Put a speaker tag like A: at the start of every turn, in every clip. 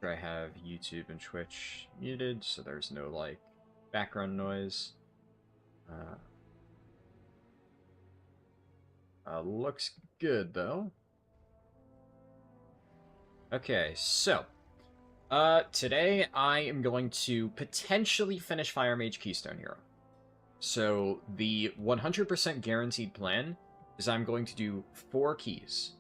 A: I have YouTube and Twitch muted, so there's no, like, background noise. Uh, looks good, though. Okay, so, today I am going to potentially finish Fire Mage Keystone Hero. So, the 100% guaranteed plan is I'm going to do 4 keys.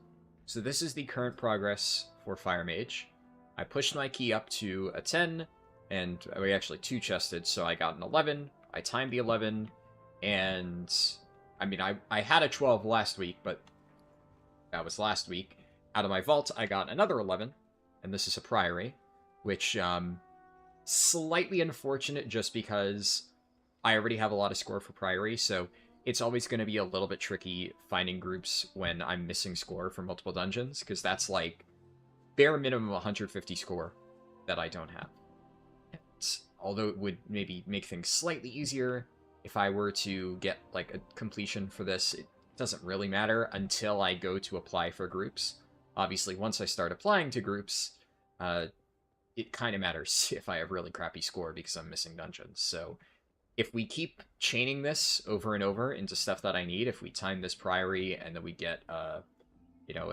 A: So this is the current progress for Fire Mage. I pushed my key up to a 10, and we actually 2-chested, so I got an 11. I timed the 11, and I mean, I had a 12 last week, but that was last week. Out of my vault, I got another 11, and this is a Priory, which, slightly unfortunate just because I already have a lot of score for Priory, so it's always going to be a little bit tricky finding groups when I'm missing score for multiple dungeons, because that's like bare minimum 150 score that I don't have. Although it would maybe make things slightly easier if I were to get like a completion for this, it doesn't really matter until I go to apply for groups. Obviously, once I start applying to groups, it kind of matters if I have really crappy score because I'm missing dungeons. So if we keep chaining this over and over into stuff that I need, if we time this Priory and then we get, a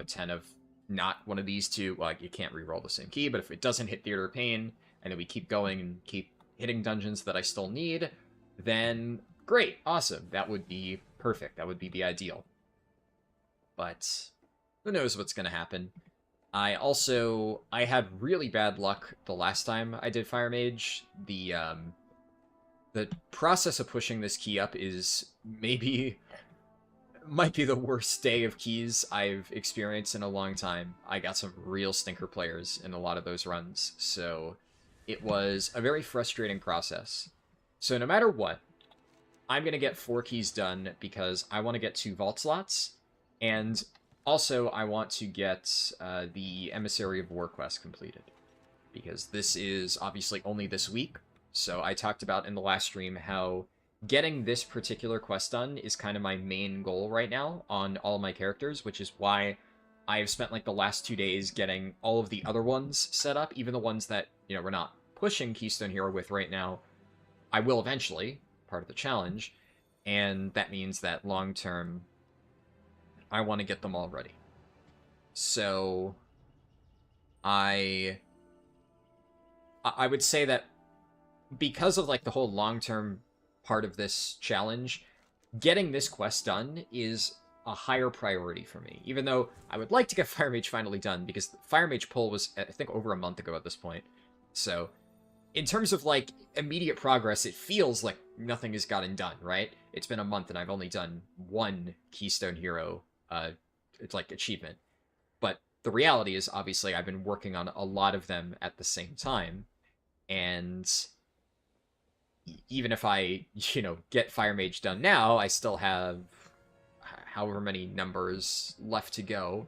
A: 10 of not one of these two, well, you can't re-roll the same key, but if it doesn't hit Theater of Pain, and then we keep going and keep hitting dungeons that I still need, then great, awesome. That would be perfect. That would be the ideal. But who knows what's going to happen. I had really bad luck the last time I did Fire Mage. The process of pushing this key up is might be the worst day of keys I've experienced in a long time. I got some real stinker players in a lot of those runs, so it was a very frustrating process. So no matter what, I'm going to get 4 keys done because I want to get 2 vault slots, and also I want to get the Emissary of War quest completed, because this is obviously only this week. So I talked about in the last stream how getting this particular quest done is kind of my main goal right now on all my characters, which is why I've spent like the last 2 days getting all of the other ones set up, even the ones that, we're not pushing Keystone Hero with right now. I will eventually, part of the challenge, and that means that long term, I want to get them all ready. So I would say that because of like the whole long-term part of this challenge, getting this quest done is a higher priority for me, even though I would like to get Fire Mage finally done, because the Fire Mage pull was, I think, over a month ago at this point. So in terms of like immediate progress, it feels like nothing has gotten done, right? It's been a month and I've only done 1 Keystone Hero it's like achievement. But the reality is, obviously, I've been working on a lot of them at the same time, and even if I, get Fire Mage done now, I still have however many numbers left to go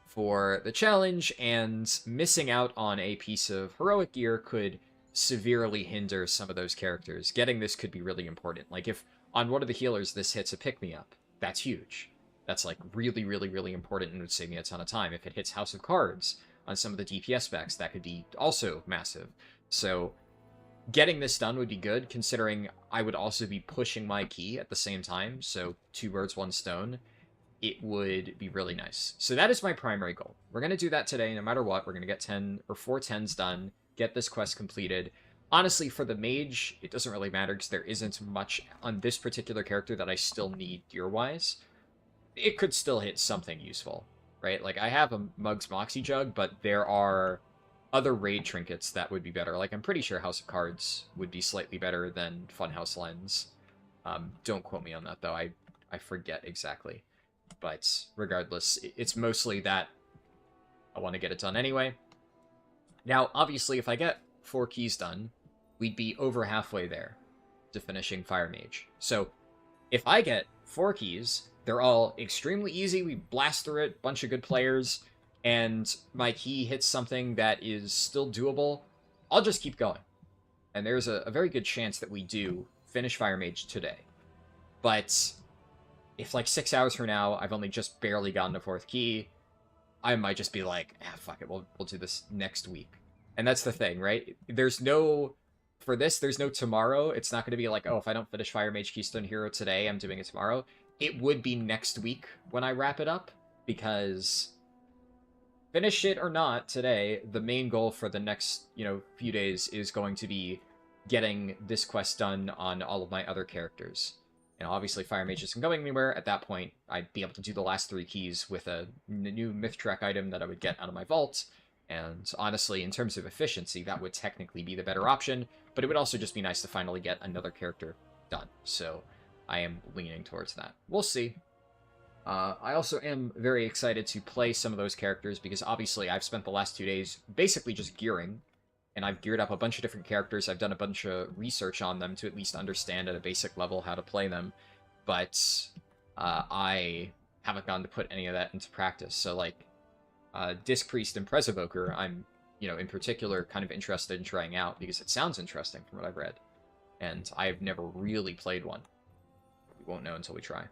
A: for the challenge, and missing out on a piece of heroic gear could severely hinder some of those characters. Getting this could be really important. Like, if on one of the healers this hits a pick-me-up, that's huge. That's, like, really, really, really important and would save me a ton of time. If it hits House of Cards on some of the DPS specs, that could be also massive. So getting this done would be good, considering I would also be pushing my key at the same time, so 2 birds, 1 stone. It would be really nice. So that is my primary goal. We're going to do that today, no matter what. We're going to get 10 or 4 10s done, get this quest completed. Honestly, for the mage, it doesn't really matter, because there isn't much on this particular character that I still need gear-wise. It could still hit something useful, right? Like, I have a Mug's Moxie Jug, but there are other raid trinkets that would be better. Like, I'm pretty sure House of Cards would be slightly better than Funhouse Lens. Don't quote me on that, though. I forget exactly. But regardless, it's mostly that I want to get it done anyway. Now, obviously, if I get 4 keys done, we'd be over halfway there to finishing Fire Mage. So if I get 4 keys, they're all extremely easy. We blast through it, bunch of good players, and my key hits something that is still doable, I'll just keep going. And there's a very good chance that we do finish Fire Mage today. But if like 6 hours from now, I've only just barely gotten a 4th key, I might just be like, fuck it, we'll do this next week. And that's the thing, right? There's no for this, there's no tomorrow. It's not going to be like, oh, if I don't finish Fire Mage Keystone Hero today, I'm doing it tomorrow. It would be next week when I wrap it up, because finish it or not today, the main goal for the next, few days is going to be getting this quest done on all of my other characters. And obviously Fire Mage isn't going anywhere. At that point, I'd be able to do the last 3 keys with a new Myth Track item that I would get out of my vault. And honestly, in terms of efficiency, that would technically be the better option, but it would also just be nice to finally get another character done. So I am leaning towards that. We'll see. I also am very excited to play some of those characters, because obviously I've spent the last 2 days basically just gearing, and I've geared up a bunch of different characters. I've done a bunch of research on them to at least understand at a basic level how to play them, but I haven't gotten to put any of that into practice. So, like, Disc Priest and Prez Evoker, I'm, in particular kind of interested in trying out, because it sounds interesting from what I've read, and I've never really played one. We won't know until we try.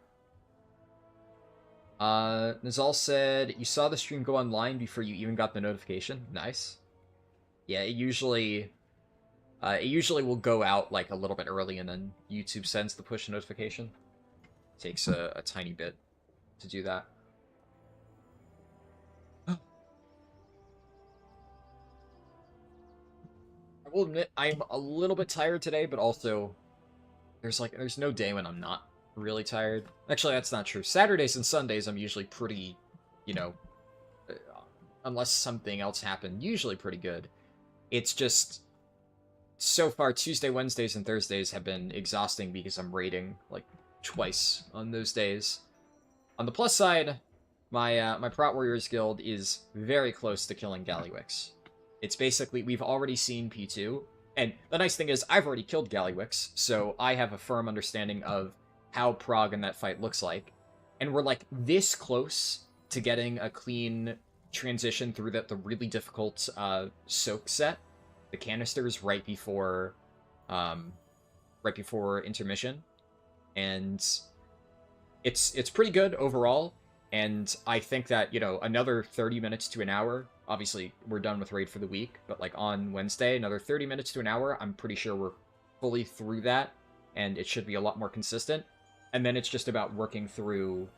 A: Nizal said, you saw the stream go online before you even got the notification? Nice. Yeah, it usually will go out like a little bit early, and then YouTube sends the push notification. It takes a tiny bit to do that. I will admit I'm a little bit tired today, but also there's no day when I'm not really tired. Actually, that's not true. Saturdays and Sundays I'm usually pretty, unless something else happened, usually pretty good. It's just, so far, Tuesday, Wednesdays, and Thursdays have been exhausting because I'm raiding, like, twice on those days. On the plus side, my Prot Warriors Guild is very close to killing Gallywix. It's basically, we've already seen P2, and the nice thing is, I've already killed Gallywix, so I have a firm understanding of how Prog in that fight looks like. And we're, like, this close to getting a clean transition through the really difficult soak set, the canisters right before intermission, and it's pretty good overall. And I think that, another 30 minutes to an hour, obviously we're done with raid for the week, but like on Wednesday, another 30 minutes to an hour, I'm pretty sure we're fully through that, and it should be a lot more consistent. And then it's just about working through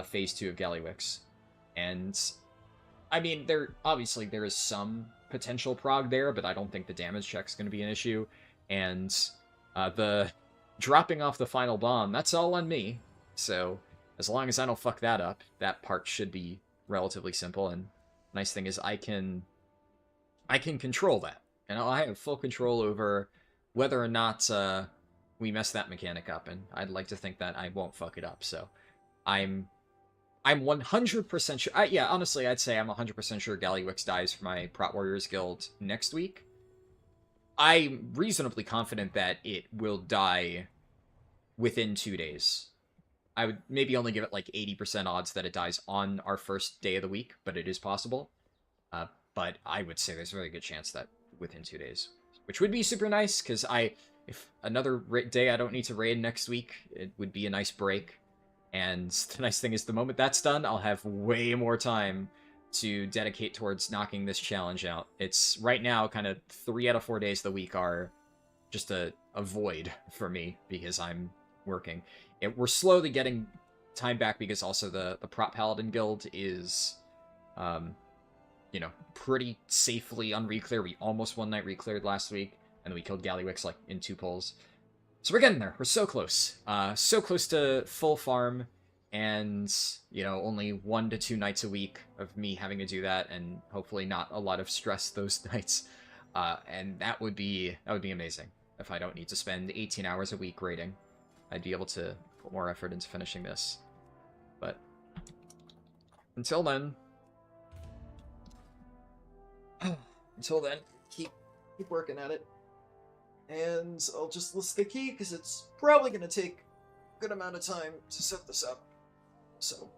A: phase 2 of Gallywix. And I mean, there is some potential prog there, but I don't think the damage check's going to be an issue. And the dropping off the final bomb, that's all on me. So as long as I don't fuck that up, that part should be relatively simple. And the nice thing is I can control that. And I have full control over whether or not we mess that mechanic up. And I'd like to think that I won't fuck it up. So I'm 100% sure. Yeah, honestly, I'd say I'm 100% sure Gallywix dies for my Prot Warriors Guild next week. I'm reasonably confident that it will die within 2 days. I would maybe only give it like 80% odds that it dies on our first day of the week, but it is possible. But I would say there's a very good chance that within 2 days, which would be super nice, because if another day I don't need to raid next week, it would be a nice break. And the nice thing is, the moment that's done, I'll have way more time to dedicate towards knocking this challenge out. It's right now kind of 3 out of 4 days of the week are just a void for me, because I'm working. We're slowly getting time back, because also the Prot Paladin Guild is, pretty safely unreclear. We almost one night recleared last week, and then we killed Gallywix like in 2 pulls. So we're getting there. We're so close. So close to full farm, and, only 1 to 2 nights a week of me having to do that, and hopefully not a lot of stress those nights. And that would be amazing. If I don't need to spend 18 hours a week raiding, I'd be able to put more effort into finishing this. But until then, keep working at it. And I'll just list the key, because it's probably going to take a good amount of time to set this up. So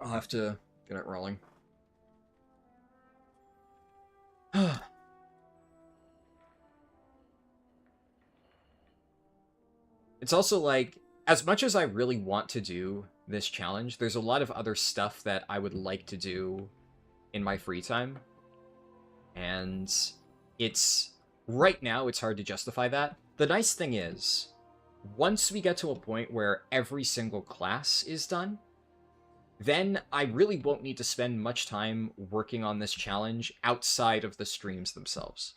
A: I'll have to get it rolling. It's also like, as much as I really want to do this challenge, there's a lot of other stuff that I would like to do in my free time. And it's right now it's hard to justify that. The nice thing is, once we get to a point where every single class is done, then I really won't need to spend much time working on this challenge outside of the streams themselves.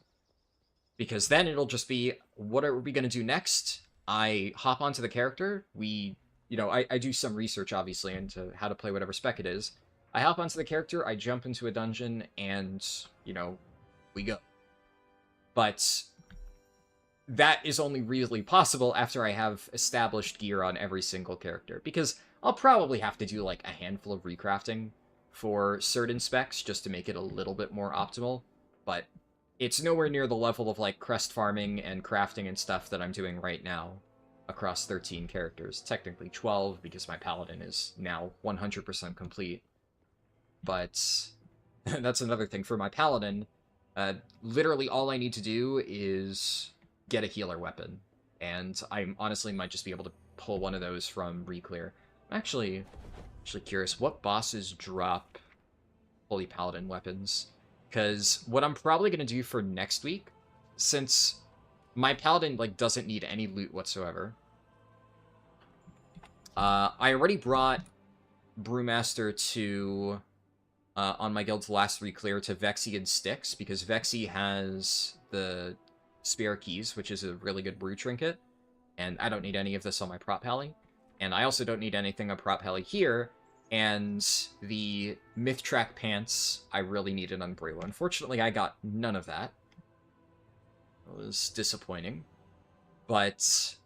A: Because then it'll just be, what are we going to do next? I hop onto the character, I do some research, obviously, into how to play whatever spec it is. I hop onto the character, I jump into a dungeon, and, we go. But that is only really possible after I have established gear on every single character, because I'll probably have to do, like, a handful of recrafting for certain specs just to make it a little bit more optimal, but it's nowhere near the level of, like, crest farming and crafting and stuff that I'm doing right now across 13 characters. Technically 12, because my paladin is now 100% complete. But that's another thing. For my paladin, literally all I need to do is get a healer weapon. And I honestly might just be able to pull one of those from Reclear. I'm actually curious, what bosses drop Holy Paladin weapons? Because what I'm probably going to do for next week, since my paladin doesn't need any loot whatsoever, I already brought Brewmaster to on my guild's last Reclear to Vexy and Styx, because Vexy has the spare keys, which is a really good brew trinket, and I don't need any of this on my prop pally, and I also don't need anything on prop pally here. And the Mythtrack pants, I really needed on Brew. Unfortunately, I got none of that. It was disappointing. But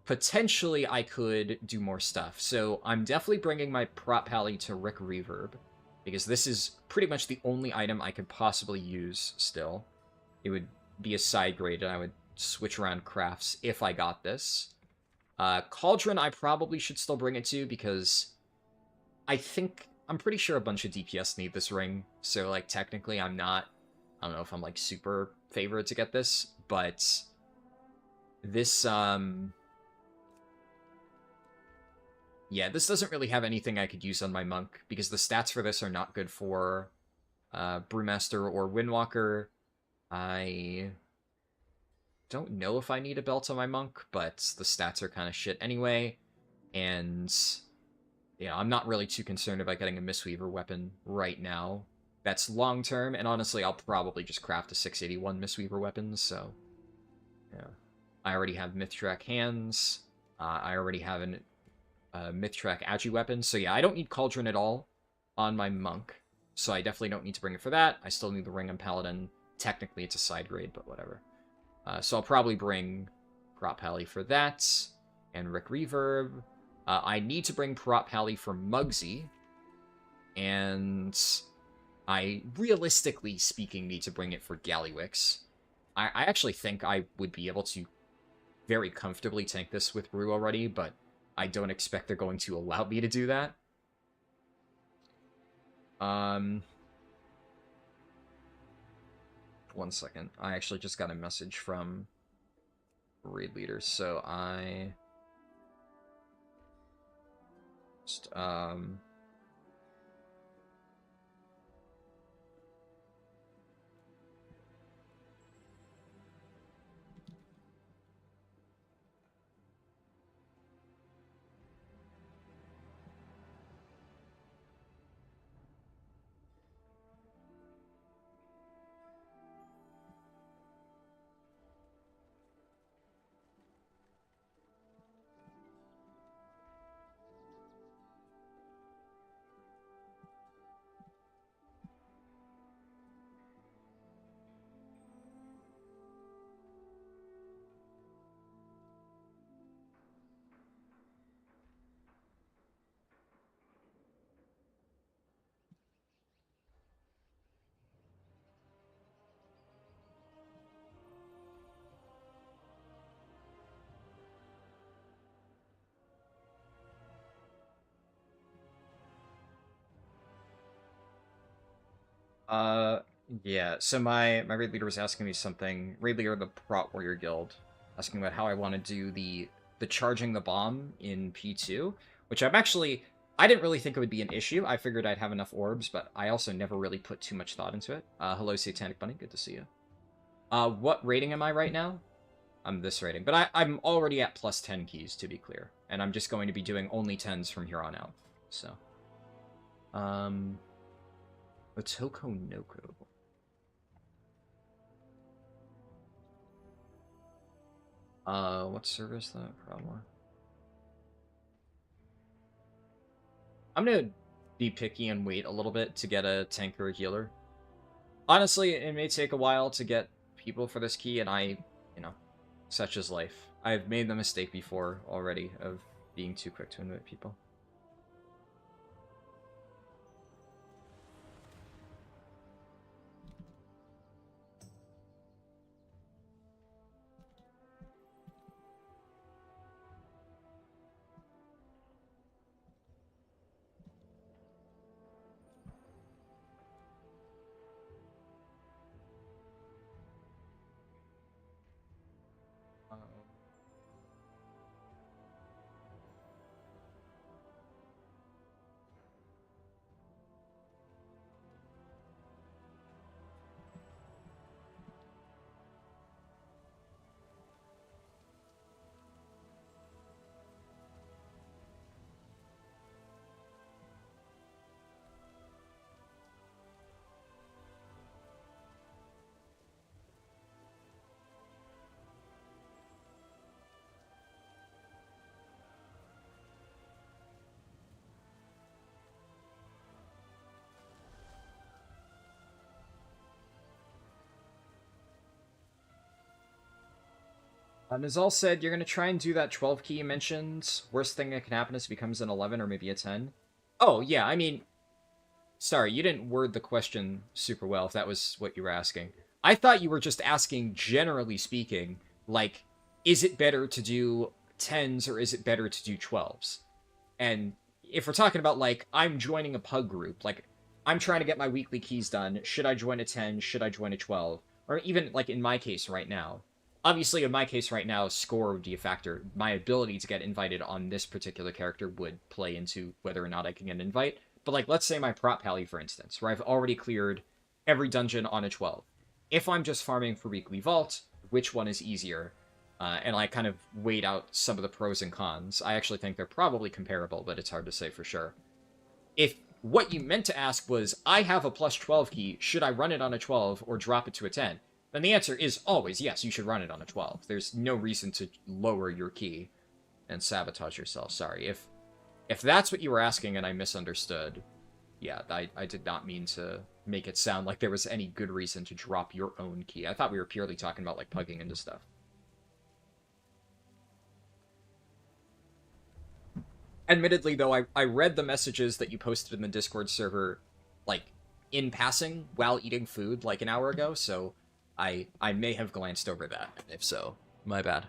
A: potentially I could do more stuff. So I'm definitely bringing my prop pally to Rick Reverb, because this is pretty much the only item I could possibly use still. It would be a side grade, and I would switch around crafts if I got this. Cauldron, I probably should still bring it to, because I'm pretty sure a bunch of DPS need this ring, so, technically I don't know if I'm, super favored to get this, but this, yeah, this doesn't really have anything I could use on my monk, because the stats for this are not good for, Brewmaster or Windwalker. I don't know if I need a belt on my monk, but the stats are kind of shit anyway, and I'm not really too concerned about getting a Mistweaver weapon right now. That's long-term, and honestly, I'll probably just craft a 681 Mistweaver weapon, so yeah. I already have Mythtrack hands. I already have a Mythtrack Agi weapon, so yeah, I don't need Cauldron at all on my monk, so I definitely don't need to bring it for that. I still need the ring on Paladin. Technically, it's a side grade, but whatever. So I'll probably bring Prop Pally for that, and Rick Reverb. I need to bring Prop Pally for Muggsy, and I, realistically speaking, need to bring it for Gallywix. I actually think I would be able to very comfortably tank this with Brew already, but I don't expect they're going to allow me to do that. One second. I actually just got a message from raid leaders, so I just, yeah, so my raid leader was asking me something. Raid leader of the Prot Warrior Guild, asking about how I want to do the charging the bomb in P2, which I'm actually I didn't really think it would be an issue. I figured I'd have enough orbs, but I also never really put too much thought into it. Hello, Satanic Bunny. Good to see you. What rating am I right now? I'm this rating. But I'm already at plus 10 keys, to be clear. And I'm just going to be doing only 10s from here on out. So. Otoko Noko. What server is that? Probably. I'm gonna be picky and wait a little bit to get a tank or a healer. Honestly, it may take a while to get people for this key, and such is life. I've made the mistake before already of being too quick to invite people. Nizal said, you're going to try and do that 12 key you mentioned. Worst thing that can happen is it becomes an 11 or maybe a 10. Oh, yeah, I mean... Sorry, you didn't word the question super well, if that was what you were asking. I thought you were just asking, generally speaking, like, is it better to do 10s or is it better to do 12s? And if we're talking about, like, I'm joining a pug group, like, I'm trying to get my weekly keys done, should I join a 10, should I join a 12? Or even, like, in my case right now. Obviously, in my case right now, score would be a factor. My ability to get invited on this particular character would play into whether or not I can get an invite. But, like, let's say my prop pally, for instance, where I've already cleared every dungeon on a 12. If I'm just farming for weekly vault, which one is easier? And I kind of weighed out some of the pros and cons. I actually think they're probably comparable, but it's hard to say for sure. If what you meant to ask was, I have a plus 12 key, should I run it on a 12 or drop it to a 10? Then the answer is always yes, you should run it on a 12. There's no reason to lower your key and sabotage yourself. Sorry. If that's what you were asking and I misunderstood, yeah, I did not mean to make it sound like there was any good reason to drop your own key. I thought we were purely talking about, like, plugging into stuff. Admittedly, though, I read the messages that you posted in the Discord server, like, in passing while eating food, like, an hour ago, so I may have glanced over that. If so, my bad.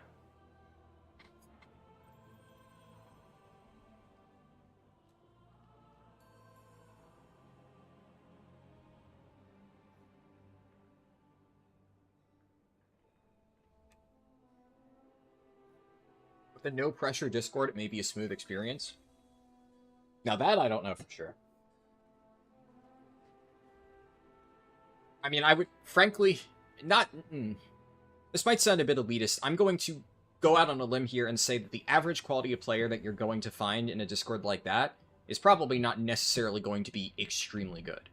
A: With the no-pressure Discord, it may be a smooth experience. Now that I don't know for sure. I mean, I would, frankly, not... This might sound a bit elitist. I'm going to go out on a limb here and say that the average quality of player that you're going to find in a Discord like that is probably not necessarily going to be extremely good.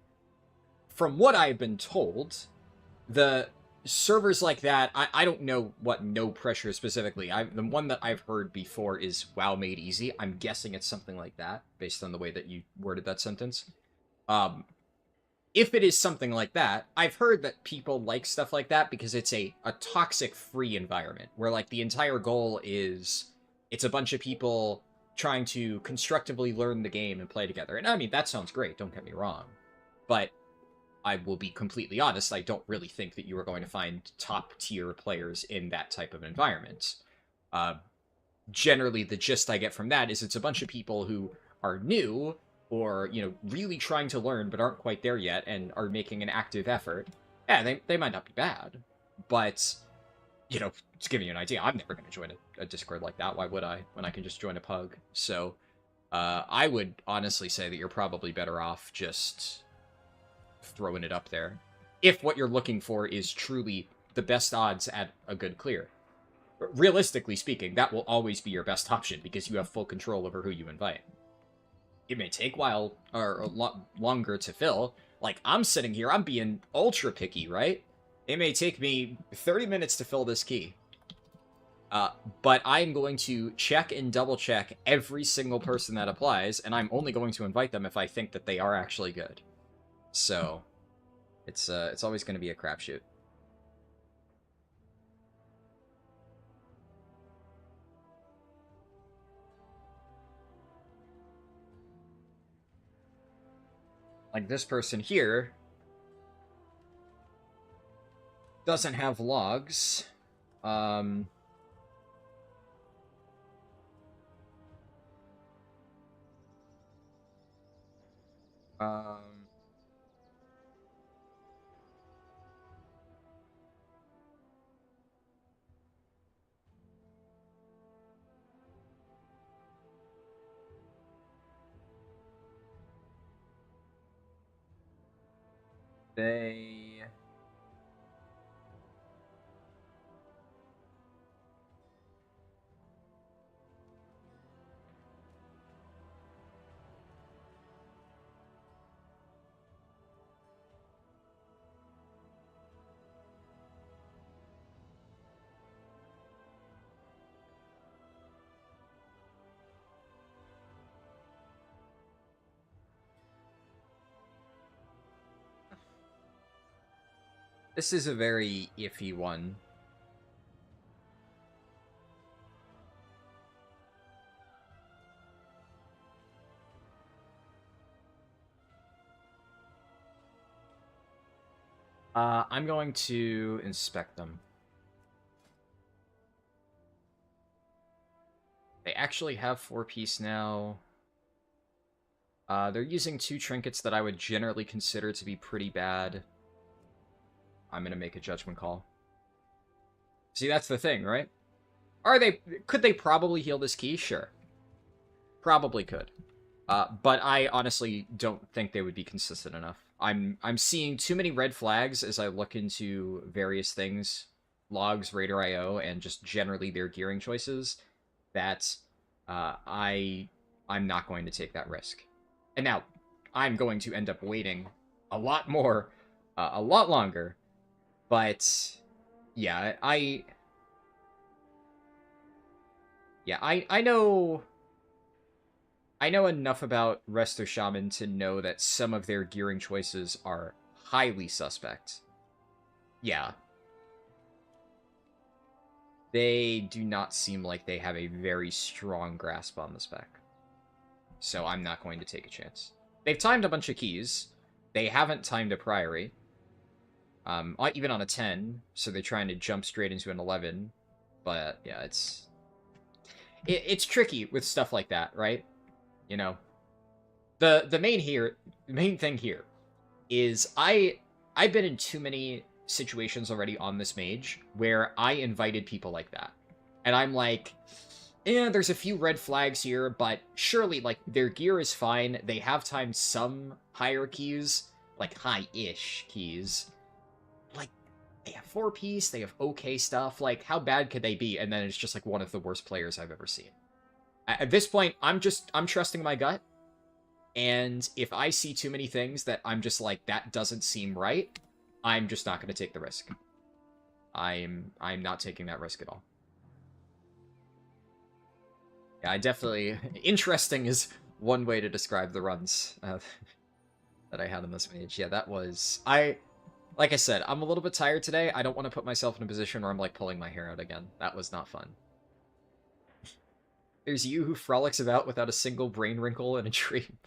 A: From what I've been told, the servers like that, I don't know what no pressure specifically. The one that I've heard before is WoW Made Easy. I'm guessing it's something like that, based on the way that you worded that sentence. If it is something like that, I've heard that people like stuff like that because it's a toxic-free environment, where, like, the entire goal is it's a bunch of people trying to constructively learn the game and play together. And, I mean, that sounds great, don't get me wrong. But I will be completely honest, I don't really think that you are going to find top-tier players in that type of environment. Generally, the gist I get from that is it's a bunch of people who are new, or, really trying to learn but aren't quite there yet and are making an active effort. Yeah, they might not be bad, but, to give you an idea, I'm never going to join a Discord like that. Why would I, when I can just join a pug? So, I would honestly say that you're probably better off just throwing it up there. If what you're looking for is truly the best odds at a good clear. Realistically speaking, that will always be your best option because you have full control over who you invite. It may take a while or a lot longer to fill. Like, I'm sitting here, I'm being ultra picky, right? It may take me 30 minutes to fill this key. But I'm going to check and double check every single person that applies, and I'm only going to invite them if I think that they are actually good. So, it's always going to be a crapshoot. Like, this person here doesn't have logs. They... This is a very iffy one. I'm going to inspect them. They actually have 4-piece now. They're using 2 trinkets that I would generally consider to be pretty bad. I'm gonna make a judgment call. See, that's the thing, right? Could they probably heal this key? Sure. Probably could. But I honestly don't think they would be consistent enough. I'm seeing too many red flags as I look into various things, logs, Raider IO, and just generally their gearing choices, that I'm not going to take that risk. And now, I'm going to end up waiting a lot more, a lot longer, but yeah, I know enough about Resto Shaman to know that some of their gearing choices are highly suspect. Yeah. They do not seem like they have a very strong grasp on the spec. So I'm not going to take a chance. They've timed a bunch of keys. They haven't timed a Priory. Even on a 10, so they're trying to jump straight into an 11. But, yeah, it's tricky with stuff like that, right? You know, the main thing here is I've been in too many situations already on this mage where I invited people like that, and I'm like, yeah, there's a few red flags here, but surely like their gear is fine. They have timed some higher keys, like high-ish keys. Like they have 4-piece, they have okay stuff. Like how bad could they be? And then it's just like one of the worst players I've ever seen. At this point, I'm trusting my gut. And if I see too many things that I'm just like, that doesn't seem right, I'm just not going to take the risk. I'm not taking that risk at all. Yeah, I definitely... Interesting is one way to describe the runs that I had in this mage. Yeah, that was... Like I said, I'm a little bit tired today. I don't want to put myself in a position where I'm, like, pulling my hair out again. That was not fun. There's you who frolics about without a single brain wrinkle in a dream.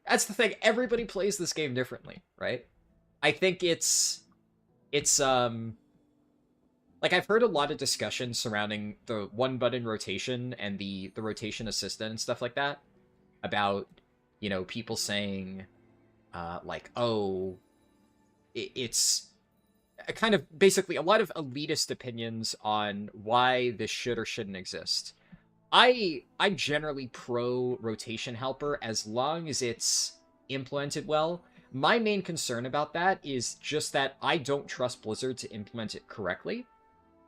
A: That's the thing. Everybody plays this game differently, right? I think it's like I've heard a lot of discussion surrounding the 1-button rotation and the rotation assistant and stuff like that about, you know, people saying like, oh, it's kind of basically a lot of elitist opinions on why this should or shouldn't exist. I'm generally pro rotation helper as long as it's implemented well. My main concern about that is just that I don't trust Blizzard to implement it correctly.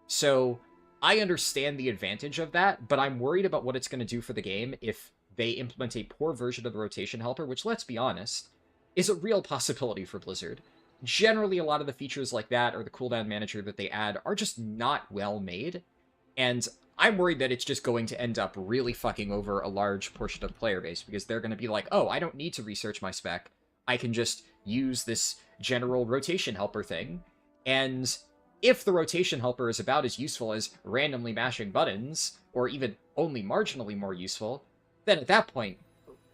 A: So I understand the advantage of that, but I'm worried about what it's going to do for the game if they implement a poor version of the rotation helper, which, let's be honest, is a real possibility for Blizzard. Generally, a lot of the features like that or the cooldown manager that they add are just not well made, and I'm worried that it's just going to end up really fucking over a large portion of the player base because they're going to be like, oh, I don't need to research my spec. I can just use this general rotation helper thing. And if the rotation helper is about as useful as randomly mashing buttons, or even only marginally more useful, then at that point,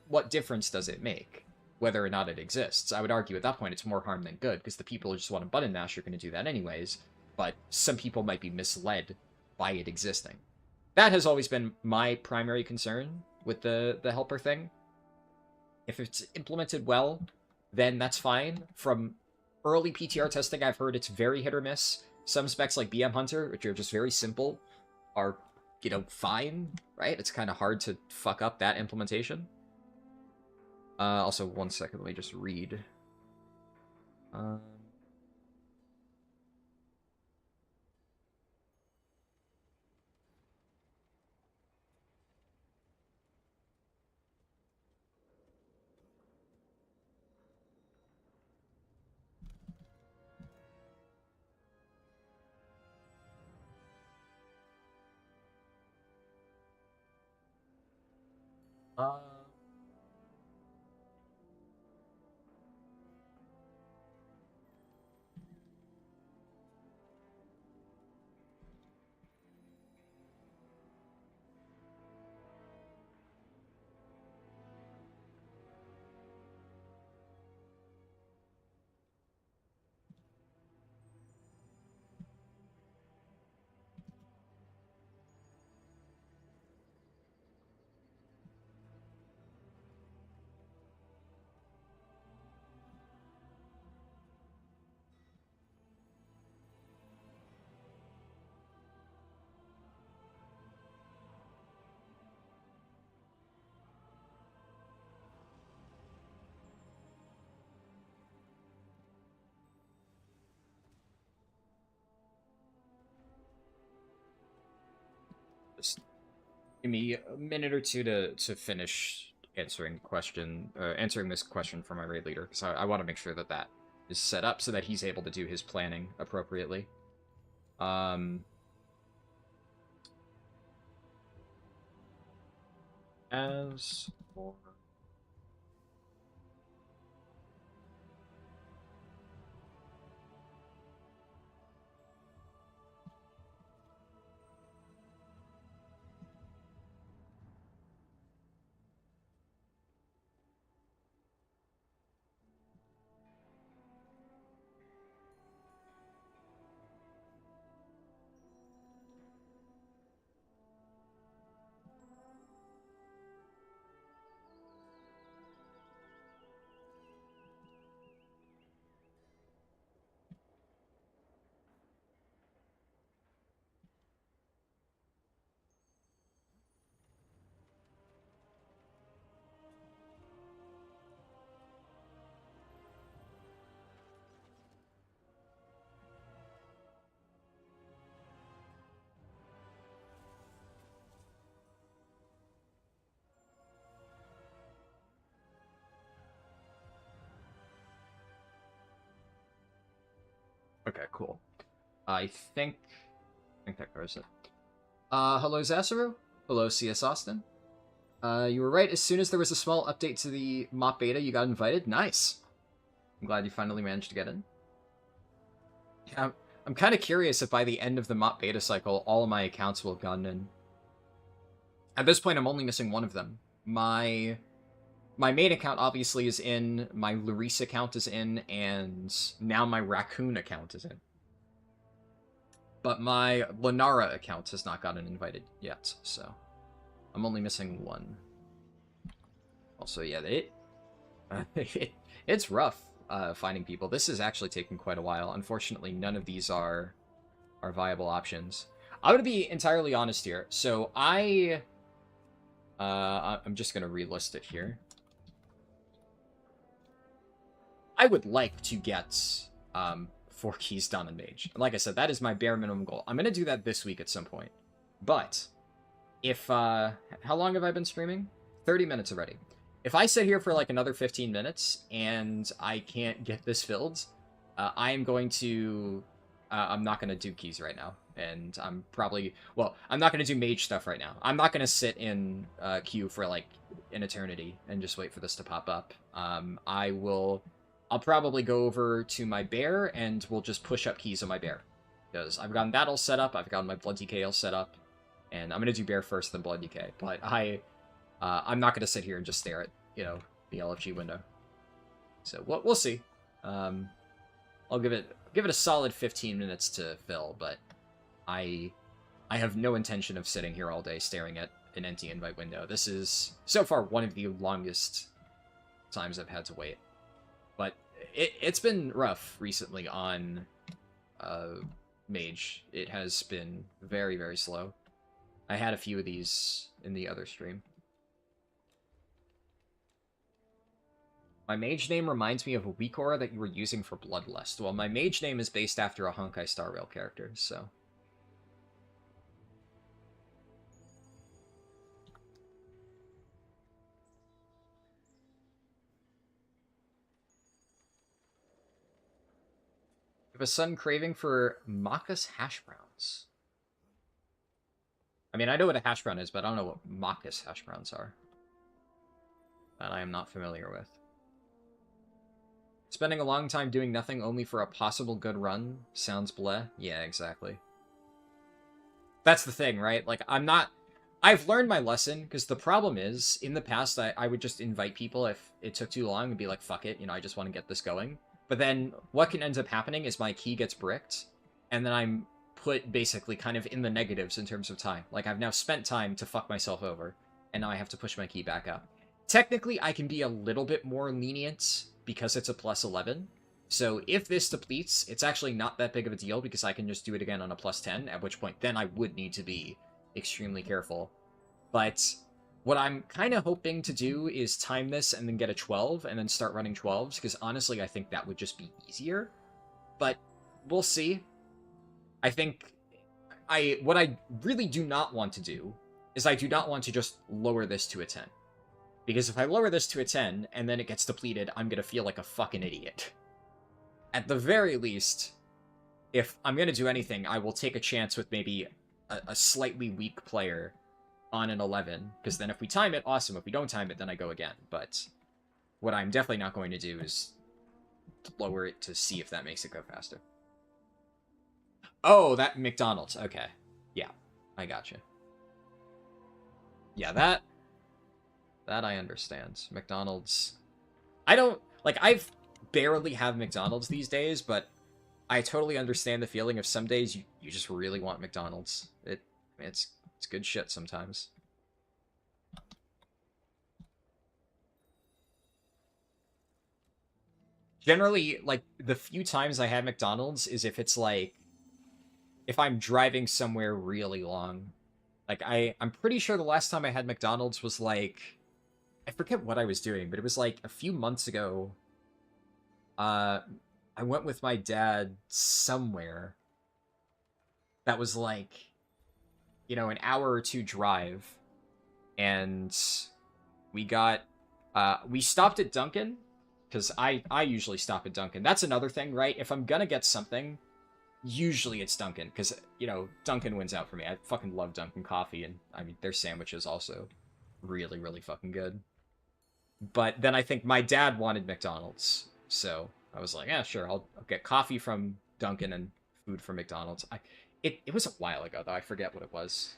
A: what difference does it make? Whether or not it exists. I would argue at that point it's more harm than good, because the people who just want a button mash are going to do that anyways, but some people might be misled by it existing. That has always been my primary concern with the helper thing. If it's implemented well, then that's fine. From early PTR testing, I've heard it's very hit or miss. Some specs like BM Hunter, which are just very simple, are, fine, right? It's kind of hard to fuck up that implementation. Also, one second, let me just read. Uh... Just give me a minute or two to finish answering this question for my raid leader, because I want to make sure that that is set up so that he's able to do his planning appropriately. As for... Okay, cool. I think that covers it. Hello Zasaru. Hello CS Austin. You were right. As soon as there was a small update to the MOP beta, you got invited. Nice. I'm glad you finally managed to get in. Yeah, I'm kind of curious if by the end of the MOP beta cycle, all of my accounts will have gotten in. At this point, I'm only missing one of them. My main account obviously is in, my Lurisa account is in, and now my Raccoon account is in. But my Lunara account has not gotten invited yet, so I'm only missing one. Also, yeah, it's rough finding people. This is actually taking quite a while. Unfortunately, none of these are viable options. I'm going to be entirely honest here. So I I'm just gonna relist it here. I would like to get 4 keys done in Mage. Like I said, that is my bare minimum goal. I'm gonna do that this week at some point. But if how long have I been streaming? 30 minutes already. If I sit here for like another 15 minutes and I can't get this filled, I am going to I'm not going to do keys right now. And I'm probably, well, I'm not going to do mage stuff right now. I'm not going to sit in queue for like an eternity and just wait for this to pop up. I'll probably go over to my bear and we'll just push up keys on my bear. Because I've gotten that all set up, I've gotten my Blood DK all set up, and I'm going to do bear first, then Blood DK. But I'm not going to sit here and just stare at, you know, the LFG window. So we'll see. I'll give it a solid 15 minutes to fill, but I have no intention of sitting here all day staring at an empty invite window. This is, so far, one of the longest times I've had to wait. But it's been rough recently on Mage. It has been very, very slow. I had a few of these in the other stream. My mage name reminds me of a weak aura that you were using for Bloodlust. Well, my mage name is based after a Honkai Star Rail character, so... I have a sudden craving for Macca's hash browns. I mean, I know what a hash brown is, but I don't know what Macca's hash browns are. That I am not familiar with. Spending a long time doing nothing only for a possible good run sounds bleh. Yeah, exactly. That's the thing, right? Like, I've learned my lesson, because the problem is, in the past, I would just invite people if it took too long and be like, fuck it, you know, I just want to get this going. But then, what can end up happening is my key gets bricked, and then I'm put basically kind of in the negatives in terms of time. Like, I've now spent time to fuck myself over, and now I have to push my key back up. Technically, I can be a little bit more lenient because it's a plus 11. So if this depletes, it's actually not that big of a deal because I can just do it again on a plus 10, at which point then I would need to be extremely careful. But what I'm kind of hoping to do is time this and then get a 12 and then start running 12s, because honestly I think that would just be easier. But we'll see. I think what I really do not want to do is I do not want to just lower this to a 10. Because if I lower this to a 10, and then it gets depleted, I'm going to feel like a fucking idiot. At the very least, if I'm going to do anything, I will take a chance with maybe a slightly weak player on an 11. Because then if we time it, awesome. If we don't time it, then I go again. But what I'm definitely not going to do is lower it to see if that makes it go faster. Oh, that McDonald's. Okay. Yeah, I gotcha. Yeah, that I understand. McDonald's... I don't... Like, I've barely have McDonald's these days, but I totally understand the feeling of some days you just really want McDonald's. It's good shit sometimes. Generally, like, the few times I had McDonald's is if it's, like... If I'm driving somewhere really long. Like, I'm pretty sure the last time I had McDonald's was, like... I forget what I was doing, but it was like a few months ago. I went with my dad somewhere that was like, you know, an hour or two drive. And we got, we stopped at Dunkin', because I usually stop at Dunkin'. That's another thing, right? If I'm gonna get something, usually it's Dunkin', because, you know, Dunkin' wins out for me. I fucking love Dunkin' coffee, and I mean, their sandwiches also really, really fucking good. But then I think my dad wanted McDonald's, so I was like, yeah, sure, I'll get coffee from Dunkin' and food from McDonald's. It was a while ago, though. I forget what it was.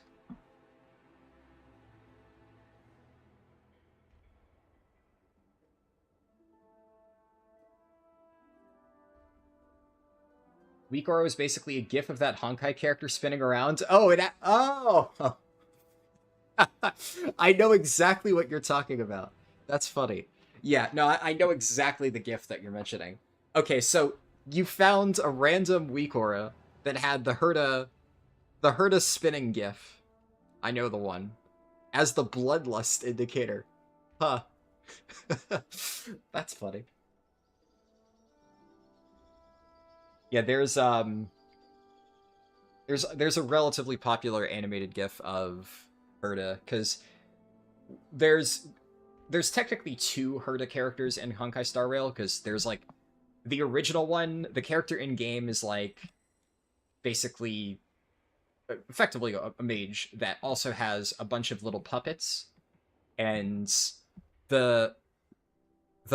A: Weakora was basically a gif of that Honkai character spinning around. Oh, oh! I know exactly what you're talking about. That's funny. Yeah, no, I know exactly the gif that you're mentioning. Okay, so you found a random Weakora that had the Herta spinning gif. I know the one. as the bloodlust indicator. Huh. That's funny. Yeah, there's a relatively popular animated GIF of Herta, because there's technically two Herta characters in Honkai Star Rail, because there's like the original one, the character in game is like basically effectively a mage that also has a bunch of little puppets, and the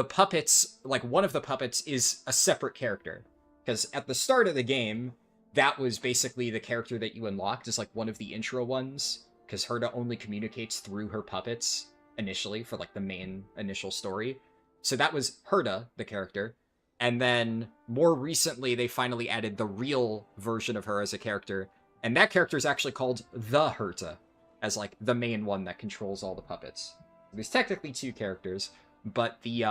A: puppets, like one of the puppets is a separate character, because at the start of the game that was basically the character that you unlocked as like one of the intro ones, because Herta only communicates through her puppets initially for like the main initial story. So that was Herta, the character. And then more recently, they finally added the real version of her as a character. And that character is actually called the Herta, as like the main one that controls all the puppets. There's technically two characters, but the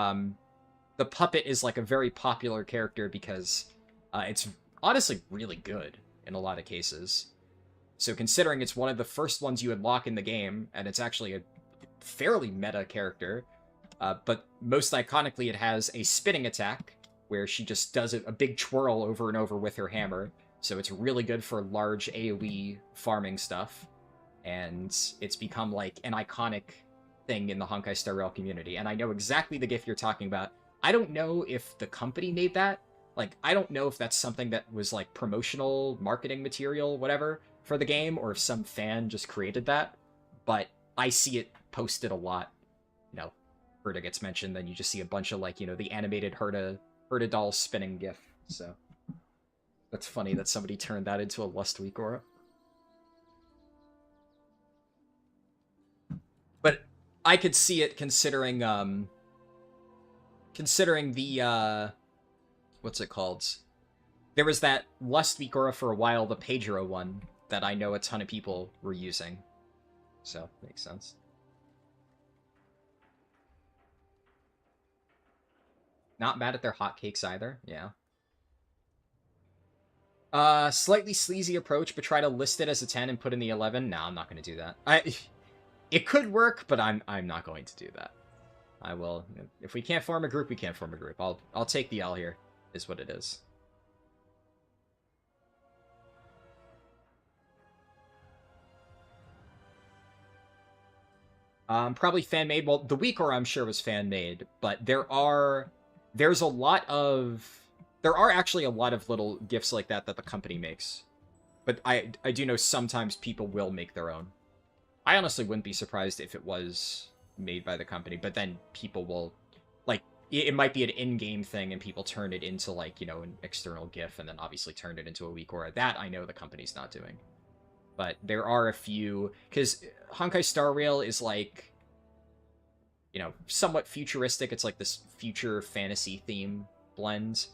A: puppet is like a very popular character because it's honestly really good in a lot of cases. So considering it's one of the first ones you unlock in the game, and it's actually a fairly meta character, but most iconically it has a spinning attack, where she just does a big twirl over and over with her hammer, so it's really good for large AoE farming stuff, and it's become like an iconic thing in the Honkai Star Rail community, and I know exactly the GIF you're talking about. I don't know if the company made that. Like, I don't know if that's something that was, like, promotional, marketing material, whatever, for the game, or if some fan just created that, but I see it posted a lot. You know, Herta gets mentioned, then you just see a bunch of, like, you know, the animated Herta doll spinning GIF, so that's funny that somebody turned that into a Lust Week aura. But I could see it considering the what's it called? There was that Lust Week aura for a while, the Pedro one, that I know a ton of people were using. So, makes sense. Not mad at their hotcakes either, yeah. Slightly sleazy approach, but try to list it as a 10 and put in the 11. No, I'm not going to do that. It could work, but I'm not going to do that. I will. If we can't form a group, we can't form a group. I'll take the L here, is what it is. Probably fan made. Well, the Weak Aura I'm sure was fan made, but there are actually a lot of little gifts like that the company makes. But I do know sometimes people will make their own. I honestly wouldn't be surprised if it was made by the company, but then people will, like, it might be an in-game thing and people turn it into, like, you know, an external GIF and then obviously turn it into a Weak Aura. That I know the company's not doing. But there are a few, because Honkai Star Rail is like, you know, somewhat futuristic. It's like this future fantasy theme blend.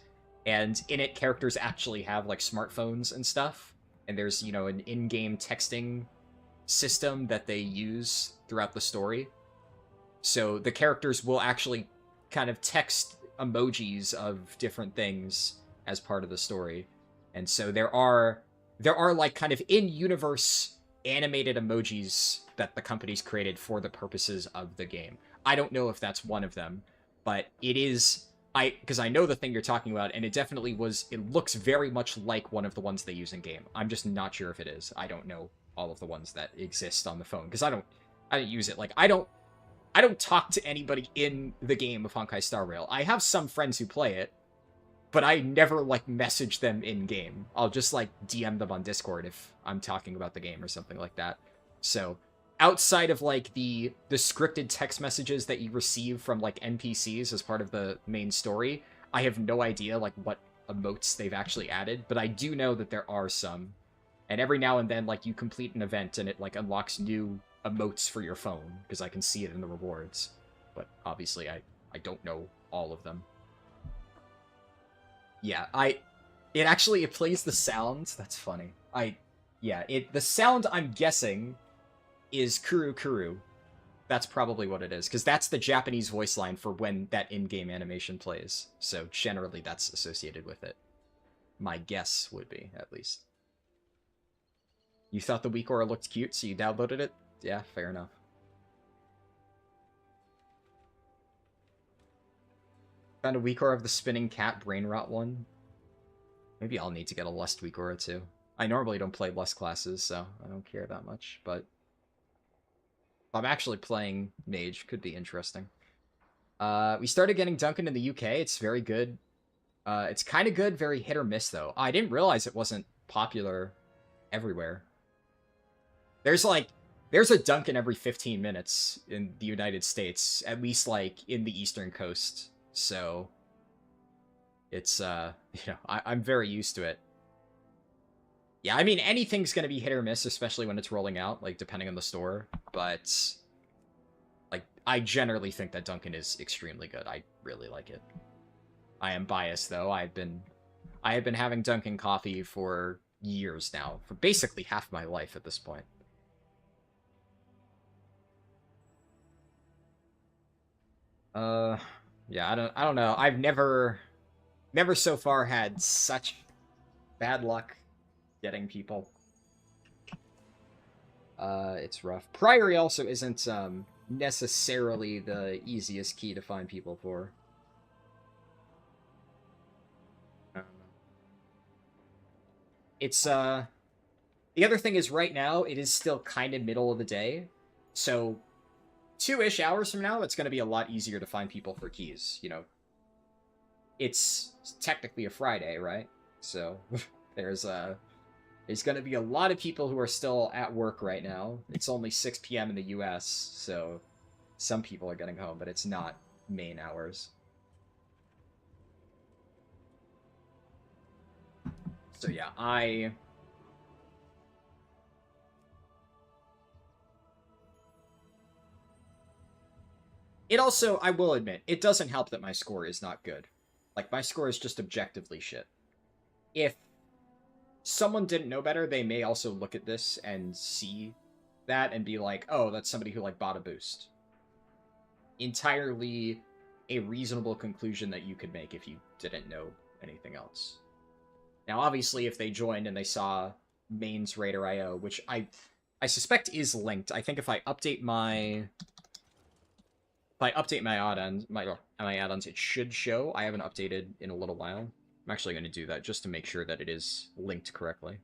A: And in it, characters actually have like smartphones and stuff. And there's, you know, an in-game texting system that they use throughout the story. So the characters will actually kind of text emojis of different things as part of the story. And so there are like kind of in-universe animated emojis that the company's created for the purposes of the game. I don't know if that's one of them, but it is, because I know the thing you're talking about, and it definitely it looks very much like one of the ones they use in game. I'm just not sure if it is. I don't know all of the ones that exist on the phone, because I don't use it. Like, I don't talk to anybody in the game of Honkai Star Rail. I have some friends who play it, but I never, like, message them in-game. I'll just, like, DM them on Discord if I'm talking about the game or something like that. So, outside of, like, the scripted text messages that you receive from, like, NPCs as part of the main story, I have no idea, like, what emotes they've actually added, but I do know that there are some. And every now and then, like, you complete an event and it, like, unlocks new emotes for your phone, because I can see it in the rewards. But obviously, I don't know all of them. Yeah, it plays the sound. That's funny. The sound, I'm guessing, is Kuru Kuru. That's probably what it is, because that's the Japanese voice line for when that in-game animation plays. So generally that's associated with it. My guess would be, at least. You thought the Weak Aura looked cute, so you downloaded it? Yeah, fair enough. Found a Weakor of the Spinning Cat Brain Rot one. Maybe I'll need to get a Lust Weakor too. I normally don't play Lust classes, so I don't care that much, but if I'm actually playing Mage, could be interesting. We started getting Duncan in the UK. It's very good. It's kind of good, very hit or miss, though. I didn't realize it wasn't popular everywhere. There's a Duncan every 15 minutes in the United States, at least like in the Eastern Coast. So it's I'm very used to it. Yeah, I mean anything's gonna be hit or miss, especially when it's rolling out, like depending on the store. But like I generally think that Duncan is extremely good. I really like it. I am biased though. I have been having Dunkin' coffee for years now, for basically half my life at this point. Yeah, I don't know. I've never so far had such bad luck getting people. It's rough. Priory also isn't necessarily the easiest key to find people for. It's the other thing is right now it is still kind of middle of the day, so 2-ish hours from now it's going to be a lot easier to find people for keys. You know, it's technically a Friday, right? So there's going to be a lot of people who are still at work right now. It's only 6 p.m. in the U.S., so some people are getting home, but it's not main hours. So yeah, It also, I will admit, it doesn't help that my score is not good. Like, my score is just objectively shit. If someone didn't know better, they may also look at this and see that and be like, oh, that's somebody who, like, bought a boost. Entirely a reasonable conclusion that you could make if you didn't know anything else. Now, obviously, if they joined and they saw mains Raider.io, which I suspect is linked. I think if I update my add-ons, it should show. I haven't updated in a little while. I'm actually going to do that just to make sure that it is linked correctly.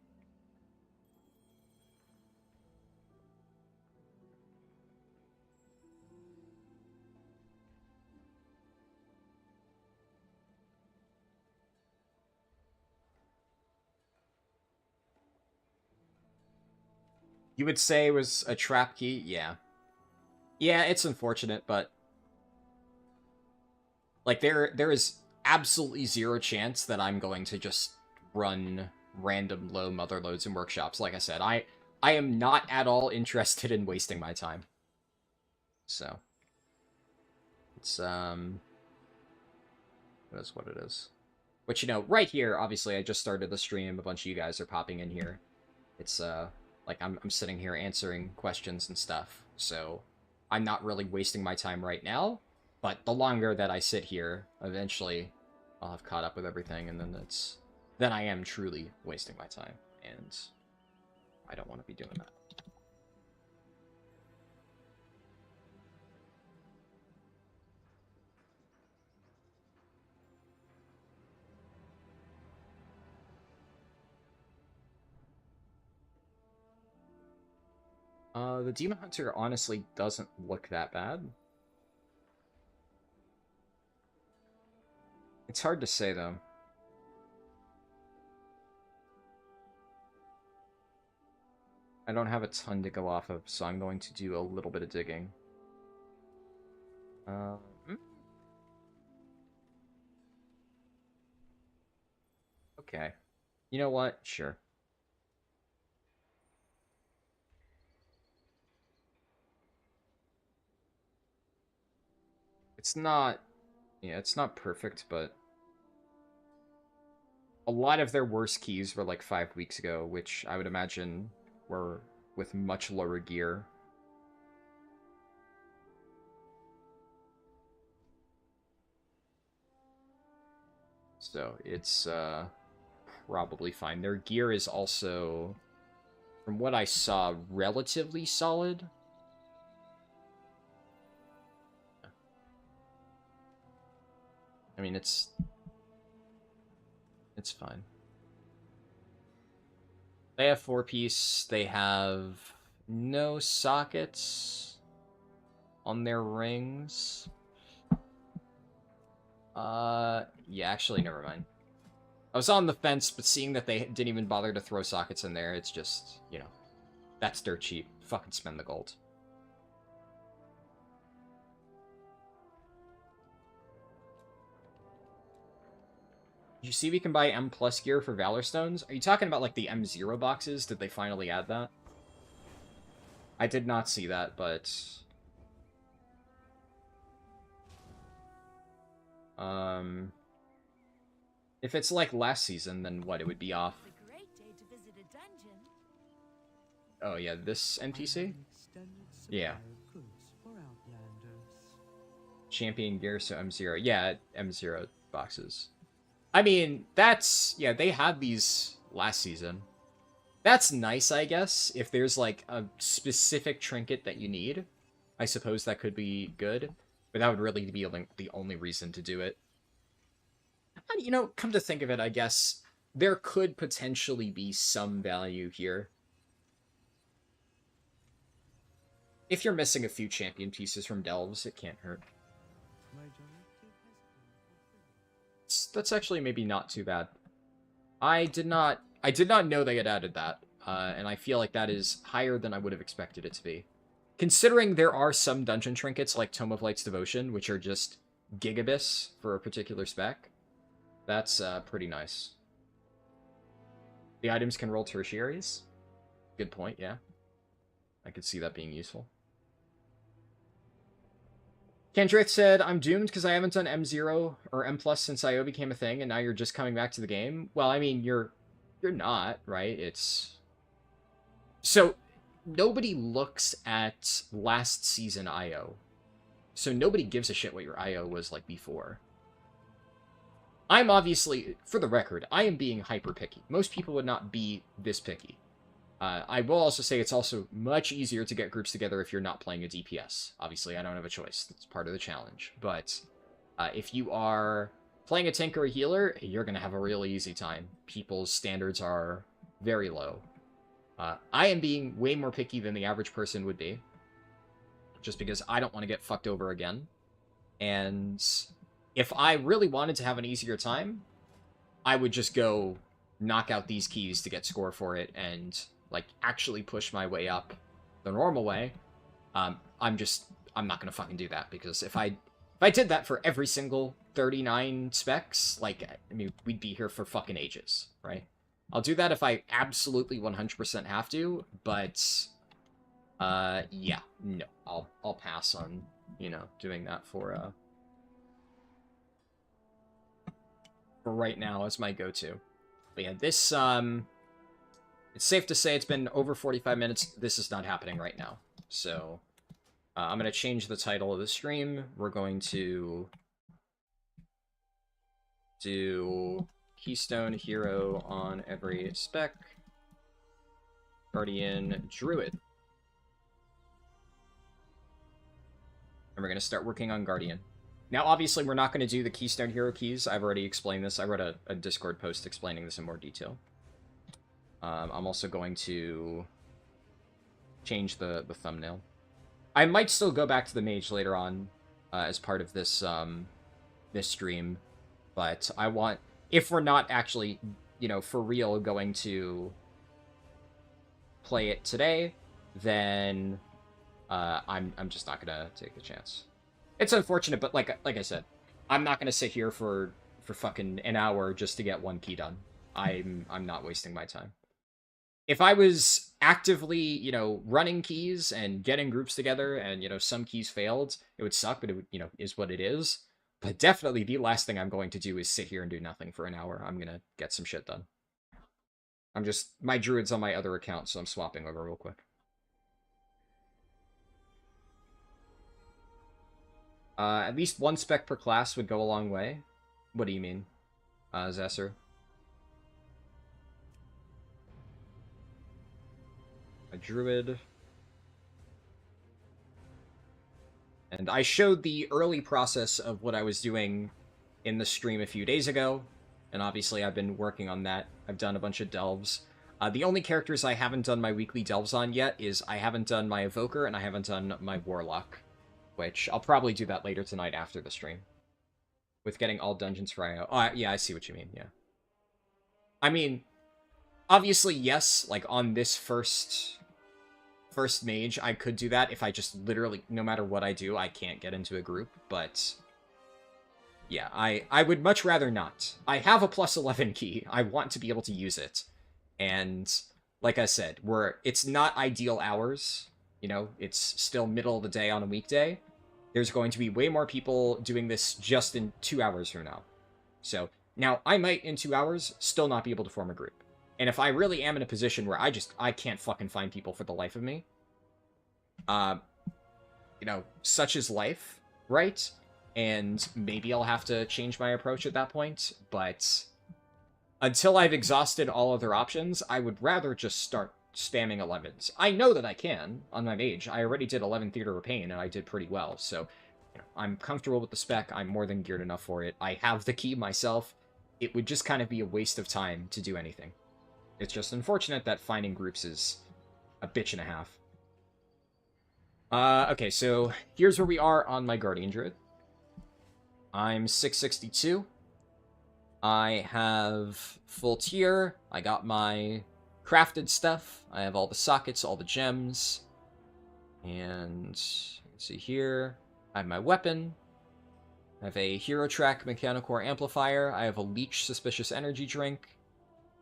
A: You would say it was a trap key? Yeah. Yeah, it's unfortunate, but like there is absolutely zero chance that I'm going to just run random low mother loads in workshops. Like I said, I am not at all interested in wasting my time. So it's it is what it is. Which, you know, right here, obviously I just started the stream, a bunch of you guys are popping in here. It's like I'm sitting here answering questions and stuff. So I'm not really wasting my time right now. But the longer that I sit here, eventually I'll have caught up with everything, and then I am truly wasting my time, and I don't want to be doing that. The Demon Hunter honestly doesn't look that bad. It's hard to say, though. I don't have a ton to go off of, so I'm going to do a little bit of digging. Hmm? Okay. You know what? Sure. It's not... Yeah, it's not perfect, but... A lot of their worst keys were like 5 weeks ago, which I would imagine were with much lower gear. So it's probably fine. Their gear is also, from what I saw, relatively solid. I mean, it's fine. They have 4-piece. They have no sockets on their rings. Yeah, actually, never mind. I was on the fence, but seeing that they didn't even bother to throw sockets in there, it's just, you know, that's dirt cheap. Fucking spend the gold. You see we can buy M plus gear for Valor Stones? Are you talking about, like, the M0 boxes? Did they finally add that? I did not see that, but... If it's like last season, then what? It would be off. Oh, yeah, this NPC? Yeah. Champion gear, so M0. Yeah, M0 boxes. I mean, that's... Yeah, they had these last season. That's nice, I guess. If there's, like, a specific trinket that you need, I suppose that could be good. But that would really be the only reason to do it. And, you know, come to think of it, I guess there could potentially be some value here. If you're missing a few champion pieces from Delves, it can't hurt. That's actually maybe not too bad. I did not know they had added that, and I feel like that is higher than I would have expected it to be. Considering there are some dungeon trinkets like Tome of Light's Devotion, which are just gigabits for a particular spec, that's pretty nice. The items can roll tertiaries? Good point, yeah. I could see that being useful. Kendraith said, I'm doomed because I haven't done M0 or M plus since IO became a thing, and now you're just coming back to the game. Well, I mean, you're not, right? It's... So, nobody looks at last season IO. So nobody gives a shit what your IO was like before. I'm obviously, for the record, I am being hyper picky. Most people would not be this picky. I will also say it's also much easier to get groups together if you're not playing a DPS. Obviously, I don't have a choice. It's part of the challenge. But if you are playing a tank or a healer, you're going to have a really easy time. People's standards are very low. I am being way more picky than the average person would be. Just because I don't want to get fucked over again. And if I really wanted to have an easier time, I would just go knock out these keys to get score for it and... like, actually push my way up the normal way. I'm not gonna fucking do that, because if I did that for every single 39 specs, like, I mean, we'd be here for fucking ages, right? I'll do that if I absolutely 100% have to, but, yeah, no. I'll pass on, you know, doing that for right now as my go-to. But yeah, this, it's safe to say it's been over 45 minutes. This is not happening right now. So, I'm going to change the title of the stream. We're going to do Keystone Hero on every spec. Guardian Druid. And we're going to start working on Guardian. Now, obviously, we're not going to do the Keystone Hero keys. I've already explained this. I wrote a Discord post explaining this in more detail. I'm also going to change the thumbnail. I might still go back to the mage later on as part of this this stream, but I want, if we're not actually, you know, for real going to play it today, then I'm just not gonna take a chance. It's unfortunate, but like I said, I'm not gonna sit here for fucking an hour just to get one key done. I'm not wasting my time. If I was actively, you know, running keys and getting groups together and, you know, some keys failed, it would suck, but it would, you know, is what it is. But definitely the last thing I'm going to do is sit here and do nothing for an hour. I'm going to get some shit done. My druid's on my other account, so I'm swapping over real quick. At least one spec per class would go a long way. What do you mean, Zesser? A druid. And I showed the early process of what I was doing in the stream a few days ago, and obviously I've been working on that. I've done a bunch of delves. The only characters I haven't done my weekly delves on yet is I haven't done my Evoker and I haven't done my Warlock, which I'll probably do that later tonight after the stream. With getting all dungeons for IO. Oh, yeah, I see what you mean, yeah. I mean, obviously, yes, like, on this first mage, I could do that if I just literally, no matter what I do, I can't get into a group, but... yeah, I would much rather not. I have a plus 11 key. I want to be able to use it. And, like I said, it's not ideal hours. You know, it's still middle of the day on a weekday. There's going to be way more people doing this just in 2 hours from now. So, now, I might, in 2 hours, still not be able to form a group. And if I really am in a position where I can't fucking find people for the life of me, you know, such is life, right? And maybe I'll have to change my approach at that point, but until I've exhausted all other options, I would rather just start spamming 11s. I know that I can on my mage. I already did 11 Theater of Pain, and I did pretty well, so you know, I'm comfortable with the spec. I'm more than geared enough for it. I have the key myself. It would just kind of be a waste of time to do anything. It's just unfortunate that finding groups is a bitch and a half. Okay, so here's where we are on my Guardian Druid. I'm 662. I have full tier. I got my crafted stuff. I have all the sockets, all the gems. And let's see here. I have my weapon. I have a Hero Track Mechanical Core Amplifier. I have a Leech Suspicious Energy Drink.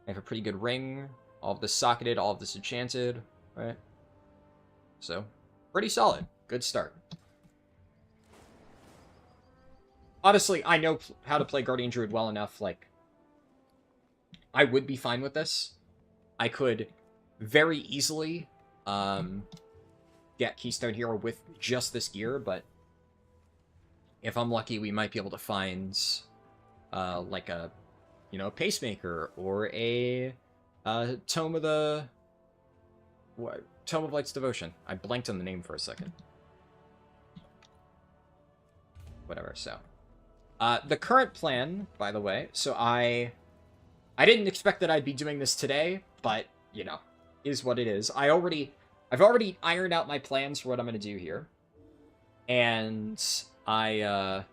A: I have a pretty good ring. All of this socketed, all of this enchanted. Right? So, pretty solid. Good start. Honestly, I know how to play Guardian Druid well enough, like, I would be fine with this. I could very easily get Keystone Hero with just this gear, but if I'm lucky, we might be able to find, like a, you know, a Pacemaker, or a Tome of the... what? Tome of Light's Devotion. I blanked on the name for a second. Whatever, so... the current plan, by the way, so I didn't expect that I'd be doing this today, but, you know, is what it is. I've already ironed out my plans for what I'm going to do here. And I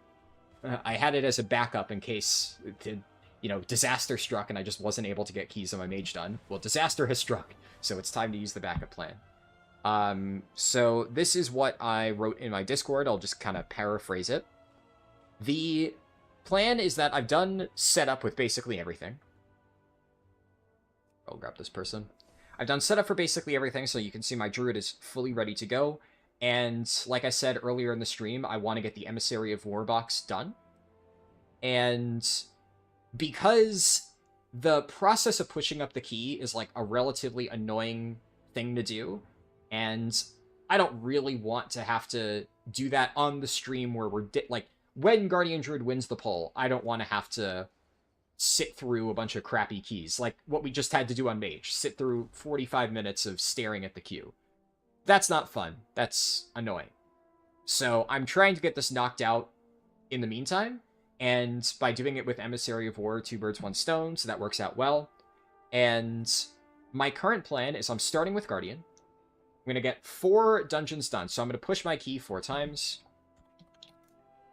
A: had it as a backup in case, you know, disaster struck and I just wasn't able to get keys on my mage done. Well, disaster has struck, so it's time to use the backup plan. So this is what I wrote in my Discord. I'll just kind of paraphrase it. The plan is that I've done setup with basically everything. I'll grab this person. I've done setup for basically everything, so you can see my druid is fully ready to go. And like I said earlier in the stream, I want to get the Emissary of War box done. And because the process of pushing up the key is like a relatively annoying thing to do, and I don't really want to have to do that on the stream where we're like, when Guardian Druid wins the poll, I don't want to have to sit through a bunch of crappy keys, like what we just had to do on Mage. Sit through 45 minutes of staring at the queue. That's not fun. That's annoying. So I'm trying to get this knocked out in the meantime, and by doing it with Emissary of War, 2 birds, 1 stone, so that works out well. And my current plan is I'm starting with Guardian. I'm going to get 4 dungeons done, so I'm going to push my key 4 times.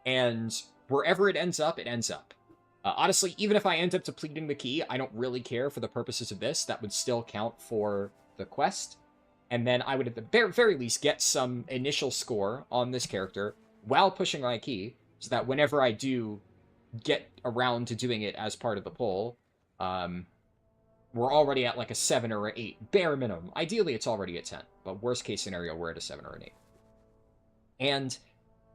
A: And wherever it ends up, it ends up. Honestly, even if I end up depleting the key, I don't really care for the purposes of this. That would still count for the quest. And then I would at the very least get some initial score on this character while pushing my key, so that whenever I do get around to doing it as part of the poll, we're already at like a 7 or an 8, bare minimum. Ideally, it's already at 10, but worst case scenario, we're at a 7 or an 8. And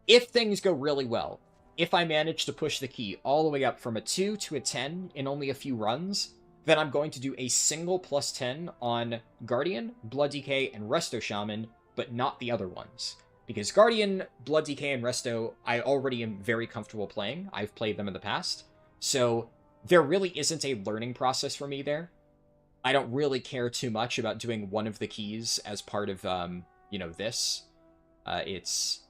A: if things go really well, if I manage to push the key all the way up from a 2 to a 10 in only a few runs, then I'm going to do a single +10 on Guardian, Blood DK, and Resto Shaman, but not the other ones. Because Guardian, Blood DK, and Resto, I already am very comfortable playing. I've played them in the past. So there really isn't a learning process for me there. I don't really care too much about doing one of the keys as part of, you know, this. It's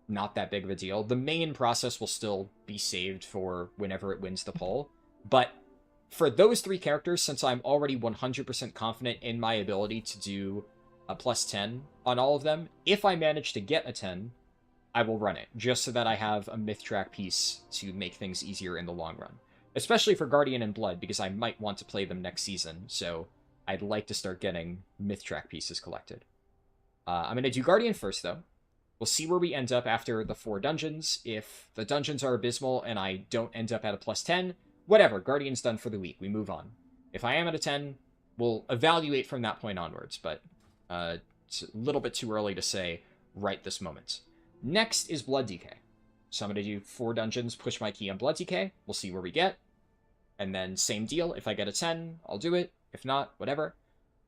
A: not that big of a deal. The main process will still be saved for whenever it wins the poll. But for those 3 characters, since I'm already 100% confident in my ability to do a plus 10 on all of them, if I manage to get a 10, I will run it, just so that I have a myth track piece to make things easier in the long run. Especially for Guardian and Blood, because I might want to play them next season, so I'd like to start getting myth track pieces collected. I'm going to do Guardian first, though. We'll see where we end up after the 4 dungeons. If the dungeons are abysmal and I don't end up at a plus 10, whatever, Guardian's done for the week. We move on. If I am at a 10, we'll evaluate from that point onwards, but it's a little bit too early to say right this moment. Next is Blood DK. So I'm going to do 4 dungeons, push my key on Blood DK. We'll see where we get. And then same deal. If I get a 10, I'll do it. If not, whatever.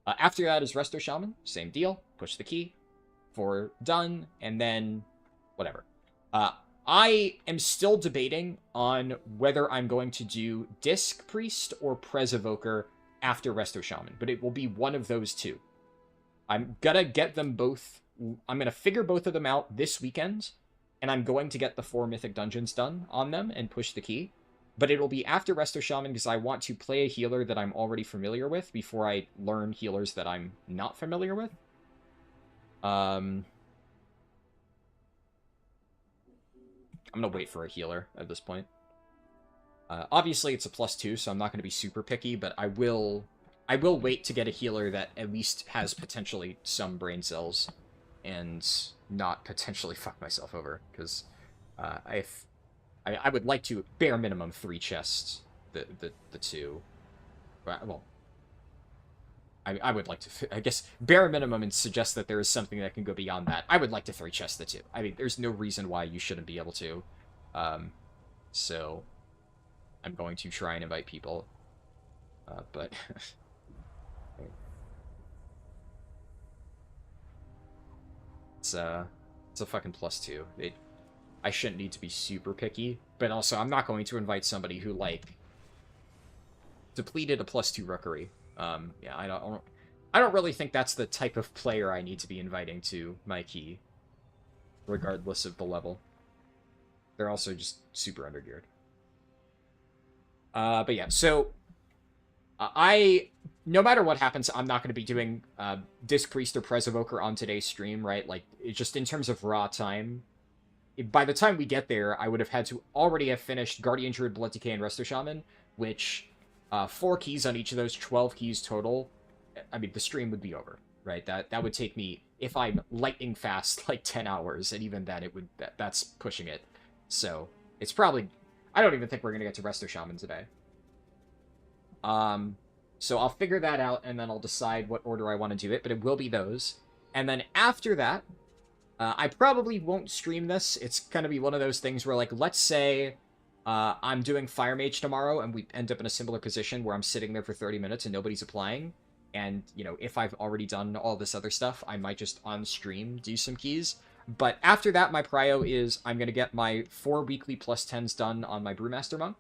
A: After that is Resto Shaman. Same deal. Push the key. 4 done. And then whatever. I am still debating on whether I'm going to do Disc Priest or Prez Evoker after Resto Shaman. But it will be one of those 2. I'm gonna get them both. I'm gonna figure both of them out this weekend. And I'm going to get the 4 Mythic Dungeons done on them and push the key. But it'll be after Resto Shaman because I want to play a healer that I'm already familiar with before I learn healers that I'm not familiar with. I'm going to wait for a healer at this point. Obviously, it's a +2, so I'm not going to be super picky, but I will wait to get a healer that at least has potentially some brain cells and not potentially fuck myself over, because I would like to, bare minimum, 3 chests, the 2. Well, I would like to, I guess, bare minimum, and suggest that there is something that can go beyond that. I would like to 3 chest the 2. I mean, there's no reason why you shouldn't be able to. So, I'm going to try and invite people. But... it's a fucking +2. I shouldn't need to be super picky, but also I'm not going to invite somebody who, like, depleted a +2 rookery. Yeah, I don't really think that's the type of player I need to be inviting to my key, regardless of the level. They're also just super undergeared. But yeah, so no matter what happens, I'm not going to be doing Disc Priest or Prez Evoker on today's stream, right? Like, just in terms of raw time, by the time we get there, I would have had to already have finished Guardian Druid, Blood Decay, and Resto Shaman, which 4 keys on each of those, 12 keys total. I mean, the stream would be over, right? That would take me, if I'm lightning fast, like 10 hours, and even then, that's pushing it. So it's probably, I don't even think we're gonna get to Resto Shaman today. So I'll figure that out, and then I'll decide what order I want to do it, but it will be those. And then after that, I probably won't stream this. It's going to be one of those things where, like, let's say I'm doing Fire Mage tomorrow, and we end up in a similar position where I'm sitting there for 30 minutes and nobody's applying. And, you know, if I've already done all this other stuff, I might just on stream do some keys. But after that, my prio is I'm going to get my 4 weekly +10s done on my Brewmaster Monk.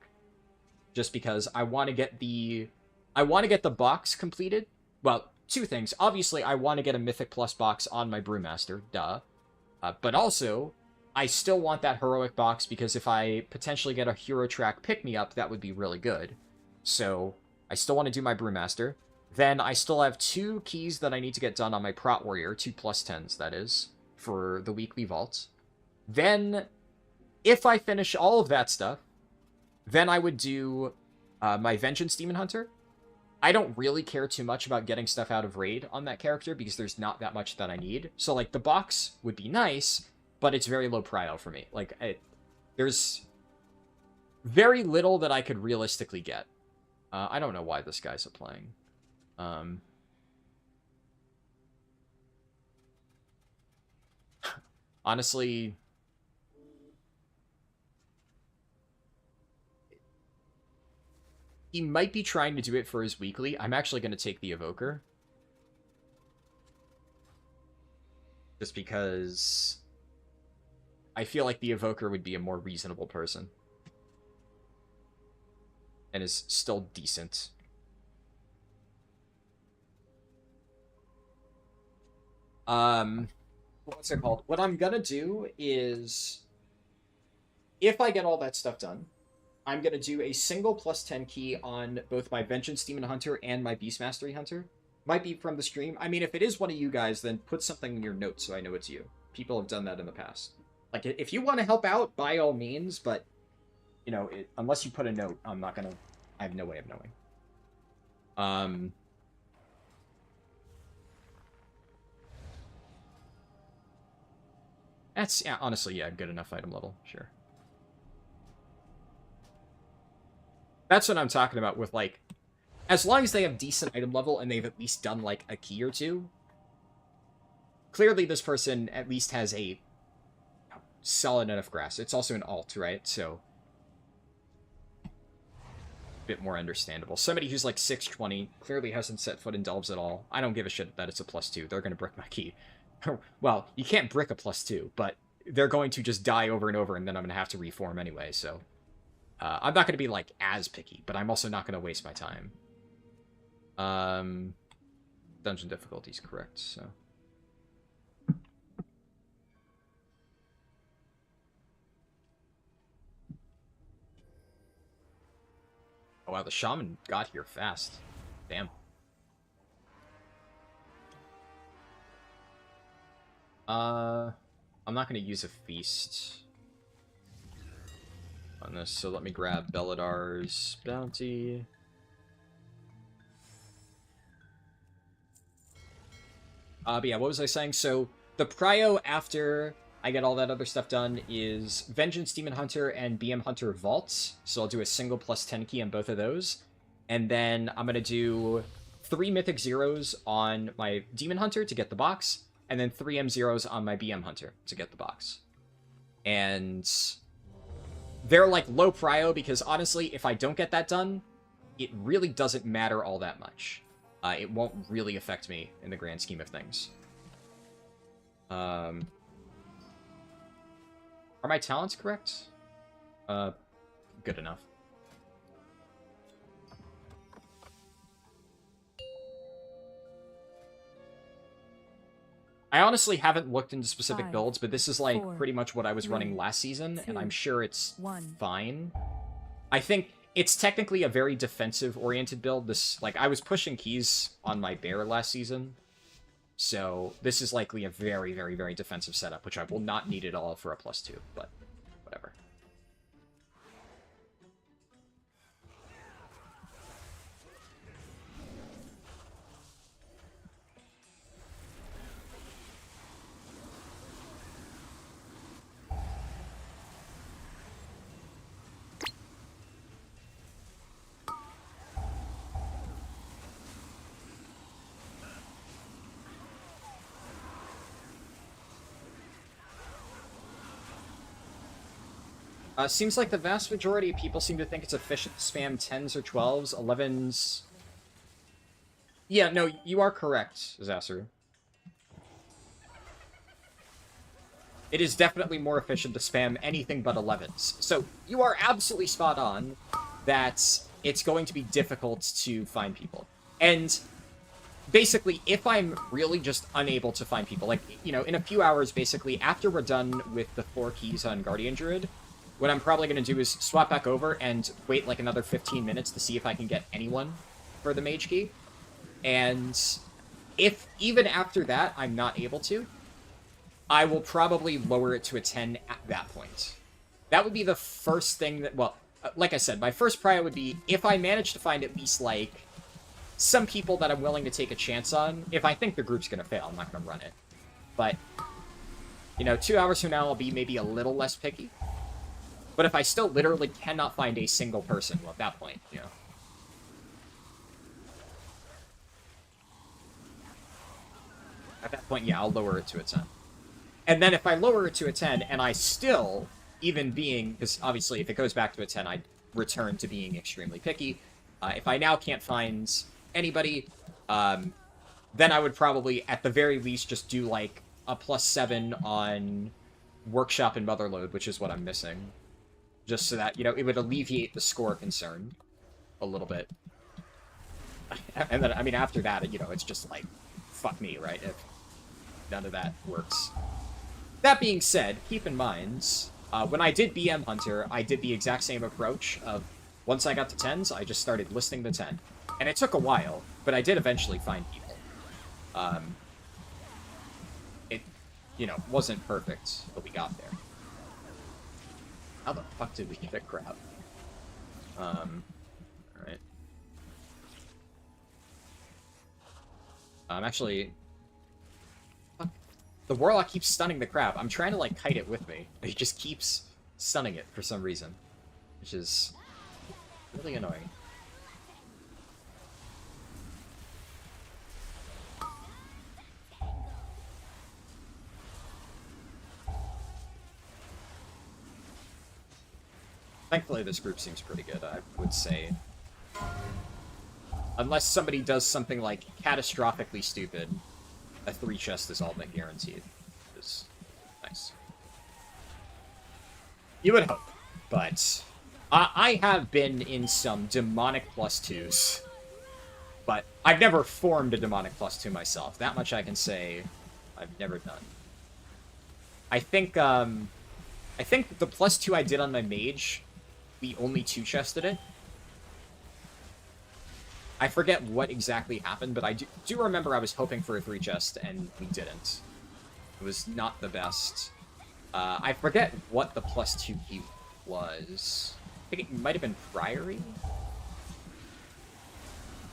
A: Just because I want to get the box completed. Well, 2 things. Obviously, I want to get a Mythic Plus box on my Brewmaster, duh. But also, I still want that Heroic box, because if I potentially get a Hero Track pick-me-up, that would be really good. So, I still want to do my Brewmaster. Then I still have 2 keys that I need to get done on my Prot Warrior, 2 +10s, that is, for the weekly vault. Then, if I finish all of that stuff, then I would do my Vengeance Demon Hunter. I don't really care too much about getting stuff out of Raid on that character, because there's not that much that I need. So, like, the box would be nice, but it's very low prio for me. Like, there's very little that I could realistically get. I don't know why this guy's applying. Honestly... he might be trying to do it for his weekly. I'm actually going to take the Evoker. Just because I feel like the Evoker would be a more reasonable person. And is still decent. what's it called? What I'm gonna do is, if I get all that stuff done, I'm gonna do a single +10 key on both my Vengeance Demon Hunter and my Beast Mastery Hunter. Might be from the stream. I mean, if it is one of you guys, then put something in your notes so I know it's you. People have done that in the past. Like, if you want to help out, by all means, but, you know, unless you put a note, I'm not gonna... I have no way of knowing. That's, yeah, honestly, yeah, good enough item level, sure. That's what I'm talking about with, like, as long as they have decent item level and they've at least done, like, a key or two, clearly this person at least has a solid enough grasp. It's also an alt, right? So, a bit more understandable. Somebody who's, like, 620 clearly hasn't set foot in Delves at all. I don't give a shit that it's a +2. They're going to brick my key. Well, you can't brick a +2, but they're going to just die over and over, and then I'm going to have to reform anyway, so... I'm not going to be, like, as picky, but I'm also not going to waste my time. Dungeon difficulty's correct, so... Oh, wow, the shaman got here fast. Damn. I'm not going to use a feast on this, so let me grab Beladar's bounty. But yeah, what was I saying? So, the prio after I get all that other stuff done is Vengeance Demon Hunter and BM Hunter Vaults. So I'll do a single +10 key on both of those. And then I'm going to do 3 Mythic Zeros on my Demon Hunter to get the box, and then 3 M0s on my BM Hunter to get the box. And they're, like, low prio because, honestly, if I don't get that done, it really doesn't matter all that much. It won't really affect me in the grand scheme of things. Are my talents correct? Good enough. I honestly haven't looked into specific builds, but this is, like, pretty much what I was running last season, and I'm sure it's fine. I think it's technically a very defensive-oriented build. This, like, I was pushing keys on my bear last season, so this is likely a very, very, very defensive setup, which I will not need at all for a +2, but whatever. Seems like the vast majority of people seem to think it's efficient to spam 10s or 12s, 11s... Yeah, no, you are correct, Zasser. It is definitely more efficient to spam anything but 11s. So, you are absolutely spot on that it's going to be difficult to find people. And basically, if I'm really just unable to find people, like, you know, in a few hours, basically, after we're done with the 4 keys on Guardian Druid, what I'm probably going to do is swap back over and wait like another 15 minutes to see if I can get anyone for the mage key. And if even after that I'm not able to, I will probably lower it to a 10 at that point. That would be the first thing that, well, like I said, my first priority would be if I manage to find at least, like, some people that I'm willing to take a chance on. If I think the group's going to fail, I'm not going to run it. But, you know, 2 hours from now, I'll be maybe a little less picky. But if I still literally cannot find a single person, well, at that point, you know. At that point, yeah, I'll lower it to a 10. And then if I lower it to a 10, and I still, even being, because obviously if it goes back to a 10, I'd return to being extremely picky. If I now can't find anybody, then I would probably, at the very least, just do, like, a +7 on Workshop and Motherload, which is what I'm missing. Just so that, you know, it would alleviate the score concern a little bit. And then, I mean, after that, you know, it's just like, fuck me, right? If none of that works. That being said, keep in mind, when I did BM Hunter, I did the exact same approach of, once I got to 10s, I just started listing the 10. And it took a while, but I did eventually find people. It, wasn't perfect, but we got there. How the fuck did we get a crab? Alright. Actually... Fuck. The Warlock keeps stunning the crab. I'm trying to, like, kite it with me. He just keeps stunning it for some reason. Which is... really annoying. Thankfully, this group seems pretty good, I would say. Unless somebody does something, like, catastrophically stupid, a 3 chest is all but guaranteed. Which is nice. You would hope, but... I have been in some demonic +2s, but I've never formed a demonic +2 myself. That much I can say I've never done. I think the +2 I did on my mage... we only 2-chested it. I forget what exactly happened, but I do remember I was hoping for a 3-chest, and we didn't. It was not the best. I forget what the +2 key was. I think it might have been Priory?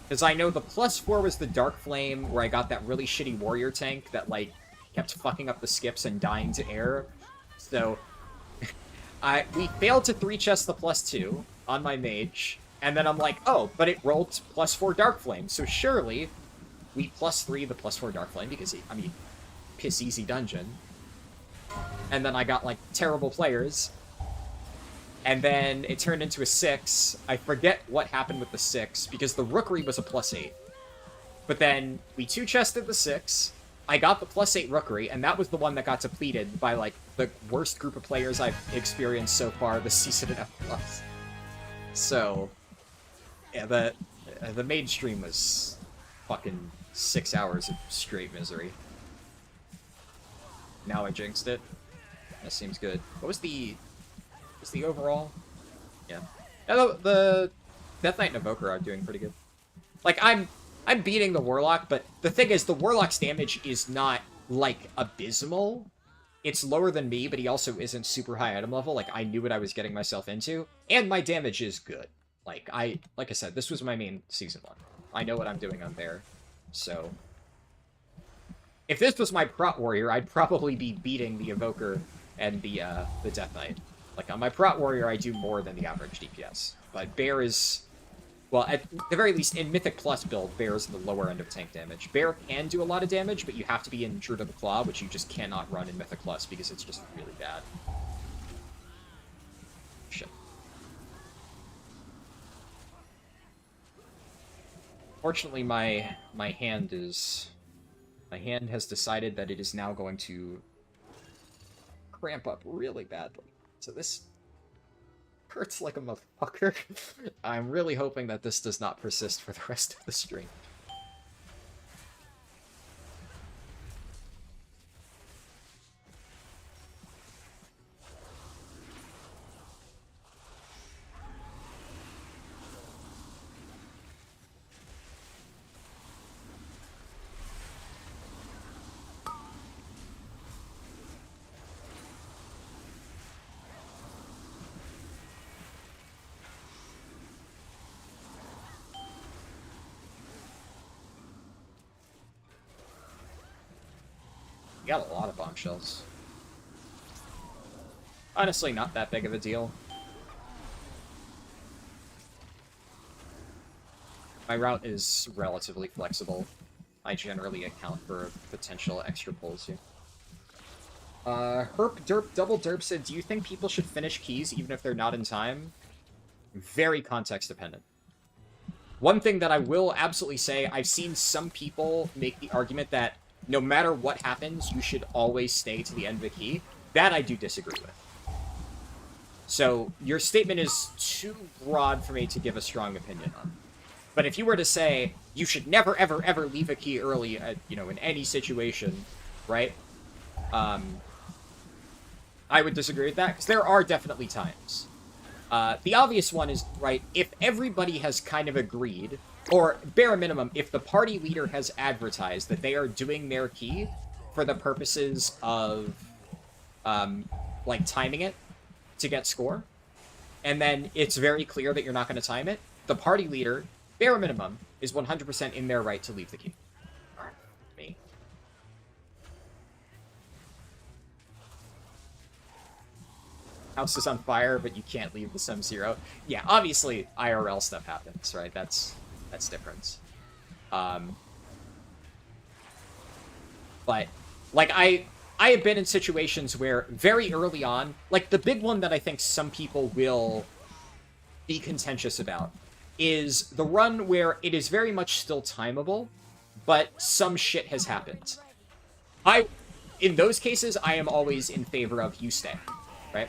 A: Because I know the +4 was the Dark Flame, where I got that really shitty warrior tank that, like, kept fucking up the skips and dying to air. So... we failed to 3-chest the +2 on my mage, and then I'm like, oh, but it rolled +4 Dark Flame, so surely we +3 the +4 Dark Flame, because, I mean, piss easy dungeon. And then I got, like, terrible players, and then it turned into a 6. I forget what happened with the 6, because the Rookery was a +8. But then we 2-chested the 6, I got the +8 Rookery, and that was the one that got depleted by, like, the worst group of players I've experienced so far this season at F+. So, yeah, the main stream was fucking 6 hours of straight misery. Now I jinxed it. That seems good. What was the overall? Yeah. The Death Knight and Evoker are doing pretty good. Like, I'm beating the Warlock, but the thing is, the Warlock's damage is not, like, abysmal. It's lower than me, but he also isn't super high item level. Like, I knew what I was getting myself into. And my damage is good. Like I said, this was my main Season 1. I know what I'm doing on there. So... if this was my Prot Warrior, I'd probably be beating the Evoker and the Death Knight. Like, on my Prot Warrior, I do more than the average DPS. But Bear is... well, at the very least, in Mythic Plus build, Bear is the lower end of tank damage. Bear can do a lot of damage, but you have to be in Druid of the Claw, which you just cannot run in Mythic Plus because it's just really bad. Shit. Fortunately, my hand is... my hand has decided that it is now going to cramp up really badly. So this hurts like a motherfucker. I'm really hoping that this does not persist for the rest of the stream. You got a lot of bombshells. Honestly, not that big of a deal. My route is relatively flexible. I generally account for potential extra pulls here. Herp Derp Double Derp said, do you think people should finish keys even if they're not in time? Very context dependent. One thing that I will absolutely say, I've seen some people make the argument that no matter what happens, you should always stay to the end of the key. That I do disagree with. So, your statement is too broad for me to give a strong opinion on. But if you were to say, you should never, ever, ever leave a key early, in any situation, right? I would disagree with that, because there are definitely times. The obvious one is, right, if everybody has kind of agreed, or bare minimum, if the party leader has advertised that they are doing their key for the purposes of, like, timing it to get score, and then it's very clear that you're not going to time it, the party leader, bare minimum, is 100% in their right to leave the key. Me. House is on fire, but you can't leave the Sim Zero. Yeah, obviously IRL stuff happens, right? That's different. But like I have been in situations where very early on, like the big one that I think some people will be contentious about is the run where it is very much still timeable, but some shit has happened. In those cases, I am always in favor of you stay, right?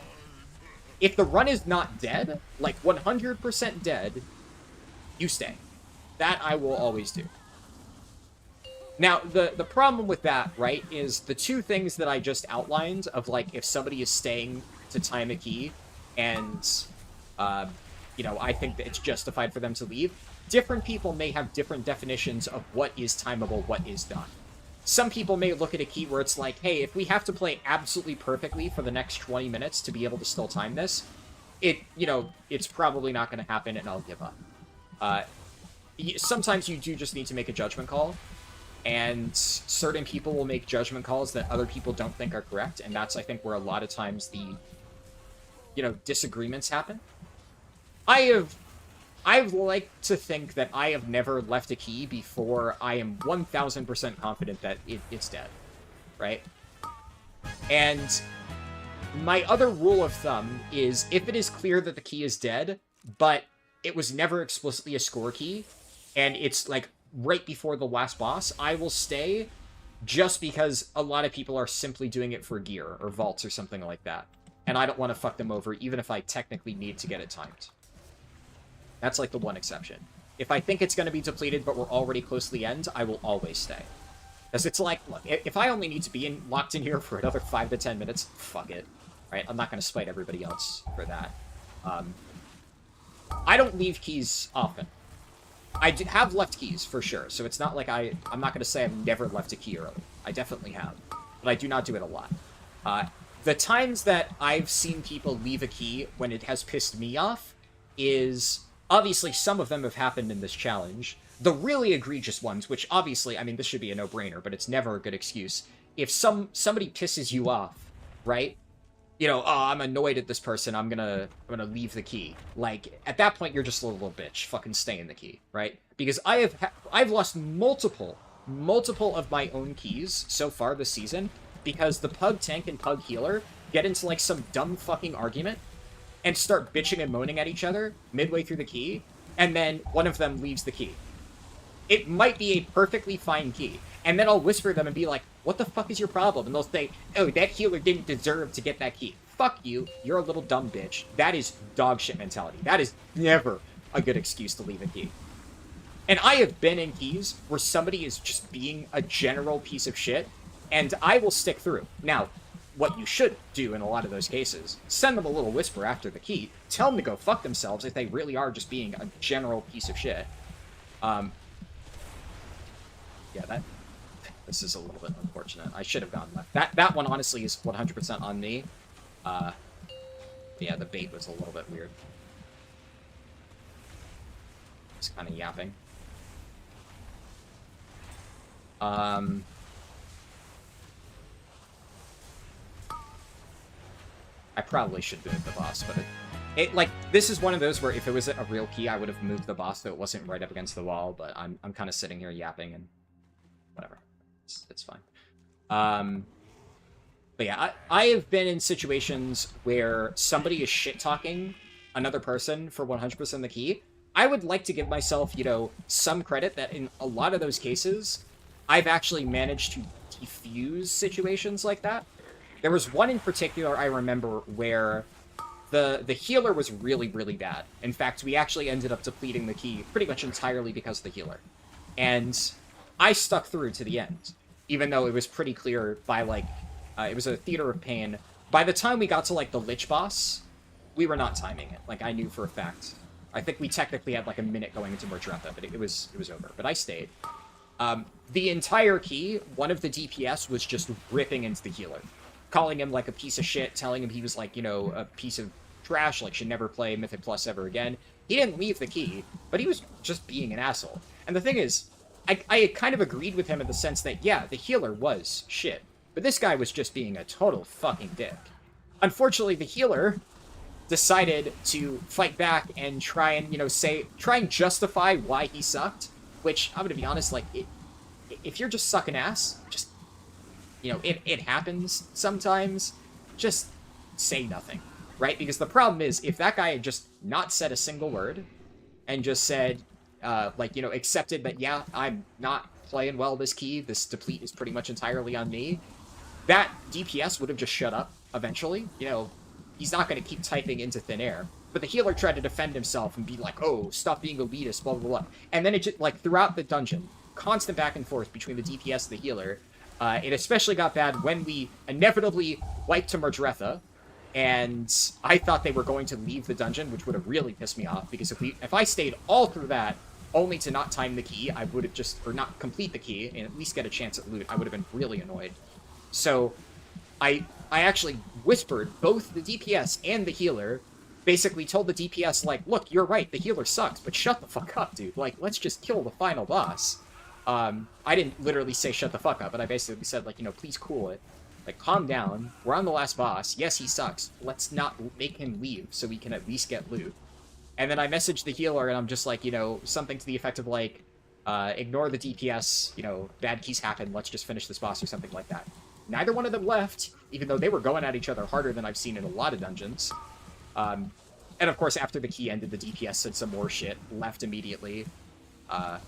A: If the run is not dead, like 100% dead, you stay. That I will always do. Now, the problem with that, right, is the two things that I just outlined of, like, if somebody is staying to time a key and, you know, I think that it's justified for them to leave, different people may have different definitions of what is timeable, what is done. Some people may look at a key where it's like, hey, if we have to play absolutely perfectly for the next 20 minutes to be able to still time this, you know, it's probably not going to happen and I'll give up. Sometimes you do just need to make a judgment call, and certain people will make judgment calls that other people don't think are correct, and that's, I think, where a lot of times the, you know, disagreements happen. I've liked to think that I have never left a key before I am 1000% confident that it's dead, right? And my other rule of thumb is if it is clear that the key is dead, but it was never explicitly a score key, and it's like right before the last boss, I will stay just because a lot of people are simply doing it for gear or vaults or something like that. And I don't want to fuck them over even if I technically need to get it timed. That's like the one exception. If I think it's going to be depleted, but we're already close to the end, I will always stay. Because it's like, look, if I only need to be locked in here for another 5 to 10 minutes, fuck it. Right? I'm not going to spite everybody else for that. I don't leave keys often. I have left keys, for sure, so it's not like I'm not going to say I've never left a key early. I definitely have. But I do not do it a lot. The times that I've seen people leave a key when it has pissed me off is... Obviously, some of them have happened in this challenge. The really egregious ones, which obviously, I mean, this should be a no-brainer, but it's never a good excuse. If somebody pisses you off, right? You know, oh, I'm annoyed at this person, I'm gonna leave the key. Like, at that point, you're just a little bitch. Fucking stay in the key, right? Because I've lost multiple of my own keys so far this season because the Pug Tank and Pug Healer get into, like, some dumb fucking argument and start bitching and moaning at each other midway through the key, and then one of them leaves the key. It might be a perfectly fine key, and then I'll whisper them and be like, what the fuck is your problem? And they'll say, oh, that healer didn't deserve to get that key. Fuck you, you're a little dumb bitch. That is dog shit mentality. That is never a good excuse to leave a key. And I have been in keys where somebody is just being a general piece of shit, and I will stick through. Now, what you should do in a lot of those cases, send them a little whisper after the key, tell them to go fuck themselves if they really are just being a general piece of shit. Yeah, this is a little bit unfortunate. I should have gone left. That one, honestly, is 100% on me. Yeah, the bait was a little bit weird. Just kind of yapping. I probably should move the boss, but it like, this is one of those where if it was a real key, I would have moved the boss so it wasn't right up against the wall, but I'm kind of sitting here yapping and whatever. It's fine. But yeah, I have been in situations where somebody is shit-talking another person for 100% of the key. I would like to give myself, you know, some credit that in a lot of those cases, I've actually managed to defuse situations like that. There was one in particular I remember where the healer was really, really bad. In fact, we actually ended up depleting the key pretty much entirely because of the healer. And I stuck through to the end, even though it was pretty clear by, like, it was a Theater of Pain By the time we got to, like, the Lich boss, we were not timing it. Like, I knew for a fact. I think we technically had, like, a minute going into Mordretha, but it was over. But I stayed. The entire key, one of the DPS was just ripping into the healer. Calling him, like, a piece of shit, telling him he was, like, you know, a piece of trash, like, should never play Mythic Plus ever again. He didn't leave the key, but he was just being an asshole. And the thing is, I kind of agreed with him in the sense that, yeah, the healer was shit. But this guy was just being a total fucking dick. Unfortunately, the healer decided to fight back and try and, you know, try and justify why he sucked, which, I'm gonna be honest, like, if you're just sucking ass, just, you know, it happens sometimes, just say nothing, right? Because the problem is, if that guy had just not said a single word, and just said, like, you know, accepted that, yeah, I'm not playing well this key, this deplete is pretty much entirely on me, that DPS would have just shut up eventually. You know, he's not going to keep typing into thin air. But the healer tried to defend himself and be like, oh, stop being elitist, blah, blah, blah. And then it just, like, throughout the dungeon, constant back and forth between the DPS and the healer. It especially got bad when we inevitably wiped to Mordretha, and I thought they were going to leave the dungeon, which would have really pissed me off, because if I stayed all through that, only to not time the key, I would have just, or not complete the key, and at least get a chance at loot, I would have been really annoyed. So, I actually whispered both the DPS and the healer, basically told the DPS, like, look, you're right, the healer sucks, but shut the fuck up, dude. Like, let's just kill the final boss. I didn't literally say shut the fuck up, but I basically said, like, you know, please cool it. Like, calm down. We're on the last boss. Yes, he sucks. Let's not make him leave so we can at least get loot. And then I messaged the healer, and I'm just like, you know, something to the effect of, like, ignore the DPS, you know, bad keys happen, let's just finish this boss or something like that. Neither one of them left, even though they were going at each other harder than I've seen in a lot of dungeons. And of course, after the key ended, the DPS said some more shit, left immediately. I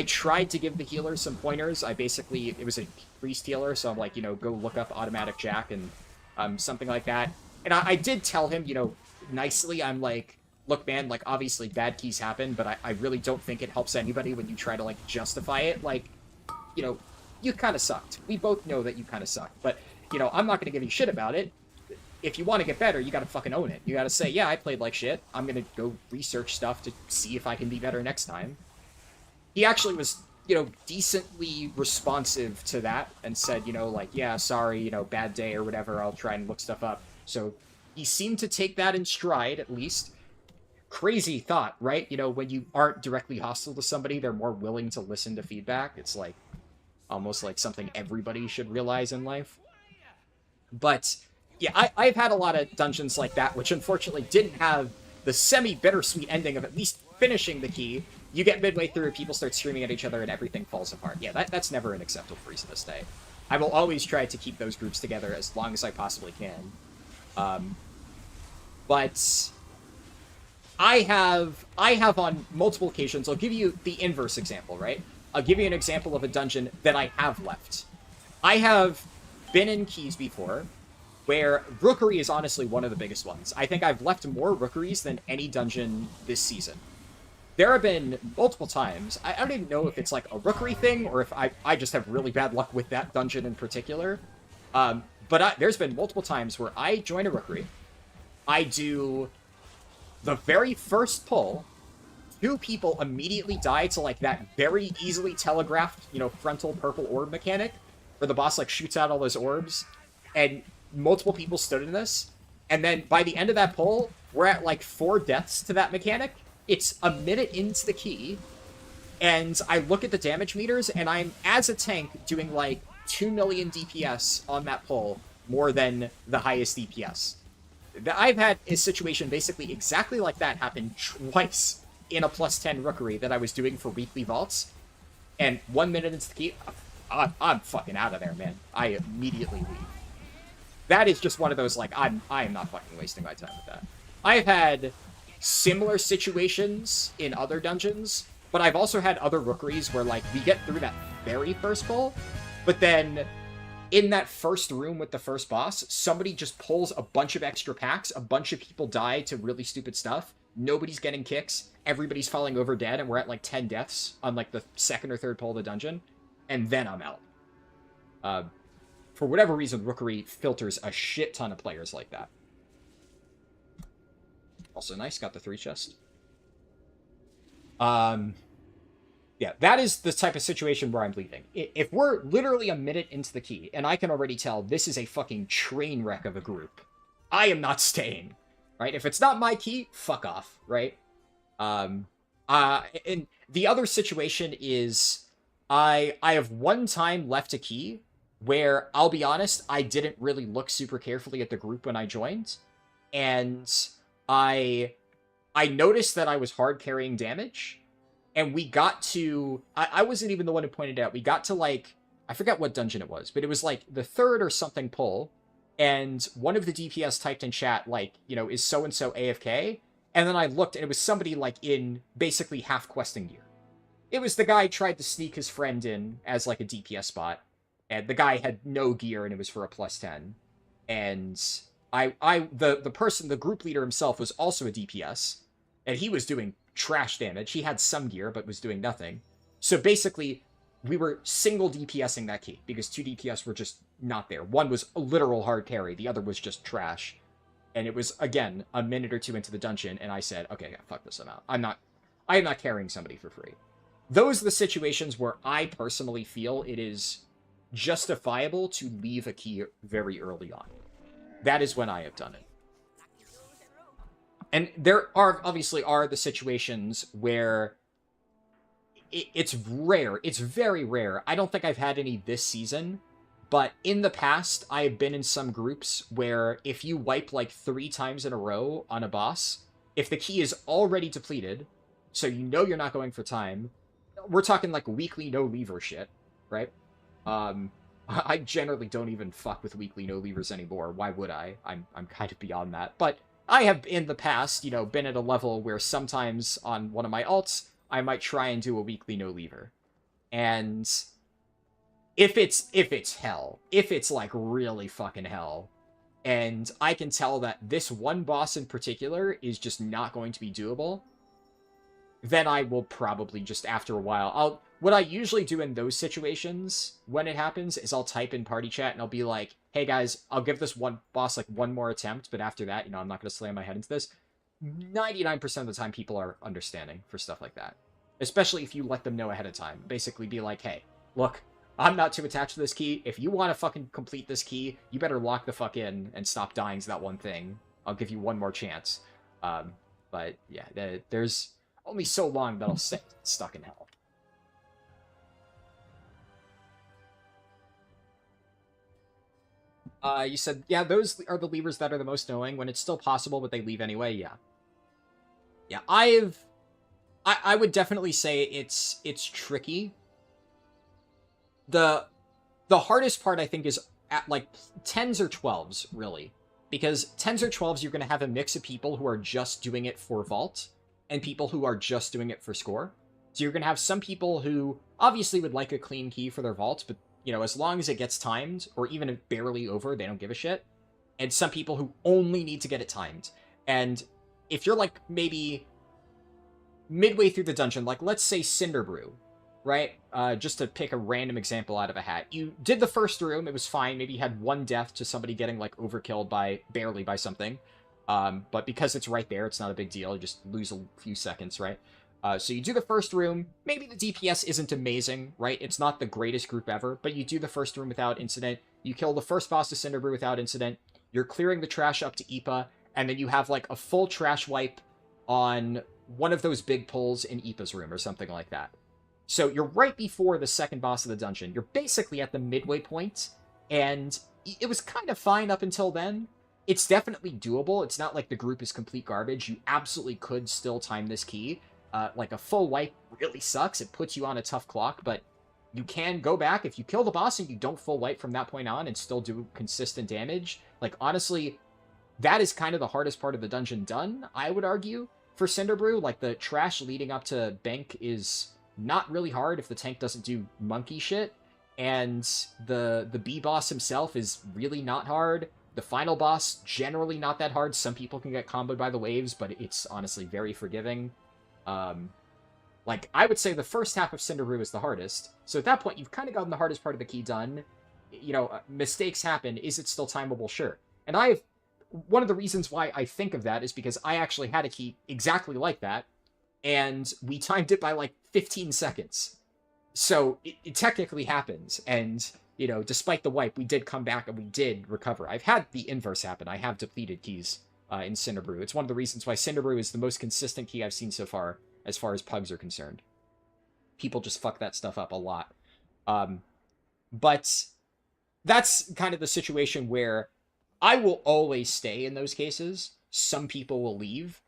A: tried to give the healer some pointers. It was a priest healer, so I'm like, you know, go look up automatic jack and something like that. And I did tell him, you know, nicely, I'm like, look, man, like, obviously bad keys happen, but I really don't think it helps anybody when you try to, like, justify it. Like, you know, you kind of sucked. We both know that you kind of sucked. But, you know, I'm not going to give you shit about it. If you want to get better, you got to fucking own it. You got to say, yeah, I played like shit. I'm going to go research stuff to see if I can be better next time. He actually was, you know, decently responsive to that and said, you know, like, yeah, sorry, you know, bad day or whatever. I'll try and look stuff up. So he seemed to take that in stride, at least. Crazy thought, right? You know, when you aren't directly hostile to somebody, they're more willing to listen to feedback. It's like, almost like something everybody should realize in life. But, yeah, I've had a lot of dungeons like that, which unfortunately didn't have the semi-bittersweet ending of at least finishing the key. You get midway through, people start screaming at each other, and everything falls apart. Yeah, that's never an acceptable reason to stay. I will always try to keep those groups together as long as I possibly can. But I have on multiple occasions, I'll give you the inverse example, right? I'll give you an example of a dungeon that I have left. I have been in keys before, where Rookery is honestly one of the biggest ones. I think I've left more Rookeries than any dungeon this season. There have been multiple times, I don't even know if it's like a Rookery thing, or if I just have really bad luck with that dungeon in particular. But there's been multiple times where I join a Rookery, I do the very first pull, 2 people immediately die to, like, that very easily telegraphed, you know, frontal purple orb mechanic, where the boss, like, shoots out all those orbs, and multiple people stood in this, and then by the end of that pull, we're at, like, 4 deaths to that mechanic. It's a minute into the key, and I look at the damage meters, and I'm, as a tank, doing, like, 2 million DPS on that pull, more than the highest DPS. I've had a situation basically exactly like that happen twice in a plus 10 Rookery that I was doing for weekly vaults, and 1 minute into the key, I'm fucking out of there, man. I immediately leave. That is just one of those, like, I am not fucking wasting my time with that. I've had similar situations in other dungeons, but I've also had other Rookeries where, like, we get through that very first pull, but then in that first room with the first boss, somebody just pulls a bunch of extra packs, a bunch of people die to really stupid stuff, nobody's getting kicks, everybody's falling over dead, and we're at, like, 10 deaths on, like, the second or third pull of the dungeon, and then I'm out. for whatever reason, Rookery filters a shit ton of players like that. Also nice, got the 3 chest. Yeah, that is the type of situation where I'm leaving. If we're literally a minute into the key, and I can already tell this is a fucking train wreck of a group, I am not staying, right? If it's not my key, fuck off, right? And the other situation is I have one time left a key where, I'll be honest, I didn't really look super carefully at the group when I joined, and I noticed that I was hard carrying damage, and we got to... I wasn't even the one who pointed out. We got to, like... I forget what dungeon it was, but it was, like, the 3rd or something pull, and one of the DPS typed in chat, like, you know, is so-and-so AFK? And then I looked, and it was somebody, like, in basically half-questing gear. It was the guy tried to sneak his friend in as, like, a DPS spot, and the guy had no gear, and it was for a +10. And the person, the group leader himself, was also a DPS, and he was doing trash damage. He had some gear, but was doing nothing. So basically, we were single DPSing that key, because 2 DPS were just not there. One was a literal hard carry, the other was just trash. And it was, again, a minute or 2 into the dungeon, and I said, okay, yeah, fuck this, I'm out. I am not carrying somebody for free. Those are the situations where I personally feel it is justifiable to leave a key very early on. That is when I have done it. And there are, obviously, are the situations where it's rare. It's very rare. I don't think I've had any this season, but in the past, I have been in some groups where if you wipe like 3 times in a row on a boss, if the key is already depleted, so you know you're not going for time, we're talking like weekly no-leaver shit, right? I generally don't even fuck with weekly no-leavers anymore. Why would I? I'm kind of beyond that. But I have, in the past, you know, been at a level where sometimes on one of my alts, I might try and do a weekly no-leaver. And if it's hell, if it's, like, really fucking hell, and I can tell that this one boss in particular is just not going to be doable, then I will probably just, after a while, what I usually do in those situations, when it happens, is I'll type in party chat and I'll be like, hey guys, I'll give this one boss like one more attempt, but after that, you know, I'm not going to slam my head into this. 99% of the time, people are understanding for stuff like that. Especially if you let them know ahead of time. Basically be like, hey, look, I'm not too attached to this key. If you want to fucking complete this key, you better lock the fuck in and stop dying to that one thing. I'll give you one more chance. But yeah, there's only so long that I'll stay stuck in hell. You said, yeah, those are the levers that are the most annoying. When it's still possible, but they leave anyway, yeah. Yeah, I would definitely say it's tricky. The hardest part, I think, is at, like, 10s or 12s, really. Because 10s or 12s, you're going to have a mix of people who are just doing it for Vault, and people who are just doing it for Score. So you're going to have some people who obviously would like a clean key for their Vault, but, you know, as long as it gets timed, or even if barely over, they don't give a shit. And some people who only need to get it timed. And if you're, like, maybe midway through the dungeon, like, let's say Cinderbrew, right? Just to pick a random example out of a hat. You did the first room, it was fine. Maybe you had one death to somebody getting, like, overkilled barely by something. But because it's right there, it's not a big deal. You just lose a few seconds, right? So you do the first room. Maybe the DPS isn't amazing, right? It's not the greatest group ever, but you do the first room without incident. You kill the first boss of Cinderbrew without incident. You're clearing the trash up to Ipa, and then you have, like, a full trash wipe on one of those big pulls in Ipa's room or something like that. So you're right before the second boss of the dungeon. You're basically at the midway point, and it was kind of fine up until then. It's definitely doable. It's not like the group is complete garbage. You absolutely could still time this key. Like, a full wipe really sucks. It puts you on a tough clock, but you can go back. If you kill the boss and you don't full wipe from that point on and still do consistent damage, like, honestly, that is kind of the hardest part of the dungeon done, I would argue, for Cinderbrew. Like, the trash leading up to Bank is not really hard if the tank doesn't do monkey shit, and the B-boss himself is really not hard. The final boss, generally not that hard. Some people can get comboed by the waves, but it's honestly very forgiving. Like, I would say the first half of Cinderbrew is the hardest. So at that point, you've kind of gotten the hardest part of the key done. mistakes happen. Is it still timeable? Sure. And one of the reasons why I think of that is because I actually had a key exactly like that, and we timed it by like 15 seconds. So it technically happens, and despite the wipe, we did come back and we did recover. I've had the inverse happen. I have depleted keys in Cinderbrew. It's one of the reasons why Cinderbrew is the most consistent key I've seen so far as pugs are concerned. People just fuck that stuff up a lot. But that's kind of the situation where I will always stay in those cases. Some people will leave.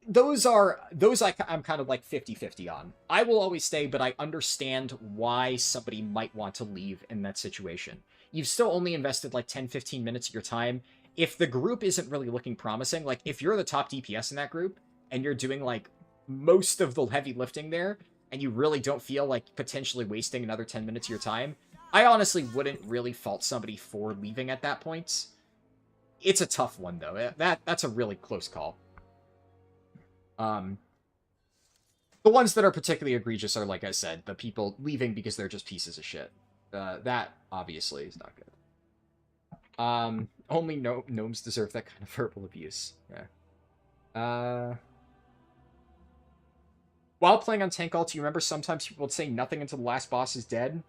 A: Those I'm kind of like 50-50 on. I will always stay, but I understand why somebody might want to leave in that situation. You've still only invested like 10-15 minutes of your time. If the group isn't really looking promising, like if you're the top DPS in that group and you're doing like most of the heavy lifting there, and you really don't feel like potentially wasting another 10 minutes of your time, I honestly wouldn't really fault somebody for leaving at that point. It's a tough one, though. That's a really close call. The ones that are particularly egregious are, like I said, the people leaving because they're just pieces of shit. That, obviously, is not good. Only gnomes deserve that kind of verbal abuse. Yeah. While playing on Tank Alt, do you remember sometimes people would say nothing until the last boss is dead?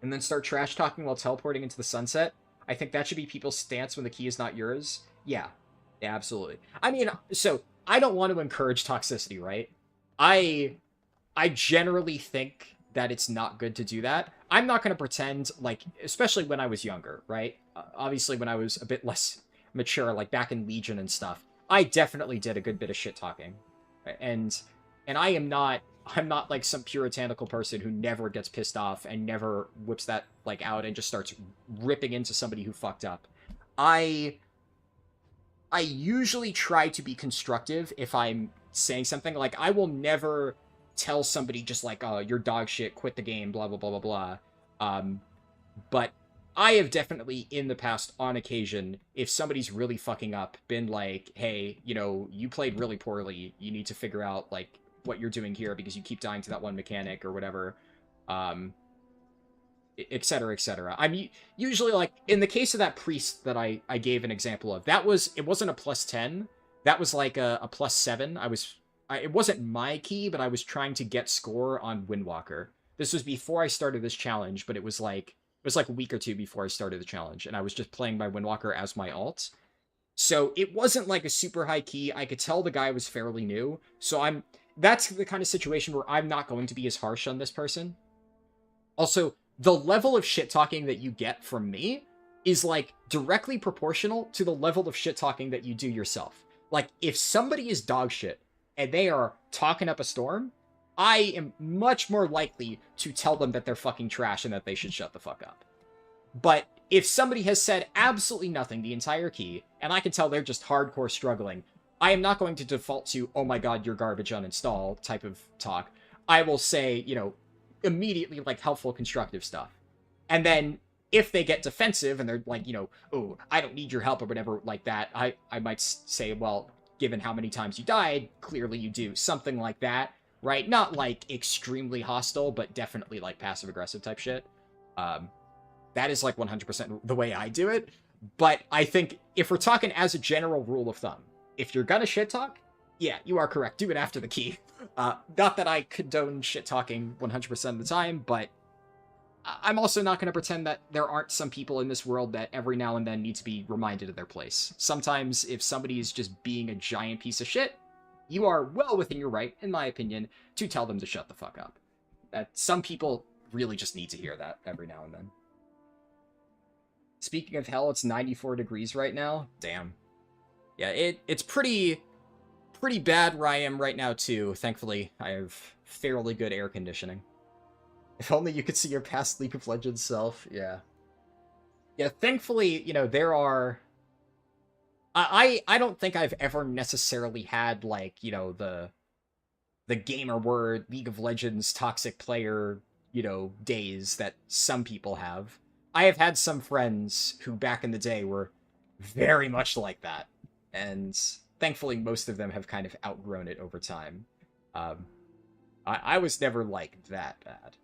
A: And then start trash talking while teleporting into the sunset? I think that should be people's stance when the key is not yours. Yeah, absolutely. I mean, so I don't want to encourage toxicity, right? I generally think that it's not good to do that. I'm not going to pretend, like, especially when I was younger, right? Obviously, when I was a bit less mature, like back in Legion and stuff, I definitely did a good bit of shit talking. And I'm not like some puritanical person who never gets pissed off and never whips that like out and just starts ripping into somebody who fucked up. I usually try to be constructive if I'm saying something. Like, I will never tell somebody just like, oh, you're dog shit, quit the game, blah, blah, blah, blah, blah. But I have definitely in the past, on occasion, if somebody's really fucking up, been like, hey, you played really poorly. You need to figure out, like, what you're doing here because you keep dying to that one mechanic or whatever. Et cetera, et cetera. I'm usually, like, in the case of that priest that I gave an example of, it wasn't a +10. That was like a +7. It wasn't my key, but I was trying to get score on Windwalker. This was before I started this challenge, but it was like a week or two before I started the challenge, and I was just playing my Windwalker as my alt. So it wasn't like a super high key. I could tell the guy was fairly new. So that's the kind of situation where I'm not going to be as harsh on this person. Also, the level of shit-talking that you get from me is, like, directly proportional to the level of shit-talking that you do yourself. Like, if somebody is dog shit and they are talking up a storm, I am much more likely to tell them that they're fucking trash and that they should shut the fuck up. But if somebody has said absolutely nothing the entire key, and I can tell they're just hardcore struggling, I am not going to default to, oh my god, you're garbage, uninstall type of talk. I will say, immediately, like, helpful, constructive stuff. And then, if they get defensive and they're like, oh, I don't need your help or whatever like that, I might say, well, given how many times you died, clearly you do. Something like that, right? Not, like, extremely hostile, but definitely, like, passive-aggressive type shit. That is, like, 100% the way I do it. But I think, if we're talking as a general rule of thumb, if you're gonna shit-talk, yeah, you are correct. Do it after the key. Not that I condone shit-talking 100% of the time, but I'm also not going to pretend that there aren't some people in this world that every now and then need to be reminded of their place. Sometimes, if somebody is just being a giant piece of shit, you are well within your right, in my opinion, to tell them to shut the fuck up. Some people really just need to hear that every now and then. Speaking of hell, it's 94 degrees right now. Damn. Yeah, it's pretty bad where I am right now, too. Thankfully, I have fairly good air conditioning. If only you could see your past League of Legends self. Yeah. Yeah, thankfully, there are... I don't think I've ever necessarily had, like, the gamer word, League of Legends toxic player, days that some people have. I have had some friends who back in the day were very much like that. And thankfully, most of them have kind of outgrown it over time. I was never like that bad.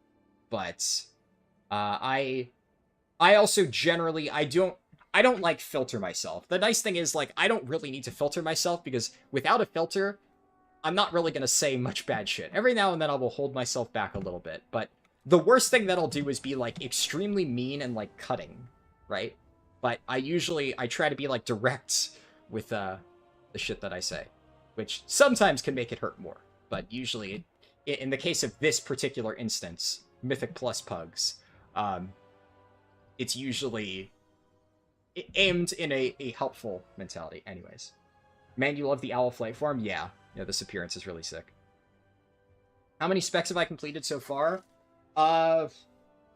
A: But I I also generally I don't like filter myself. The nice thing is like I don't really need to filter myself because without a filter, I'm not really going to say much bad shit. Every now and then I will hold myself back a little bit, but the worst thing that I'll do is be like extremely mean and like cutting, right? But I try to be like direct with the shit that I say, which sometimes can make it hurt more, but usually in the case of this particular instance, Mythic Plus Pugs, um it's usually aimed in a helpful mentality. Anyways, man, you love the owl flight form? Yeah. Yeah, this appearance is really sick. How many specs have I completed so far? Uh,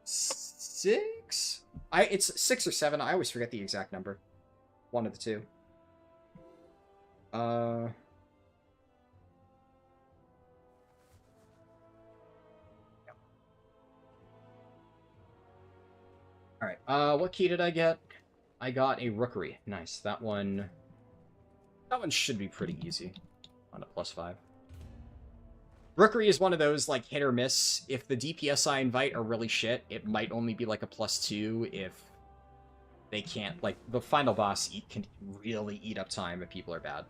A: 6? It's 6 or 7. I always forget the exact number. One of the two. Uh... Alright, what key did I get? I got a Rookery. Nice. That one should be pretty easy. On a +5. Rookery is one of those, like, hit or miss. If the DPS I invite are really shit, it might only be, like, a +2 if they can't, like, the final boss can really eat up time if people are bad.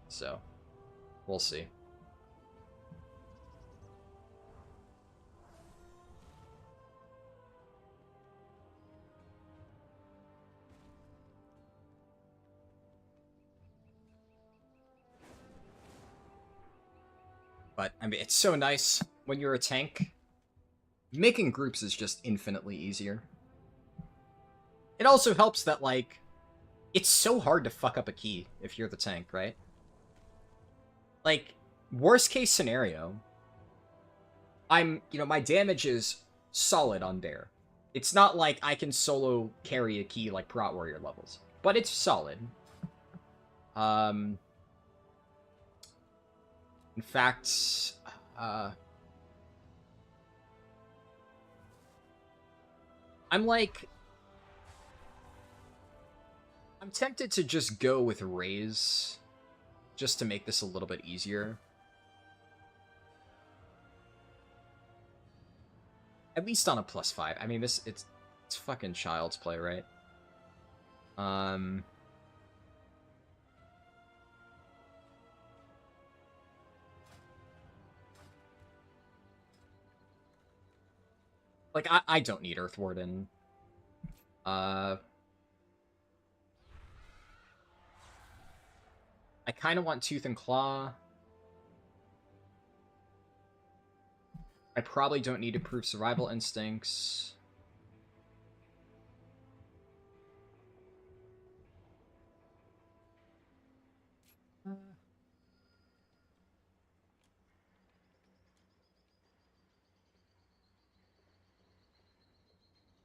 A: So, we'll see. But, I mean, it's so nice when you're a tank. Making groups is just infinitely easier. It also helps that, like, it's so hard to fuck up a key if you're the tank, right? Like, worst case scenario, my damage is solid on Bear. It's not like I can solo carry a key like Prot Warrior levels, but it's solid. In fact, I'm tempted to just go with Raise, just to make this a little bit easier. At least on a +5. I mean, it's fucking child's play, right? Like, I don't need Earth Warden. I kind of want Tooth and Claw. I probably don't need to prove Survival Instincts.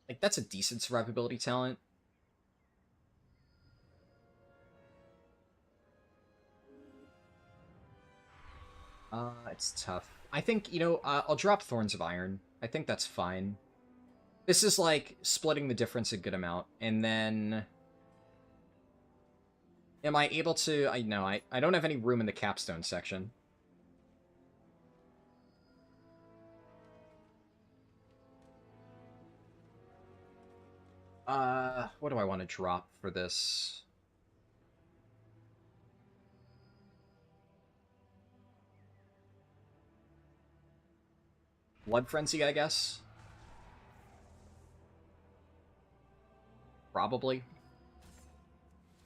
A: Like, that's a decent survivability talent. It's tough. I think, I'll drop Thorns of Iron. I think that's fine. This is, like, splitting the difference a good amount. And then... Am I able to... No, I don't have any room in the capstone section. What do I want to drop for this? Blood Frenzy, I guess? Probably.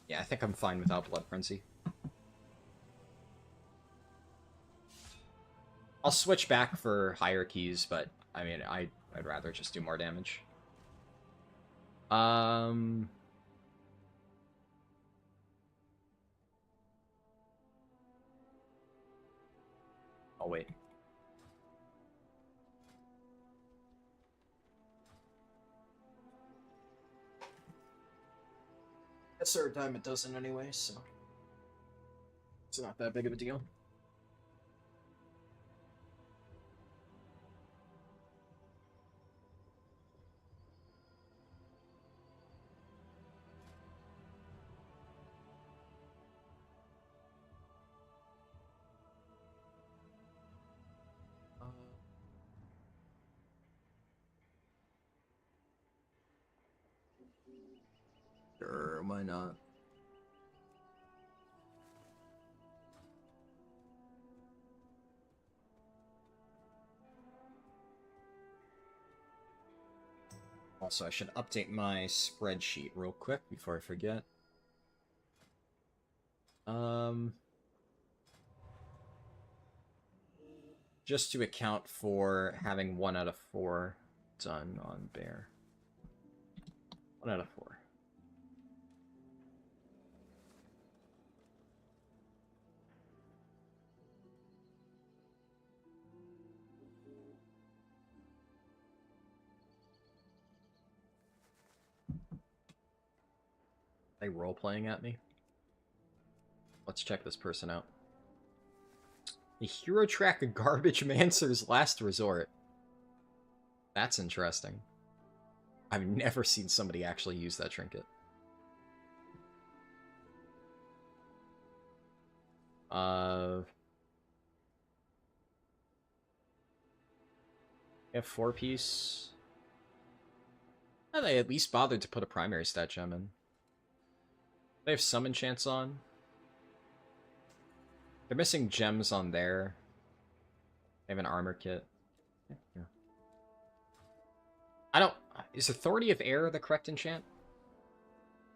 A: Yeah, I think I'm fine without Blood Frenzy. I'll switch back for higher keys, but, I mean, I'd rather just do more damage. I'll wait. That's third time it doesn't anyway, so it's not that big of a deal. Sure, why not? Also, I should update my spreadsheet real quick before I forget. Just to account for having 1 out of 4 done on bear. 1 out of 4. Are they role-playing at me? Let's check this person out. The Hero Track Garbage Mancer's Last Resort. That's interesting. I've never seen somebody actually use that trinket. We have 4-piece. Oh, they at least bothered to put a primary stat gem in. They have some enchants on. They're missing gems on there. They have an armor kit. Yeah. I don't... Is Authority of Air the correct enchant?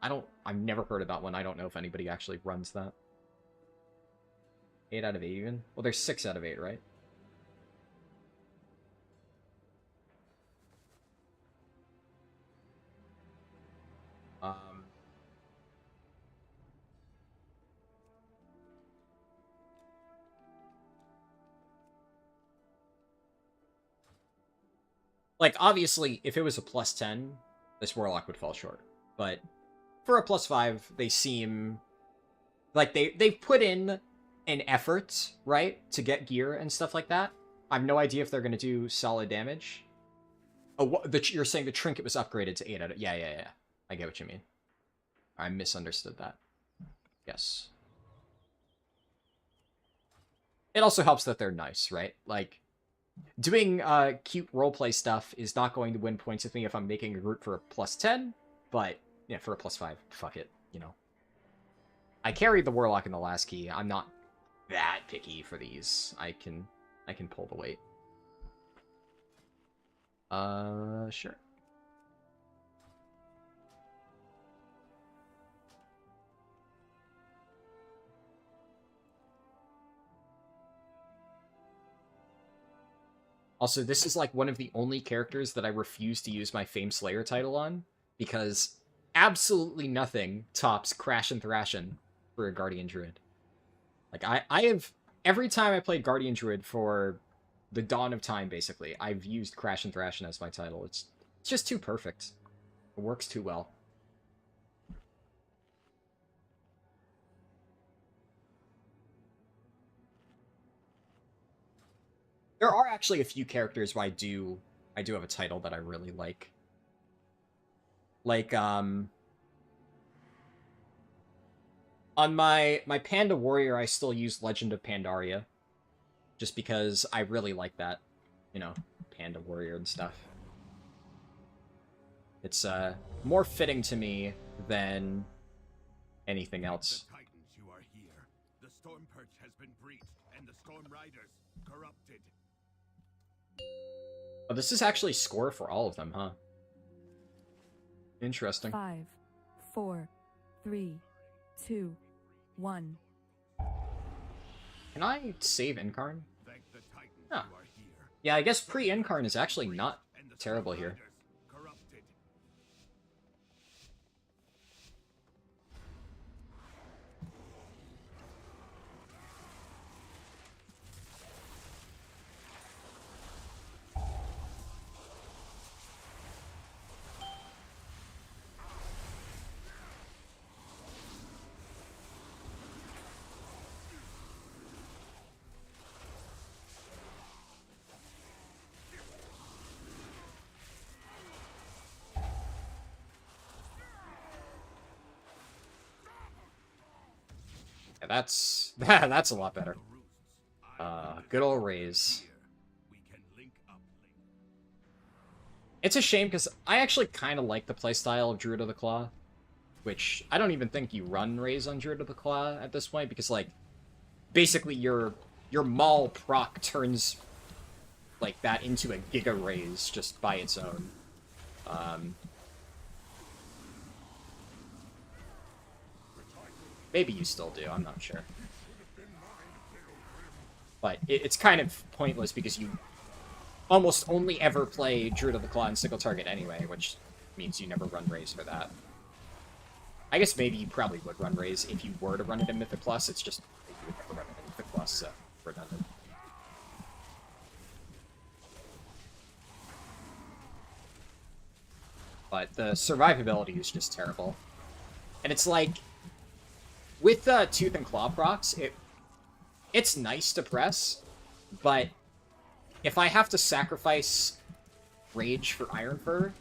A: I've never heard of that one. I don't know if anybody actually runs that. 8 out of 8 even? Well, there's 6 out of 8, right? Like, obviously, if it was a +10, this Warlock would fall short. But for a +5, they seem... Like, they've put in an effort, right? To get gear and stuff like that. I have no idea if they're going to do solid damage. Oh, you're saying the trinket was upgraded to 8 out of... Yeah. I get what you mean. I misunderstood that. Yes. It also helps that they're nice, right? Like, doing cute roleplay stuff is not going to win points with me if I'm making a group for a +10, but yeah, for a +5, fuck it, you know. I carried the Warlock in the last key. I'm not that picky for these. I can pull the weight. Sure. Also, this is like one of the only characters that I refuse to use my Fame Slayer title on, because absolutely nothing tops Crash and Thrashin for a Guardian Druid. Like, I have... Every time I played Guardian Druid for the dawn of time, basically, I've used Crash and Thrashin as my title. It's just too perfect. It works too well. There are actually a few characters where I do have a title that I really like. Like, on my Panda Warrior, I still use Legend of Pandaria. Just because I really like that, you know, Panda Warrior and stuff. It's, more fitting to me than anything else.
B: The Titans, you are here. The Storm Perch has been breached, and the Storm Riders corrupted.
A: Oh, this is actually score for all of them, huh? Interesting.
C: 5, 4, 3, 2, 1.
A: Can I save Incarn?
B: Thank the Titans,
A: Huh.
B: you are here.
A: Yeah, I guess pre-Incarn is actually not terrible here.
B: Corrupted.
A: Yeah, that's a lot better. Good old Raze.
B: We can link up later.
A: It's a shame, because I actually kind of like the playstyle of Druid of the Claw, which I don't even think you run Raise on Druid of the Claw at this point, because, like, basically your Maul proc turns, like, that into a Giga Raise just by its own. Maybe you still do, I'm not sure. But it's kind of pointless because you almost only ever play Druid of the Claw and single target anyway, which means you never run Raise for that. I guess maybe you probably would run Raise if you were to run it in Mythic Plus, it's just that you would never run it in Mythic Plus, so redundant. But the survivability is just terrible. And it's like, with Tooth and Claw procs, it's nice to press, but if I have to sacrifice Rage for Iron Fur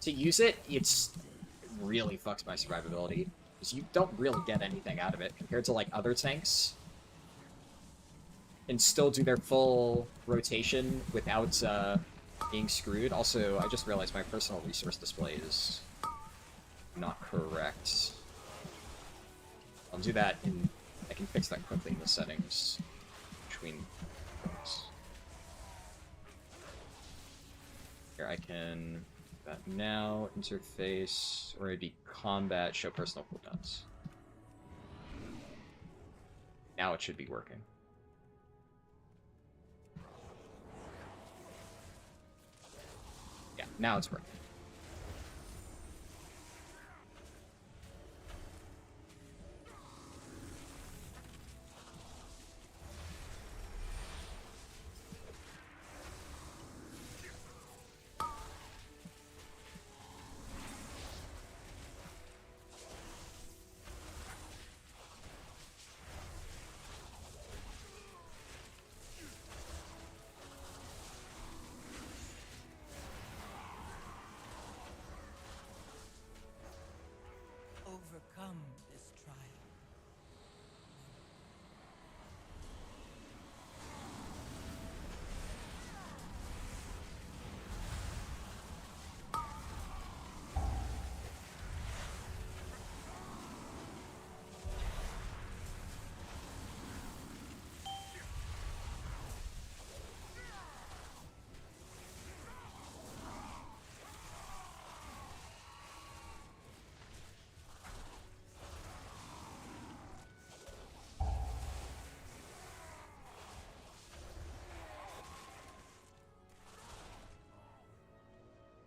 A: to use it, it really fucks my survivability. Because you don't really get anything out of it compared to, like, other tanks. And still do their full rotation without being screwed. Also, I just realized my personal resource display is not correct. I'll do that in... I can fix that quickly in the settings between things. Here, I can do that now, interface, or it'd be combat, show personal cooldowns. Now it should be working. Yeah, now it's working.
D: Overcome this trial.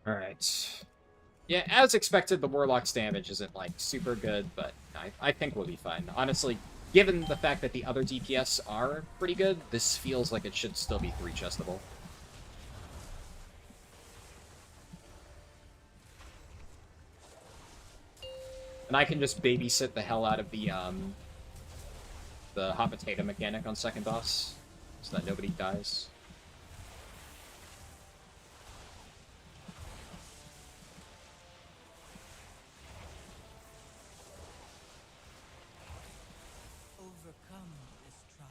A: Alright. Yeah, as expected, the Warlock's damage isn't, like, super good, but I think we'll be fine. Honestly, given the fact that the other DPS are pretty good, this feels like it should still be 3-chestable. And I can just babysit the hell out of the hot potato mechanic on second boss, so that nobody dies.
D: Overcome this trial.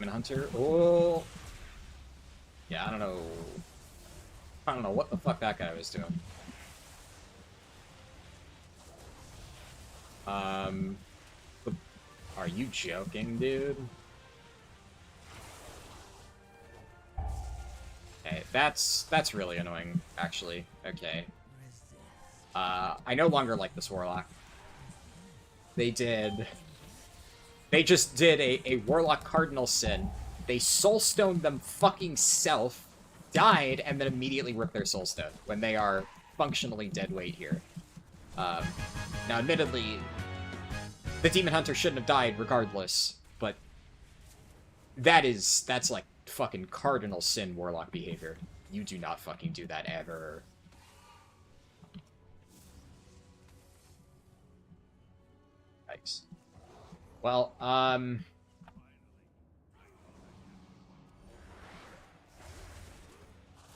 A: Hunter. Oh, yeah. I don't know. I don't know what the fuck that guy was doing. Are you joking, dude? Okay, that's really annoying, actually. Okay. I no longer like this Warlock. They just did a Warlock Cardinal Sin. They Soulstoned them fucking self, died, and then immediately ripped their Soulstone when they are functionally dead weight here. Now, admittedly, The Demon Hunter shouldn't have died regardless, but that's like fucking cardinal sin Warlock behavior. You do not fucking do that ever. Yikes. Well, at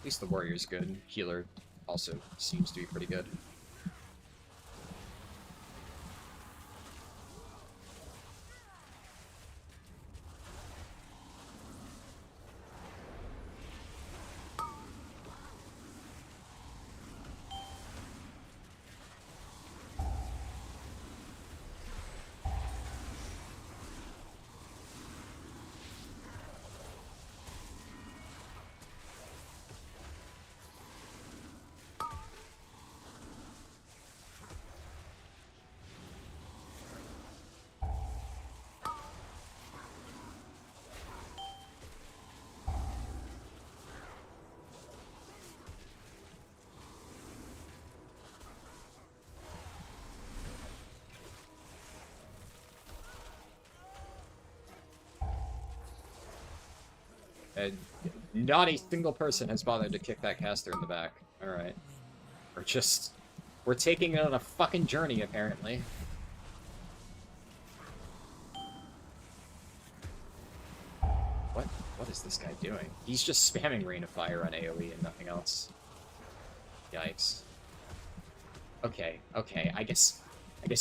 A: least the warrior's good. Healer also seems to be pretty good. And not a single person has bothered to kick that caster in the back. Alright. We're taking it on a fucking journey, apparently. What is this guy doing? He's just spamming Rain of Fire on AoE and nothing else. Yikes. Okay, I guess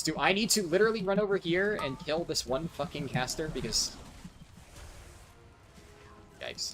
A: do I need to literally run over here and kill this one fucking caster because... Yikes.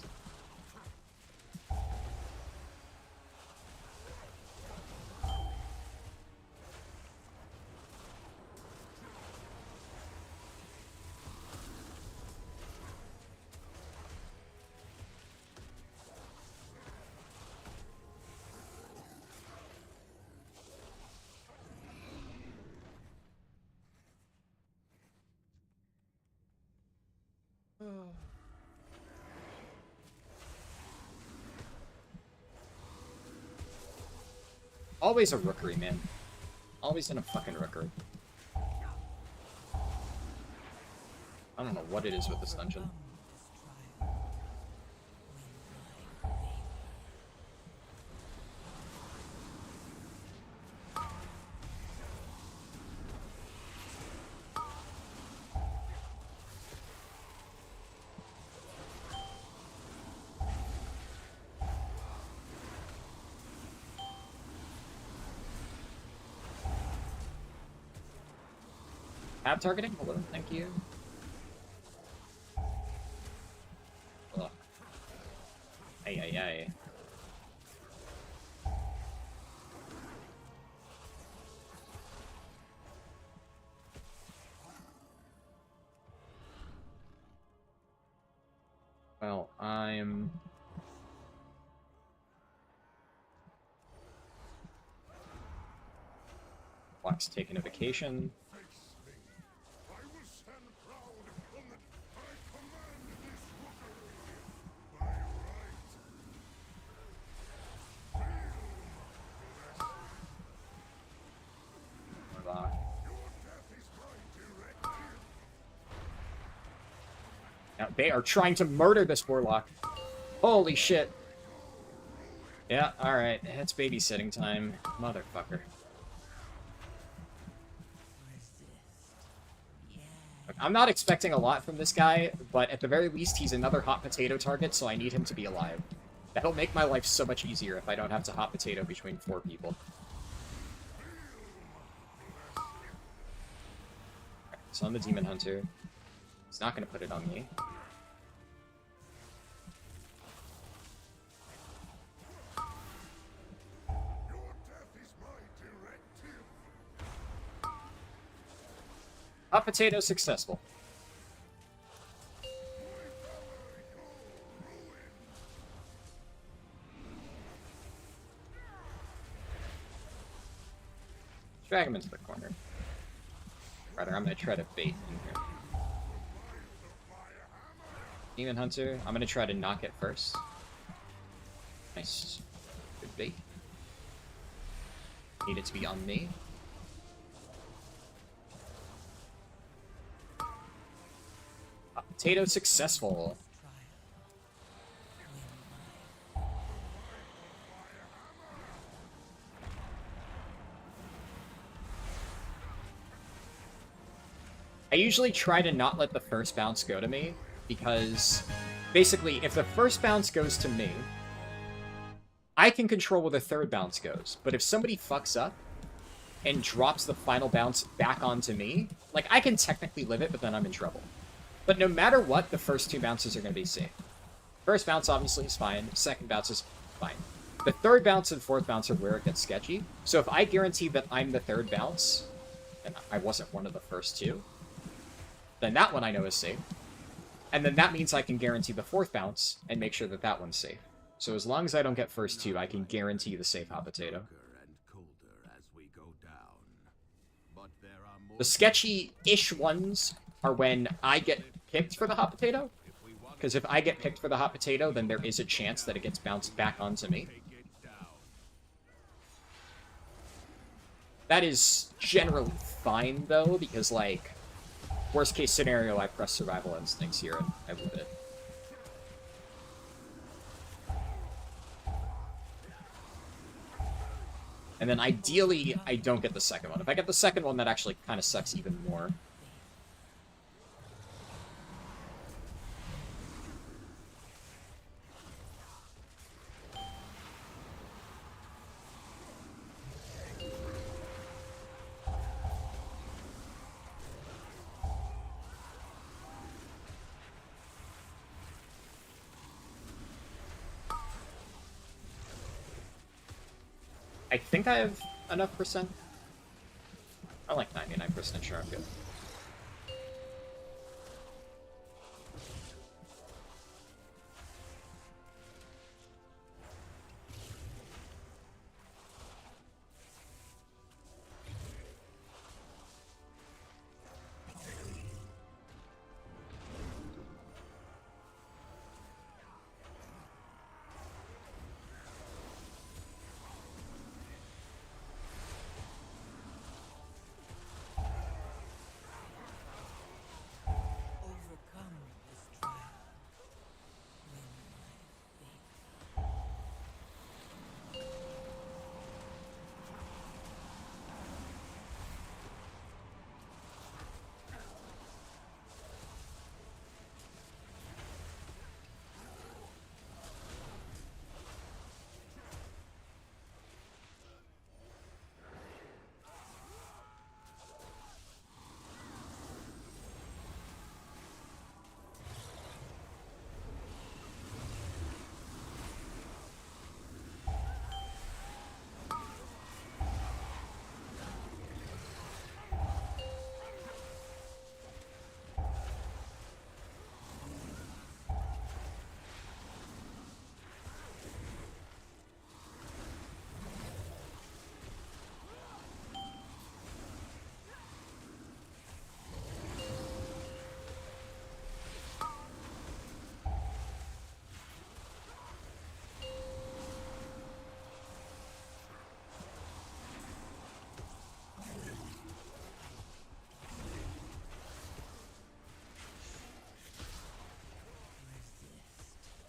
A: Always a rookery, man. Always in a fucking rookery. I don't know what it is with this dungeon. Tab targeting? Hello, thank you. Ugh. Ay. Well, I'm... Block's taking a vacation. Now, they are trying to murder this Warlock. Holy shit. Yeah, alright. It's babysitting time. Motherfucker. Look, I'm not expecting a lot from this guy, but at the very least, he's another hot potato target, so I need him to be alive. That'll make my life so much easier if I don't have to hot potato between 4 people. So I'm the Demon Hunter. He's not going to put it on me. Hot potato successful. Drag him into the corner. Rather, I'm going to try to bait in here. Demon Hunter, I'm going to try to knock it first. Nice. Good bait. Need it to be on me. Potato successful.
D: This trial. Win mine.
A: I usually try to not let the first bounce go to me, because basically, if the first bounce goes to me, I can control where the third bounce goes. But if somebody fucks up and drops the final bounce back onto me, like, I can technically live it, but then I'm in trouble. But no matter what, the first two bounces are going to be safe. First bounce, obviously, is fine. Second bounce is fine. The third bounce and fourth bounce are where it gets sketchy. So if I guarantee that I'm the third bounce, and I wasn't one of the first two, then that one I know is safe. And then that means I can guarantee the fourth bounce and make sure that that one's safe. So as long as I don't get first two, I can guarantee the safe hot potato.
B: And colder as we go down. But there are more
A: The sketchy-ish ones are when I get picked for the hot potato.
B: if we want
A: Because if I get picked for the hot potato, then there is a chance that it gets bounced back onto me.
B: to take it down.
A: That is generally fine, though, because, like, worst case scenario, I press survival instincts here and I move it. And then ideally, I don't get the second one. If I get the second one, that actually kind of sucks even more. I think I have enough percent. I'm like 99% sure I'm good.
D: Overcome this trial. Win my fate.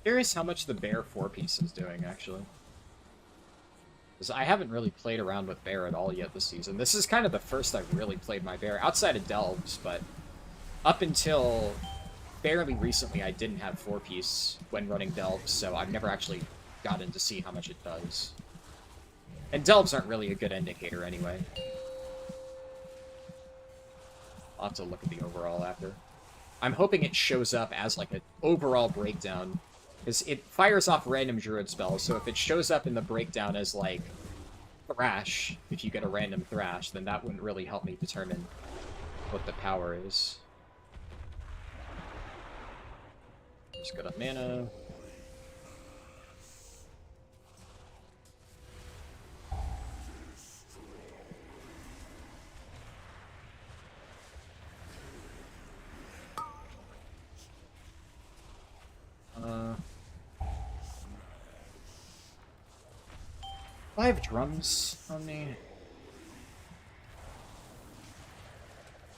A: Curious how much the bear 4-piece is doing, actually. Because I haven't really played around with bear at all yet this season. This is kind of the first I've really played my bear, outside of Delves, but up until fairly recently I didn't have 4-piece when running Delves, so I've never actually gotten to see how much it does. And Delves aren't really a good indicator anyway. I'll have to look at the overall after. I'm hoping it shows up as like an overall breakdown, because it fires off random druid spells, so if it shows up in the breakdown as like thrash, if you get a random thrash, then that wouldn't really help me determine what the power is. Just got up mana. Do I have drums on me?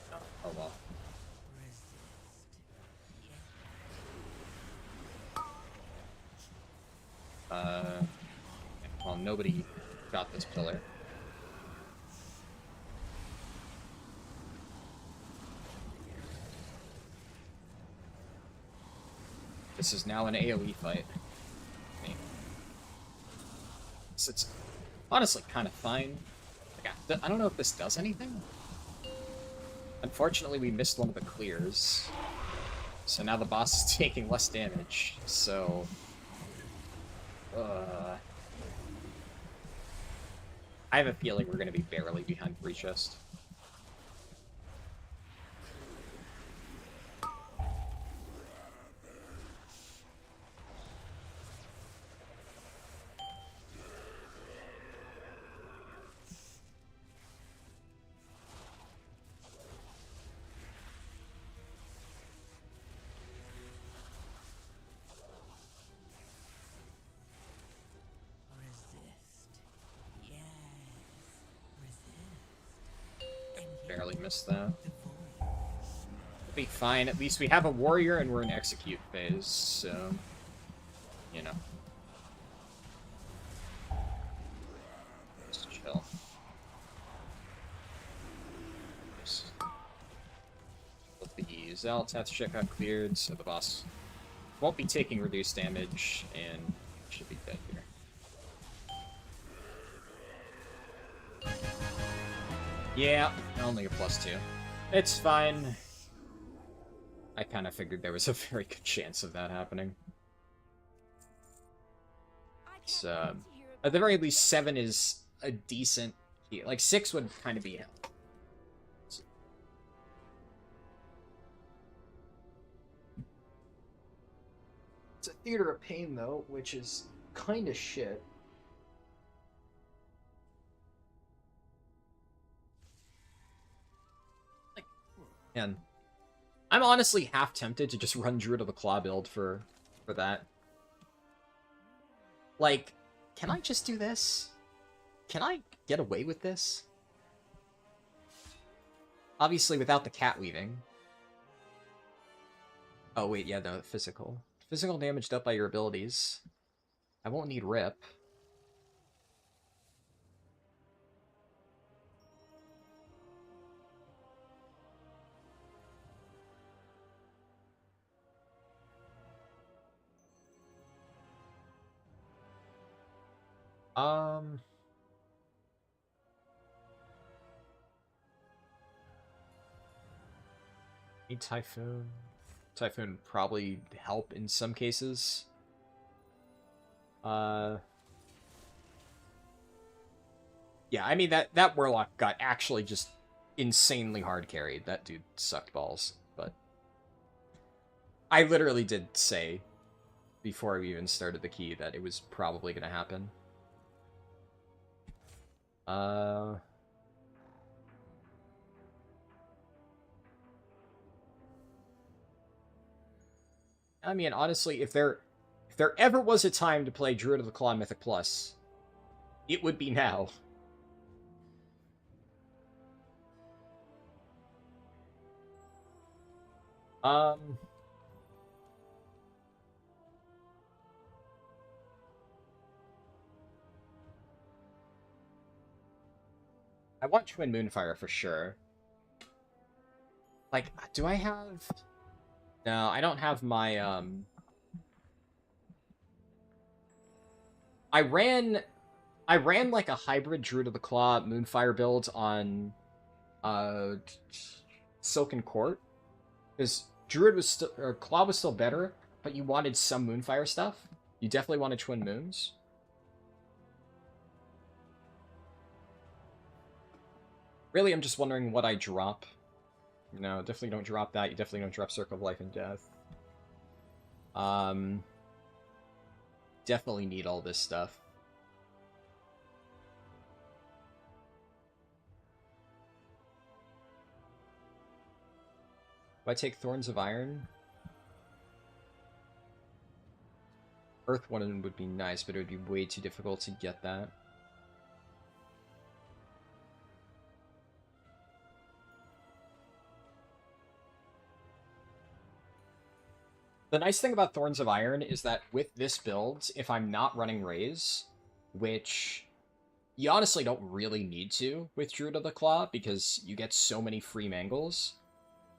A: No. Oh well. nobody got this pillar. This is now an AoE fight. So it's honestly kind of fine. Like, I don't know if this does anything. Unfortunately, we missed one of the clears. So now the boss is taking less damage. So... I have a feeling we're going to be barely behind Free Chest. Barely missed that. We'll be fine. At least we have a warrior and we're in execute phase, so... You know. Just chill. The Xal'atath's check got cleared, so the boss won't be taking reduced damage and should be dead here. Yeah, only a +2. It's fine. I kind of figured there was a very good chance of that happening. So, at the very least, 7 is a decent key. Like, 6 would kind of be hell. It's a Theater of Pain, though, which is kind of shit. And I'm honestly half tempted to just run Druid of the Claw build for that. Like, can I just do this? Can I get away with this? Obviously without the cat weaving. Oh wait, yeah, no, physical. Physical damage dealt by your abilities. I won't need Rip. Need Typhoon. Typhoon would probably help in some cases. Yeah, I mean, that Warlock got actually just insanely hard carried. That dude sucked balls, but... I literally did say, before we even started the key, that it was probably going to happen. I mean, honestly, if there ever was a time to play Druid of the Claw Mythic Plus, it would be now. I want Twin Moonfire for sure. Like, do I have... No, I don't have my, I ran like a hybrid Druid of the Claw Moonfire build on, Silken Court. Because Druid was still, or Claw was still better, but you wanted some Moonfire stuff. You definitely wanted Twin Moons. Really, I'm just wondering what I drop. No, definitely don't drop that. You definitely don't drop Circle of Life and Death. Definitely need all this stuff. If I take Thorns of Iron... Earth One would be nice, but it would be way too difficult to get that. The nice thing about Thorns of Iron is that with this build, if I'm not running Raise, which you honestly don't really need to with Druid of the Claw because you get so many free mangles.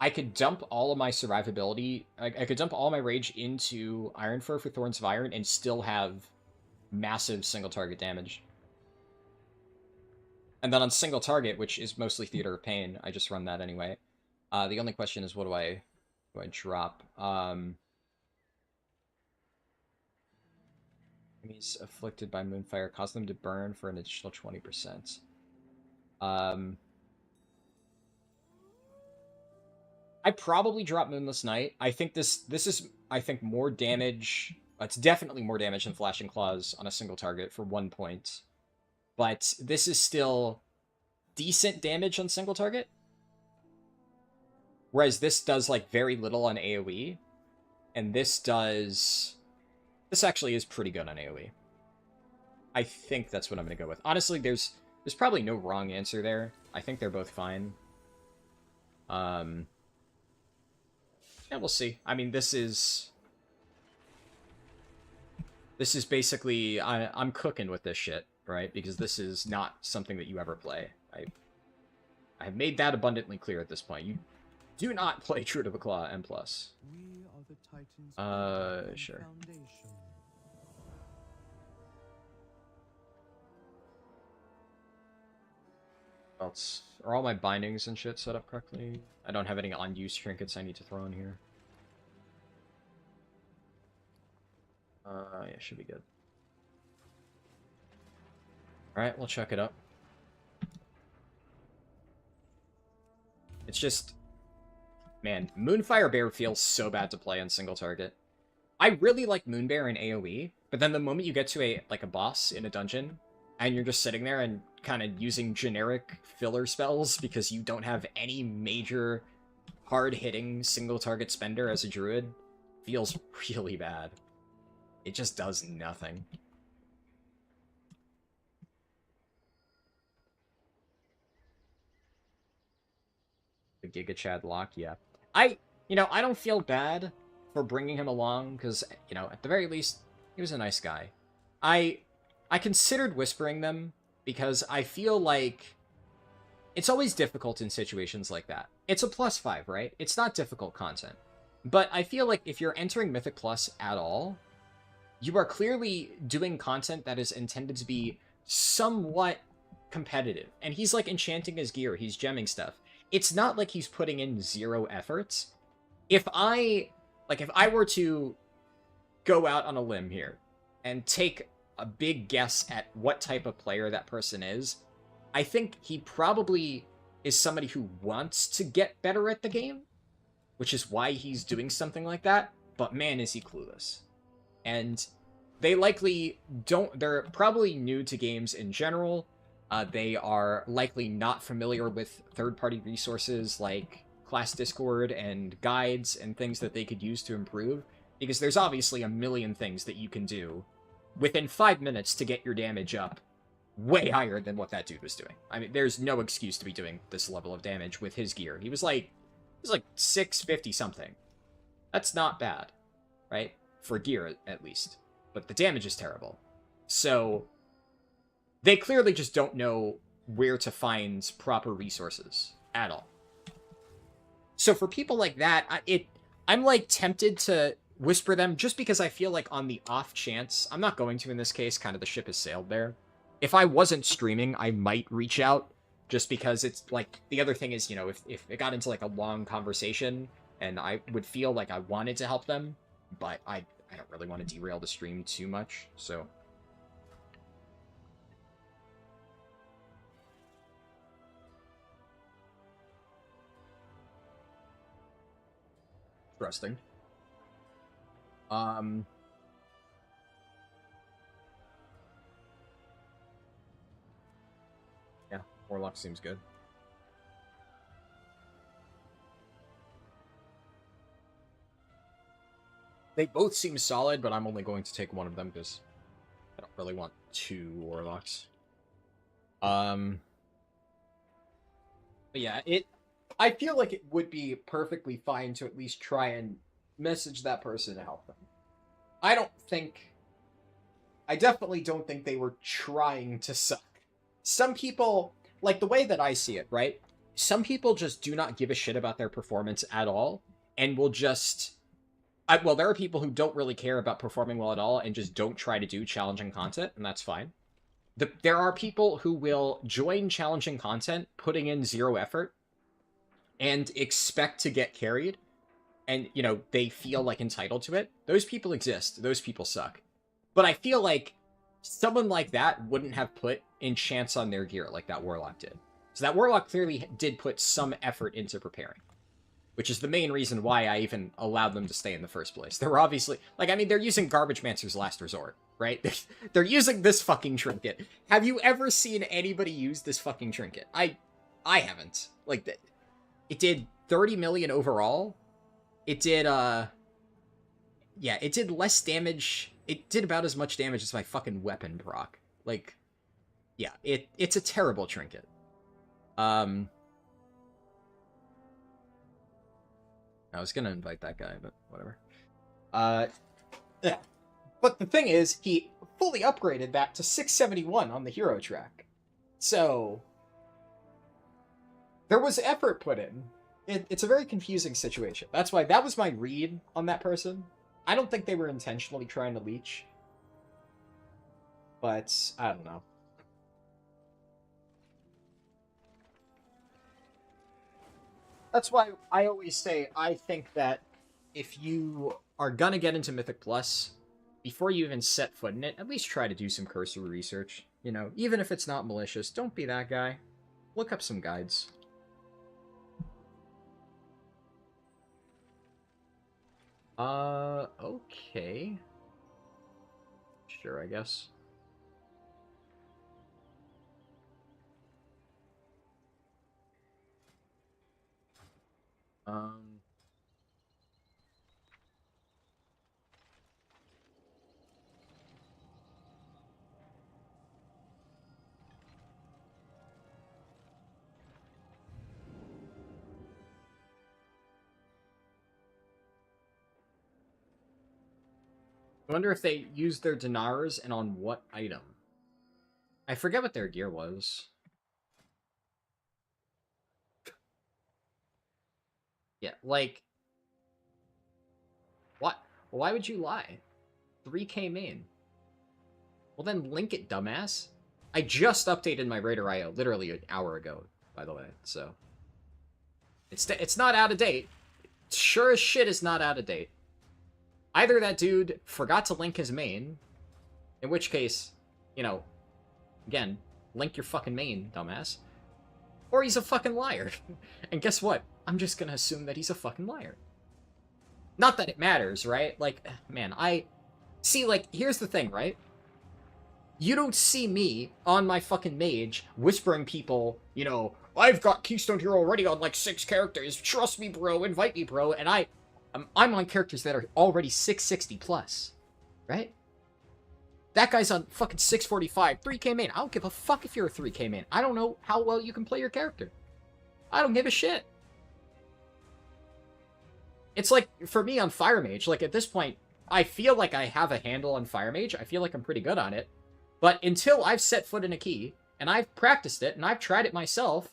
A: I could dump all of my survivability. I could dump all my rage into Ironfur for Thorns of Iron and still have massive single target damage. And then on single target, which is mostly Theater of Pain, I just run that anyway. The only question is, what do I drop? Enemies afflicted by Moonfire, cause them to burn for an additional 20%. I probably drop Moonless Night. I think this is, I think, more damage. It's definitely more damage than Flashing Claws on a single target for 1 point. But this is still decent damage on single target. Whereas this does, like, very little on AoE. And this does... This actually is pretty good on AoE. I think that's what I'm going to go with. Honestly, there's probably no wrong answer there. I think they're both fine. Yeah, we'll see. I mean, this is basically... I'm cooking with this shit, right? Because this is not something that you ever play. I have made that abundantly clear at this point. You do not play Druid of the Claw M+.
E: We are the Titans
A: Sure.
E: Foundation.
A: Else, are all my bindings and shit set up correctly? I don't have any unused trinkets I need to throw in here. Yeah, should be good. Alright, we'll check it up. It's just... Man, Moonfire Bear feels so bad to play on single target. I really like Moonbear in AoE, but then the moment you get to a boss in a dungeon, and you're just sitting there and kind of using generic filler spells because you don't have any major hard-hitting single-target spender as a druid, feels really bad. It just does nothing. The Giga Chad lock, yeah. I don't feel bad for bringing him along, because, at the very least, he was a nice guy. I considered whispering them, because I feel like it's always difficult in situations like that. It's a +5, right? It's not difficult content. But I feel like if you're entering Mythic Plus at all, you are clearly doing content that is intended to be somewhat competitive. And he's, like, enchanting his gear. He's gemming stuff. It's not like he's putting in 0 efforts. If I were to go out on a limb here and take a big guess at what type of player that person is, I think he probably is somebody who wants to get better at the game, which is why he's doing something like that, but man, is he clueless. And they likely don't... They're probably new to games in general. They are likely not familiar with third-party resources like class Discord and guides and things that they could use to improve, because there's obviously a million things that you can do within 5 minutes to get your damage up way higher than what that dude was doing. I mean, there's no excuse to be doing this level of damage with his gear. He was like 650 something. That's not bad, right? For gear, at least. But the damage is terrible. So they clearly just don't know where to find proper resources at all. So for people like that, I'm like tempted to whisper them just because I feel like on the off chance, I'm not going to in this case, kind of the ship has sailed there. If I wasn't streaming, I might reach out just because it's like, the other thing is, if it got into like a long conversation and I would feel like I wanted to help them, but I don't really want to derail the stream too much, so... Interesting. Yeah, Warlock seems good. They both seem solid, but I'm only going to take one of them because I don't really want 2 Warlocks. But yeah, I feel like it would be perfectly fine to at least try and message that person to help them. I I definitely don't think they were trying to suck. Some people, like the way that I see it, right? Some people just do not give a shit about their performance at all and will just... well, there are people who don't really care about performing well at all and just don't try to do challenging content, and that's fine. There are people who will join challenging content, putting in zero effort, and expect to get carried, and, you know, they feel, like, entitled to it. Those people exist. Those people suck. But I feel like someone like that wouldn't have put enchants on their gear like that Warlock did. So that Warlock clearly did put some effort into preparing, which is the main reason why I even allowed them to stay in the first place. They were obviously... Like, I mean, they're using Garbage Mancer's Last Resort, right? They're using this fucking trinket. Have you ever seen anybody use this fucking trinket? I haven't. Like, it did 30 million overall. It did, yeah, it did less damage. It did about as much damage as my fucking weapon proc. Like, yeah, it's a terrible trinket. I was gonna invite that guy, but whatever. Yeah. But the thing is, he fully upgraded that to 671 on the hero track. So, there was effort put in. It's a very confusing situation. That's why that was my read on that person. I don't think they were intentionally trying to leech. But, I don't know. That's why I always say I think that if you are gonna get into Mythic Plus, before you even set foot in it, at least try to do some cursory research. You know, even if it's not malicious, don't be that guy. Look up some guides. Okay. Sure, I guess. I wonder if they used their dinars and on what item. I forget what their gear was. Yeah, like... What? Why would you lie? 3k main. Well then link it, dumbass. I just updated my Raider IO literally an hour ago, by the way, so... It's not out of date. Sure as shit is not out of date. Either that dude forgot to link his main, in which case, you know, again, link your fucking main, dumbass, or he's a fucking liar. And guess what? I'm just gonna assume that he's a fucking liar. Not that it matters, right? Like, man, see, like, here's the thing, right? You don't see me on my fucking mage whispering people, you know, I've got Keystone Hero already on like 6 characters, trust me bro, invite me bro, and I'm on characters that are already 660 plus, right? That guy's on fucking 645, 3k main. I don't give a fuck if you're a 3k main. I don't know how well you can play your character. I don't give a shit. It's like, for me on Fire Mage, like at this point, I feel like I have a handle on Fire Mage. I feel like I'm pretty good on it. But until I've set foot in a key, and I've practiced it, and I've tried it myself,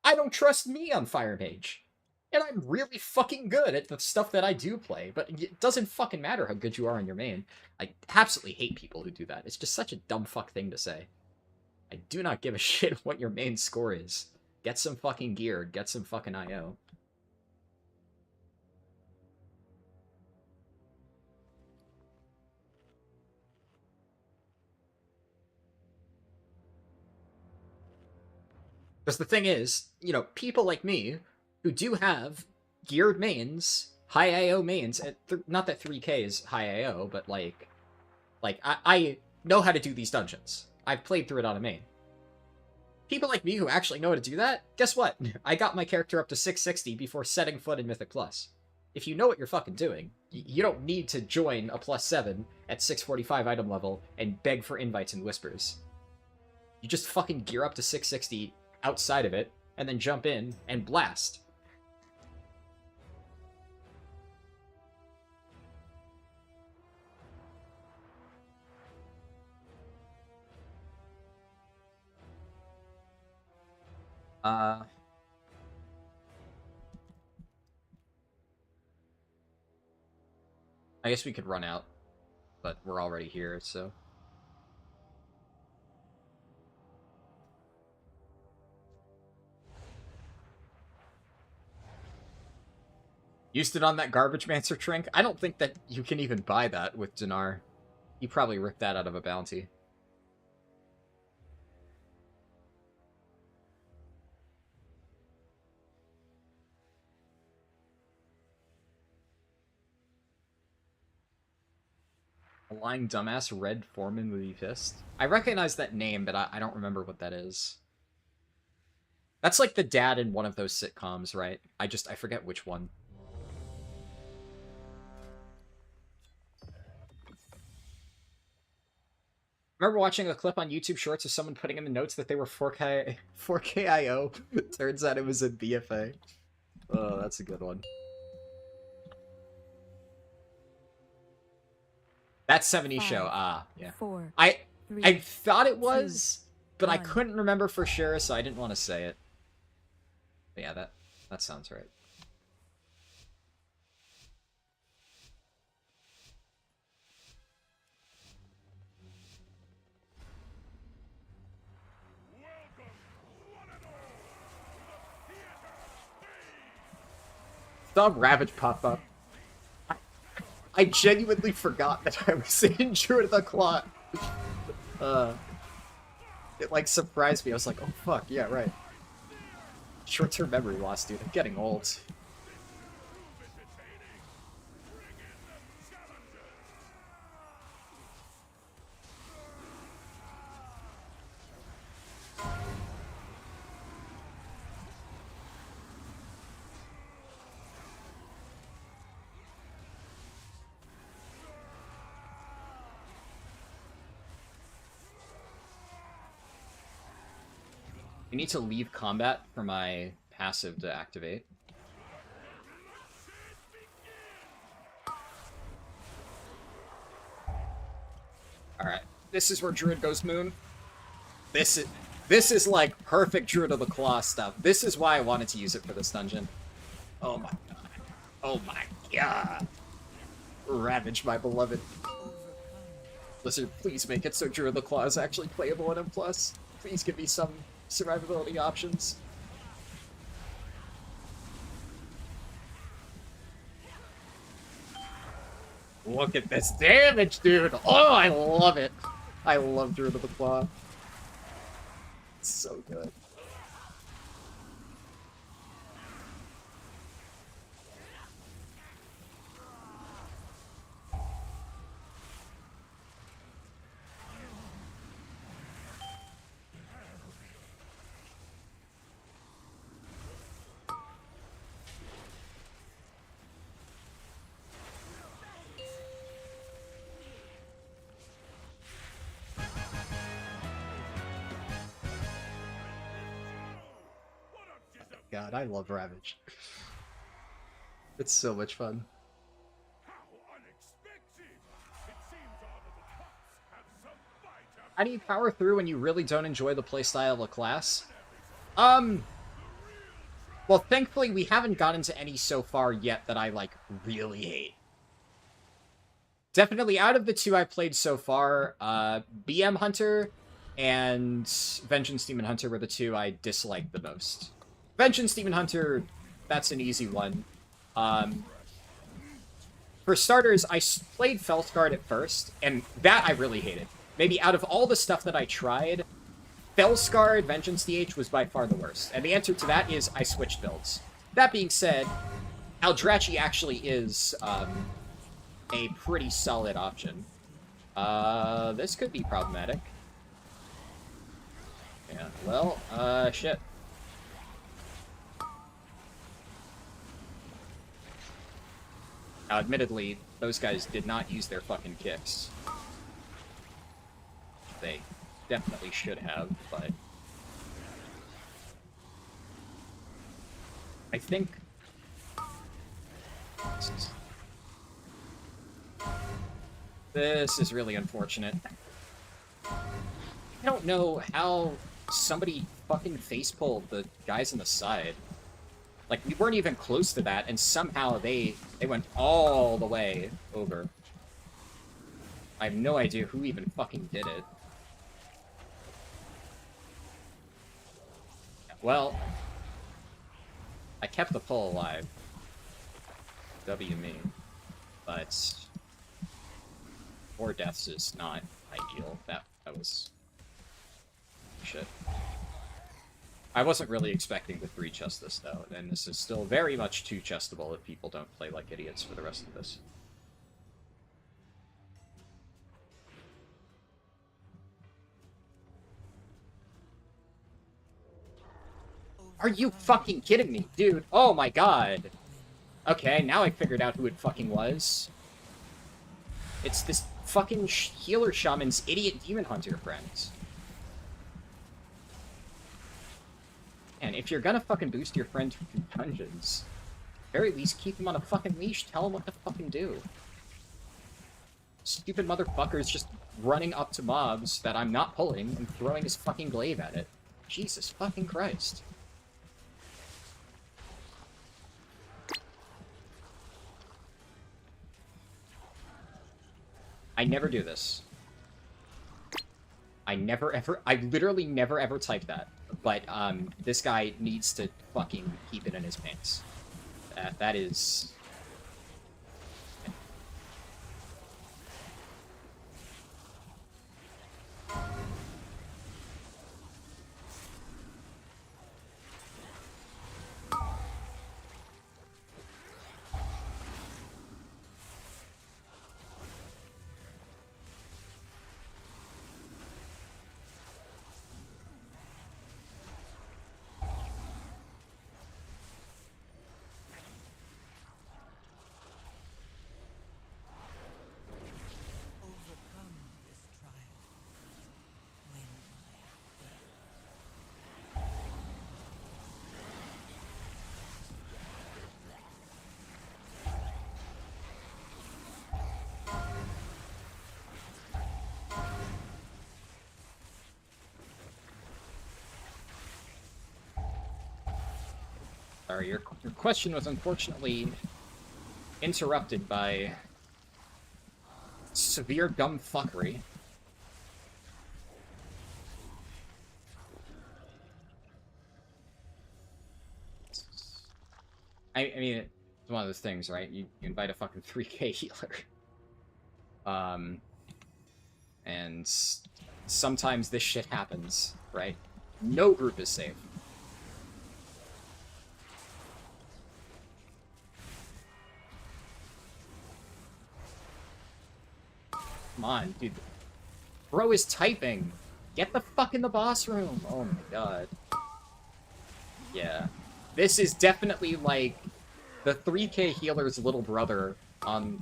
A: I don't trust me on Fire Mage. And I'm really fucking good at the stuff that I do play, but it doesn't fucking matter how good you are on your main. I absolutely hate people who do that. It's just such a dumb fuck thing to say. I do not give a shit what your main score is. Get some fucking gear, get some fucking IO. Because the thing is, you know, people like me, who do have geared mains, high AO mains, not that 3k is high AO, but like I know how to do these dungeons. I've played through it on a main. People like me who actually know how to do that, guess what? I got my character up to 660 before setting foot in Mythic Plus. If you know what you're fucking doing, you don't need to join a +7 at 645 item level and beg for invites and whispers. You just fucking gear up to 660 outside of it, and then jump in and blast. Uh... I guess we could run out, but we're already here, so... Used it on that Garbage Mancer Trink? I don't think that you can even buy that with Dinar. You probably ripped that out of a bounty. A lying dumbass Red Foreman would be pissed. I recognize that name, but I don't remember what that is. That's like the dad in one of those sitcoms, right? I forget which one. Remember watching a clip on YouTube Shorts of someone putting in the notes that they were 4KIO? Turns out it was a BFA. Oh, that's a good one. That's 70 show. Ah, yeah.
C: 4,
A: I
C: 3,
A: thought it was, but I
C: 1.
A: couldn't remember for sure, so I didn't want to say it. But yeah, that sounds right. Saw Ravage pop up. I genuinely forgot that I was in Druid of the Claw. It like surprised me. I was like, oh fuck, yeah, right. Short-term memory loss, dude. I'm getting old. I need to leave combat for my passive to activate. Alright. This is where Druid goes moon. This is like perfect Druid of the Claw stuff. This is why I wanted to use it for this dungeon. Oh my god. Oh my god. Ravage, my beloved. Blizzard, please make it so Druid of the Claw is actually playable in M+. Please give me some survivability options. Look at this damage, dude! Oh, I love it! I love Druid of the Claw. It's so good. God, I love Ravage. It's so much fun. How do you power through when you really don't enjoy the playstyle of a class? Well, thankfully we haven't gotten to any so far yet that I, like, really hate. Definitely out of the two I played so far, BM Hunter and Vengeance Demon Hunter were the two I disliked the most. Vengeance Demon Hunter, that's an easy one. For starters, I played Felsguard at first, and that I really hated. Maybe out of all the stuff that I tried, Felsguard Vengeance DH was by far the worst. And the answer to that is I switched builds. That being said, Eldrachi actually is a pretty solid option. This could be problematic. Yeah, well, shit. Now, admittedly, those guys did not use their fucking kicks. They definitely should have, but... I think... This is really unfortunate. I don't know how somebody fucking facepulled the guys on the side. Like, we weren't even close to that, and somehow they went all the way over. I have no idea who even fucking did it. Well, I kept the pull alive. W me. But 4 deaths is not ideal. That was shit. I wasn't really expecting to 3-chest this though, and this is still very much 2-chestable if people don't play like idiots for the rest of this. Are you fucking kidding me, dude? Oh my god. Okay, now I figured out who it fucking was. It's this fucking healer shaman's idiot demon hunter friends. And if you're gonna fucking boost your friend through dungeons, at the very least keep him on a fucking leash, tell him what to fucking do. Stupid motherfucker's just running up to mobs that I'm not pulling and throwing his fucking glaive at it. Jesus fucking Christ. I never do this. I literally never ever type that. But, this guy needs to fucking keep it in his pants. That is...
D: Overcome this trial. When
A: Sorry, your question was unfortunately interrupted by severe dumb fuckery. I mean, it's one of those things, right? You invite a fucking 3k healer. And sometimes this shit happens, right? No group is safe. Come on, dude. Bro is typing. Get the fuck in the boss room. Oh my god. Yeah. This is definitely like the 3k healer's little brother on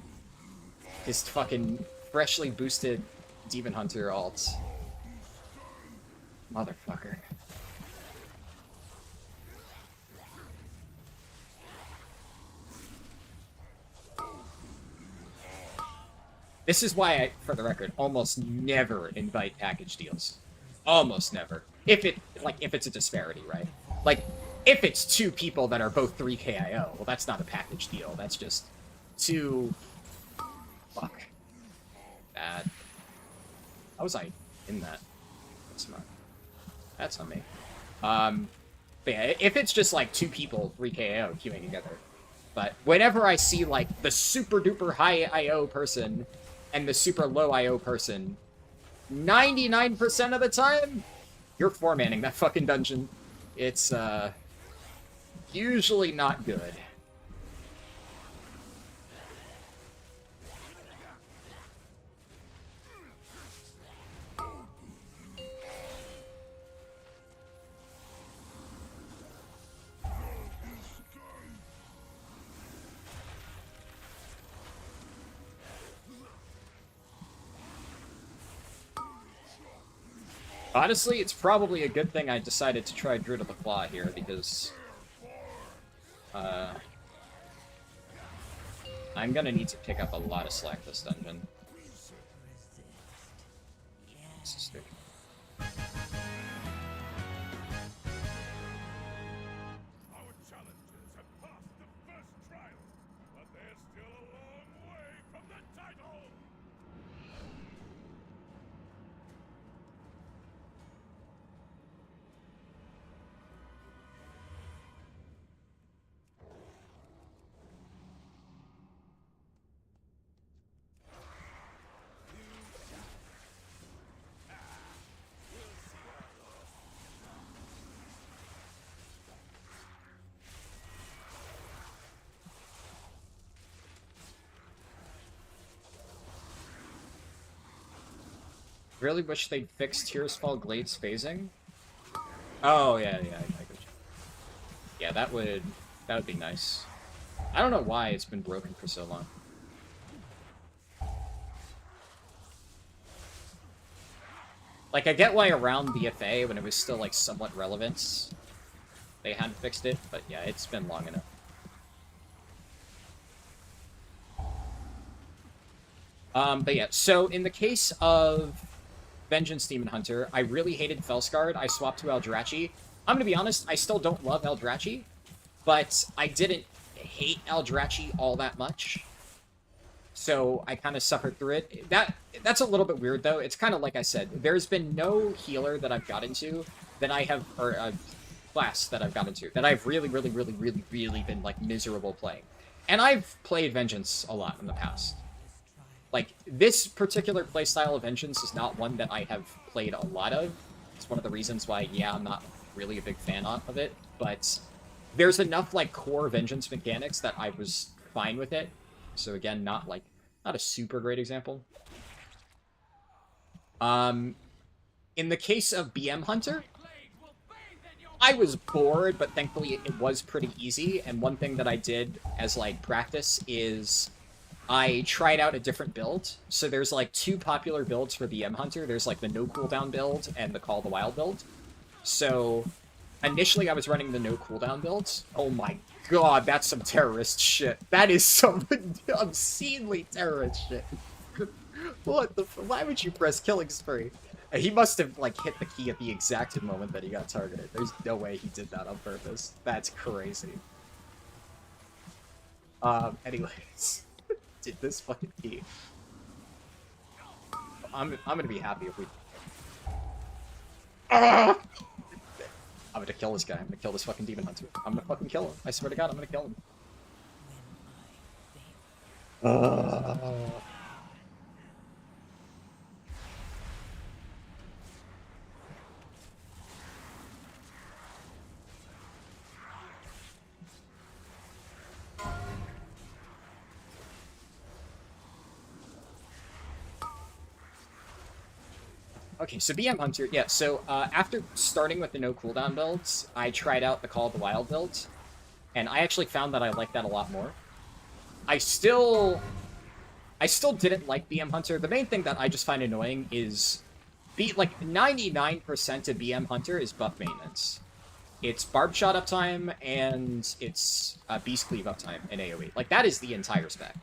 A: his fucking freshly boosted Demon Hunter alt. Motherfucker. This is why I, for the record, almost never invite package deals. Almost never. If it's a disparity, right? Like, if it's 2 people that are both 3k IO, well, that's not a package deal. That's just 2... Fuck. Bad. How was I in that? That's not... That's on me. But yeah, if it's just, like, 2 people 3k IO queuing together. But whenever I see, like, the super-duper high IO person and the super low IO person, 99% of the time, you're 4-manning that fucking dungeon. It's, usually not good. Honestly, it's probably a good thing I decided to try Druid of the Claw here, because... I'm gonna need to pick up a lot of slack this dungeon. This is stupid. Really wish they'd fix Tears Fall Glades phasing. Oh, yeah, I get you. Yeah, that would be nice. I don't know why it's been broken for so long. Like, I get why around BFA, when it was still, like, somewhat relevant, they hadn't fixed it, but yeah, it's been long enough. But yeah, so in the case of Vengeance Demon Hunter, I really hated Felskard. I swapped to Eldrachi. I'm gonna be honest, I still don't love Eldrachi, but I didn't hate Eldrachi all that much. So I kind of suffered through it. That's a little bit weird, though. It's kind of like I said. There's been no healer that I've got into that I have, or a class that I've got into, that I've really been, like, miserable playing. And I've played Vengeance a lot in the past. Like, this particular playstyle of Vengeance is not one that I have played a lot of. It's one of the reasons why, yeah, I'm not really a big fan of it. But there's enough, like, core Vengeance mechanics that I was fine with it. So again, not a super great example. In the case of BM Hunter, I was bored, but thankfully it was pretty easy. And one thing that I did as, like, practice is I tried out a different build. So there's, like, two popular builds for BM Hunter. There's, like, the no cooldown build and the Call the Wild build. So initially I was running the no cooldown builds. Oh my god, that's some terrorist shit. That is some obscenely terrorist shit. What the why would you press Killing Spree? He must have, like, hit the key at the exact moment that he got targeted. There's no way he did that on purpose. That's crazy. Anyways. Did this fucking key. I'm gonna be happy if we... I'm gonna kill this guy. I'm gonna kill this fucking Demon Hunter. I'm gonna fucking kill him. I swear to God, I'm gonna kill him. Okay, so BM Hunter, yeah, so after starting with the no cooldown builds, I tried out the Call of the Wild builds, and I actually found that I like that a lot more. I still didn't like BM Hunter. The main thing that I just find annoying is, 99% of BM Hunter is buff maintenance. It's Barb Shot uptime, and it's Beast Cleave uptime in AoE. Like, that is the entire spec.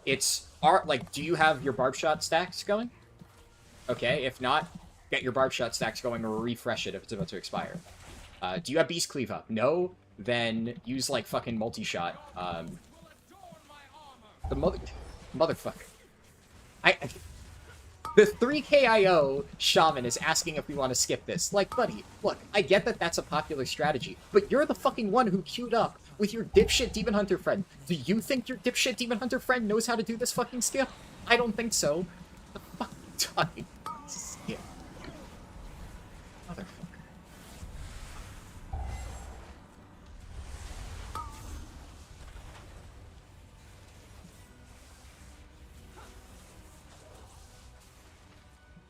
A: It's, do you have your Barb Shot stacks going? Okay, if not, get your Barb Shot stacks going or refresh it if it's about to expire. Do you have Beast Cleave up? No? Then use, like, fucking multi-shot. The motherfucker. The 3KIO Shaman is asking if we want to skip this. Like, buddy, look, I get that that's a popular strategy, but you're the fucking one who queued up with your dipshit Demon Hunter friend. Do you think your dipshit Demon Hunter friend knows how to do this fucking skip? I don't think so. The fucking time. Skip. Motherfucker.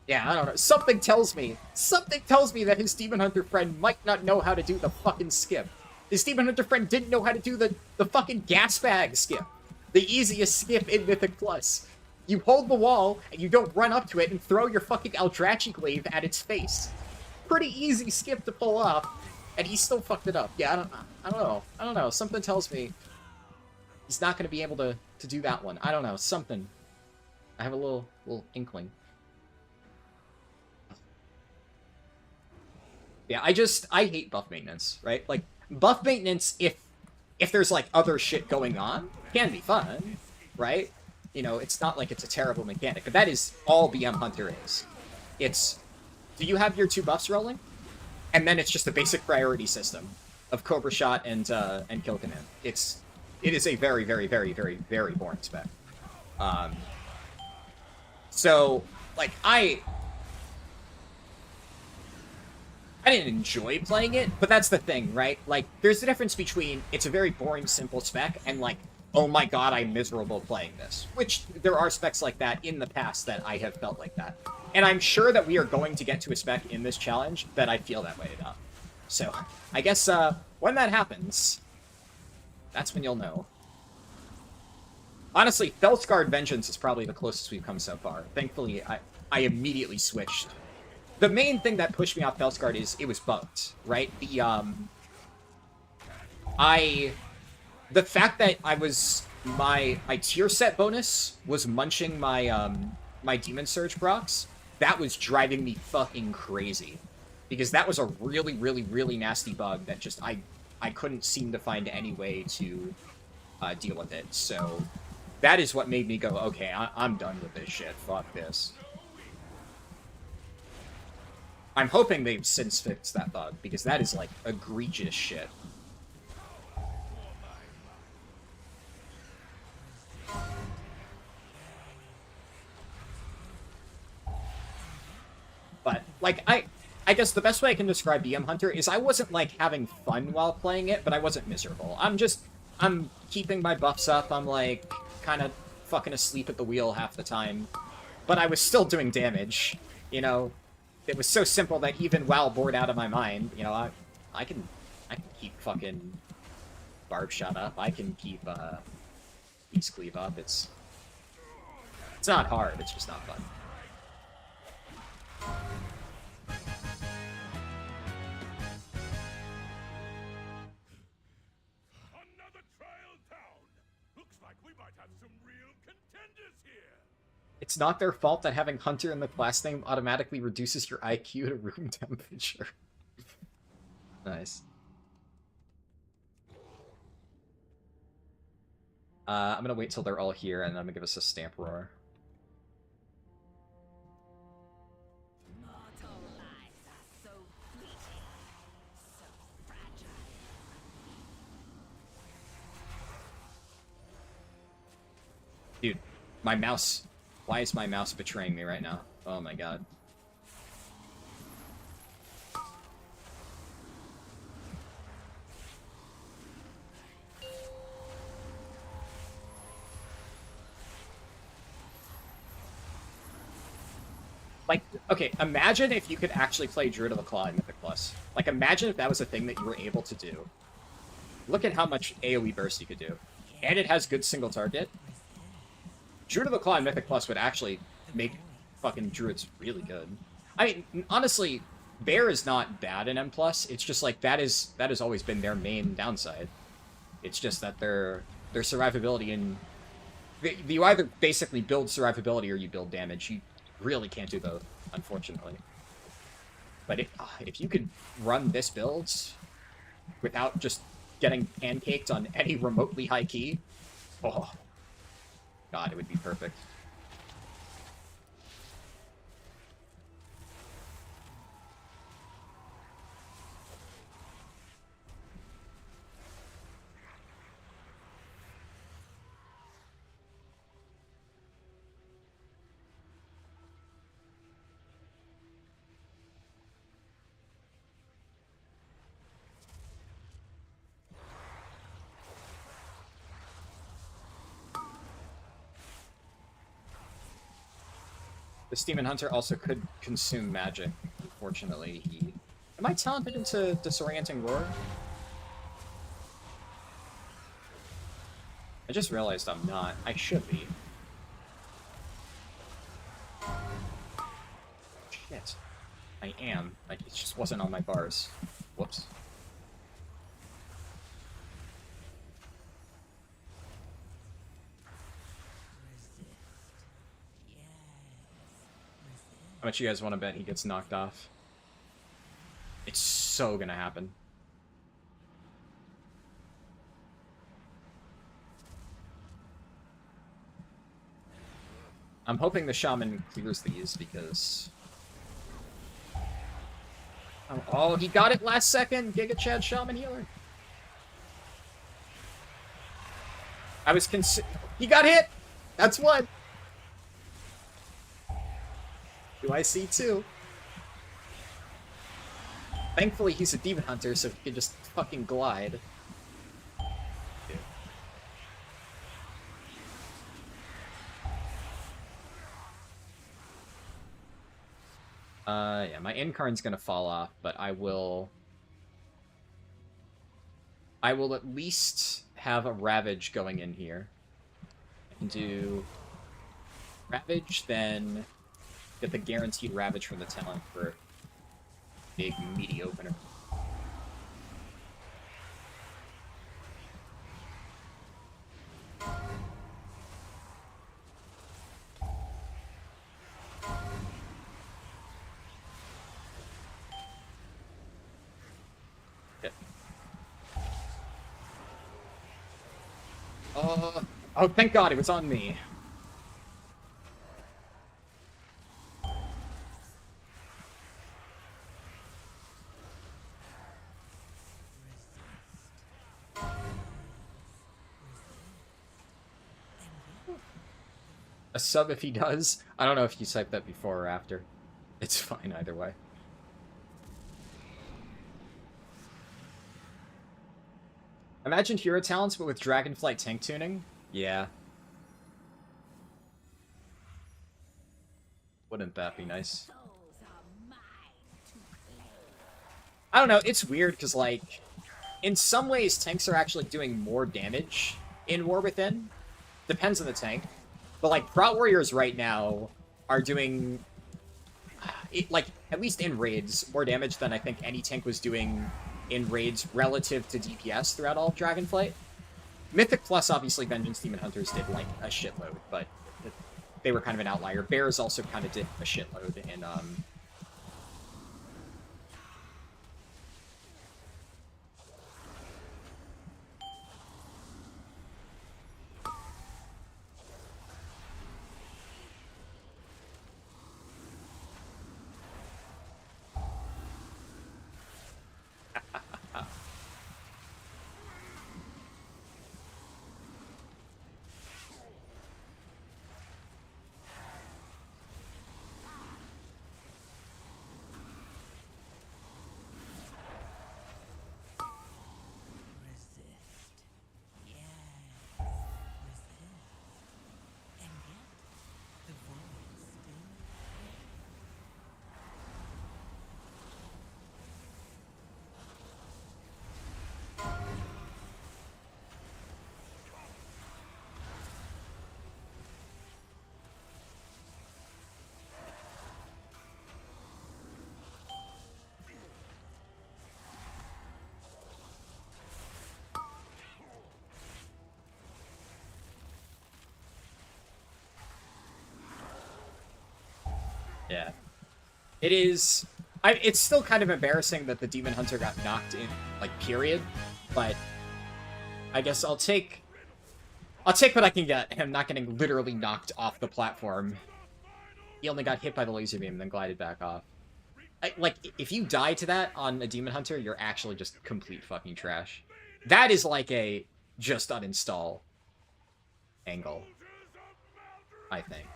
A: Yeah, I don't know. Something tells me that his Demon Hunter friend might not know how to do the fucking skip. His Demon Hunter friend didn't know how to do the fucking gas bag skip. The easiest skip in Mythic Plus. You hold the wall, and you don't run up to it and throw your fucking Eldrachi Glaive at its face. Pretty easy skip to pull off, and he still fucked it up. Yeah, I don't know. Something tells me he's not going to be able to do that one. I don't know. Something. I have a little inkling. Yeah, I hate buff maintenance, right? Like, buff maintenance, if there's, like, other shit going on, can be fun, right? You know, it's not like it's a terrible mechanic, but that is all BM Hunter is. It's, do you have your 2 buffs rolling? And then it's just a basic priority system of Cobra Shot and Kill Command. It is a very, very, very, very, very boring spec. So, like, I didn't enjoy playing it, but that's the thing, right? Like, there's a difference between it's a very boring, simple spec and, like, oh my god, I'm miserable playing this. Which, there are specs like that in the past that I have felt like that. And I'm sure that we are going to get to a spec in this challenge that I feel that way about. So, I guess when that happens, that's when you'll know. Honestly, Felskard Vengeance is probably the closest we've come so far. Thankfully, I immediately switched. The main thing that pushed me off Felskard is it was bugged, right? The fact that I was my tier set bonus was munching my my Demon Surge procs. That was driving me fucking crazy, because that was a really, really, really nasty bug that just I couldn't seem to find any way to deal with it. So that is what made me go, okay, I'm done with this shit. Fuck this. I'm hoping they've since fixed that bug, because that is, like, egregious shit. But, like, I guess the best way I can describe BM Hunter is I wasn't, like, having fun while playing it, but I wasn't miserable. I'm keeping my buffs up, I'm, like, kind of fucking asleep at the wheel half the time. But I was still doing damage, you know? It was so simple that even while bored out of my mind, you know, I can keep fucking Barb Shot up, I can keep, Beast Cleave up, it's not hard, it's just not fun.
B: Another trial down. Looks like we might have some real contenders here.
A: It's not their fault that having Hunter in the class name automatically reduces your IQ to room temperature. Nice. I'm gonna wait till they're all here, and I'm gonna give us a stamp roar.
F: Mortal lives are so fleeting, so fragile.
A: Dude, my mouse. Why is my mouse betraying me right now? Oh my god. Like, okay, imagine if you could actually play Druid of the Claw in Mythic Plus. Like, imagine if that was a thing that you were able to do. Look at how much AoE burst you could do. And it has good single target. Druid of the Claw in Mythic Plus would actually make fucking Druids really good. I mean, honestly, Bear is not bad in M+, it's just like, that has always been their main downside. It's just that their survivability and... You either basically build survivability or you build damage. You really can't do both, unfortunately. But if you could run this build without just getting pancaked on any remotely high key, oh, God, it would be perfect. This Demon Hunter also could consume magic. Unfortunately, he... Am I talented into Disorienting Roar? I just realized I'm not. I should be. Shit. I am. Like, it just wasn't on my bars. Whoops. How much you guys want to bet he gets knocked off? It's so gonna happen. I'm hoping the Shaman clears these, because... Oh, he got it last second! Giga Chad Shaman Healer! I was he got hit! That's one! Do I see two? Thankfully, he's a Demon Hunter, so he can just fucking glide. Dude. Yeah, my Incarn's gonna fall off, but I will at least have a Ravage going in here. I can do Ravage, then get the guaranteed Ravage from the talent for a big meaty opener. Okay. Oh, thank God, it was on me. A sub if he does. I don't know if you typed that before or after. It's fine either way. Imagine hero talents, but with Dragonflight tank tuning? Yeah. Wouldn't that be nice?
F: Souls are mine to claim.
A: I don't know, it's weird, because, like, in some ways, tanks are actually doing more damage in War Within. Depends on the tank. But, like, Prot Warriors right now are doing, like, at least in raids, more damage than I think any tank was doing in raids relative to DPS throughout all of Dragonflight. Mythic Plus, obviously, Vengeance Demon Hunters did, like, a shitload, but they were kind of an outlier. Bears also kind of did a shitload in,
D: Resist. Yes. Resist. And yet, the void still.
A: yeah. It is... it's still kind of embarrassing that the Demon Hunter got knocked in, like, period. But I guess I'll take what I can get. Him not getting literally knocked off the platform. He only got hit by the laser beam and then glided back off. Like, if you die to that on a Demon Hunter, you're actually just complete fucking trash. That is like a just uninstall angle, I think.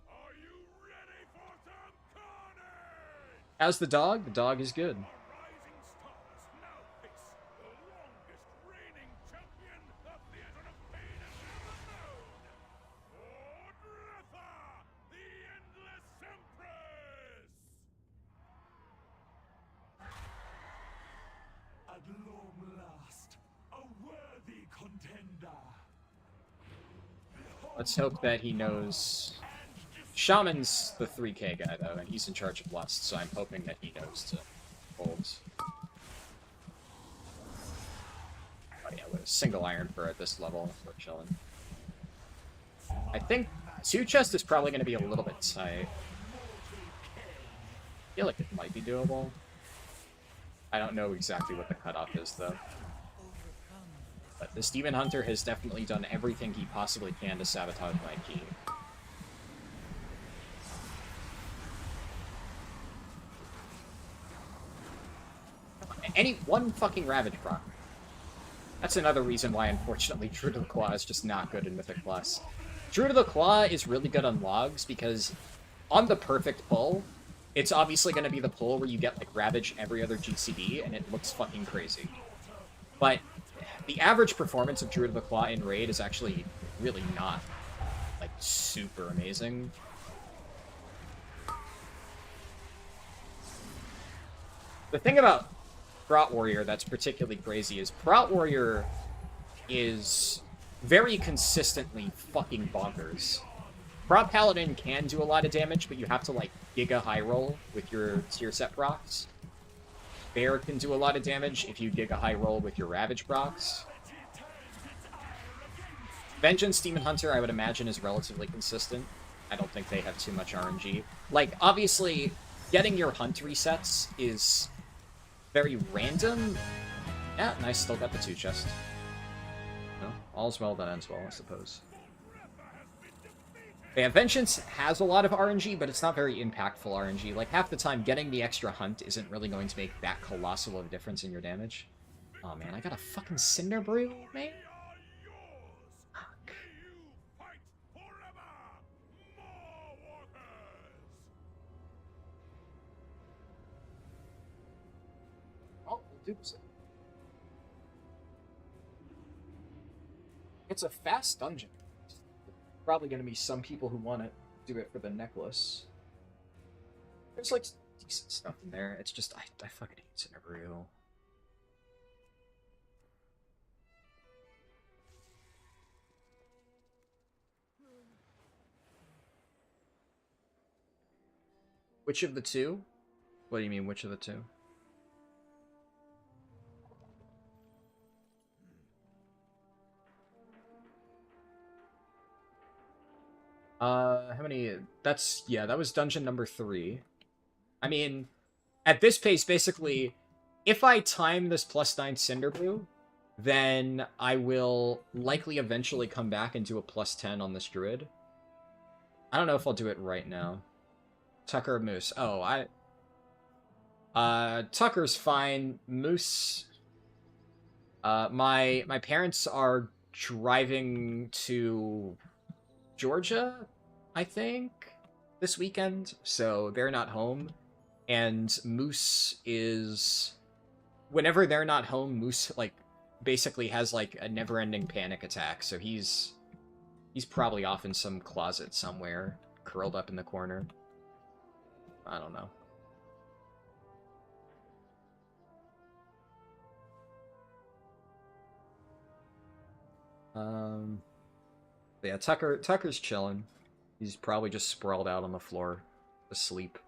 B: Are you ready for some carnage?
A: How's the dog? The dog is good.
B: The Rising Stars now face the longest reigning champion of the Pain has ever known, Ordretha, the Endless Empress!
E: At long last, a worthy contender.
A: Let's hope that he knows... Shaman's the 3k guy, though, and he's in charge of Lust, so I'm hoping that he knows to hold. Oh yeah, with a single iron for at this level, we're chilling. I think 2 chest is probably going to be a little bit tight. I feel like it might be doable. I don't know exactly what the cutoff is, though. But this Demon Hunter has definitely done everything he possibly can to sabotage my key. One fucking Ravage proc. That's another reason why, unfortunately, Druid of the Claw is just not good in Mythic Plus. Druid of the Claw is really good on logs, because on the perfect pull, it's obviously going to be the pull where you get, like, Ravage every other GCD, and it looks fucking crazy. But the average performance of Druid of the Claw in Raid is actually really not, like, super amazing. The thing about Prot Warrior that's particularly crazy is Prot Warrior is very consistently fucking bonkers. Prot Paladin can do a lot of damage, but you have to, like, Giga High Roll with your tier set procs. Bear can do a lot of damage if you Giga High Roll with your Ravage procs. Vengeance Demon Hunter, I would imagine, is relatively consistent. I don't think they have too much RNG. Like, obviously, getting your hunt resets is very random. Yeah, nice, still got the 2 chest. No, all's well that ends well, I suppose. Yeah, Vengeance has a lot of RNG, but it's not very impactful RNG. Like, half the time, getting the extra hunt isn't really going to make that colossal of a difference in your damage. Oh man, I got a fucking Cinder Brew, man? Fuck. Oh, dupes it. It's a fast dungeon. Probably going to be some people who want to do it for the necklace. There's, like, decent stuff in there. It's just, I fucking hate Cinder Brew. Which of the two? What do you mean, which of the two? How many? That's, yeah, that was dungeon number 3. I mean, at this pace, basically, if I time this +9 Cinder Brew, then I will likely eventually come back and do a +10 on this Druid. I don't know if I'll do it right now. Tucker or Moose? Oh, Tucker's fine. Moose... my parents are driving to Georgia, I think, this weekend, so they're not home. And Moose is... Whenever they're not home, Moose, like, basically has, like, a never-ending panic attack, so he's probably off in some closet somewhere, curled up in the corner. I don't know. Yeah, Tucker's chilling. He's probably just sprawled out on the floor, asleep.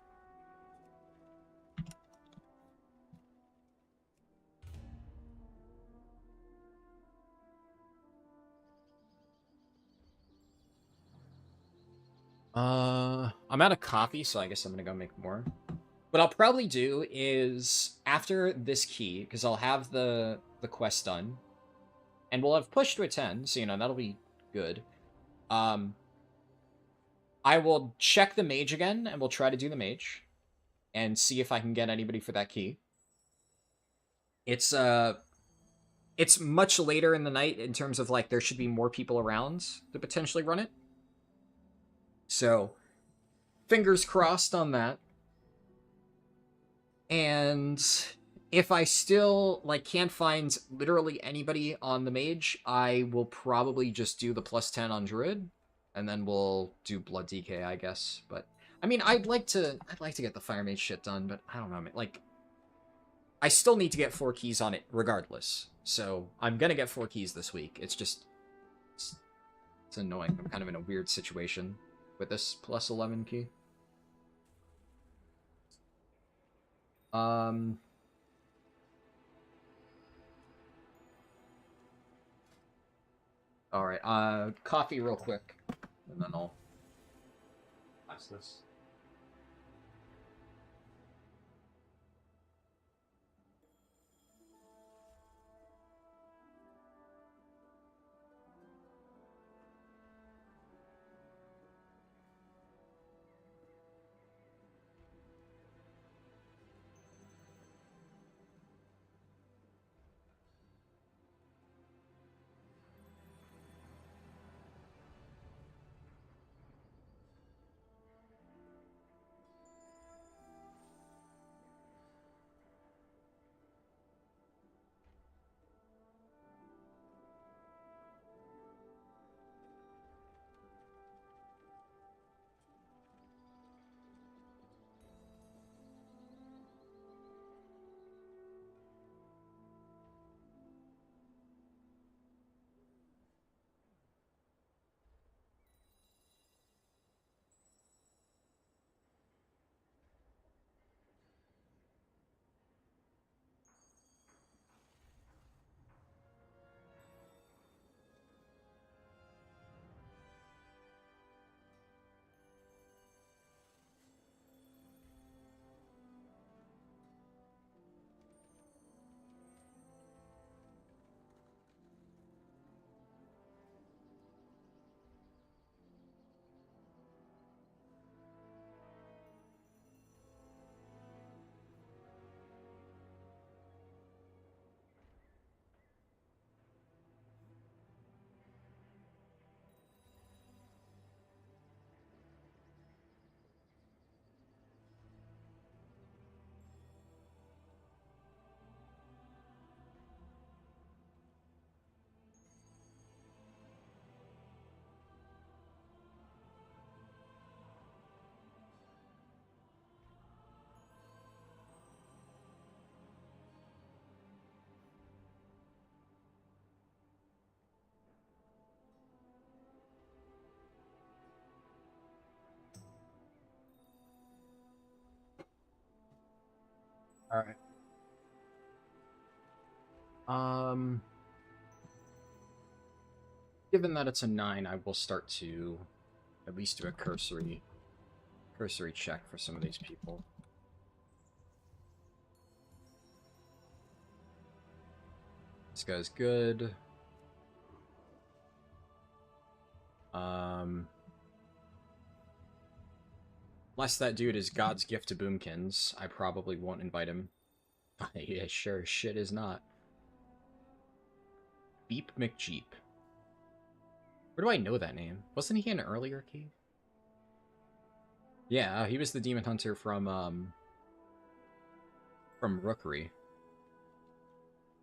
A: I'm out of coffee, so I guess I'm gonna go make more. What I'll probably do is, after this key, because I'll have the quest done, and we'll have pushed to a 10, so, you know, that'll be good. I will check the mage again, and we'll try to do the mage, and see if I can get anybody for that key. It's much later in the night in terms of, like, there should be more people around to potentially run it. So, fingers crossed on that. And if I still, like, can't find literally anybody on the mage, I will probably just do the +10 on Druid, and then we'll do Blood DK, I guess. But I mean, I'd like to get the Fire Mage shit done, but I don't know, like, I still need to get 4 keys on it regardless. So I'm gonna get 4 keys this week. It's just it's annoying. I'm kind of in a weird situation with this +11 key. Alright, coffee real quick, and then I'll pass this. Alright. Given that it's a 9, I will start to at least do a cursory check for some of these people. This guy's good. Unless that dude is God's gift to Boomkins, I probably won't invite him. Yeah, sure as shit is not. Beep McJeep. Where do I know that name? Wasn't he an earlier key? Yeah, he was the demon hunter from Rookery.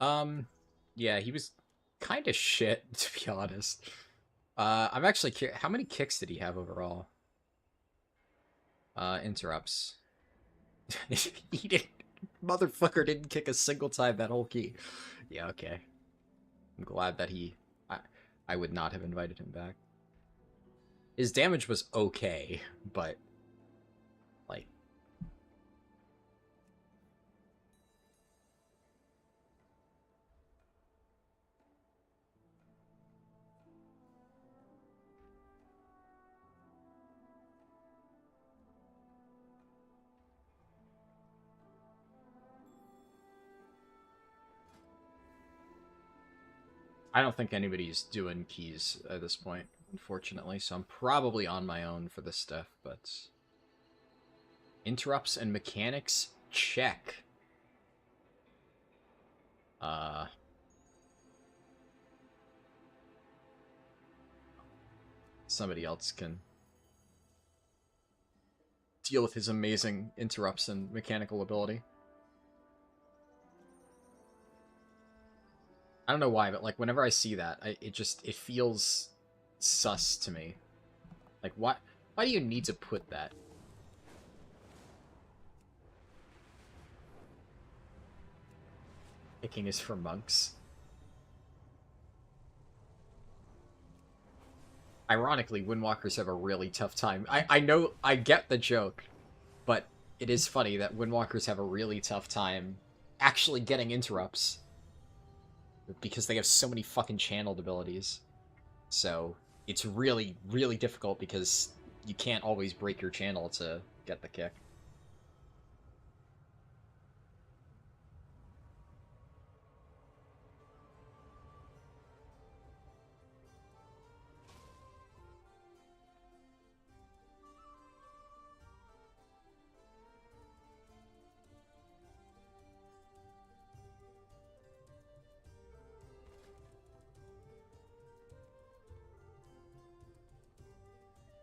A: Yeah, he was kind of shit, to be honest. I'm actually curious, how many kicks did he have overall? Interrupts. He didn't... Motherfucker didn't kick a single time that whole key. Yeah, okay. I'm glad that I would not have invited him back. His damage was okay, but... like... I don't think anybody's doing keys at this point, unfortunately, so I'm probably on my own for this stuff, but... Interrupts and mechanics? Check. Somebody else can deal with his amazing interrupts and mechanical ability. I don't know why, but like whenever I see that, it feels sus to me. Like why do you need to put that? Picking is for monks. Ironically, Windwalkers have a really tough time. I know, I get the joke, but it is funny that Windwalkers have a really tough time actually getting interrupts. Because they have so many fucking channeled abilities. So, it's really, really difficult because you can't always break your channel to get the kick.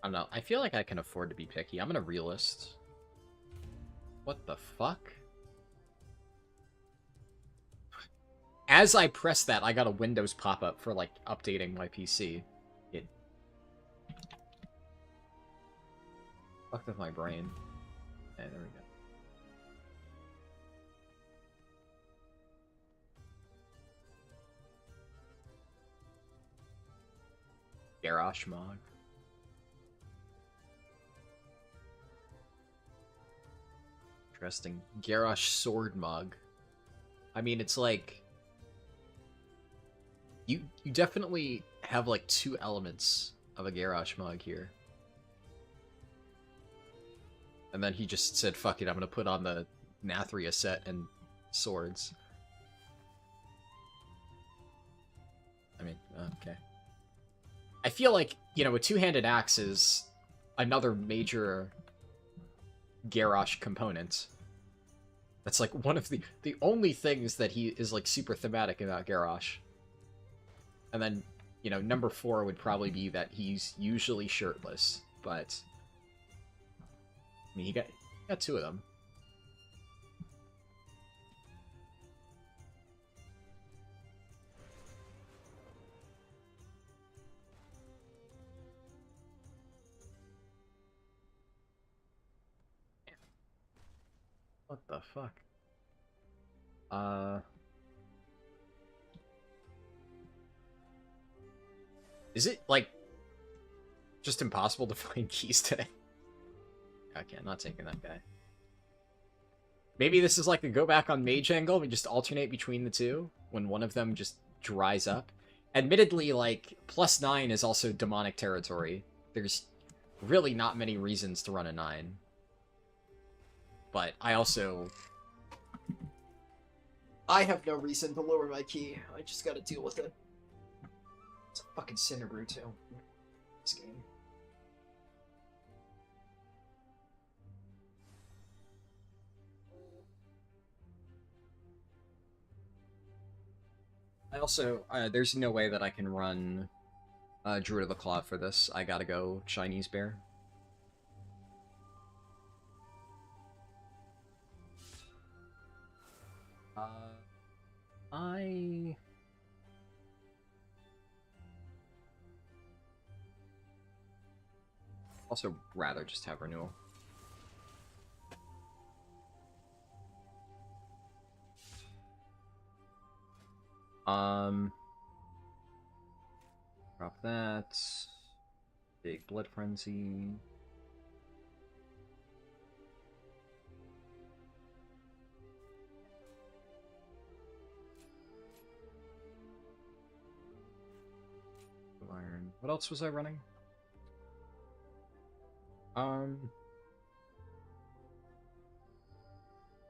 A: I don't know. I feel like I can afford to be picky. I'm gonna realist. What the fuck? As I press that, I got a Windows pop-up for, like, updating my PC. It fucked with my brain. Okay, there we go. Garrosh Mog. Interesting. Garrosh Sword Mug. I mean, it's like... You definitely have, like, 2 elements of a Garrosh Mug here. And then he just said, fuck it, I'm gonna put on the Nathria set and swords. I mean, okay. I feel like, you know, a 2-handed axe is another major Garrosh component. That's like one of the only things that he is like super thematic about Garrosh. And then, you know, number 4 would probably be that he's usually shirtless, but I mean, he got 2 of them. What the fuck? Is it, like, just impossible to find keys today? Okay, I'm not taking that guy. Maybe this is like a go back on mage angle. We just alternate between the two when one of them just dries up. Admittedly, like, +9 is also demonic territory. There's really not many reasons to run a 9. But I also... I have no reason to lower my key. I just gotta deal with it. It's a fucking Cinderbrew, too. This game. I also, there's no way that I can run Druid of the Claw for this. I gotta go Chinese Bear. I also rather just have renewal. Drop that. Big Blood Frenzy. Iron. What else was I running?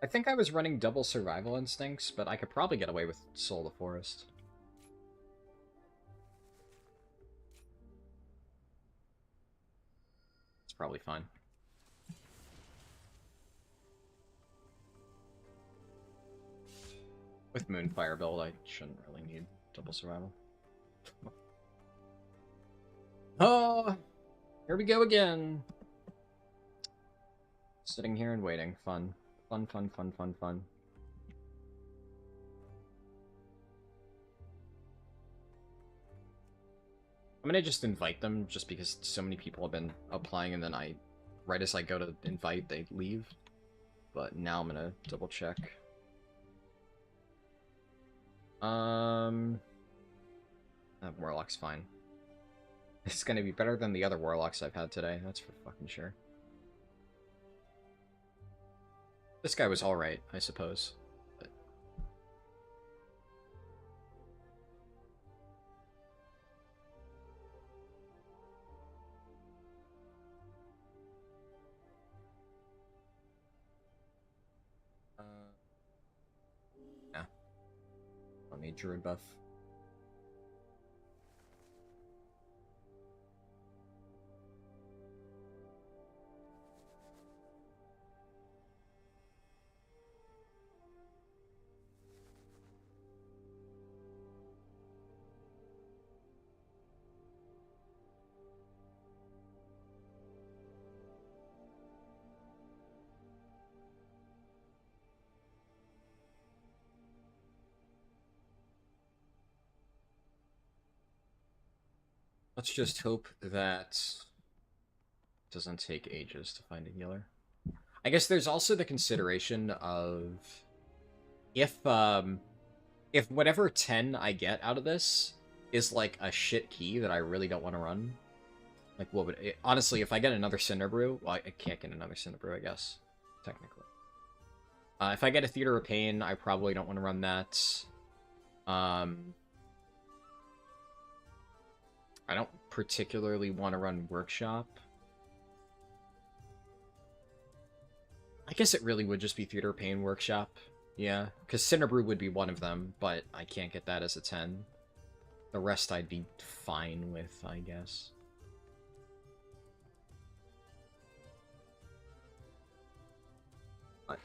A: I think I was running double Survival Instincts, but I could probably get away with Soul of the Forest. It's probably fine. With Moonfire build, I shouldn't really need double Survival. Oh, here we go again. Sitting here and waiting. Fun. Fun, fun, fun, fun, fun. I'm gonna just invite them, just because so many people have been applying, and then right as I go to invite, they leave. But now I'm gonna double check. That Warlock's fine. It's gonna be better than the other Warlocks I've had today, that's for fucking sure. This guy was alright, I suppose. But... yeah. Don't need Druid buff. Let's just hope that it doesn't take ages to find a healer. I guess there's also the consideration of if whatever 10 I get out of this is like a shit key that I really don't want to run. Like, what would it, honestly, if I get another Cinderbrew, well, I can't get another Cinderbrew, I guess, technically. If I get a Theater of Pain, I probably don't want to run that. I don't particularly want to run Workshop. I guess it really would just be Theater of Pain, Workshop. Yeah, because Cinderbrew would be one of them, but I can't get that as a 10. The rest I'd be fine with, I guess.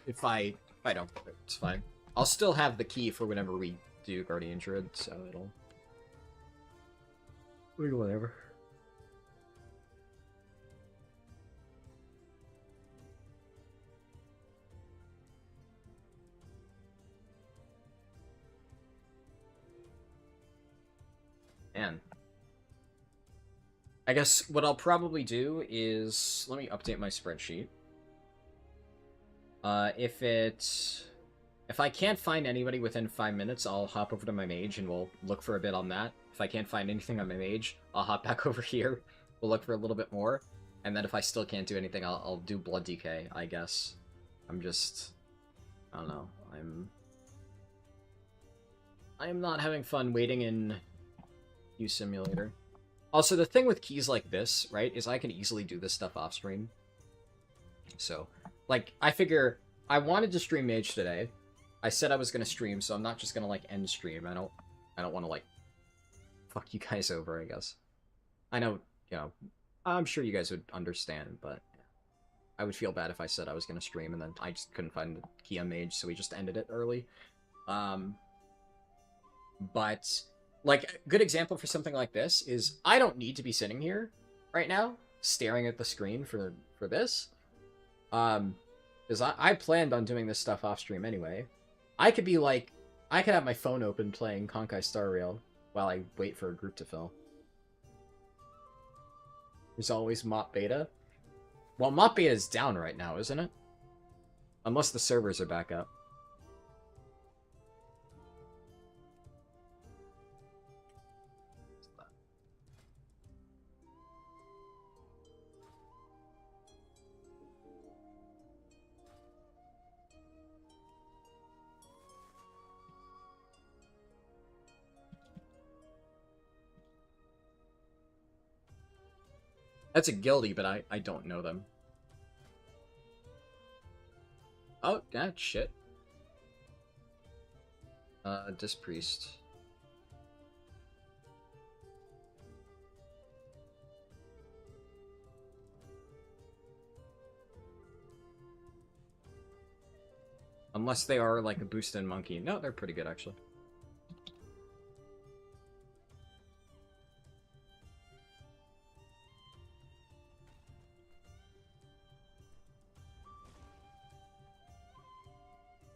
A: If I don't, it's fine. I'll still have the key for whenever we do Guardian Druid, so it'll... whatever. Man. I guess what I'll probably do is... let me update my spreadsheet. If I can't find anybody within 5 minutes, I'll hop over to my mage and we'll look for a bit on that. If I can't find anything on my mage, I'll hop back over here. We'll look for a little bit more. And then if I still can't do anything, I'll do Blood DK, I guess. I'm just... I don't know. I am not having fun waiting in Simulator. Also, the thing with keys like this, right, is I can easily do this stuff off stream. So, like, I figure I wanted to stream Mage today. I said I was gonna stream, so I'm not just gonna like end stream. I don't want to like fuck you guys over, I guess. I know, you know, I'm sure you guys would understand, but I would feel bad if I said I was gonna stream and then I just couldn't find the key on Mage, so we just ended it early. But like a good example for something like this is I don't need to be sitting here right now staring at the screen for this. Because I planned on doing this stuff off stream anyway. I could be like, I could have my phone open playing Honkai Star Rail while I wait for a group to fill. There's always Mop Beta. Well, Mop Beta is down right now, isn't it? Unless the servers are back up. That's a guildie, but I don't know them. Oh, that shit. Dispriest. Unless they are like a boosted monkey. No, they're pretty good actually.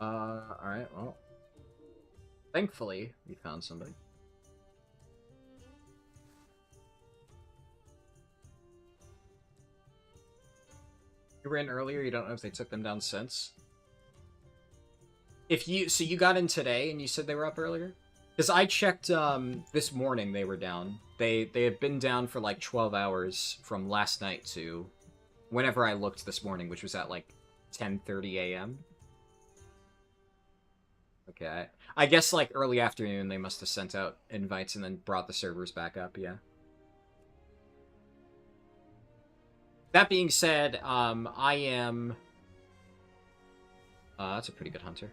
A: Alright, well. Thankfully, we found somebody. You ran earlier, you don't know if they took them down since? So you got in today and you said they were up earlier? Because I checked, this morning they were down. They have been down for like 12 hours from last night to whenever I looked this morning, which was at like 10:30 a.m. Okay, I guess like early afternoon they must have sent out invites and then brought the servers back up, yeah. That being said, I am... that's a pretty good hunter.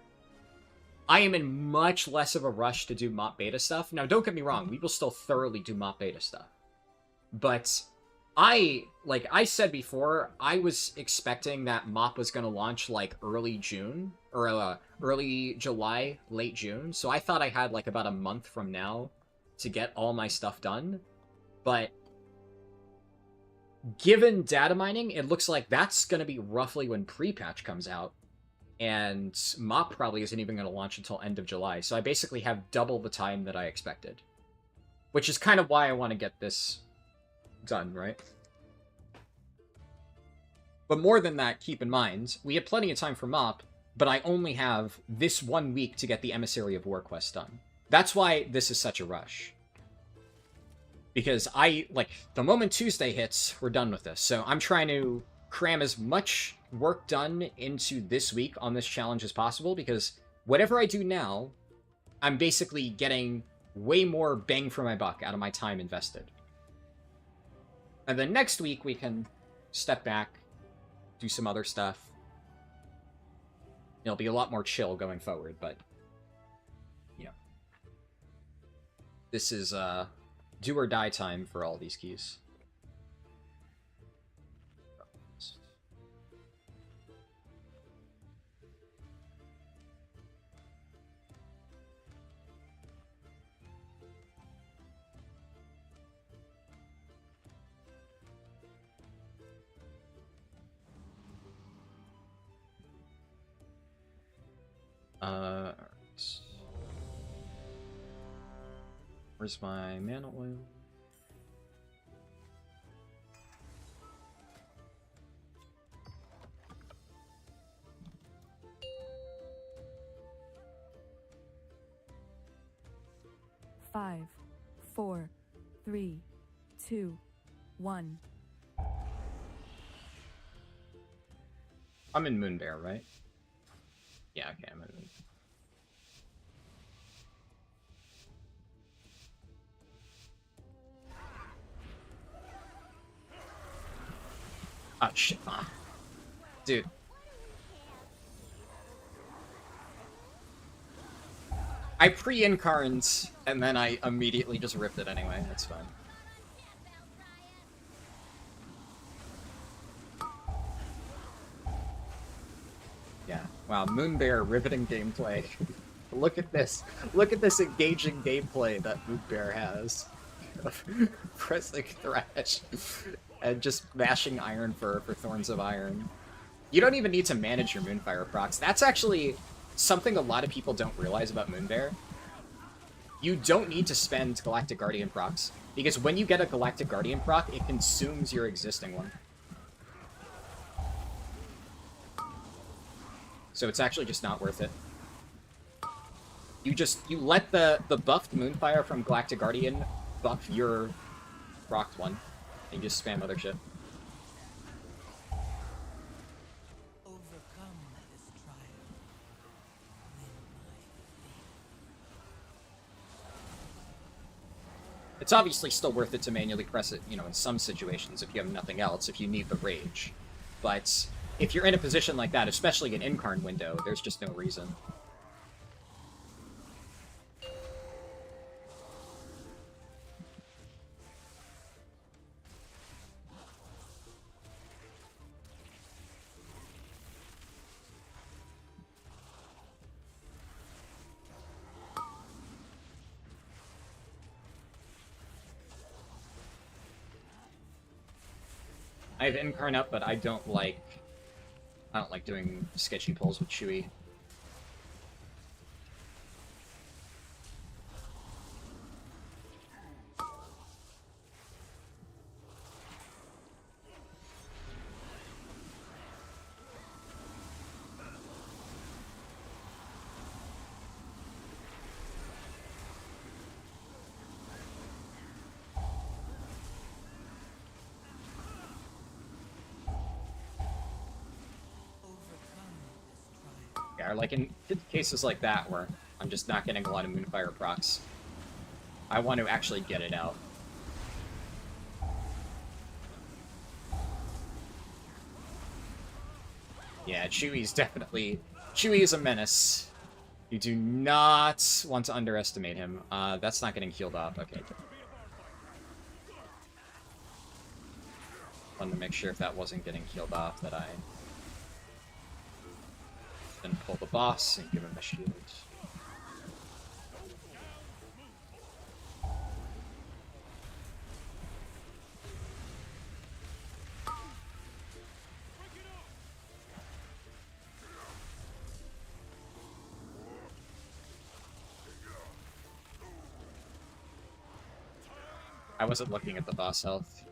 A: I am in much less of a rush to do Mop Beta stuff. Now, don't get me wrong, we will still thoroughly do Mop Beta stuff. But like I said before, I was expecting that Mop was going to launch like early June, or early July, late June. So I thought I had like about a month from now to get all my stuff done. But given data mining, it looks like that's going to be roughly when pre-patch comes out. And Mop probably isn't even going to launch until end of July. So I basically have double the time that I expected. Which is kind of why I want to get this done, right? But more than that, keep in mind, we have plenty of time for Mop, but I only have this 1 week to get the Emissary of War quest done. That's why this is such a rush. Because the moment Tuesday hits, we're done with this. So I'm trying to cram as much work done into this week on this challenge as possible, because whatever I do now, I'm basically getting way more bang for my buck out of my time invested. And then next week we can step back, do some other stuff. It'll be a lot more chill going forward, but yeah. This is do or die time for all these keys. Alright. Where's my mana oil?
C: Five, 4, 3, 2, 1.
A: I'm in Moonbear, right? Yeah. Yeah, okay, I'm gonna... Oh, shit. Ah. Dude. I pre-incarned, and then I immediately just ripped it anyway. That's fine. Yeah. Wow, Moonbear, riveting gameplay. Look at this. Look at this engaging gameplay that Moonbear has. Pressing Thrash and just mashing Iron for Thorns of Iron. You don't even need to manage your Moonfire procs. That's actually something a lot of people don't realize about Moonbear. You don't need to spend Galactic Guardian procs, because when you get a Galactic Guardian proc, it consumes your existing one. So it's actually just not worth it. You let the buffed Moonfire from Galactic Guardian buff your procced one, and you just spam other shit.
D: Overcome this trial. Win my faith.
A: It's obviously still worth it to manually press it, you know, in some situations if you have nothing else, if you need the rage. But if you're in a position like that, especially an Incarn window, there's just no reason. I have Incarn up, but I don't like doing sketchy pulls with Chewie. Or like in cases like that where I'm just not getting a lot of Moonfire procs, I want to actually get it out. Yeah, Chewie's a menace. You do not want to underestimate him. That's not getting healed off. Okay. Wanted to make sure if that wasn't getting healed off that I then pull the boss and give him a shield. I wasn't looking at the boss health.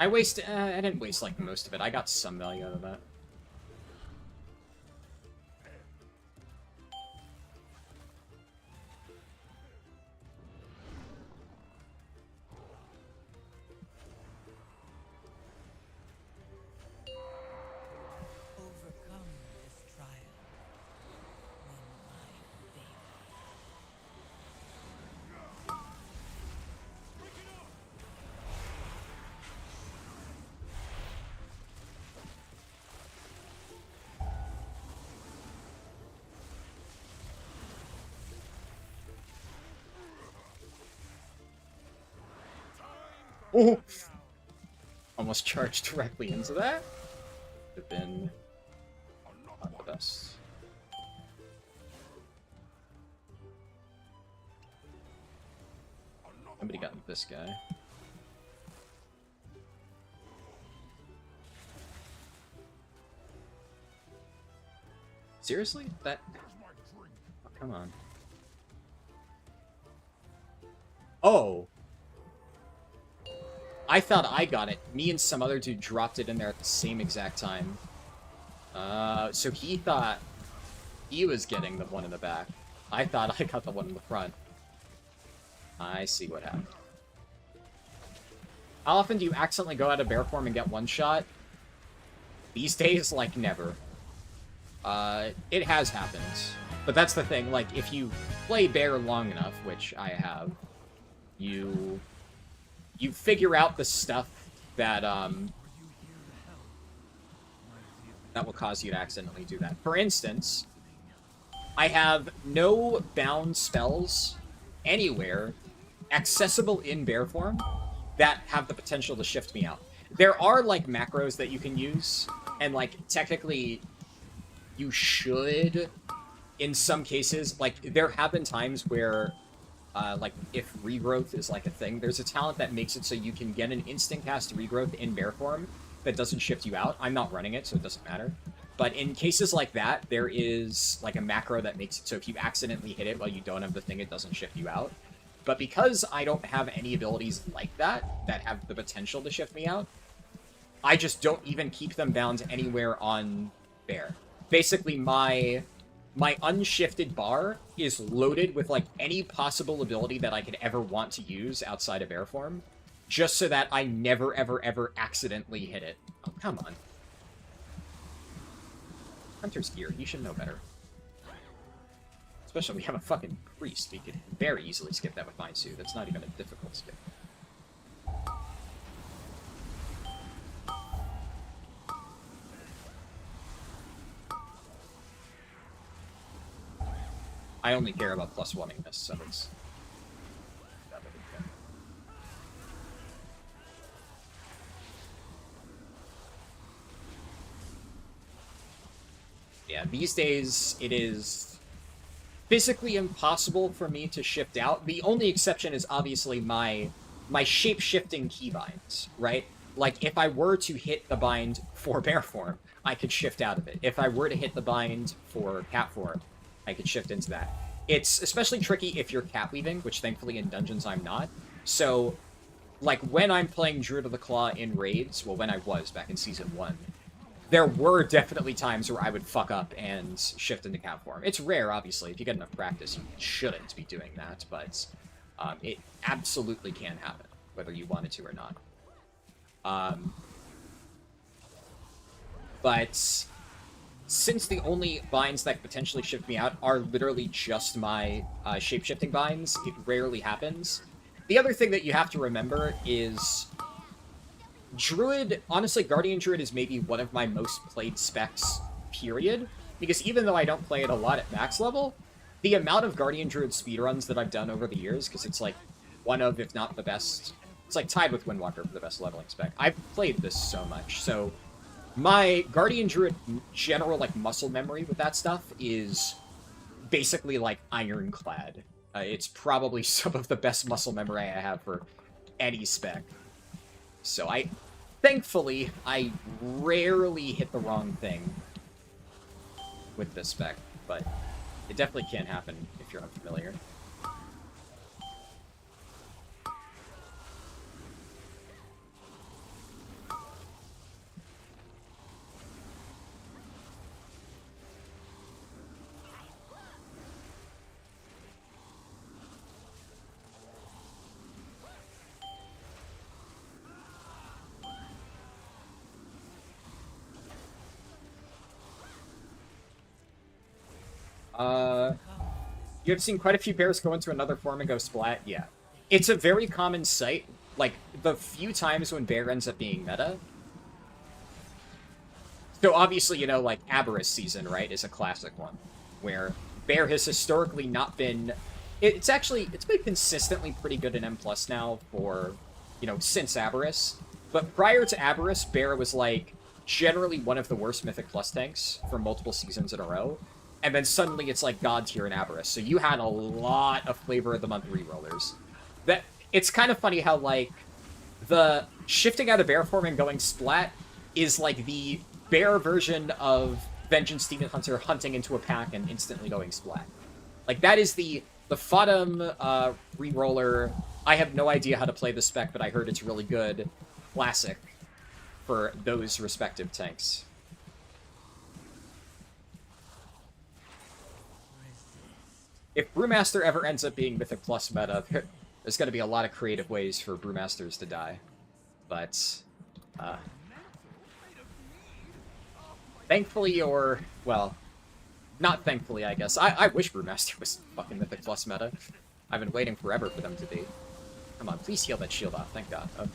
A: I didn't waste like most of it. I got some value out of that.
D: Overcome this trial. Win my faith.
A: Oh! Almost charged directly into that. Would have been not the best. Somebody got this guy. Seriously? That... Oh, come on. Oh! I thought I got it. Me and some other dude dropped it in there at the same exact time. So he thought he was getting the one in the back. I thought I got the one in the front. I see what happened. How often do you accidentally go out of bear form and get one shot? These days, like, never. It has happened. But that's the thing, like, if you play Bear long enough, which I have, you figure out the stuff that, that will cause you to accidentally do that. For instance, I have no bound spells anywhere accessible in Bear form that have the potential to shift me out. There are, like, macros that you can use, and, like, technically, you should, in some cases, like, there have been times where, like, if regrowth is, like, a thing, there's a talent that makes it so you can get an instant cast regrowth in Bear form that doesn't shift you out. I'm not running it, so it doesn't matter. But in cases like that, there is, like, a macro that makes it so if you accidentally hit it while you don't have the thing, it doesn't shift you out. But because I don't have any abilities like that have the potential to shift me out, I just don't even keep them bound anywhere on Bear. Basically, my unshifted bar is loaded with, like, any possible ability that I could ever want to use outside of Bear form, just so that I never, ever, ever accidentally hit it. Oh, come on. Hunter's gear, you should know better. Especially when we have a fucking priest. We could very easily skip that with Mind Suit. That's not even a difficult skip. I only care about +1ing this, so it's... Yeah, these days, it is physically impossible for me to shift out. The only exception is obviously my shape-shifting keybinds, right? Like, if I were to hit the bind for Bear form, I could shift out of it. If I were to hit the bind for Cat form, I could shift into that. It's especially tricky if you're cat weaving, which thankfully in Dungeons I'm not. So, like, when I'm playing Druid of the Claw in raids, well, when I was back in Season 1, there were definitely times where I would fuck up and shift into cat form. It's rare, obviously. If you get enough practice, you shouldn't be doing that, but it absolutely can happen, whether you wanted to or not. But since the only binds that potentially shift me out are literally just my shape-shifting binds, it rarely happens. The other thing that you have to remember is Druid, honestly, Guardian Druid is maybe one of my most played specs, period. Because even though I don't play it a lot at max level, the amount of Guardian Druid speedruns that I've done over the years, because it's like one of, if not the best, it's like tied with Windwalker for the best leveling spec. I've played this so much, so my Guardian Druid general, like, muscle memory with that stuff is basically, like, ironclad. It's probably some of the best muscle memory I have for any spec. So thankfully, I rarely hit the wrong thing with this spec, but it definitely can happen if you're unfamiliar. You have seen quite a few bears go into another form and go splat? Yeah. It's a very common sight. Like, the few times when bear ends up being meta. So obviously, you know, like, Aberrus season, right, is a classic one. Where bear has historically not been... It's been consistently pretty good in M+ now for, you know, since Aberrus. But prior to Aberrus, bear was, like, generally one of the worst Mythic Plus tanks for multiple seasons in a row. And then suddenly it's like God tier in Aberrus. So you had a lot of Flavor of the Month rerollers. It's kind of funny how, like, the shifting out of bear form and going splat is like the bear version of Vengeance Demon Hunter hunting into a pack and instantly going splat. Like, that is the Fodum reroller. I have no idea how to play the spec, but I heard it's really good. Classic for those respective tanks. If Brewmaster ever ends up being Mythic Plus meta, there's going to be a lot of creative ways for Brewmasters to die. But, Thankfully, or, well, not thankfully, I guess. I wish Brewmaster was fucking Mythic Plus meta. I've been waiting forever for them to be. Come on, please heal that shield off. Thank God. Okay.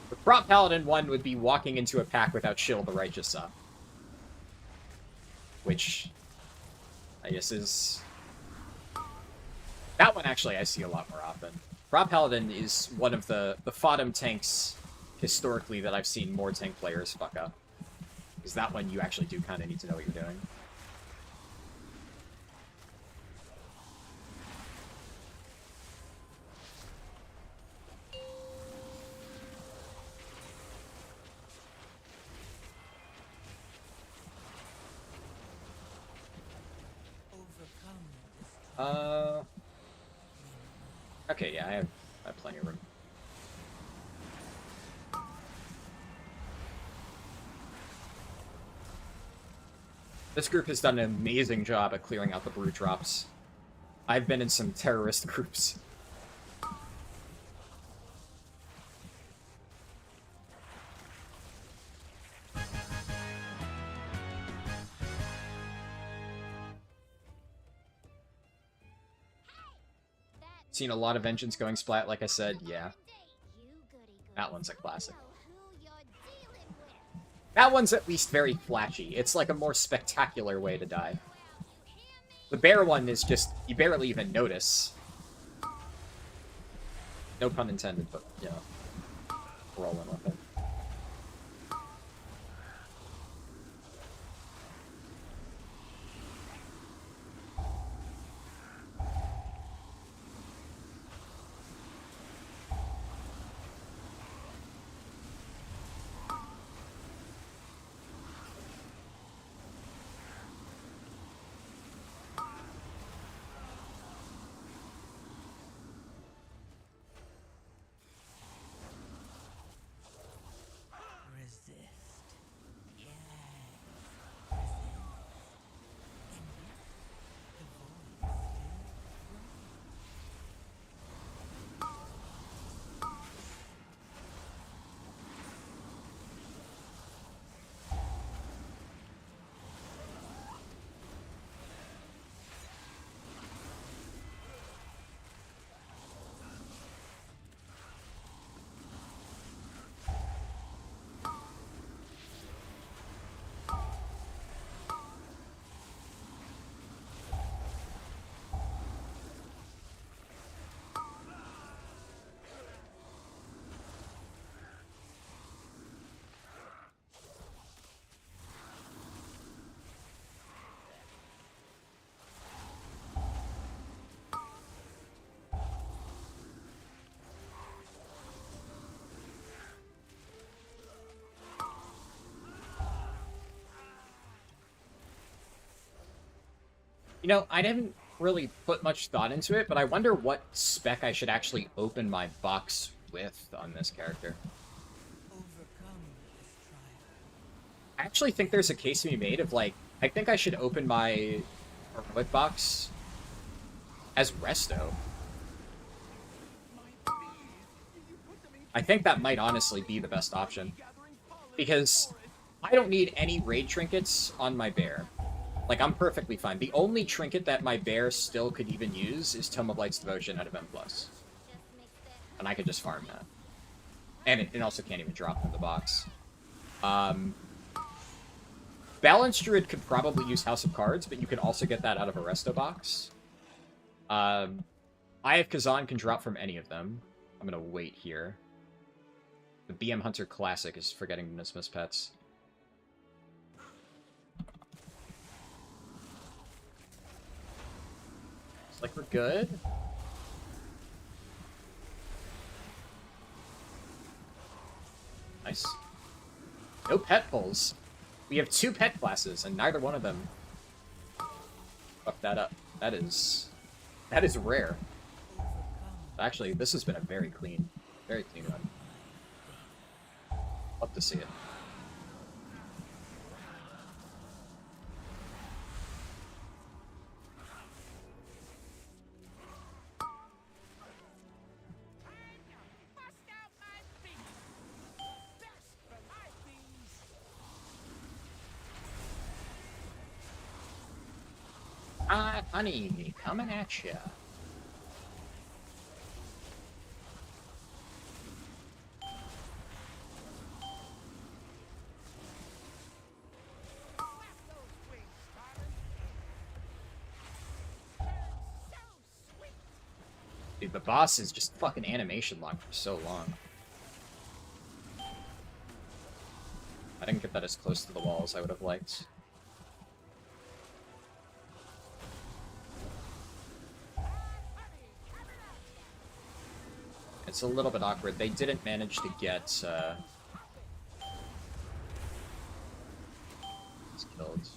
A: The Prop Paladin one would be walking into a pack without Shield the Righteous up. Which, I guess is... That one, actually, I see a lot more often. Prop Paladin is one of the Fodom tanks, historically, that I've seen more tank players fuck up. Because that one, you actually do kind of need to know what you're doing. Okay, yeah, I have plenty of room. This group has done an amazing job at clearing out the brew drops. I've been in some terrorist groups. Seen a lot of engines going splat, like I said, yeah. That one's a classic. That one's at least very flashy. It's like a more spectacular way to die. The bear one is just, you barely even notice. No pun intended, but, you know, rolling with it. You know, I didn't really put much thought into it, but I wonder what spec I should actually open my box with on this character. I actually think there's a case to be made of, like, I think I should open my Heroic box as Resto. I think that might honestly be the best option. Because I don't need any raid trinkets on my bear. Like, I'm perfectly fine. The only trinket that my bear still could even use is Tome of Light's Devotion out of M+. And I could just farm that. And it also can't even drop from the box. Balanced Druid could probably use House of Cards, but you could also get that out of a Resto box. Eye of Kazan can drop from any of them. I'm gonna wait here. The BM Hunter Classic is forgetting to dismiss pets. It's like we're good. Nice. No pet pulls. We have 2 pet classes, and neither one of them fucked that up. That is rare. Actually, this has been a very clean run. Love to see it. Honey, coming at ya. Dude, the boss is just fucking animation locked for so long. I didn't get that as close to the wall as I would have liked. It's a little bit awkward. They didn't manage to get, killed.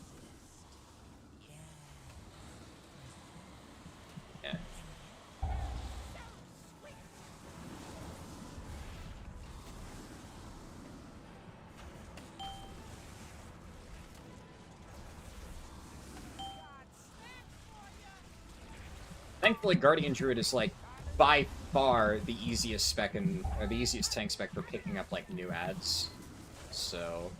A: Yeah. Thankfully, Guardian Druid is, like, by far the easiest spec or the easiest tank spec for picking up, like, new ads. So...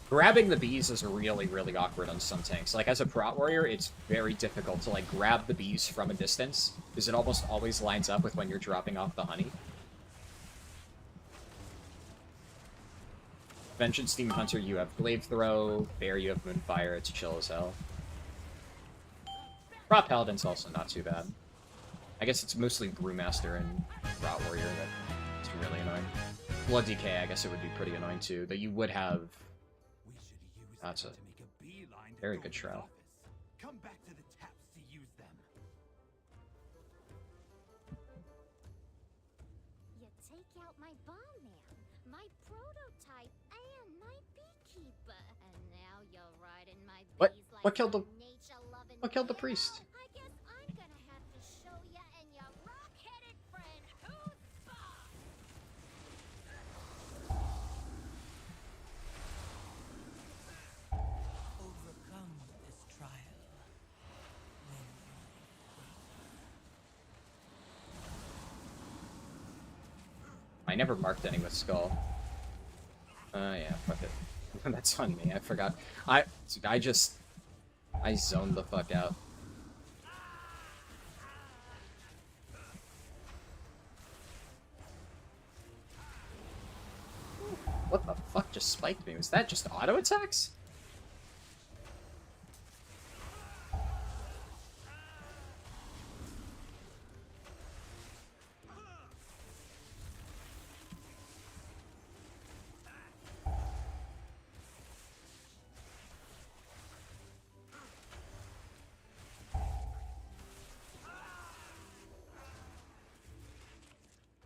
A: grabbing the bees is really, really awkward on some tanks. Like, as a Prot Warrior, it's very difficult to, like, grab the bees from a distance, because it almost always lines up with when you're dropping off the honey. Vengeance Demon Hunter, you have Glaive Throw. Bear, you have Moonfire. It's chill as hell. Prot Paladin's also not too bad. I guess it's mostly Brewmaster and Prot Warrior that's really annoying. Blood DK, I guess it would be pretty annoying too, but you would have... That's a very good Shroud.
E: Come back to the taps to use them.
F: You take out my bomb man, my prototype, and my beekeeper. And now you're riding my
A: What?
F: bees like
A: What killed the-
F: a nature-loving
A: What killed the
F: hero.
A: priest?
F: I guess I'm gonna have to show ya and your rock-headed friend who's boss.
D: Overcome this trial. When
A: I never marked any with Skull. Yeah, fuck it. That's on me, I forgot. I zoned the fuck out. What the fuck just spiked me? Was that just auto attacks?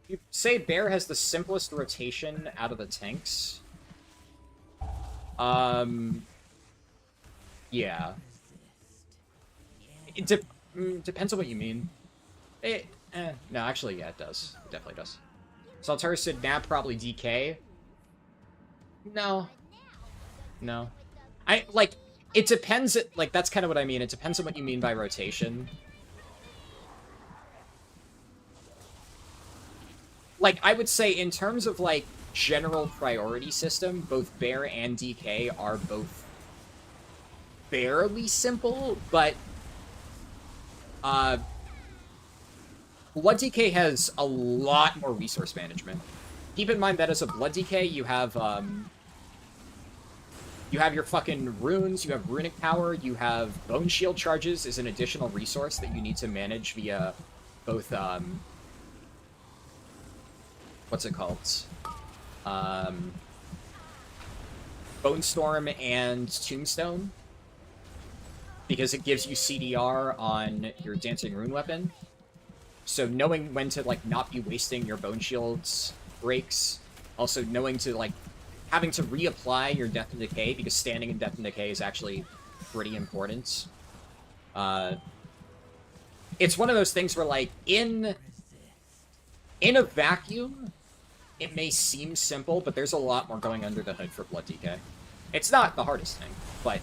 A: You say Bear has the simplest rotation out of the tanks. Yeah. It depends on what you mean. No, actually, yeah, it does. It definitely does. Saltaris said Nab probably DK. No. No. It depends, like, that's kind of what I mean. It depends on what you mean by rotation. Like, I would say in terms of, like, general priority system, both Bear and DK are both fairly simple, but Blood DK has a lot more resource management. Keep in mind that as a Blood DK, you have your fucking runes, you have runic power, you have bone shield charges is an additional resource that you need to manage via both, what's it called? Bone Storm and Tombstone. Because it gives you CDR on your Dancing Rune weapon. So knowing when to, like, not be wasting your Bone Shield's breaks. Also knowing to, like, having to reapply your Death and Decay, because standing in Death and Decay is actually pretty important. It's one of those things where, like, in a vacuum, it may seem simple, but there's a lot more going under the hood for Blood DK. It's not the hardest thing, but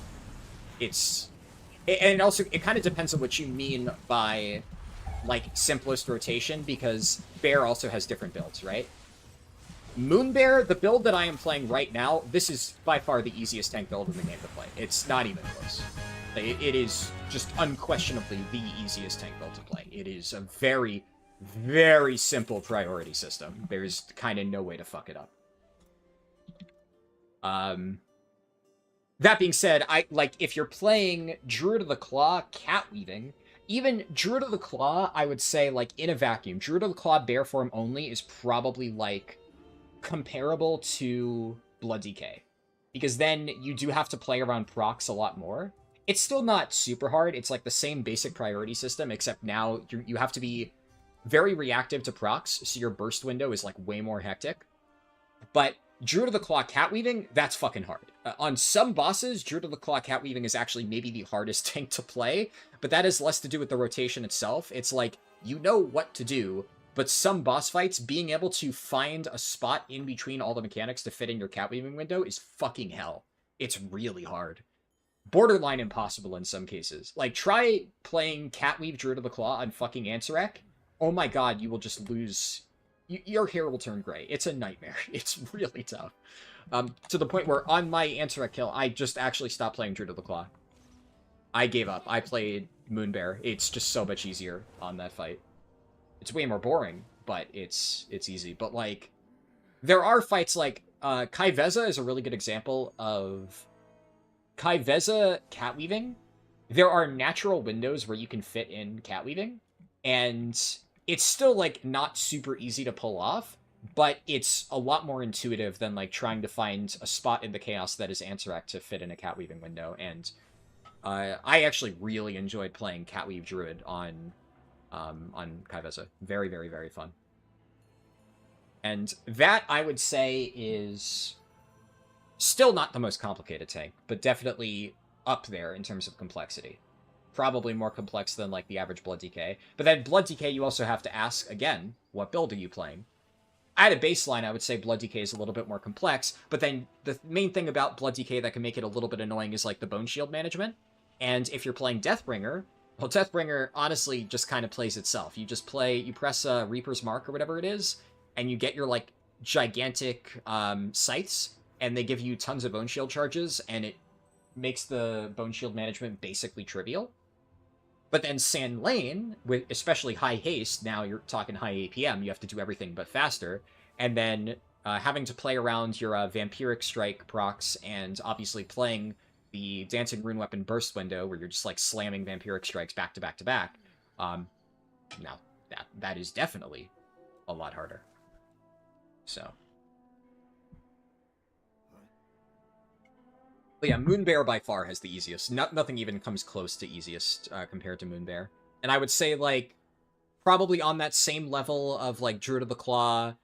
A: it's... And also, it kind of depends on what you mean by, like, simplest rotation, because Bear also has different builds, right? Moonbear, the build that I am playing right now, this is by far the easiest tank build in the game to play. It's not even close. It is just unquestionably the easiest tank build to play. It is a very, very simple priority system. There's kind of no way to fuck it up. That being said, if you're playing Druid of the Claw, Cat Weaving, even Druid of the Claw, I would say, like, in a vacuum, Druid of the Claw Bear form only is probably, like, comparable to Blood DK. Because then you do have to play around procs a lot more. It's still not super hard. It's like the same basic priority system, except now you have to be very reactive to procs, so your burst window is like way more hectic. But Druid of the Claw Cat Weaving, that's fucking hard. On some bosses, Druid of the Claw Cat Weaving is actually maybe the hardest tank to play, but that has less to do with the rotation itself. It's like, you know what to do, but some boss fights, being able to find a spot in between all the mechanics to fit in your Cat Weaving window is fucking hell. It's really hard. Borderline impossible in some cases. Like, try playing Catweave Druid of the Claw on fucking Ansarek. Oh my god, you will just lose... your hair will turn gray. It's a nightmare. It's really tough. To the point where on my Ansarek kill, I just actually stopped playing Druid of the Claw. I gave up. I played Moonbear. It's just so much easier on that fight. It's way more boring, but it's easy. But, like, there are fights like... Kai Veza is a really good example of... Kai Veza Cat Weaving, there are natural windows where you can fit in Cat Weaving, and it's still, like, not super easy to pull off, but it's a lot more intuitive than, like, trying to find a spot in the chaos that is Ansarek to fit in a Cat Weaving window, and I actually really enjoyed playing Catweave Druid on Kai Veza. Very, very, very fun. And that, I would say, is... still not the most complicated tank, but definitely up there in terms of complexity. Probably more complex than, like, the average Blood DK. But then Blood DK, you also have to ask, again, what build are you playing? At a baseline, I would say Blood DK is a little bit more complex, but then the main thing about Blood DK that can make it a little bit annoying is, like, the Bone Shield management. And if you're playing Deathbringer, well, Deathbringer honestly just kind of plays itself. You just you press Reaper's Mark or whatever it is, and you get your, like, gigantic scythes, and they give you tons of Bone Shield charges, and it makes the Bone Shield management basically trivial. But then Sand Lane, with especially high haste, now you're talking high APM, you have to do everything but faster, and then having to play around your Vampiric Strike procs, and obviously playing the Dancing Rune Weapon burst window, where you're just, like, slamming Vampiric Strikes back to back to back. Now, that is definitely a lot harder. So... but yeah, Moonbear by far has the easiest. Nothing even comes close to easiest compared to Moonbear. And I would say, like, probably on that same level of, like, Druid of the Claw,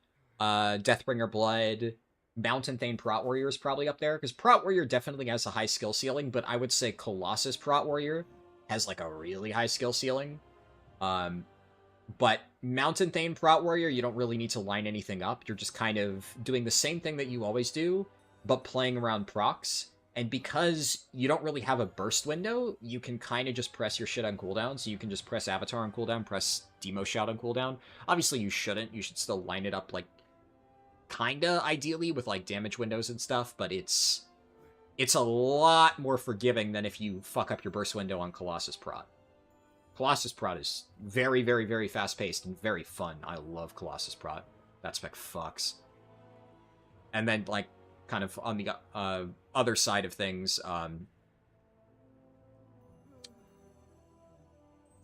A: Deathbringer Blood, Mountain Thane Prot Warrior is probably up there. Because Prot Warrior definitely has a high skill ceiling, but I would say Colossus Prot Warrior has, like, a really high skill ceiling. But Mountain Thane Prot Warrior, you don't really need to line anything up. You're just kind of doing the same thing that you always do, but playing around procs. And because you don't really have a burst window, you can kind of just press your shit on cooldown. So you can just press Avatar on cooldown, press Demo Shout on cooldown. Obviously, you shouldn't. You should still line it up, like, kinda ideally with, like, damage windows and stuff. But it's a lot more forgiving than if you fuck up your burst window on Colossus Prot. Colossus Prot is very, very, very fast-paced and very fun. I love Colossus Prot. That spec fucks. And then, like, kind of on the other side of things,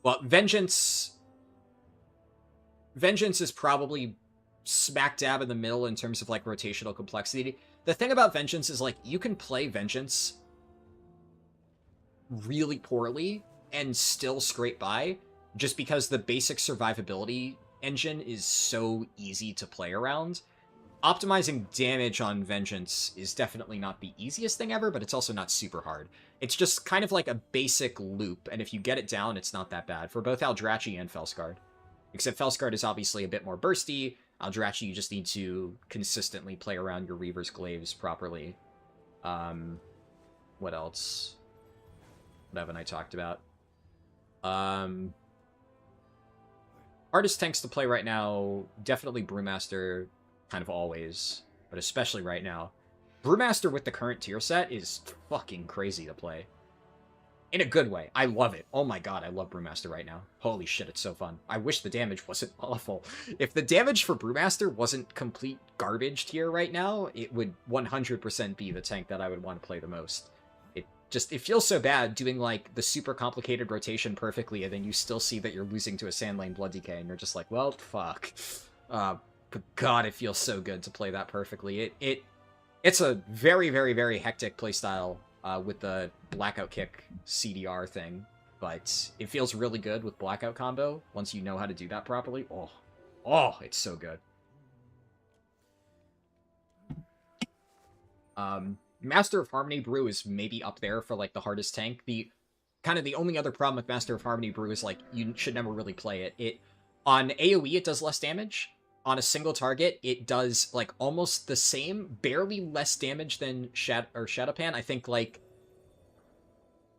A: well, Vengeance is probably smack dab in the middle in terms of, like, rotational complexity. The thing about Vengeance is, like, you can play Vengeance really poorly and still scrape by, just because the basic survivability engine is so easy to play around. Optimizing damage on Vengeance is definitely not the easiest thing ever, but it's also not super hard. It's just kind of like a basic loop, and if you get it down, it's not that bad, for both Eldrachi and Felskard. Except Felskard is obviously a bit more bursty. Eldrachi, you just need to consistently play around your Reaver's Glaives properly. What else? What haven't I talked about? Hardest tanks to play right now, definitely Brewmaster. kind of always, but especially right now. Brewmaster with the current tier set is fucking crazy to play. In a good way. I love it. Oh my god, I love Brewmaster right now. Holy shit, it's so fun. I wish the damage wasn't awful. If the damage for Brewmaster wasn't complete garbage tier right now, it would 100% be the tank that I would want to play the most. It feels so bad doing, like, the super complicated rotation perfectly, and then you still see that you're losing to a Sandlane Blood Decay, and you're just like, well, fuck. But god, it feels so good to play that perfectly. It's a very, very, very hectic playstyle with the Blackout Kick CDR thing, but it feels really good with Blackout combo once you know how to do that properly. Oh, it's so good. Master of Harmony Brew is maybe up there for, like, the hardest tank. The only other problem with Master of Harmony Brew is, like, you should never really play it. On AoE, it does less damage. On a single target, it does, like, almost the same, barely less damage than Shadowpan. I think, like,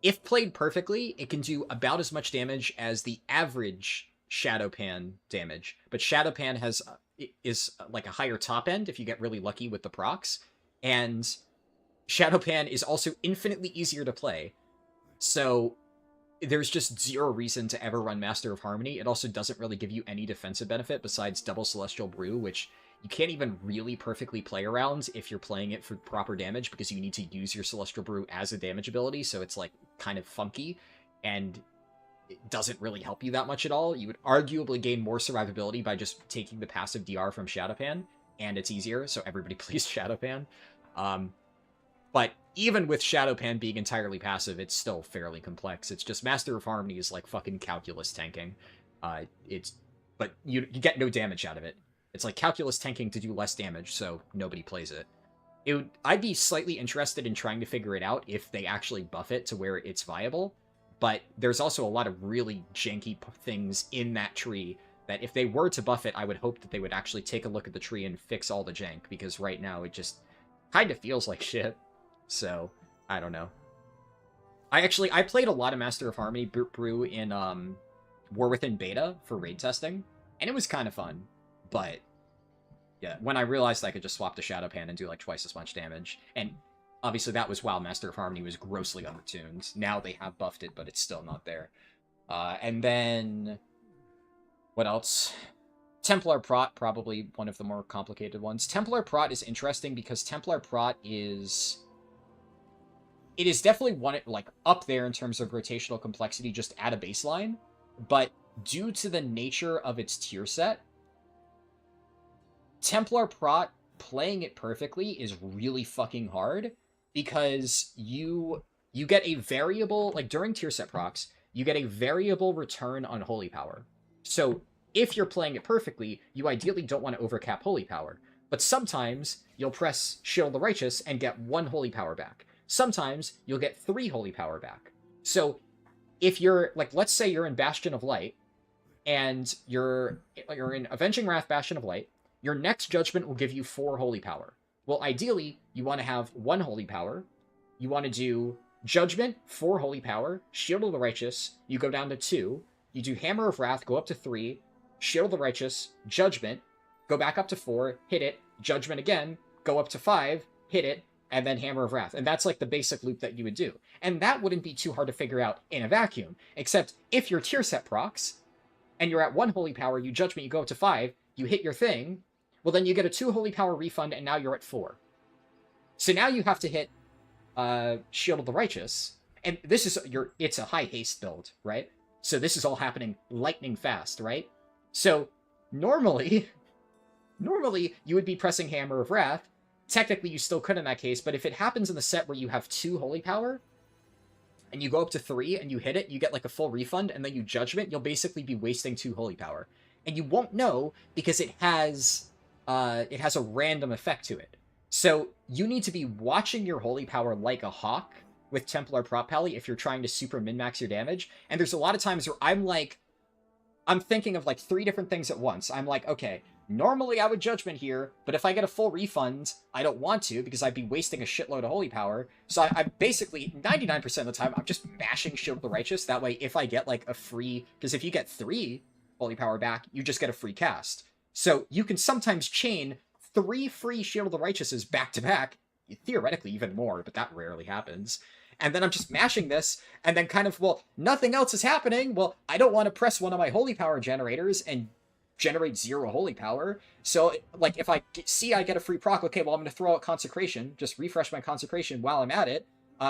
A: if played perfectly, it can do about as much damage as the average Shadowpan damage. But Shadowpan is like a higher top end if you get really lucky with the procs. And Shadowpan is also infinitely easier to play. So there's just zero reason to ever run Master of Harmony. It also doesn't really give you any defensive benefit besides double Celestial Brew, which you can't even really perfectly play around if you're playing it for proper damage, because you need to use your Celestial Brew as a damage ability, so it's, like, kind of funky, and it doesn't really help you that much at all. You would arguably gain more survivability by just taking the passive DR from Shadowpan, and it's easier, so everybody plays Shadowpan. But even with Shadowpan being entirely passive, it's still fairly complex. It's just Master of Harmony is like fucking calculus tanking. But you get no damage out of it. It's like calculus tanking to do less damage, so nobody plays it. I'd be slightly interested in trying to figure it out if they actually buff it to where it's viable, but there's also a lot of really janky things in that tree that if they were to buff it, I would hope that they would actually take a look at the tree and fix all the jank, because right now it just kind of feels like shit. So, I don't know. I played a lot of Master of Harmony Brew in War Within Beta for raid testing, and it was kind of fun. But, yeah, when I realized I could just swap to Shadowpan and do, like, twice as much damage, and obviously that was while Master of Harmony was grossly undertuned. Now they have buffed it, but it's still not there. And then, what else? Templar Prot, probably one of the more complicated ones. Templar Prot is interesting because Templar Prot is... It is definitely one, like, up there in terms of rotational complexity just at a baseline, but due to the nature of its tier set, Templar Prot, playing it perfectly is really fucking hard, because you get a variable, like, during tier set procs, you get a variable return on Holy Power. So, if you're playing it perfectly, you ideally don't want to overcap Holy Power, but sometimes you'll press Shield of the Righteous and get 1 Holy Power back. Sometimes you'll get 3 Holy Power back. So if you're, like, let's say you're in Bastion of Light, and you're in Avenging Wrath Bastion of Light, your next Judgment will give you 4 Holy Power. Well, ideally, you want to have 1 Holy Power. You want to do Judgment, 4 Holy Power, Shield of the Righteous, you go down to 2, you do Hammer of Wrath, go up to 3, Shield of the Righteous, Judgment, go back up to 4, hit it, Judgment again, go up to 5, hit it, and then Hammer of Wrath. And that's like the basic loop that you would do. And that wouldn't be too hard to figure out in a vacuum, except if you're tier set procs, and you're at 1 Holy Power, you Judgment, you go up to 5, you hit your thing, well then you get a 2 Holy Power refund, and now you're at 4. So now you have to hit Shield of the Righteous, and this is it's a high haste build, right? So this is all happening lightning fast, right? So normally you would be pressing Hammer of Wrath. Technically, you still could in that case, but if it happens in the set where you have 2 Holy Power, and you go up to 3, and you hit it, you get, like, a full refund, and then you Judgment, you'll basically be wasting 2 Holy Power. And you won't know, because it has a random effect to it. So, you need to be watching your Holy Power like a hawk with Templar Prot Pally if you're trying to super min-max your damage, and there's a lot of times where I'm thinking of, like, 3 different things at once. I'm like, okay, normally I would Judgment here, but if I get a full refund, I don't want to, because I'd be wasting a shitload of Holy Power. So I'm basically, 99% of the time, I'm just mashing Shield of the Righteous. That way, if I get, like, a free... Because if you get 3 Holy Power back, you just get a free cast. So you can sometimes chain 3 free Shield of the Righteouses back to back, theoretically even more, but that rarely happens. And then I'm just mashing this, and then kind of, well, nothing else is happening. Well, I don't want to press one of my holy power generators and generate 0 holy power. So, like, if I see I get a free proc, okay, well, I'm going to throw out Consecration, just refresh my Consecration while I'm at it.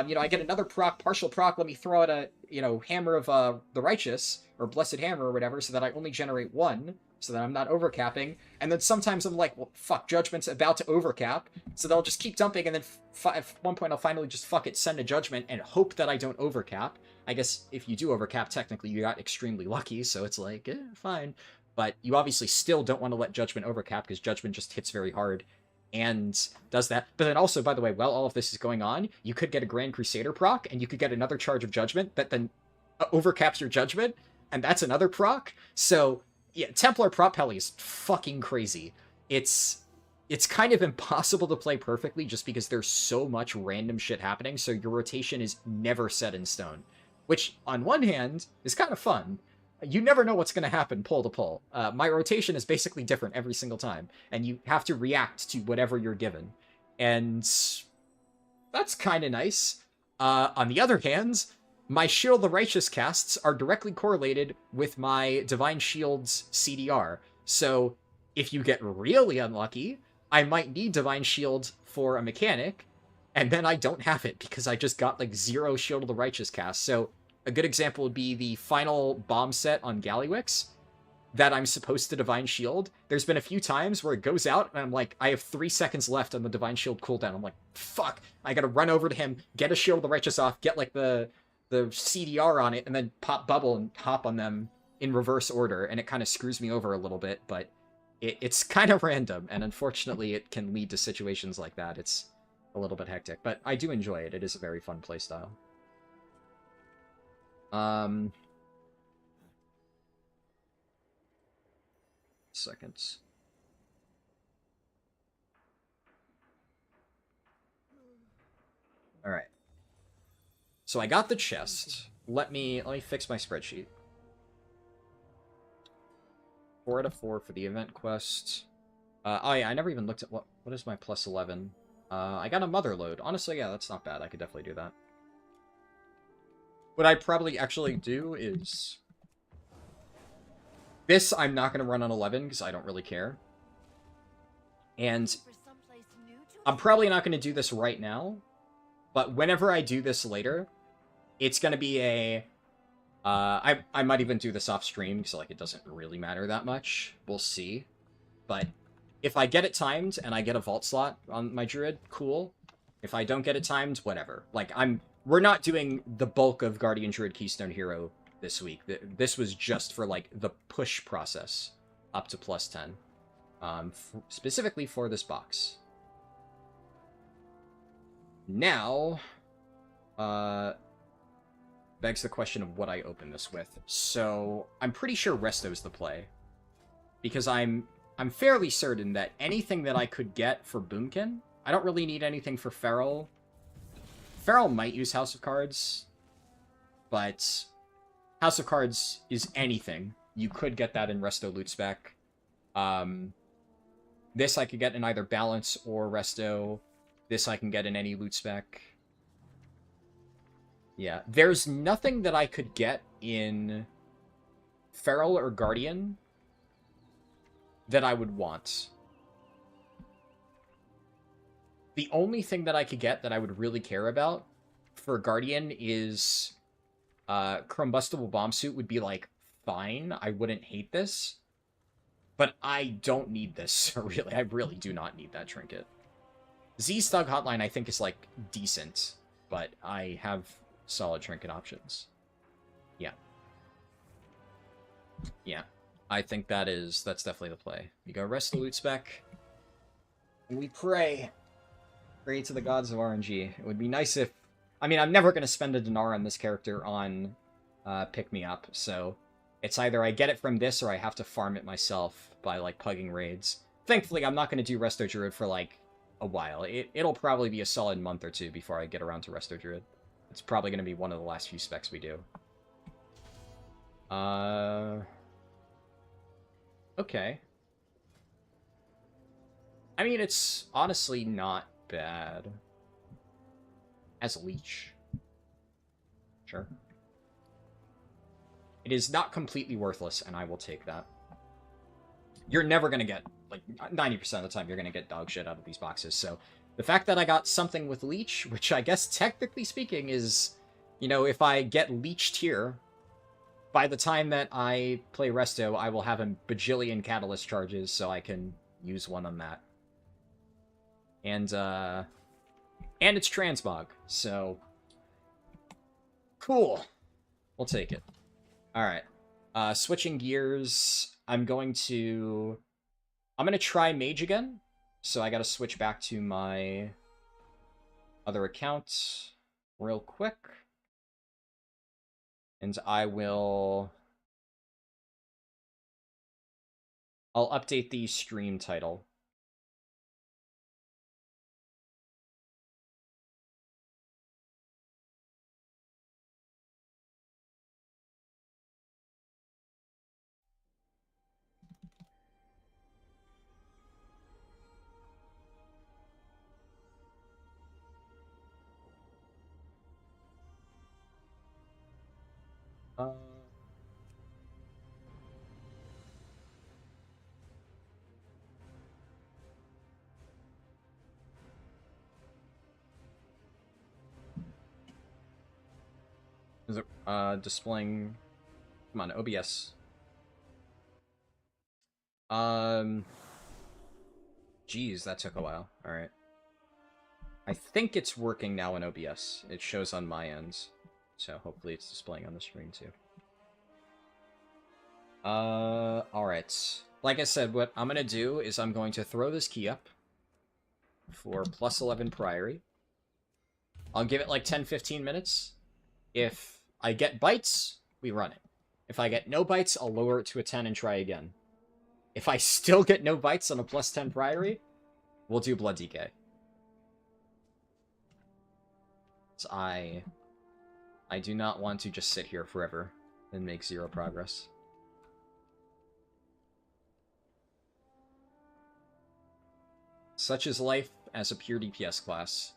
A: You know, I get another proc, partial proc, let me throw out a, you know, Hammer of the Righteous, or Blessed Hammer or whatever, so that I only generate 1, so that I'm not overcapping. And then sometimes I'm like, well, fuck, Judgment's about to overcap, so they'll just keep dumping, and then at one point I'll finally just fuck it, send a Judgment, and hope that I don't overcap. I guess if you do overcap, technically you got extremely lucky, so it's like, fine. But you obviously still don't want to let Judgment overcap, because Judgment just hits very hard and does that. But then also, by the way, while all of this is going on, you could get a Grand Crusader proc, and you could get another charge of Judgment that then overcaps your Judgment, and that's another proc. So, yeah, Templar prop heli is fucking crazy. It's kind of impossible to play perfectly just because there's so much random shit happening, so your rotation is never set in stone. Which, on one hand, is kind of fun. You never know what's going to happen pull to pull. My rotation is basically different every single time, and you have to react to whatever you're given. And that's kind of nice. On the other hand, my Shield of the Righteous casts are directly correlated with my Divine Shield's CDR. So if you get really unlucky, I might need Divine Shield for a mechanic, and then I don't have it because I just got like 0 Shield of the Righteous casts. So a good example would be the final bomb set on Gallywix that I'm supposed to Divine Shield. There's been a few times where it goes out, and I'm like, I have 3 seconds left on the Divine Shield cooldown. I'm like, fuck, I gotta run over to him, get a Shield of the Righteous off, get like the CDR on it, and then pop bubble and hop on them in reverse order, and it kind of screws me over a little bit, but it's kind of random, and unfortunately it can lead to situations like that. It's a little bit hectic, but I do enjoy it. It is a very fun playstyle. Seconds. All right. So I got the chest. Let me fix my spreadsheet. 4 out of 4 for the event quest. Oh yeah, I never even looked at what is my plus 11. I got a mother load. Honestly, yeah, that's not bad. I could definitely do that. What I'd probably actually do is... This I'm not going to run on 11 because I don't really care. And I'm probably not going to do this right now. But whenever I do this later, it's going to be a... I might even do this off stream because like it doesn't really matter that much. We'll see. But if I get it timed and I get a vault slot on my druid, cool. If I don't get it timed, whatever. Like we're not doing the bulk of Guardian Druid Keystone Hero this week. This was just for like the push process up to plus 10. Specifically for this box. Now, begs the question of what I open this with. So, I'm pretty sure Resto's the play. Because I'm fairly certain that anything that I could get for Boomkin, I don't really need anything for Feral. Feral might use House of Cards, but House of Cards is anything. You could get that in Resto loot spec. This I could get in either Balance or Resto. This I can get in any loot spec. Yeah, there's nothing that I could get in Feral or Guardian that I would want. The only thing that I could get that I would really care about for Guardian is Chrombustible Bomb Suit would be like, fine, I wouldn't hate this. But I don't need this, really. I really do not need that trinket. Z's Thug Hotline I think is like decent, but I have solid trinket options. Yeah. Yeah. I think that's definitely the play. You go rest the loot spec, and we pray. Pray to the gods of RNG. It would be nice if... I mean, I'm never going to spend a dinar on this character on Pick Me Up, so it's either I get it from this or I have to farm it myself by, like, pugging raids. Thankfully, I'm not going to do Resto Druid for, like, a while. It'll probably be a solid month or two before I get around to Resto Druid. It's probably going to be one of the last few specs we do. Okay. I mean, it's honestly not bad. As a leech. Sure. It is not completely worthless, and I will take that. You're never going to get, like, 90% of the time, you're going to get dog shit out of these boxes, so the fact that I got something with leech, which I guess technically speaking is, you know, if I get leeched here, by the time that I play Resto, I will have a bajillion catalyst charges, so I can use one on that. And it's Transmog, so cool. We'll take it. Alright. Switching gears, I'm gonna try Mage again. So I gotta switch back to my other account real quick. And I'll update the stream title. Is it displaying? Come on, OBS. Geez, that took a while. All right. I think it's working now in OBS. It shows on my end, so hopefully it's displaying on the screen too. All right. Like I said, what I'm gonna do is I'm going to throw this key up for plus 11 Priory. I'll give it like 10-15 minutes. If I get bites, we run it. If I get no bites, I'll lower it to a 10 and try again. If I still get no bites on a plus 10 Priory, we'll do Blood DK. So I do not want to just sit here forever and make zero progress. Such is life as a pure DPS class.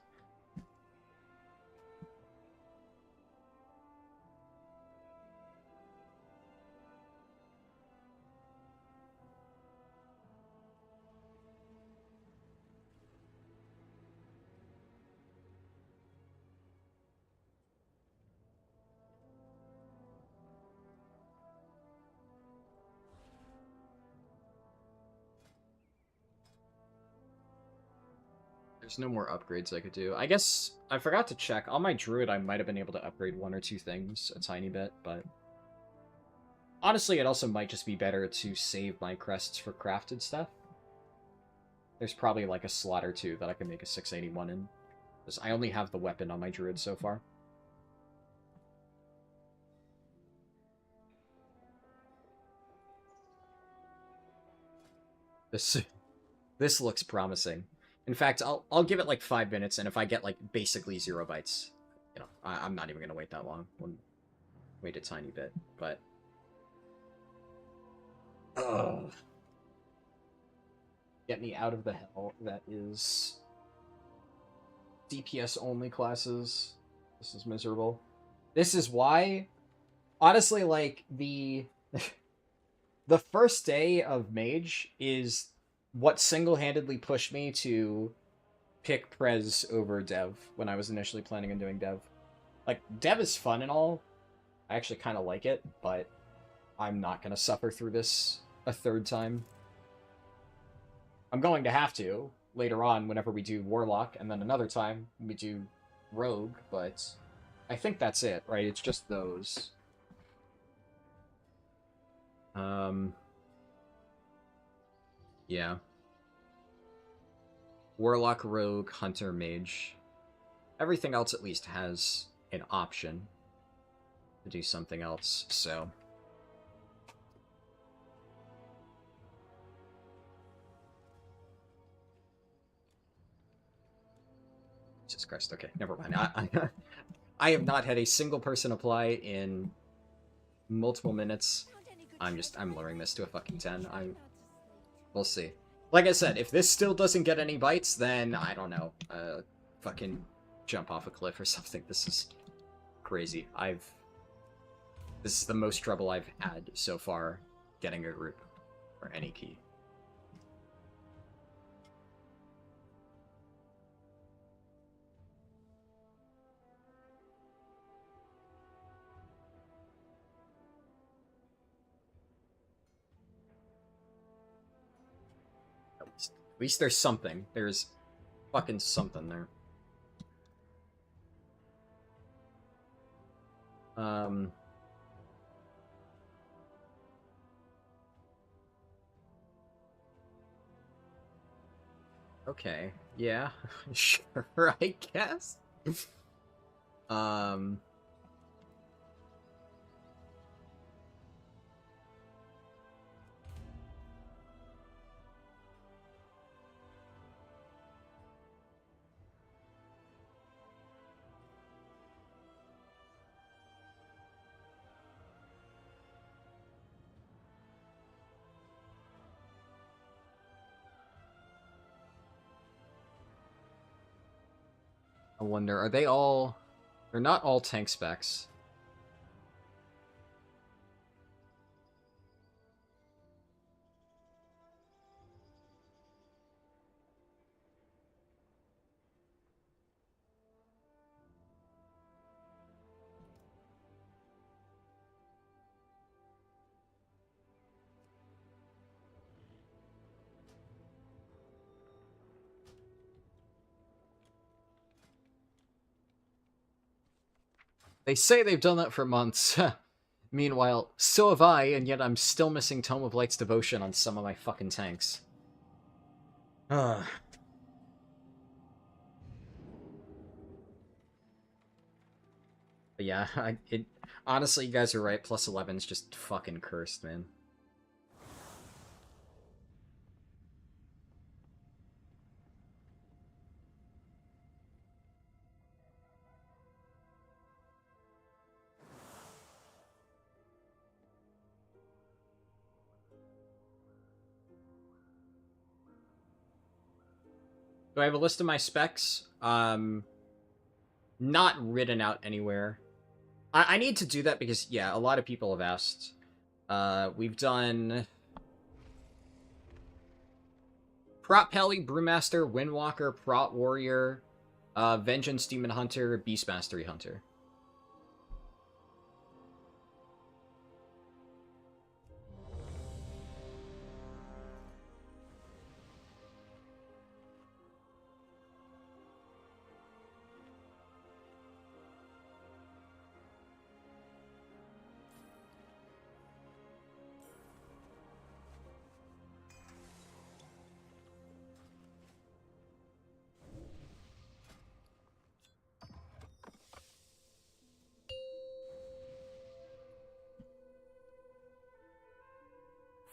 A: There's no more upgrades I could do. I guess I forgot to check. On my druid, I might have been able to upgrade one or two things a tiny bit, but honestly, it also might just be better to save my crests for crafted stuff. There's probably like a slot or two that I can make a 681 in, because I only have the weapon on my druid so far. This looks promising. In fact, I'll give it like 5 minutes, and if I get like basically 0 bites, you know, I'm not even gonna wait that long. We'll wait a tiny bit, but get me out of the hell that is DPS only classes. This is miserable. This is why, honestly, like the the first day of Mage is what single-handedly pushed me to pick Prez over Dev when I was initially planning on doing Dev. Like, Dev is fun and all. I actually kind of like it, but I'm not going to suffer through this a third time. I'm going to have to later on whenever we do Warlock, and then another time when we do Rogue, but I think that's it, right? It's just those. Yeah. Warlock, Rogue, Hunter, Mage. Everything else at least has an option to do something else, so... Jesus Christ, okay, never mind. I have not had a single person apply in multiple minutes. I'm learning this to a fucking 10. We'll see. Like I said, if this still doesn't get any bites, then I don't know. Fucking jump off a cliff or something. This is crazy. This is the most trouble I've had so far getting a group or any key. At least there's something. There's fucking something there. Okay. Yeah. Sure, I guess. I wonder, are they all... They're not all tank specs. They say they've done that for months. Meanwhile, so have I, and yet I'm still missing Tome of Light's Devotion on some of my fucking tanks. But yeah, honestly, you guys are right. Plus 11's just fucking cursed, man. Do I have a list of my specs? Not written out anywhere. I need to do that because, yeah, a lot of people have asked. We've done... Prot Pally, Brewmaster, Windwalker, Prot Warrior, Vengeance Demon Hunter, Beast Mastery Hunter.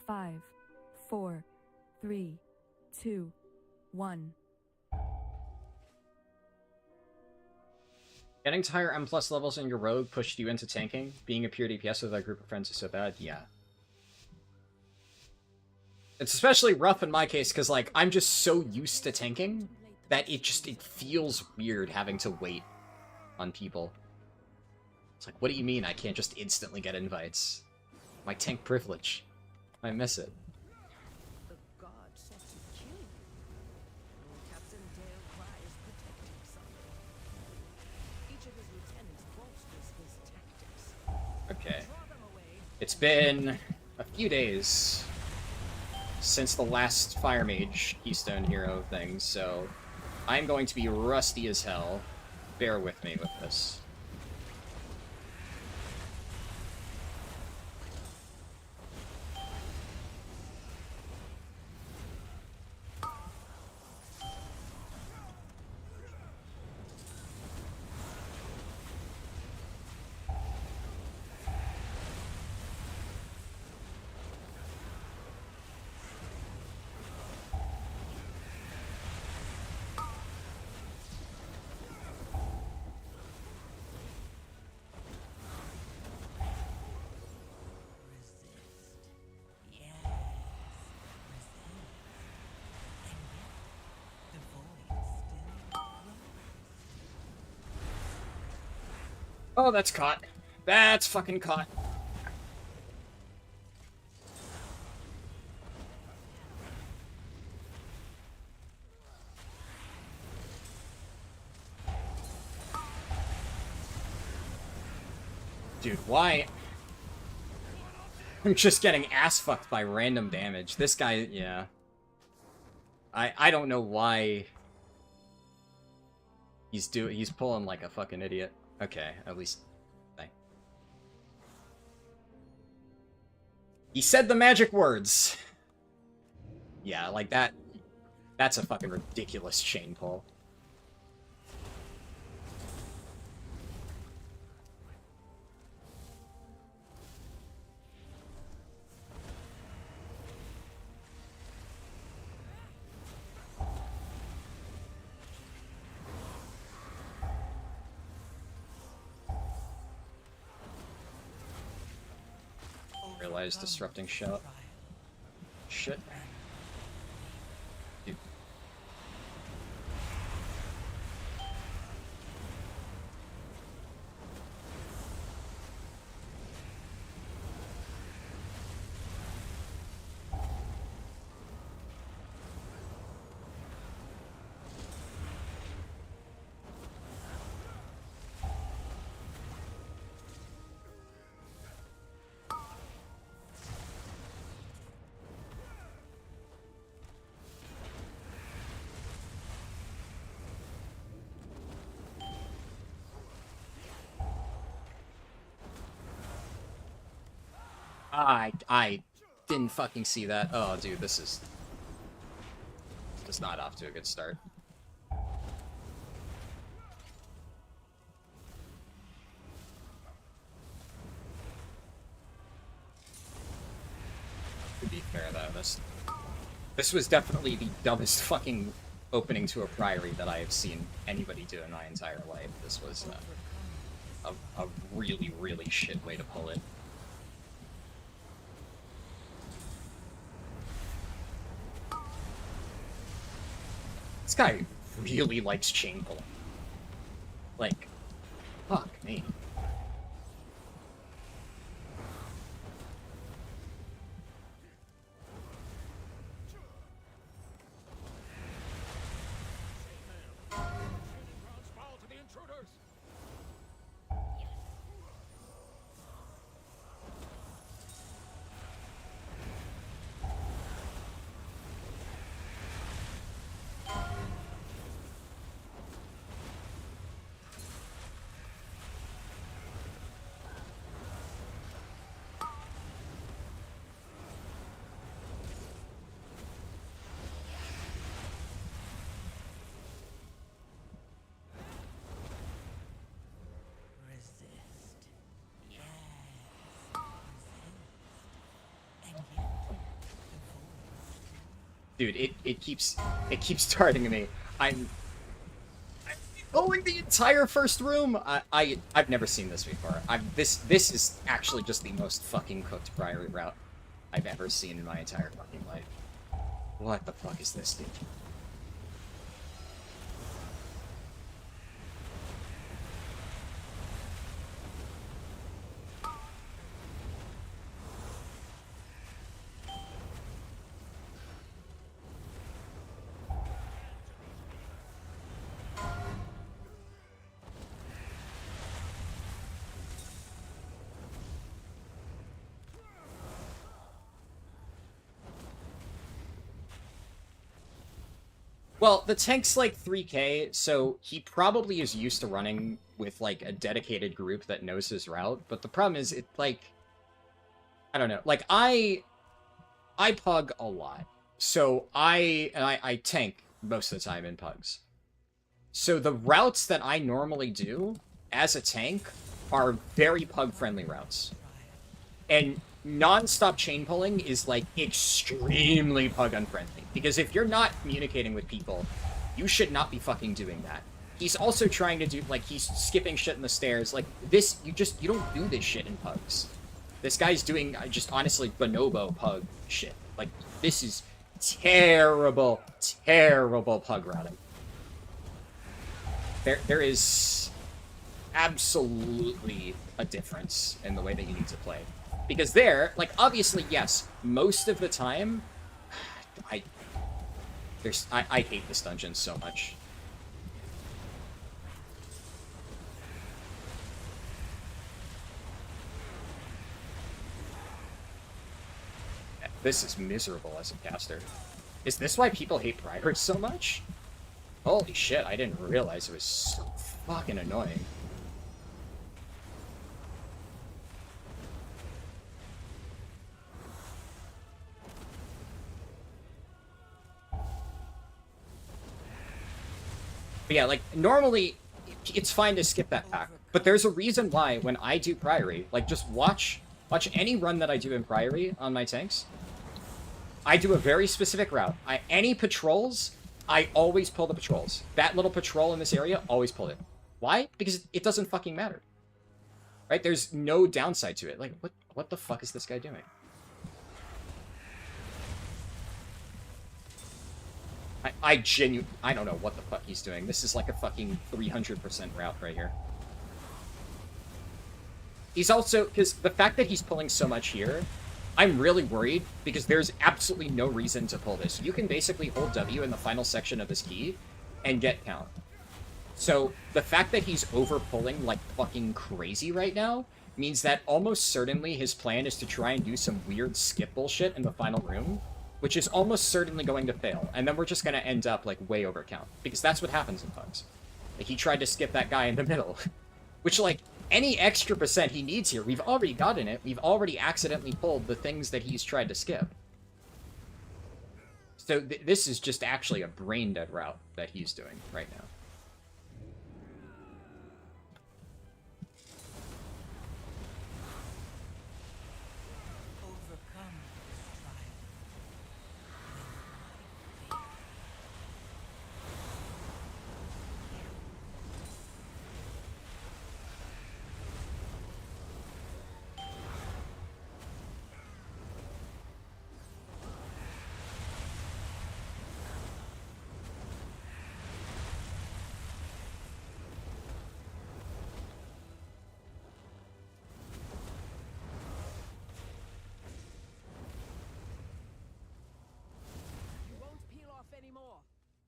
C: Five, 4, 3, 2, 1.
A: Getting to higher M+ levels in your rogue pushed you into tanking? Being a pure DPS with a group of friends is so bad? Yeah. It's especially rough in my case, because, like, I'm just so used to tanking that it feels weird having to wait on people. It's like, what do you mean I can't just instantly get invites? My tank privilege. I miss it.
D: The god set to kill you. Captain Dale Cry is protecting something. Each of his lieutenants bolsters his tactics.
A: Okay. It's been a few days since the last Fire Mage Keystone Hero thing, so I'm going to be rusty as hell. Bear with me with this. Oh, that's caught. That's fucking caught. Dude, why? I'm just getting ass fucked by random damage. This guy, yeah. I don't know why he's pulling like a fucking idiot. Okay, at least he said the magic words. Yeah, like that's a fucking ridiculous chain pull. Realize disrupting shot. Shit. Dude. I didn't fucking see that. Oh, dude, this is just not off to a good start. To be fair, though, this was definitely the dumbest fucking opening to a priory that I have seen anybody do in my entire life. This was a really, really shit way to pull it. This guy really likes chain pulling. Like, fuck me.
B: Groundsfall to the intruders.
D: Resist. Yes. Resist. And yet.
A: Dude, it keeps targeting me. I'm pulling the entire first room. I've never seen this before. This is actually just the most fucking cooked priory route I've ever seen in my entire fucking life. What the fuck is this, dude? Well, the tank's like 3k, so he probably is used to running with like a dedicated group that knows his route, but the problem is it like I don't know. Like I pug a lot. So I tank most of the time in pugs. So the routes that I normally do as a tank are very pug friendly routes. And non-stop chain pulling is like extremely pug unfriendly, because if you're not communicating with people, you should not be fucking doing that. He's also trying to do like he's skipping shit in the stairs. Like this, you don't do this shit in pugs. This guy's doing just honestly bonobo pug shit. Like this is terrible, terrible pug routing. There is absolutely a difference in the way that you need to play. Because there, like, obviously, yes, most of the time, I hate this dungeon so much. This is miserable as a caster. Is this why people hate Priory so much? Holy shit, I didn't realize it was so fucking annoying. But yeah, like, normally, it's fine to skip that pack. But there's a reason why when I do Priory, like, just watch any run that I do in Priory on my tanks. I do a very specific route. Any patrols, I always pull the patrols. That little patrol in this area, always pull it. Why? Because it doesn't fucking matter. Right? There's no downside to it. Like, what the fuck is this guy doing? I don't know what the fuck he's doing. This is like a fucking 300% route right here. He's also, because the fact that he's pulling so much here, I'm really worried because there's absolutely no reason to pull this. You can basically hold W in the final section of this key and get count. So the fact that he's over pulling like fucking crazy right now means that almost certainly his plan is to try and do some weird skip bullshit in the final room, which is almost certainly going to fail. And then we're just going to end up like way over count because that's what happens in Pugs. Like he tried to skip that guy in the middle, which like, any extra percent he needs here, we've already gotten it. We've already accidentally pulled the things that he's tried to skip. So this is just actually a brain-dead route that he's doing right now.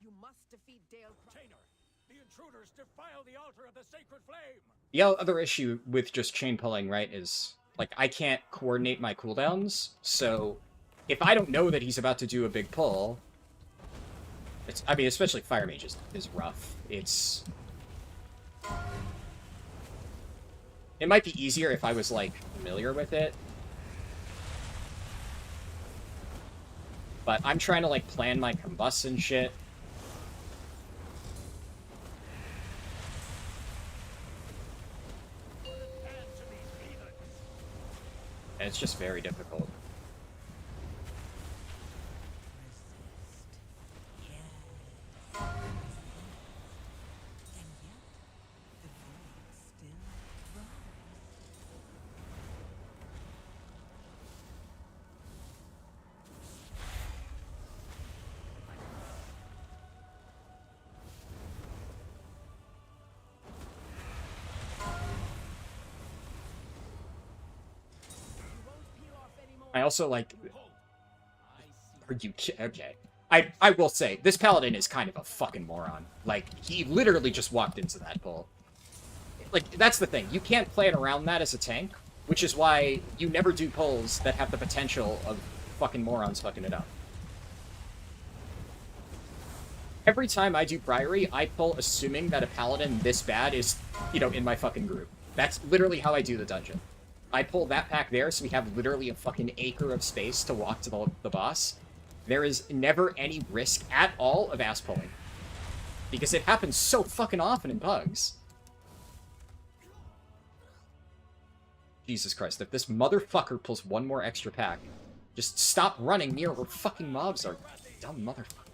D: You must defeat Dale.
B: Tainer, the intruders defile the altar of the sacred flame.
A: The other issue with just chain pulling, right, is like I can't coordinate my cooldowns. So if I don't know that he's about to do a big pull, I mean, especially Fire Mage is rough. It might be easier if I was like familiar with it. But I'm trying to like plan my combust and shit. And it's just very difficult. I also like... Are you okay? I will say, this paladin is kind of a fucking moron. Like, he literally just walked into that pull. Like, that's the thing. You can't plan around that as a tank, which is why you never do pulls that have the potential of fucking morons fucking it up. Every time I do Priory, I pull assuming that a paladin this bad is, you know, in my fucking group. That's literally how I do the dungeon. I pull that pack there, so we have literally a fucking acre of space to walk to the boss. There is never any risk at all of ass pulling. Because it happens so fucking often in Pugs. Jesus Christ, if this motherfucker pulls one more extra pack, just stop running near where fucking mobs are. Dumb motherfucker.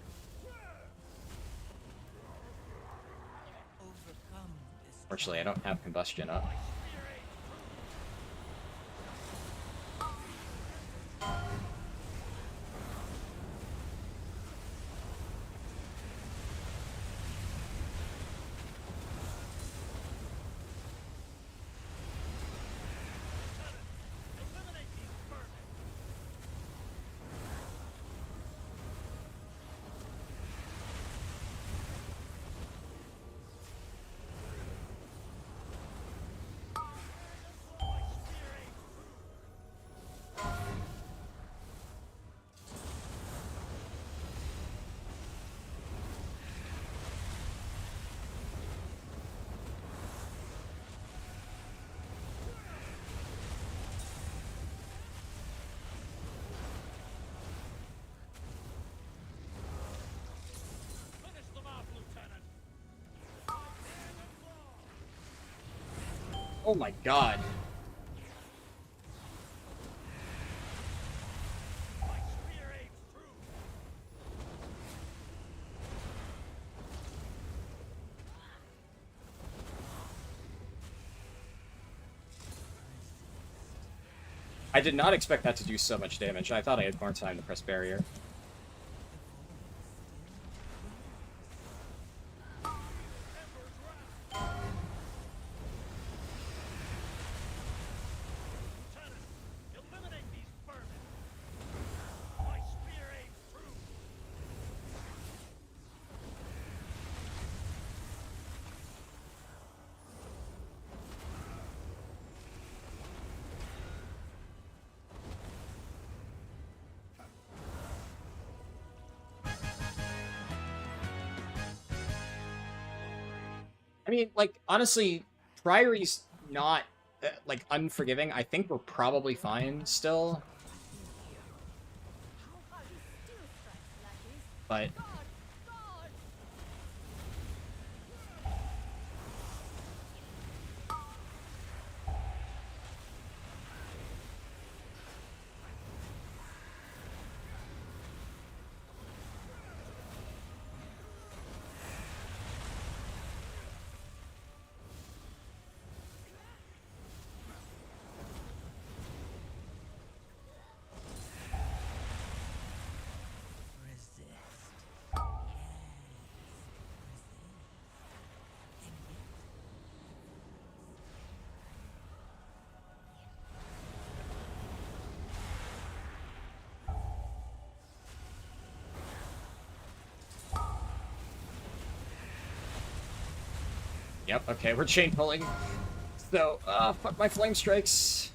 A: Fortunately, I don't have combustion up. Oh my god.
B: My spear aims true.
A: I did not expect that to do so much damage. I thought I had more time to press barrier.
B: Lieutenant, eliminate these vermin. My spear aims true.
A: I mean, like, honestly, Priory's not, like, unforgiving. I think we're probably fine still. But yep, okay, we're chain pulling. So, fuck my flame strikes.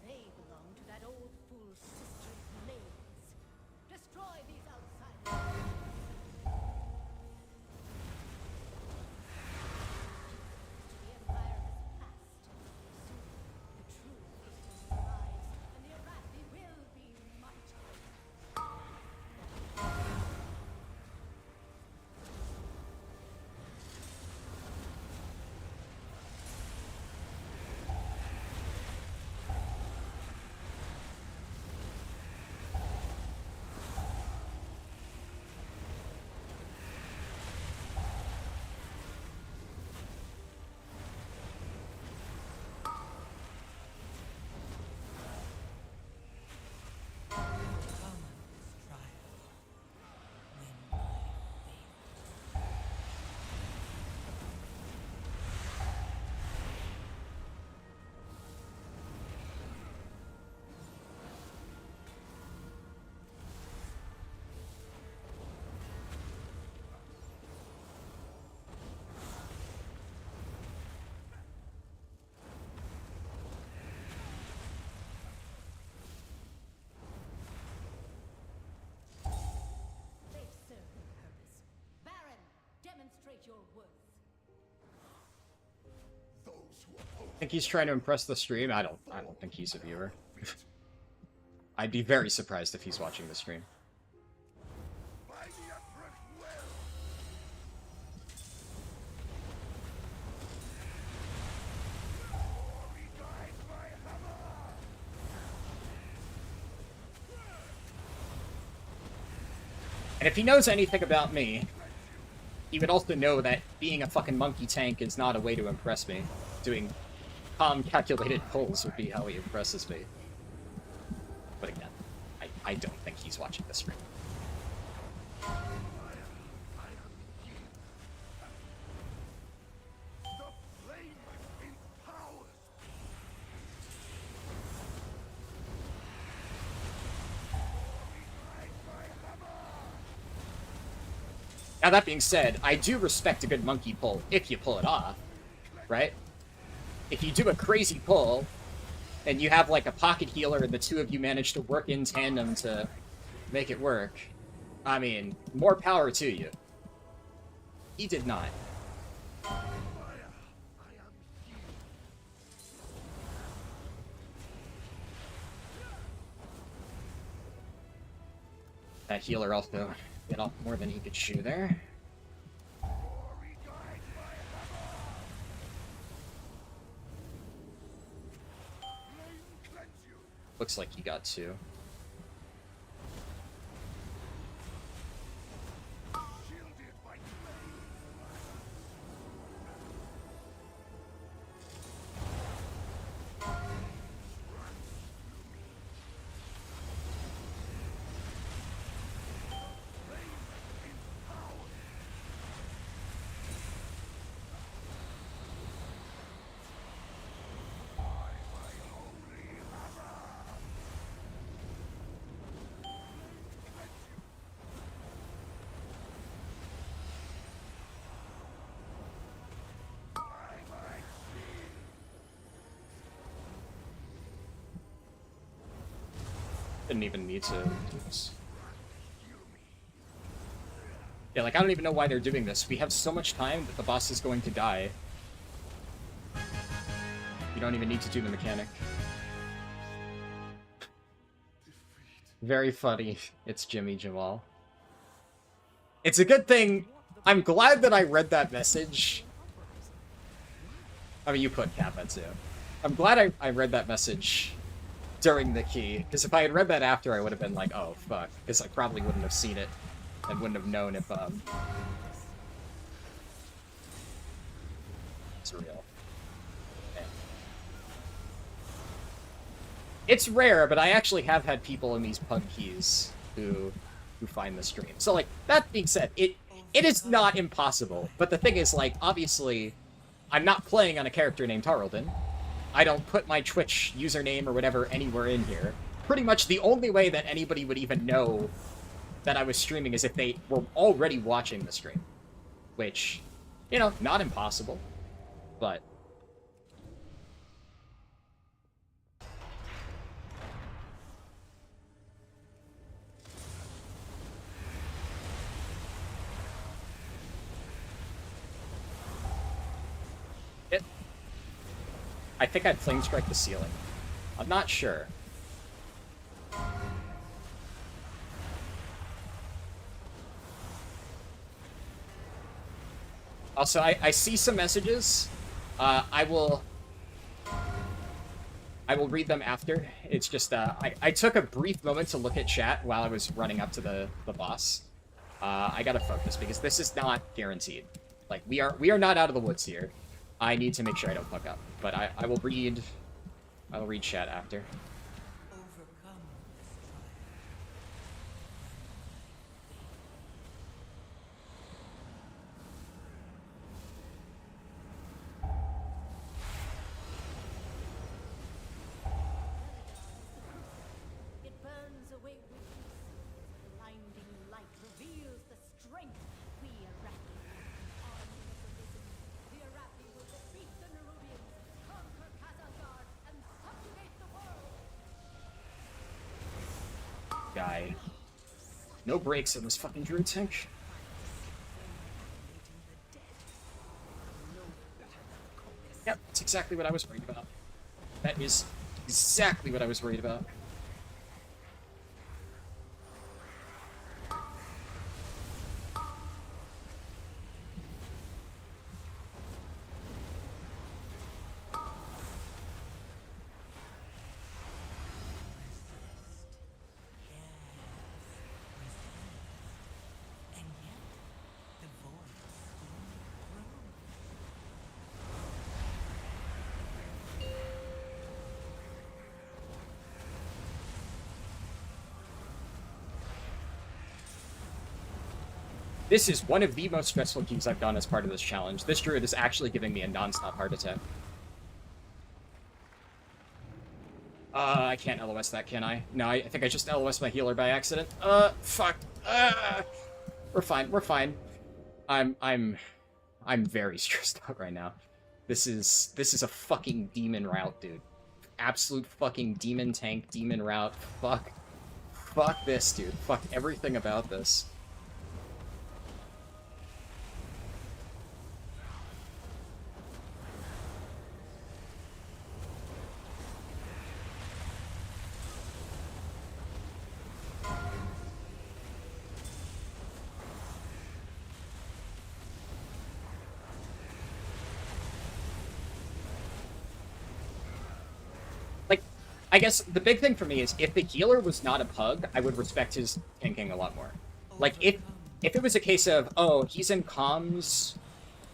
D: They belong to that old fool sister Blaze. Destroy these outsiders. The Empire has passed. Soon, the true Christians will rise, and the Arathi will be mighty. They've served their purpose. Baron, demonstrate your worth.
A: I think he's trying to impress the stream. I don't think he's a viewer. I'd be very surprised if he's watching the stream.
B: By the Emperor's will. Glory guide my hammer.
A: And if he knows anything about me, he would also know that being a fucking monkey tank is not a way to impress me. Doing calm, calculated pulls would be how he impresses me. But again, I don't think he's watching the stream. Now, that being said, I do respect a good monkey pull if you pull it off, right? If you do a crazy pull, and you have, like, a pocket healer and the two of you manage to work in tandem to make it work, I mean, more power to you. He did not. That healer also bit off more than he could chew there. Looks like he got two. Didn't even need to do this. Yeah, like, I don't even know why they're doing this. We have so much time that the boss is going to die. You don't even need to do the mechanic. Very funny. It's Jimmy Jamal. It's a good thing. I'm glad that I read that message. I mean, you put Kappa too. I'm glad I read that message during the key, because if I had read that after, I would have been like, oh, fuck. Because I probably wouldn't have seen it, and wouldn't have known if, it's real. Yeah. It's rare, but I actually have had people in these pub keys who find the stream. So, like, that being said, it is not impossible, but the thing is, like, obviously, I'm not playing on a character named Tarleton. I don't put my Twitch username or whatever anywhere in here. Pretty much the only way that anybody would even know that I was streaming is if they were already watching the stream. Which, you know, not impossible, but... I think I'd flame strike the ceiling. I'm not sure. Also, I see some messages. I will read them after. It's just, I took a brief moment to look at chat while I was running up to the boss. I gotta focus because this is not guaranteed. Like, we are not out of the woods here. I need to make sure I don't fuck up. But I will read chat after.
F: It burns away weakness. Blinding light reveals the strength. We Arathi, army of the risen. The Arathi will defeat the Nerubians, conquer Khazar and subjugate the world.
A: Guy. No brakes in this fucking druid tank. Yep, that's exactly what I was worried about. That is exactly what I was worried about. This is one of the most stressful keys I've done as part of this challenge. This druid is actually giving me a non-stop heart attack. I can't LOS that, can I? No, I think I just LOS my healer by accident. Fuck. We're fine, we're fine. I'm very stressed out right now. This is a fucking demon route, dude. Absolute fucking demon tank, demon route. Fuck this, dude. Fuck everything about this. I guess the big thing for me is if the healer was not a pug, I would respect his tanking a lot more. Like, if it was a case of, oh, he's in comms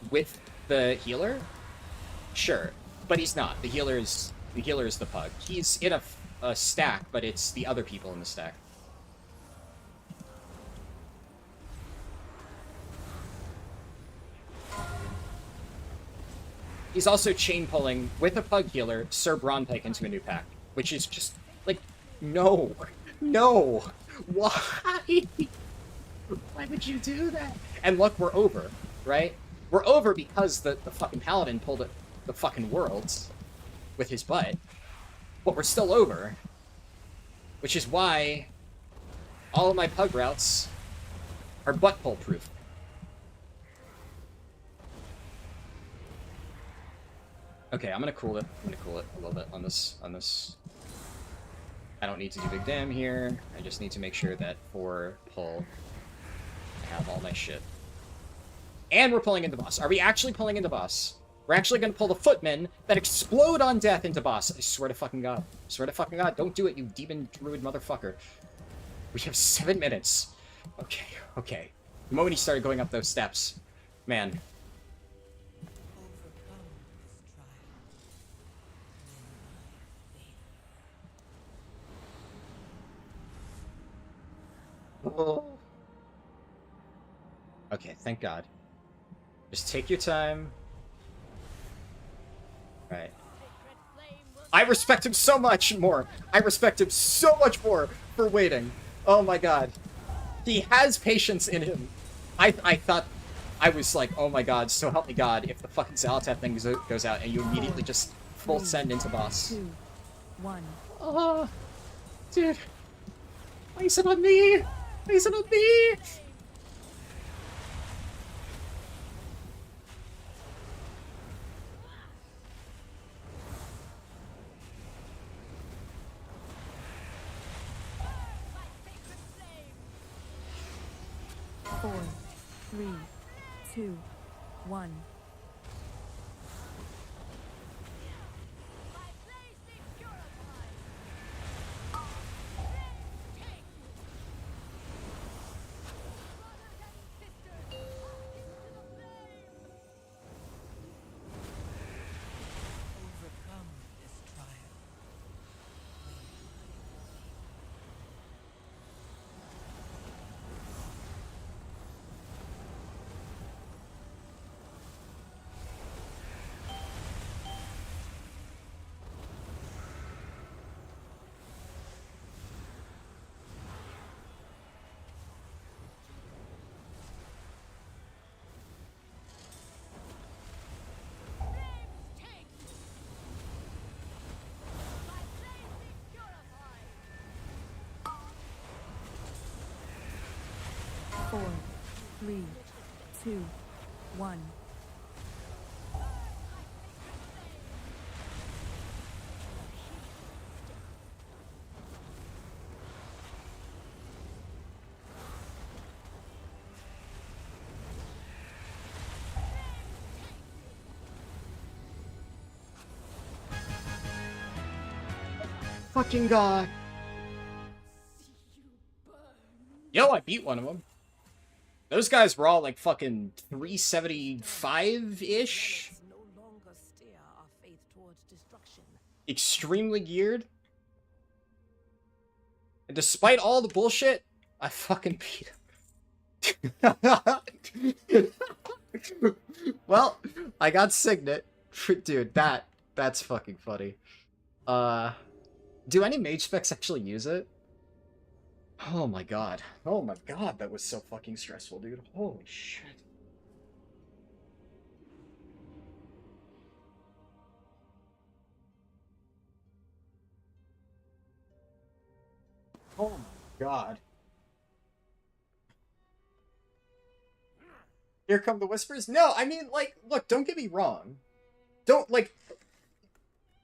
A: with the healer, sure. But he's not. The healer is the pug. He's in a stack, but it's the other people in the stack. He's also chain pulling with a pug healer Sir Bronpike into a new pack. Which is just, like, no. No. Why? Why would you do that? And look, we're over, right? We're over because the fucking paladin pulled it, the fucking worlds with his butt. But we're still over. Which is why all of my pug routes are butt pull proof. Okay, I'm gonna cool it. I'm gonna cool it a little bit on this. I don't need to do big dam here. I just need to make sure that for pull, I have all my shit. And we're pulling into boss. Are we actually pulling into boss? We're actually gonna pull the footmen that explode on death into boss. I swear to fucking god. I swear to fucking god. Don't do it, you demon druid motherfucker. We have 7 minutes. Okay, okay. The moment he started going up those steps, man. Okay, thank God. Just take your time. Right. I respect him so much more. I respect him so much more for waiting. Oh my god. He has patience in him. I thought... I was like, oh my god, so help me god, if the fucking Xal'atath thing goes out and you immediately just full send into boss.
C: 2, 1.
A: Oh, dude. Why is it on me? Why is it on me?
C: Four, 3, 2, 1.
D: Overcome this trial.
C: Four, 3, 2, 1.
A: Fucking god. Yo, I beat one of them. Those guys were all like fucking 375-ish.
D: No longer steer our faith towards destruction.
A: Extremely geared. And despite all the bullshit, I fucking beat him. Well, I got Signet. Dude, that's fucking funny. Do any mage specs actually use it? Oh my god. Oh my god, that was so fucking stressful, dude. Holy shit. Oh my god. Here come the whispers? No, I mean, like, look, don't get me wrong. Don't, like...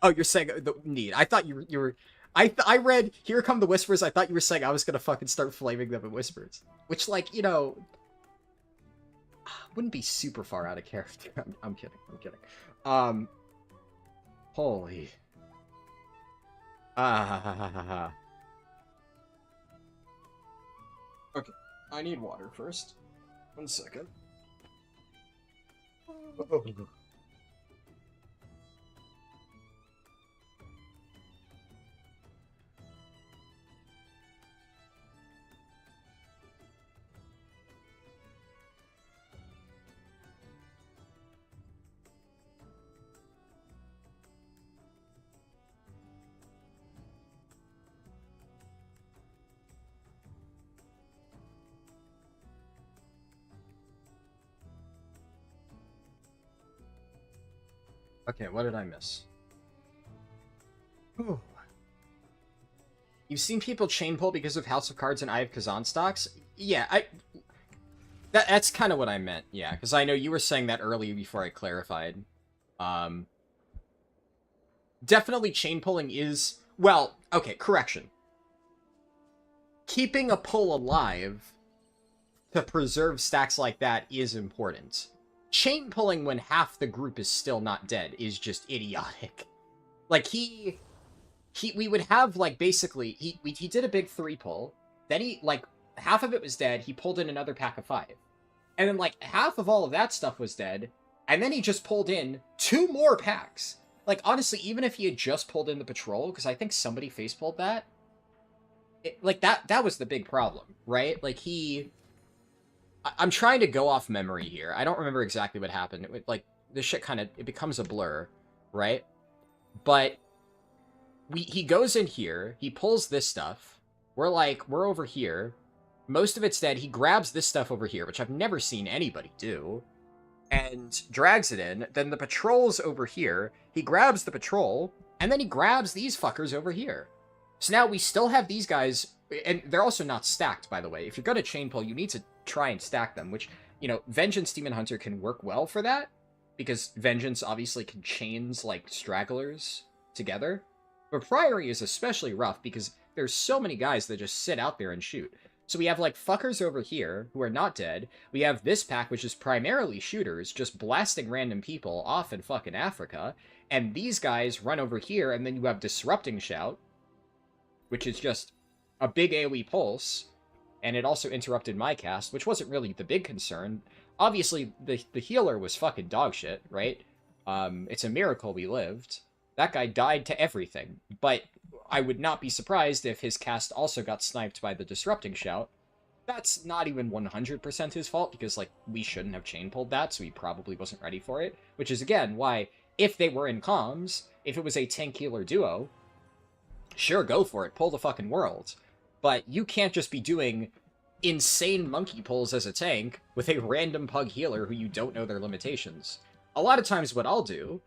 A: Oh, you're saying the need. I thought you were... I read, here come the whispers, I thought you were saying I was gonna fucking start flaming them in whispers. Which, like, you know... Wouldn't be super far out of character. I'm kidding, I'm kidding. Holy... Okay, I need water first. 1 second. Okay, what did I miss? Whew. You've seen people chain pull because of House of Cards and Eye of Kazan stocks? Yeah, that's kind of what I meant, yeah, because I know you were saying that earlier before I clarified. Definitely chain pulling is... Well, okay, correction. Keeping a pull alive to preserve stacks like that is important. Chain pulling when half the group is still not dead is just idiotic. Like, we would have, like, basically, he did a big 3 pull, then he, like, half of it was dead, he pulled in another pack of 5. And then, like, half of all of that stuff was dead, and then he just pulled in 2 more packs. Like, honestly, even if he had just pulled in the patrol, because I think somebody face-pulled that, that was the big problem, right? Like, I'm trying to go off memory here. I don't remember exactly what happened. Like, this shit kind of... It becomes a blur, right? But he goes in here. He pulls this stuff. We're over here. Most of it's dead. He grabs this stuff over here, which I've never seen anybody do, and drags it in. Then the patrol's over here. He grabs the patrol, and then he grabs these fuckers over here. So now we still have these guys... And they're also not stacked, by the way. If you're going to chain pull, you need to try and stack them, which, you know, Vengeance Demon Hunter can work well for that, because Vengeance obviously can chains, like, stragglers together. But Priory is especially rough, because there's so many guys that just sit out there and shoot. So we have, like, fuckers over here who are not dead. We have this pack, which is primarily shooters, just blasting random people off in fucking Africa. And these guys run over here, and then you have Disrupting Shout, which is just a big AoE pulse, and it also interrupted my cast, which wasn't really the big concern. Obviously, the healer was fucking dog shit, right? It's a miracle we lived. That guy died to everything, but I would not be surprised if his cast also got sniped by the Disrupting Shout. That's not even 100% his fault, because, like, we shouldn't have chain pulled that, so he probably wasn't ready for it. Which is, again, why, if they were in comms, if it was a tank healer duo, sure, go for it, pull the fucking world. But you can't just be doing insane monkey pulls as a tank with a random pug healer who you don't know their limitations. A lot of times what I'll do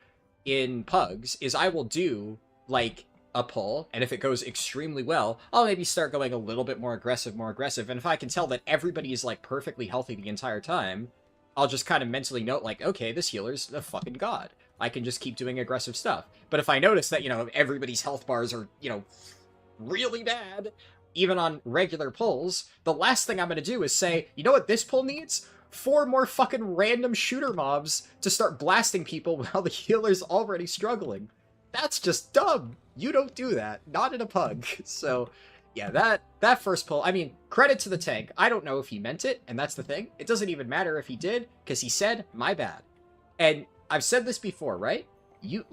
A: in pugs is I will do, like, a pull, and if it goes extremely well, I'll maybe start going a little bit more aggressive, and if I can tell that everybody is, like, perfectly healthy the entire time, I'll just kind of mentally note, like, okay, this healer's a fucking god. I can just keep doing aggressive stuff. But if I notice that, you know, everybody's health bars are, you know, really bad, even on regular pulls, the last thing I'm going to do is say, you know what this pull needs? 4 more fucking random shooter mobs to start blasting people while the healer's already struggling. That's just dumb. You don't do that. Not in a pug. So, yeah, that first pull, I mean, credit to the tank. I don't know if he meant it, and that's the thing. It doesn't even matter if he did, because he said, my bad. And I've said this before, right? You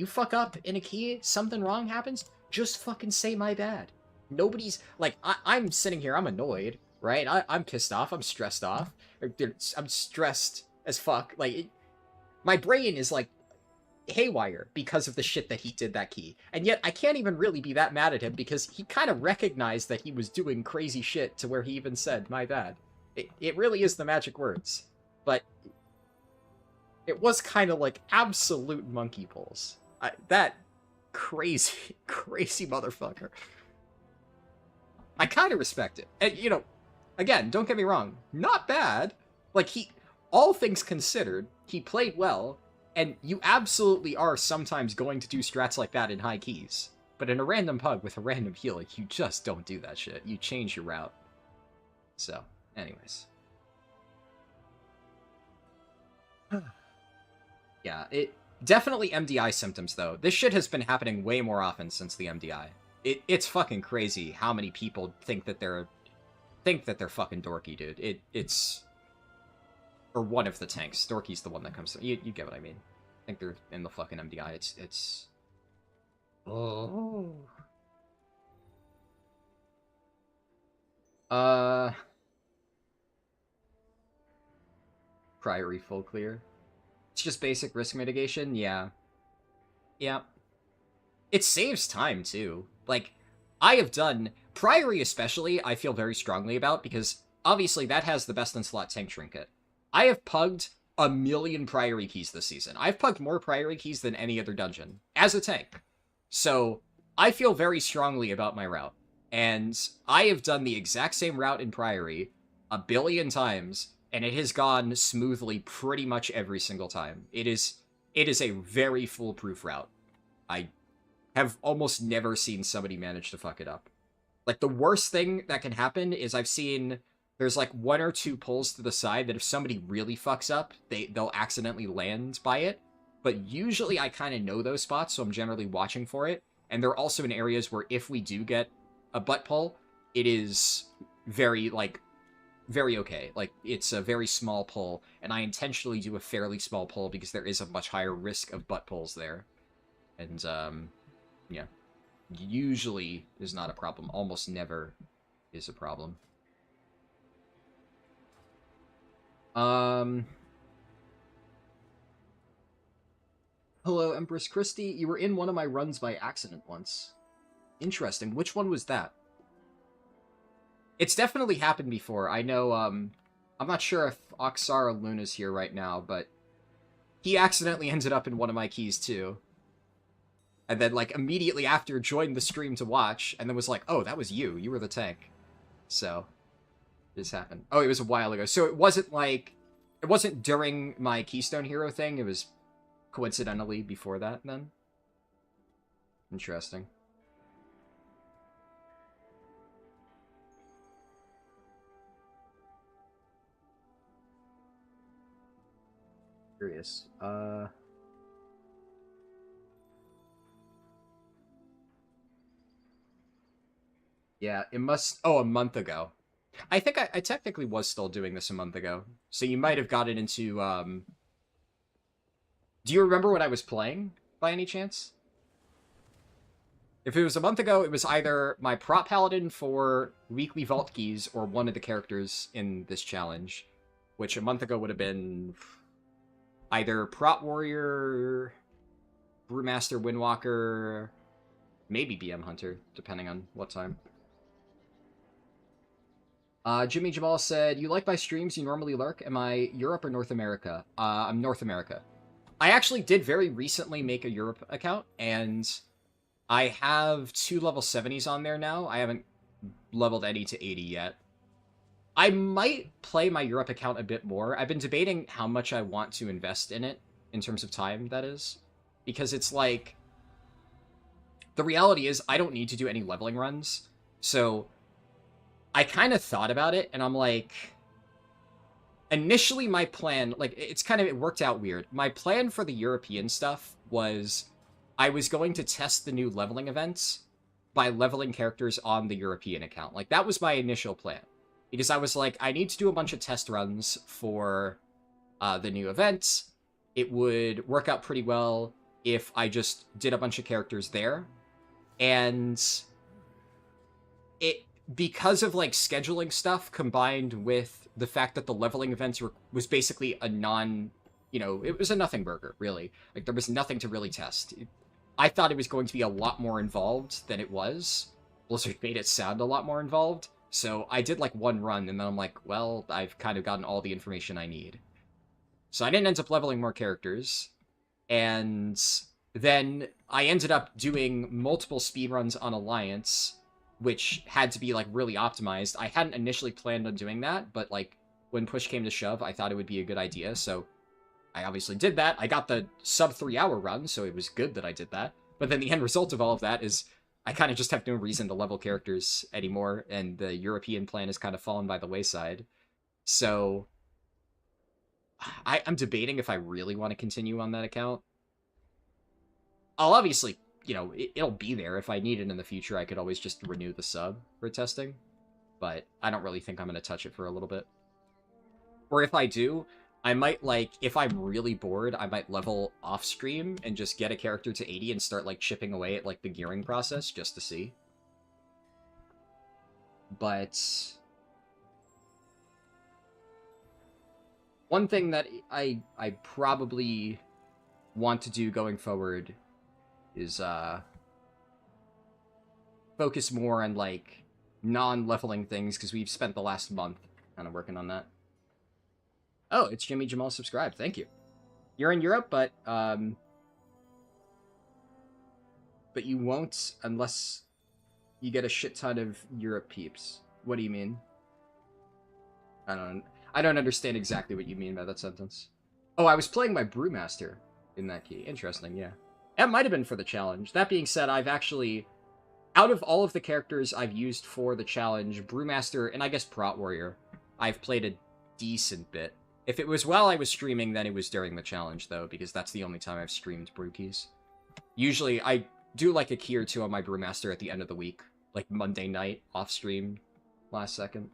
A: fuck up in a key, something wrong happens, just fucking say my bad. Nobody's, like, I'm sitting here, I'm annoyed, right? I'm pissed off, I'm stressed off. I'm stressed as fuck. Like, my brain is, like, haywire because of the shit that he did that key. And yet, I can't even really be that mad at him because he kind of recognized that he was doing crazy shit to where he even said, my bad. It really is the magic words. But it was kind of like absolute monkey pulls. That crazy, crazy motherfucker. kind of respect it. And, you know, again, don't get me wrong, not bad. Like, all things considered, he played well, and you absolutely are sometimes going to do strats like that in high keys. But in a random pug with a random heal, like, you just don't do that shit. You change your route. So, anyways. Yeah, it definitely MDI symptoms, though. This shit has been happening way more often since the MDI. It's fucking crazy how many people think that they're fucking dorky, dude. It's... Or one of the tanks. Dorky's the one that comes... You get what I mean. I think they're in the fucking MDI. It's... Oh... Priory full clear. It's just basic risk mitigation, yeah. Yeah. It saves time, too. Like, I have done... Priory especially, I feel very strongly about, because obviously that has the best-in-slot tank trinket. I have pugged 1,000,000 Priory keys this season. I've pugged more Priory keys than any other dungeon, as a tank. So, I feel very strongly about my route. And I have done the exact same route in Priory 1,000,000,000 times, and it has gone smoothly pretty much every single time. It is a very foolproof route. I have almost never seen somebody manage to fuck it up. Like, the worst thing that can happen is I've seen there's like 1 or 2 pulls to the side that if somebody really fucks up, they'll accidentally land by it. But usually I kind of know those spots, so I'm generally watching for it. And they're also in areas where if we do get a butt pull, it is very, like, very okay. Like, it's a very small pull, and I intentionally do a fairly small pull because there is a much higher risk of butt pulls there. And, yeah. Usually is not a problem. Almost never is a problem. Hello, Empress Christie. You were in one of my runs by accident once. Interesting. Which one was that? It's definitely happened before. I know, I'm not sure if Oxara Luna's here right now, but he accidentally ended up in one of my keys, too. And then, like, immediately after joined the stream to watch, and then was like, oh, that was you. You were the tank. So, this happened. Oh, it was a while ago. So it wasn't, like, it wasn't during my Keystone Hero thing. It was coincidentally before that, then. Interesting. Curious. Yeah, it must... Oh, a month ago. I think I technically was still doing this a month ago. So you might have gotten into, Do you remember what I was playing, by any chance? If it was a month ago, it was either my Prot Paladin for weekly Vault Keys or one of the characters in this challenge. Which a month ago would have been... either Prot Warrior, Brewmaster Windwalker, maybe BM Hunter, depending on what time. Jimmy Jamal said, you like my streams, you normally lurk. Am I Europe or North America? I'm North America. I actually did very recently make a Europe account, and I have 2 level 70s on there now. I haven't leveled any to 80 yet. I might play my Europe account a bit more. I've been debating how much I want to invest in it, in terms of time, that is. Because it's like... The reality is, I don't need to do any leveling runs, so... I kind of thought about it, and I'm like... Initially, my plan... Like, it worked out weird. My plan for the European stuff was... I was going to test the new leveling events by leveling characters on the European account. Like, that was my initial plan. Because I was like, I need to do a bunch of test runs for the new events. It would work out pretty well if I just did a bunch of characters there. And... because of, like, scheduling stuff combined with the fact that the leveling events was basically a it was a nothing burger, really. Like, there was nothing to really test. I thought it was going to be a lot more involved than it was. Blizzard made it sound a lot more involved. So I did, like, 1 run, and then I'm like, well, I've kind of gotten all the information I need. So I didn't end up leveling more characters. And then I ended up doing multiple speedruns on Alliance, which had to be like really optimized. I hadn't initially planned on doing that, but like when push came to shove, I thought it would be a good idea, so I obviously did that. I got the sub 3-hour run, so it was good that I did that. But then the end result of all of that is I kind of just have no reason to level characters anymore, and the European plan has kind of fallen by the wayside. So I'm debating if I really want to continue on that account. I'll obviously, you know, it'll be there. If I need it in the future, I could always just renew the sub for testing. But I don't really think I'm going to touch it for a little bit. Or if I do, I might, like, if I'm really bored, I might level off-stream and just get a character to 80 and start, like, chipping away at, like, the gearing process just to see. But one thing that I probably want to do going forward is focus more on, like, non-leveling things, because we've spent the last month kind of working on that. Oh, it's Jimmy Jamal subscribed. Thank you. You're in Europe, but you won't unless you get a shit ton of Europe peeps. What do you mean? I don't understand exactly what you mean by that sentence. Oh, I was playing my Brewmaster in that key. Interesting, yeah. That might have been for the challenge. That being said, I've actually, out of all of the characters I've used for the challenge, Brewmaster and I guess Prot Warrior, I've played a decent bit. If it was while I was streaming, then it was during the challenge, though, because that's the only time I've streamed Brewkeys. Usually, I do like a key or two on my Brewmaster at the end of the week, like Monday night, off-stream, last second.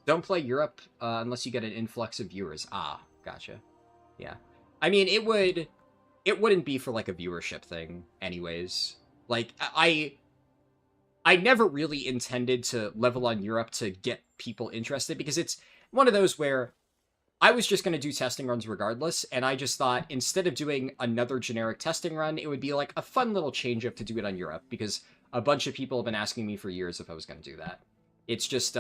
A: Don't play Europe unless you get an influx of viewers. Ah, gotcha. Yeah. I mean, it wouldn't be for, like, a viewership thing, anyways. Like, I never really intended to level on Europe to get people interested, because it's one of those where I was just going to do testing runs regardless, and I just thought, instead of doing another generic testing run, it would be, like, a fun little change-up to do it on Europe, because a bunch of people have been asking me for years if I was going to do that. It's just,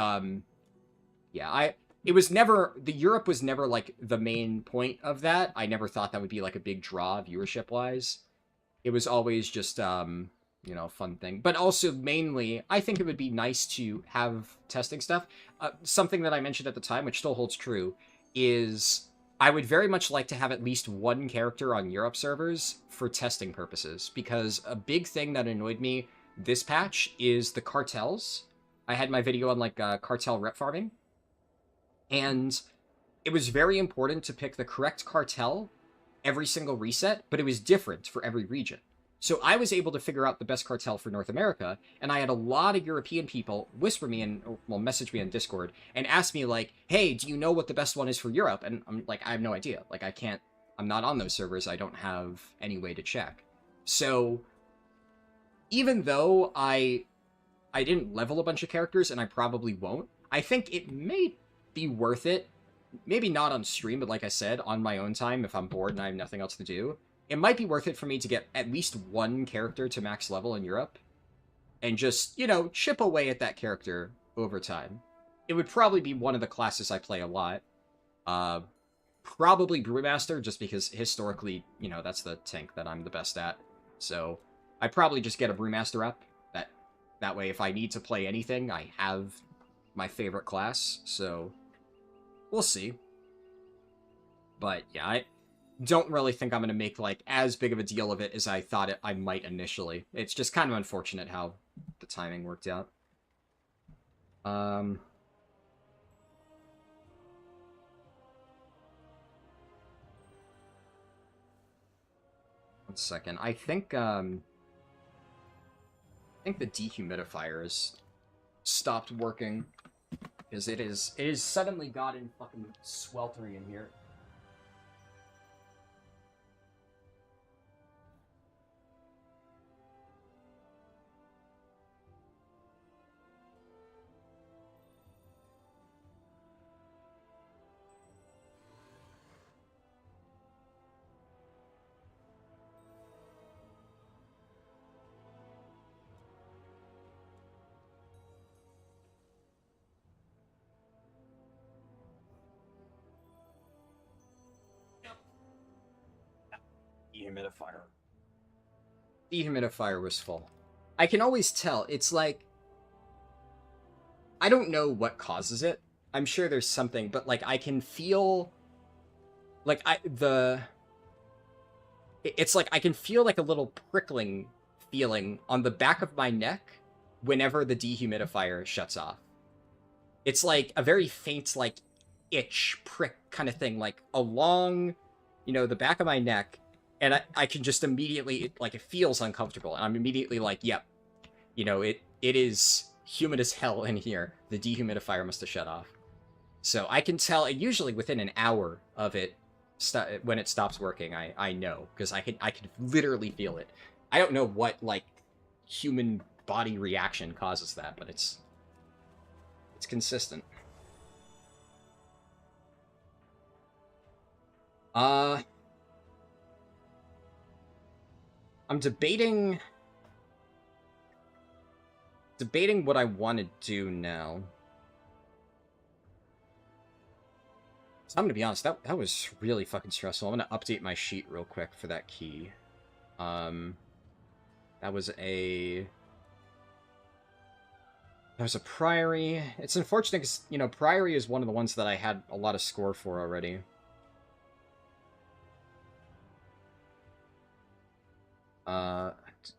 A: yeah, Europe was never, like, the main point of that. I never thought that would be, like, a big draw viewership-wise. It was always just, you know, a fun thing. But also, mainly, I think it would be nice to have testing stuff. Something that I mentioned at the time, which still holds true, is I would very much like to have at least one character on Europe servers for testing purposes, because a big thing that annoyed me this patch is the cartels. I had my video on, like, cartel rep farming, and it was very important to pick the correct cartel every single reset, but it was different for every region. So I was able to figure out the best cartel for North America, and I had a lot of European people whisper me and, well, message me on Discord and ask me, like, hey, do you know what the best one is for Europe? And I'm like, I have no idea. Like, I'm not on those servers. I don't have any way to check. So even though I didn't level a bunch of characters, and I probably won't, I think it may be worth it, maybe not on stream, but like I said, on my own time, if I'm bored and I have nothing else to do, it might be worth it for me to get at least one character to max level in Europe, and just, you know, chip away at that character over time. It would probably be one of the classes I play a lot. Probably Brewmaster, just because historically, you know, that's the tank that I'm the best at. So I'd probably just get a Brewmaster up. That way, if I need to play anything, I have my favorite class, so we'll see. But yeah, I don't really think I'm going to make, like, as big of a deal of it as I thought I might initially. It's just kind of unfortunate how the timing worked out. One second. I think the dehumidifier has stopped working, because it is suddenly gotten fucking sweltering in here. Dehumidifier. Dehumidifier was full. I can always tell. It's like, I don't know what causes it. I'm sure there's something, but like I can feel like it's like I can feel like a little prickling feeling on the back of my neck whenever the dehumidifier shuts off. It's like a very faint, like, itch, prick kind of thing, like along, the back of my neck, and I can just immediately, it feels uncomfortable, and I'm immediately like, yep, it is humid as hell in here. The dehumidifier must have shut off. So I can tell, usually within an hour of it, when it stops working, I know, because I can literally feel it. I don't know what, like, human body reaction causes that, but it's consistent. I'm debating what I want to do now. So I'm gonna be honest, that was really fucking stressful. I'm gonna update my sheet real quick for that key. That was a Priory. It's unfortunate because, Priory is one of the ones that I had a lot of score for already.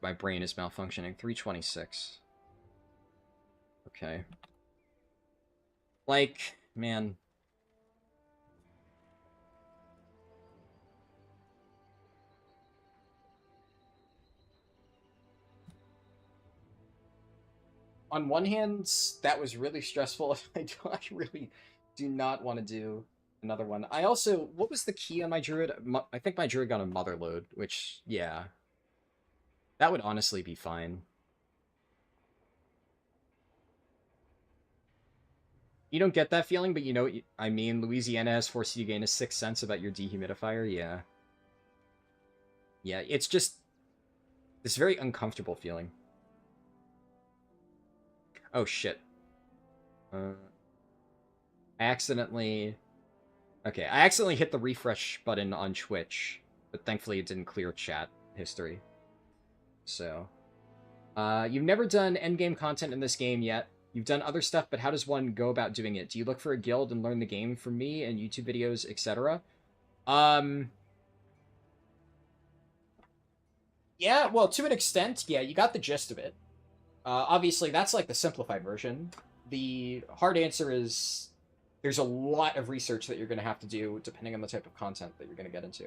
A: My brain is malfunctioning. 326. Okay. Like, man. On one hand, that was really stressful. I really do not want to do another one. I also, what was the key on my druid? I think my druid got a mother load, which, yeah. That would honestly be fine. You don't get that feeling, but you know what I mean. Louisiana has forced you to gain a sixth sense about your dehumidifier, yeah. Yeah, it's just this very uncomfortable feeling. Oh, shit. I accidentally hit the refresh button on Twitch, but thankfully it didn't clear chat history. So, you've never done endgame content in this game yet. You've done other stuff, but how does one go about doing it? Do you look for a guild and learn the game from me and YouTube videos, etc.? Yeah, well, to an extent, yeah, you got the gist of it. Obviously, that's like the simplified version. The hard answer is there's a lot of research that you're going to have to do depending on the type of content that you're going to get into.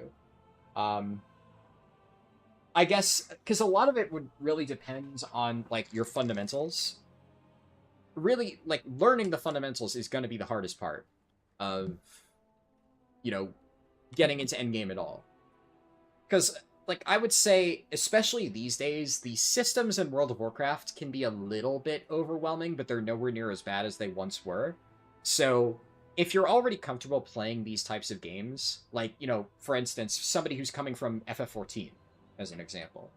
A: I guess, because a lot of it would really depend on, like, your fundamentals. Really, like, learning the fundamentals is going to be the hardest part of, getting into endgame at all. Because, like, I would say, especially these days, the systems in World of Warcraft can be a little bit overwhelming, but they're nowhere near as bad as they once were. So, if you're already comfortable playing these types of games, like, for instance, somebody who's coming from FF14, as an example,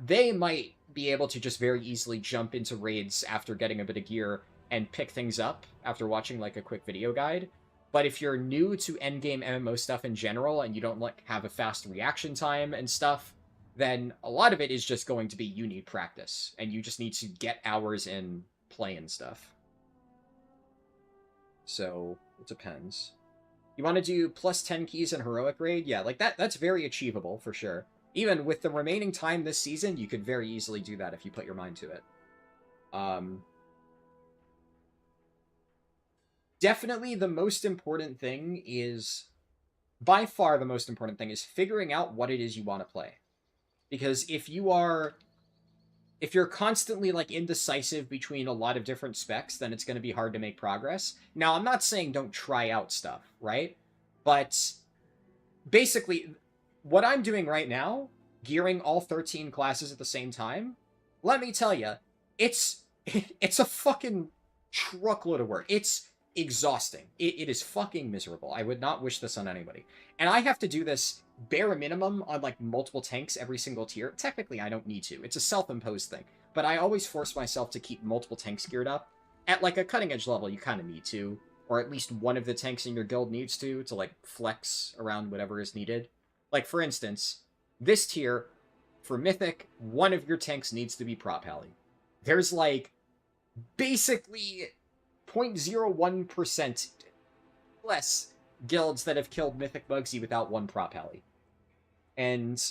A: they might be able to just very easily jump into raids after getting a bit of gear and pick things up after watching, like, a quick video guide. But if you're new to endgame MMO stuff in general and you don't, like, have a fast reaction time and stuff, then a lot of it is just going to be you need practice, and you just need to get hours in playing stuff. So, it depends. You want to do plus 10 keys in Heroic Raid? Yeah, like, that's very achievable, for sure. Even with the remaining time this season, you could very easily do that if you put your mind to it. Definitely the most important thing is, by far the most important thing, is figuring out what it is you want to play. Because if you're constantly, like, indecisive between a lot of different specs, then it's going to be hard to make progress. Now, I'm not saying don't try out stuff, right? But basically, what I'm doing right now, gearing all 13 classes at the same time, let me tell you, it's a fucking truckload of work. It's exhausting. It is fucking miserable. I would not wish this on anybody. And I have to do this bare minimum on, like, multiple tanks every single tier. Technically, I don't need to. It's a self-imposed thing. But I always force myself to keep multiple tanks geared up. At, like, a cutting-edge level, you kind of need to. Or at least one of the tanks in your guild needs to like, flex around whatever is needed. Like, for instance, This tier, for Mythic, one of your tanks needs to be Prop Pally. There's like basically 0.01% less guilds that have killed Mythic Mugsy without one Prop Pally. And,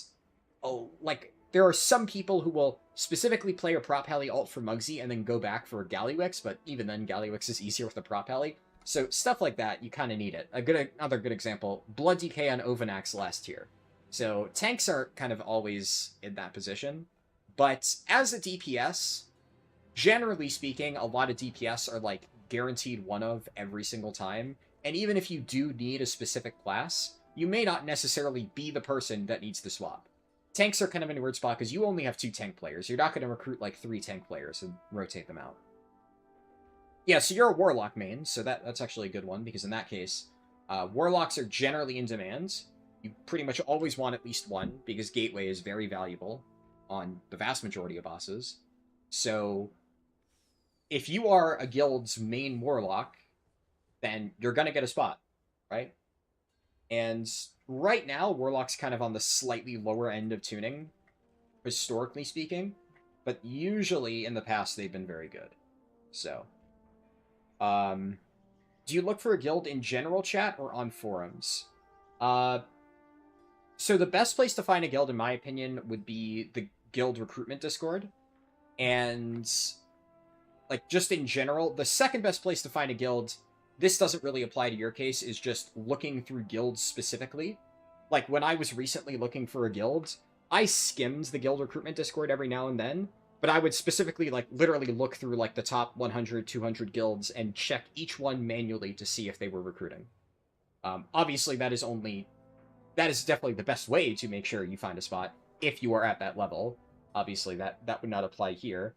A: like, there are some people who will specifically play a Prop Pally ult for Mugsy and then go back for Galliwix, but even then, Galliwix is easier with a Prop Pally. So stuff like that, you kind of need it. Another good example, Blood DK on Ovanax last tier. So tanks are kind of always in that position. But as a DPS, generally speaking, a lot of DPS are like guaranteed one of every single time. And even if you do need a specific class, you may not necessarily be the person that needs to swap. Tanks are kind of in a weird spot because you only have 2 tank players. You're not going to recruit like 3 tank players and rotate them out. Yeah, so you're a Warlock main, so that's actually a good one, because in that case, Warlocks are generally in demand. You pretty much always want at least one, because Gateway is very valuable on the vast majority of bosses. So, if you are a guild's main Warlock, then you're going to get a spot, right? And right now, Warlock's kind of on the slightly lower end of tuning, historically speaking, but usually in the past they've been very good. So, do you look for a guild in general chat or on forums? So the best place to find a guild, in my opinion, would be the guild recruitment Discord. And, like, just in general, the second best place to find a guild, this doesn't really apply to your case, is just looking through guilds specifically. Like, when I was recently looking for a guild, I skimmed the guild recruitment Discord every now and then, but I would specifically, like, literally look through, like, the top 100, 200 guilds and check each one manually to see if they were recruiting. Obviously, that is definitely the best way to make sure you find a spot if you are at that level. Obviously, that would not apply here.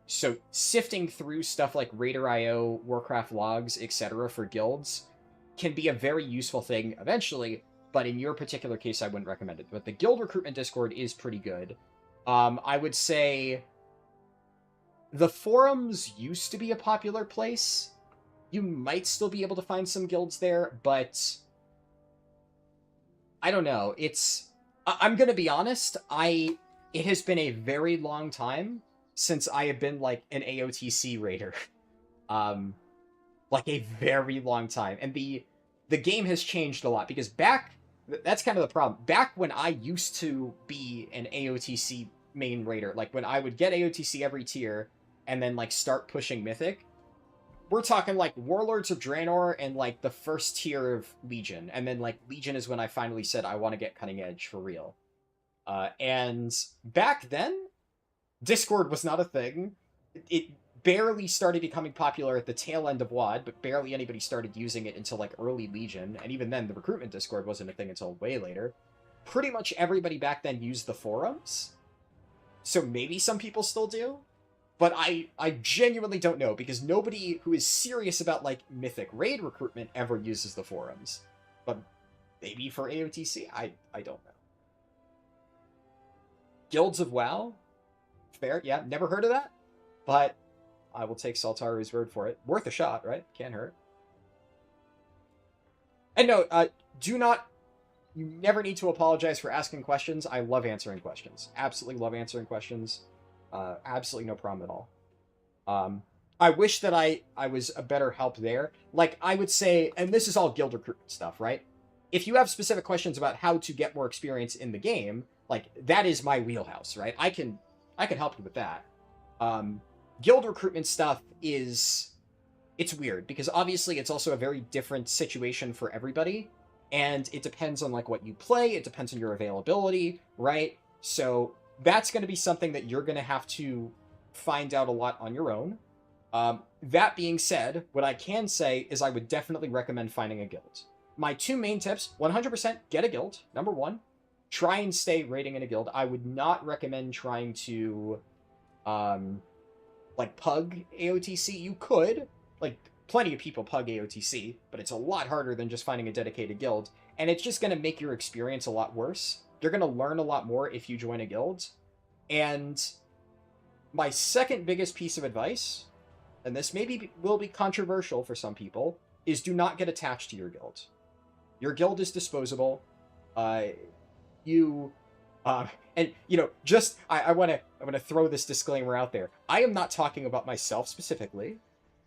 A: So sifting through stuff like Raider.io, Warcraft logs, etc. for guilds can be a very useful thing eventually, but in your particular case, I wouldn't recommend it. But the guild recruitment Discord is pretty good. I would say the forums used to be a popular place. You might still be able to find some guilds there, but I don't know. I'm going to be honest, it has been a very long time since I have been, like, an AOTC raider. Like, a very long time. And the game has changed a lot, because that's kind of the problem. Back when I used to be an AOTC main raider, like, when I would get AOTC every tier, and then, like, start pushing Mythic, we're talking, like, Warlords of Draenor and, like, the first tier of Legion. And then, like, Legion is when I finally said I want to get Cutting Edge for real. And back then, Discord was not a thing. It barely started becoming popular at the tail end of WoD, but barely anybody started using it until, like, early Legion. And even then, the recruitment Discord wasn't a thing until way later. Pretty much everybody back then used the forums. So maybe some people still do. But I genuinely don't know, because nobody who is serious about, like, Mythic raid recruitment ever uses the forums. But maybe for AOTC? I don't know. Guilds of WoW? Fair, yeah, never heard of that. But I will take Saltaru's word for it. Worth a shot, right? Can't hurt. And no, you never need to apologize for asking questions. I love answering questions. Absolutely love answering questions. Absolutely no problem at all. I wish that I was a better help there. Like, I would say, and this is all guild recruitment stuff, right? If you have specific questions about how to get more experience in the game, like, that is my wheelhouse, right? I can help you with that. Guild recruitment stuff it's weird, because obviously it's also a very different situation for everybody, and it depends on, like, what you play, it depends on your availability, right? So that's going to be something that you're going to have to find out a lot on your own. That being said, what I can say is I would definitely recommend finding a guild. My 2 main tips: 100% get a guild. Number 1, try and stay raiding in a guild. I would not recommend trying to, like, pug AOTC. You could, like, plenty of people pug AOTC, but it's a lot harder than just finding a dedicated guild, and it's just going to make your experience a lot worse. You're going to learn a lot more if you join a guild. And my second biggest piece of advice, and this will be controversial for some people, is do not get attached to your guild. Your guild is disposable. You And you know, just I want to throw this disclaimer out there. I am not talking about myself specifically.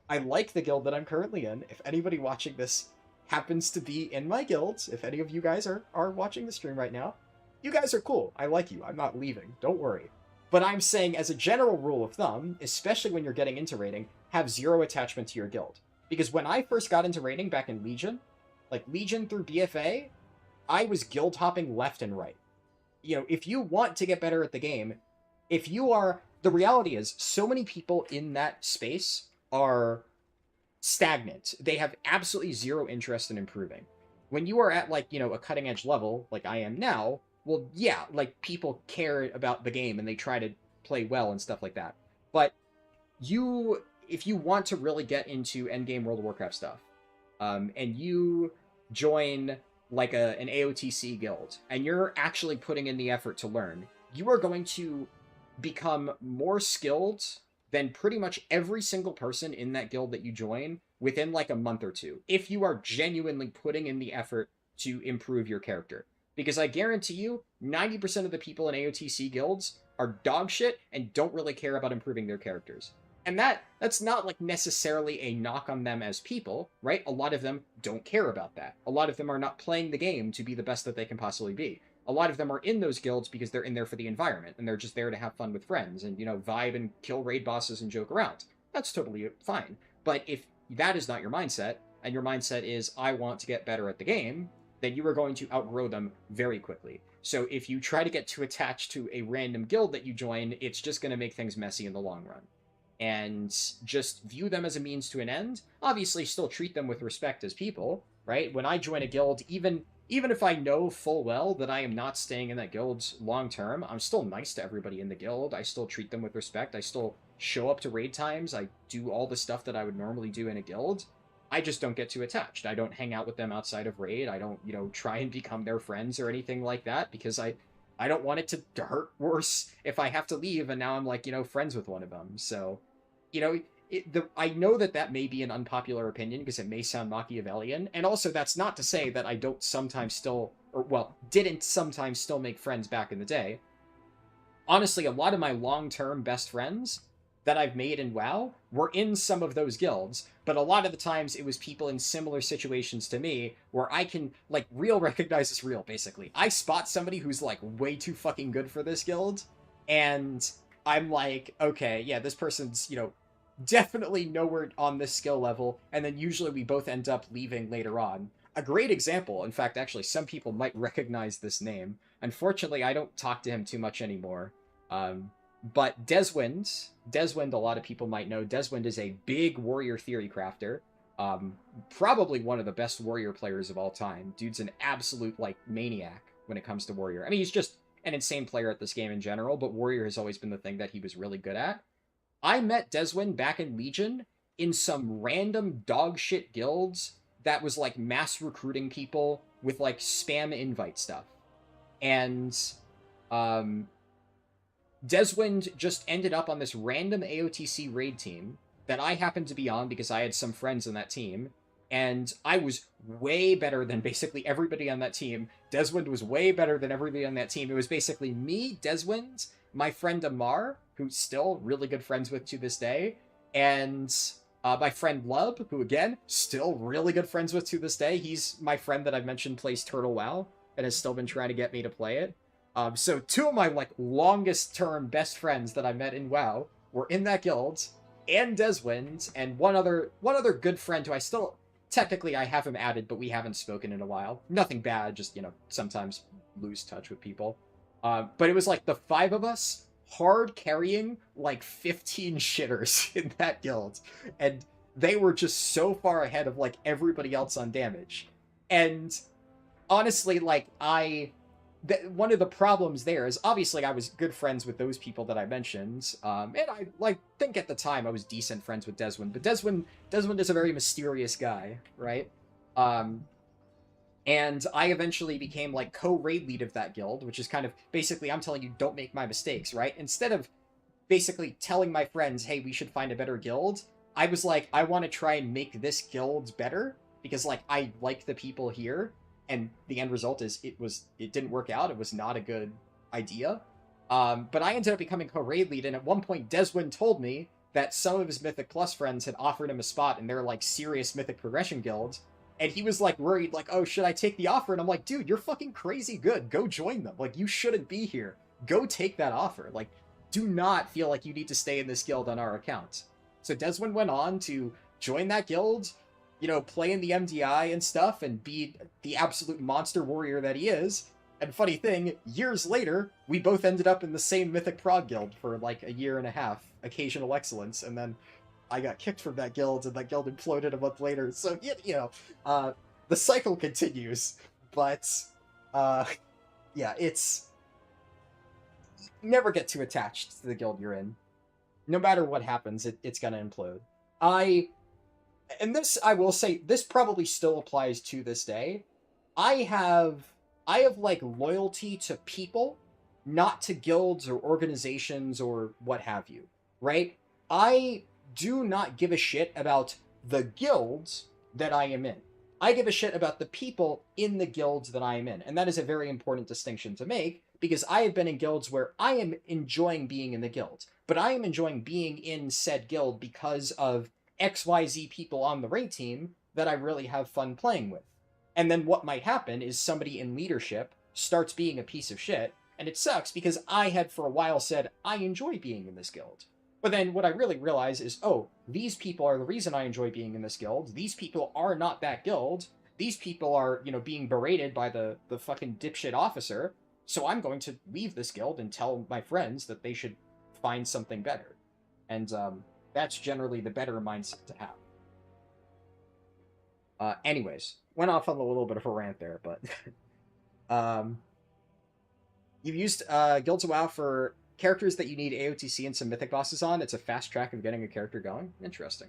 A: I like the guild that I'm currently in. If anybody watching this happens to be in my guild, if any of you guys are watching the stream right now, you guys are cool. I like you. I'm not leaving. Don't worry. But I'm saying, as a general rule of thumb, especially when you're getting into raiding, have zero attachment to your guild. Because when I first got into raiding back in Legion, like Legion through BFA, I was guild hopping left and right. You know, if you want to get better at the game, if you are... The reality is, so many people in that space are stagnant. They have absolutely zero interest in improving. When you are at, like, you know, a cutting edge level, like I am now, well, yeah, like, people care about the game and they try to play well and stuff like that. But if you want to really get into endgame World of Warcraft stuff, and you join like an AOTC guild, and you're actually putting in the effort to learn, you are going to become more skilled than pretty much every single person in that guild that you join within like a month or two, if you are genuinely putting in the effort to improve your character. Because I guarantee you, 90% of the people in AOTC guilds are dog shit and don't really care about improving their characters. And that's not like necessarily a knock on them as people, right? A lot of them don't care about that. A lot of them are not playing the game to be the best that they can possibly be. A lot of them are in those guilds because they're in there for the environment, and they're just there to have fun with friends and, you know, vibe and kill raid bosses and joke around. That's totally fine. But if that is not your mindset, and your mindset is, I want to get better at the game, then you are going to outgrow them very quickly. So if you try to get too attached to a random guild that you join, it's just going to make things messy in the long run. And just view them as a means to an end. Obviously, still treat them with respect as people, right? When I join a guild, even if I know full well that I am not staying in that guild long term, I'm still nice to everybody in the guild. I still treat them with respect. I still show up to raid times. I do all the stuff that I would normally do in a guild. I just don't get too attached. I don't hang out with them outside of raid. I don't, you know, try and become their friends or anything like that, because I don't want it to hurt worse if I have to leave and now I'm like, you know, friends with one of them. So, you know, I know that may be an unpopular opinion because it may sound Machiavellian, and also that's not to say that I don't sometimes still, or well, didn't sometimes still make friends back in the day. Honestly, a lot of my long-term best friends that I've made in WoW were in some of those guilds, but a lot of the times it was people in similar situations to me where I can, like, real recognize is real, basically. I spot somebody who's, like, way too fucking good for this guild, and I'm like, okay, yeah, this person's, you know, definitely nowhere on this skill level, and then usually we both end up leaving later on. A great example, in fact, actually, some people might recognize this name. Unfortunately, I don't talk to him too much anymore. But Deswind, a lot of people might know. Deswind is a big warrior theory crafter. Probably one of the best warrior players of all time. Dude's an absolute, like, maniac when it comes to warrior. I mean, he's just an insane player at this game in general, but warrior has always been the thing that he was really good at. I met Deswind back in Legion in some random dog shit guilds that was, like, mass recruiting people with, like, spam invite stuff. And, Deswind just ended up on this random AOTC raid team that I happened to be on because I had some friends in that team, and I was way better than basically everybody on that team. Deswind was way better than everybody on that team. It was basically me, Deswind, my friend Amar, who's still really good friends with to this day, and my friend Lub, who again, still really good friends with to this day. He's my friend that I've mentioned plays Turtle WoW and has still been trying to get me to play it. So two of my, like, longest term best friends that I met in WoW were in that guild, and Deswind, and one other good friend who I still, technically I have him added, but we haven't spoken in a while. Nothing bad, just, you know, sometimes lose touch with people. But it was like the five of us hard carrying like 15 shitters in that guild, and they were just so far ahead of like everybody else on damage. And honestly, like, one of the problems there is obviously I was good friends with those people that I mentioned, and I like think at the time I was decent friends with Deswind, but Deswind is a very mysterious guy, right? And I eventually became like co-raid lead of that guild, which is kind of basically I'm telling you don't make my mistakes, right? Instead of basically telling my friends, hey, we should find a better guild, I was like, I want to try and make this guild better because like I like the people here. And the end result is it didn't work out. It was not a good idea. But I ended up becoming co-raid lead, and at one point Deswin told me that some of his Mythic Plus friends had offered him a spot in their like serious Mythic Progression guilds, and he was like worried, like, oh, should I take the offer? And I'm like, dude, you're fucking crazy good. Go join them. Like, you shouldn't be here. Go take that offer. Like, do not feel like you need to stay in this guild on our account. So Deswin went on to join that guild, you know, play in the MDI and stuff, and be the absolute monster warrior that he is. And funny thing, years later, we both ended up in the same Mythic Prod guild for like a year and a half, Occasional Excellence, and then I got kicked from that guild, and that guild imploded a month later. So, you know, the cycle continues, but, yeah, it's... Never get too attached to the guild you're in. No matter what happens, it's gonna implode. And this, I will say, this probably still applies to this day. I have like loyalty to people, not to guilds or organizations or what have you, right? I do not give a shit about the guilds that I am in. I give a shit about the people in the guilds that I am in. And that is a very important distinction to make, because I have been in guilds where I am enjoying being in the guild, but I am enjoying being in said guild because of XYZ people on the raid team that I really have fun playing with. And then what might happen is somebody in leadership starts being a piece of shit, and it sucks because I had for a while said, I enjoy being in this guild. But then what I really realize is, oh, these people are the reason I enjoy being in this guild. These people are not that guild. These people are, you know, being berated by the fucking dipshit officer. So I'm going to leave this guild and tell my friends that they should find something better. And that's generally the better mindset to have. Anyways, went off on a little bit of a rant there, but you've used Guilds of WoW for characters that you need AOTC and some mythic bosses on. It's a fast track of getting a character going. Interesting.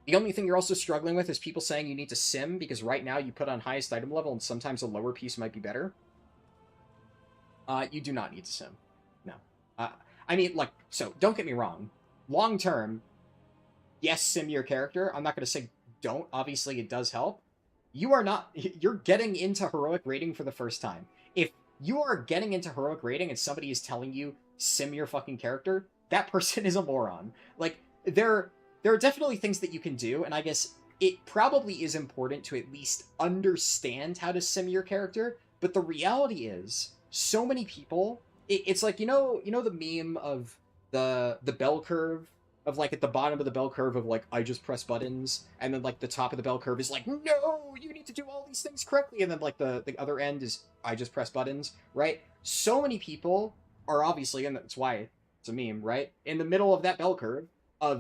A: The only thing you're also struggling with is people saying you need to sim because right now you put on highest item level and sometimes a lower piece might be better. You do not need to sim. No. I mean, like, so don't get me wrong. Long term, yes, sim your character. I'm not going to say don't. Obviously, it does help. You are not... You're getting into heroic raiding for the first time. If you are getting into heroic raiding and somebody is telling you sim your fucking character, that person is a moron. Like, there are definitely things that you can do, and I guess it probably is important to at least understand how to sim your character, but the reality is, so many people... It's like, you know the meme of the bell curve? Of, like, at the bottom of the bell curve of, like, I just press buttons, and then, like, the top of the bell curve is like, no, you need to do all these things correctly, and then, like, the other end is, I just press buttons, right? So many people are obviously, and that's why it's a meme, right? In the middle of that bell curve,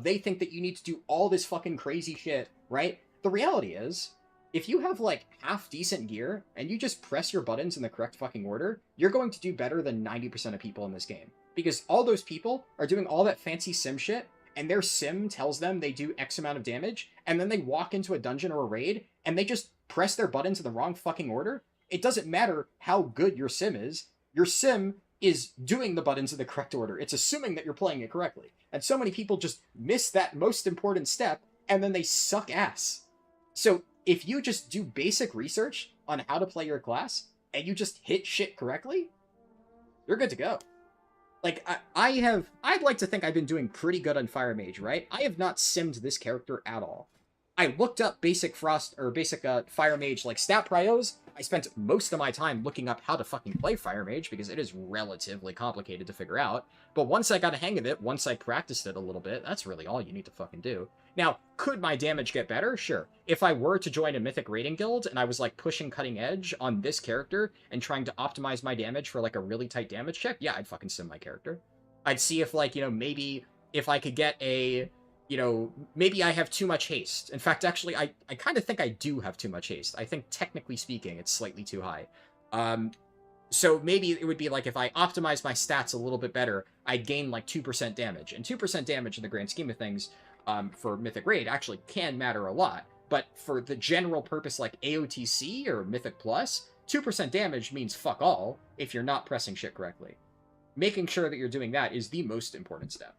A: they think that you need to do all this fucking crazy shit, right? The reality is, if you have, like, half-decent gear, and you just press your buttons in the correct fucking order, you're going to do better than 90% of people in this game. Because all those people are doing all that fancy sim shit, and their sim tells them they do X amount of damage, and then they walk into a dungeon or a raid, and they just press their buttons in the wrong fucking order. It doesn't matter how good your sim is doing the buttons in the correct order. It's assuming that you're playing it correctly. And so many people just miss that most important step, and then they suck ass. So if you just do basic research on how to play your class, and you just hit shit correctly, you're good to go. Like, I'd like to think I've been doing pretty good on Fire Mage, right? I have not simmed this character at all. I looked up basic Fire Mage, like, stat prios. I spent most of my time looking up how to fucking play Fire Mage, because it is relatively complicated to figure out. But once I got a hang of it, once I practiced it a little bit, that's really all you need to fucking do. Now, could my damage get better? Sure. If I were to join a Mythic Raiding Guild, and I was, like, pushing cutting edge on this character, and trying to optimize my damage for, like, a really tight damage check, yeah, I'd fucking sim my character. I'd see if, like, you know, maybe if I could get a... You know, maybe I have too much haste. In fact, actually, I kind of think I do have too much haste. I think, technically speaking, it's slightly too high. So maybe it would be like if I optimize my stats a little bit better, I'd gain like 2% damage. And 2% damage in the grand scheme of things for Mythic Raid actually can matter a lot. But for the general purpose like AOTC or Mythic Plus, 2% damage means fuck all if you're not pressing shit correctly. Making sure that you're doing that is the most important step.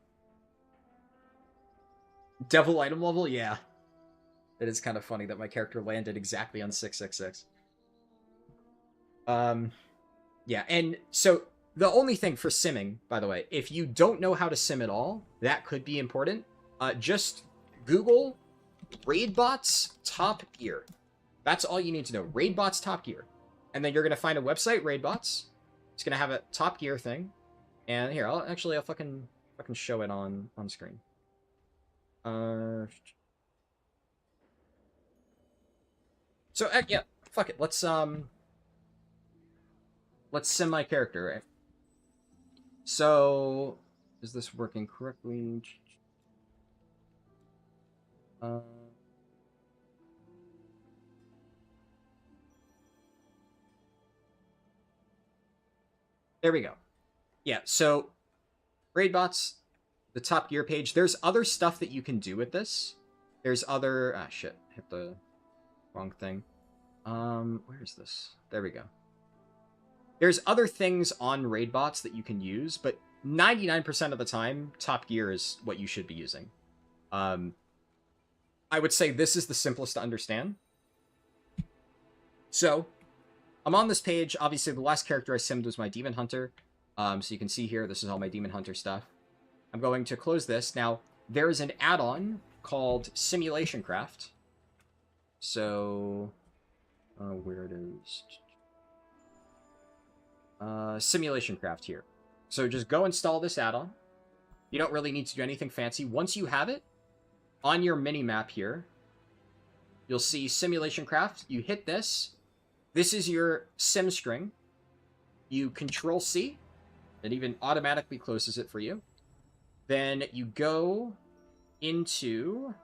A: Devil item level? Yeah. It is kind of funny that my character landed exactly on 666. Yeah, and so the only thing for simming, by the way, if you don't know how to sim at all, that could be important. Just Google Raidbots Top Gear. That's all you need to know. Raidbots Top Gear. And then you're going to find a website, Raidbots. It's going to have a Top Gear thing. And here, I'll fucking show it on screen. So, yeah, fuck it. Let's sim my character, right? So, is this working correctly? There we go. Yeah, so Raidbots, the Top Gear page. There's other stuff that you can do with this. There's other... Ah, shit. Hit the wrong thing. Where is this? There we go. There's other things on Raidbots that you can use, but 99% of the time, Top Gear is what you should be using. I would say this is the simplest to understand. So, I'm on this page. Obviously, the last character I simmed was my Demon Hunter. So you can see here, this is all my Demon Hunter stuff. I'm going to close this. Now, there is an add-on called Simulation Craft. So, where it is... Simulation Craft here. So just go install this add-on. You don't really need to do anything fancy. Once you have it, on your mini-map here, you'll see Simulation Craft. You hit this. This is your sim string. You Control-C. It even automatically closes it for you. Then you go into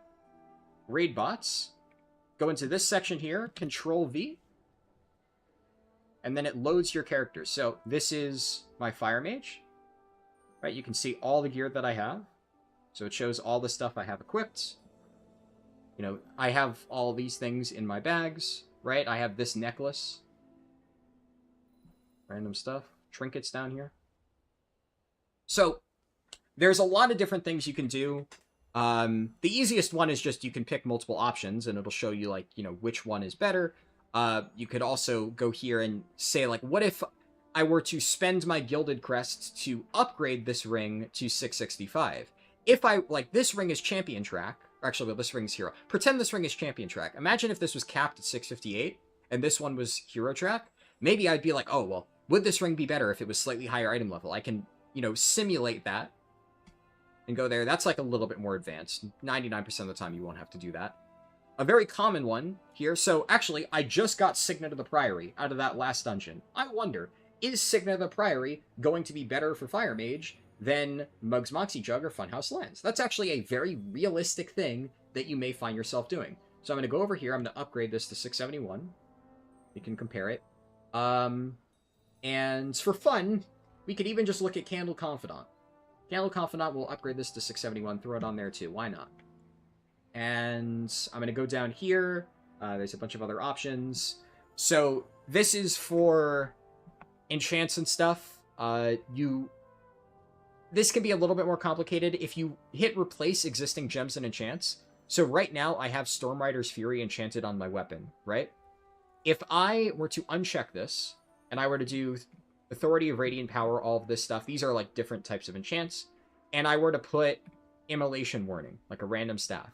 A: Raidbots. Go into this section here, Control-V. And then it loads your character. So this is my Fire Mage. Right, you can see all the gear that I have. So it shows all the stuff I have equipped. You know, I have all these things in my bags, right? I have this necklace. Random stuff. Trinkets down here. So there's a lot of different things you can do. The easiest one is just you can pick multiple options and it'll show you, like, you know, which one is better. You could also go here and say, like, what if I were to spend my Gilded Crest to upgrade this ring to 665? If I, like, this ring is Champion Track. Actually, well, this ring's Hero. Pretend this ring is Champion Track. Imagine if this was capped at 658 and this one was Hero Track. Maybe I'd be like, oh, well, would this ring be better if it was slightly higher item level? I can, you know, simulate that and go there. That's, like, a little bit more advanced. 99% of the time you won't have to do that. A very common one here. So, actually, I just got Signet of the Priory out of that last dungeon. I wonder, is Signet of the Priory going to be better for Fire Mage than Mug's Moxie Jug or Funhouse Lens? That's actually a very realistic thing that you may find yourself doing. So I'm going to go over here. I'm going to upgrade this to 671. You can compare it. And for fun, we could even just look at Candle Confidant. Candle Confidant will upgrade this to 671. Throw it on there too. Why not? And I'm going to go down here. There's a bunch of other options. So this is for enchants and stuff. This can be a little bit more complicated if you hit replace existing gems and enchants. So right now I have Stormrider's Fury enchanted on my weapon, right? If I were to uncheck this and I were to do Authority of Radiant Power, all of this stuff, these are like different types of enchants, and I were to put Immolation Warning, like a random staff,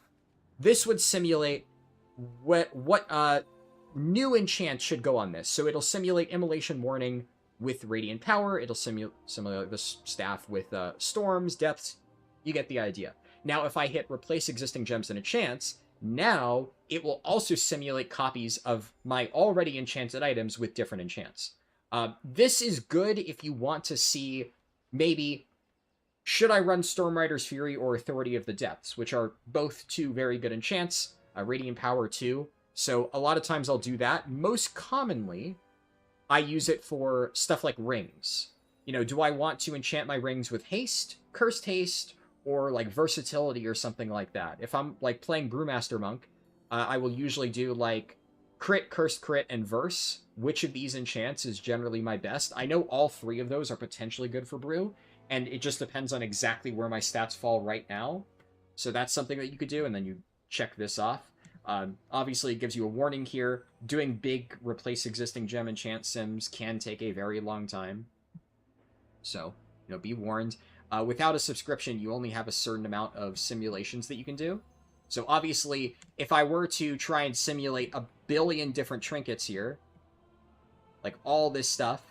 A: this would simulate what new enchant should go on this. So it'll simulate Immolation Warning with Radiant Power. It'll simulate this staff with Storms, Depths. You get the idea. Now, if I hit Replace Existing Gems and Enchants, now it will also simulate copies of my already enchanted items with different enchants. This is good if you want to see, maybe, should I run Stormrider's Fury or Authority of the Depths, which are both two very good enchants, Radiant Power too. So a lot of times I'll do that. Most commonly, I use it for stuff like rings. You know, do I want to enchant my rings with haste, cursed haste, or like versatility or something like that? If I'm like playing Brewmaster Monk, I will usually do like crit, cursed crit, and verse. Which of these enchants is generally my best? I know all three of those are potentially good for brew, and it just depends on exactly where my stats fall right now. So that's something that you could do, and then you check this off. Obviously, it gives you a warning here. Doing big replace existing gem enchant sims can take a very long time. So, be warned. Without a subscription, you only have a certain amount of simulations that you can do. So obviously, if I were to try and simulate a billion different trinkets here, like all this stuff,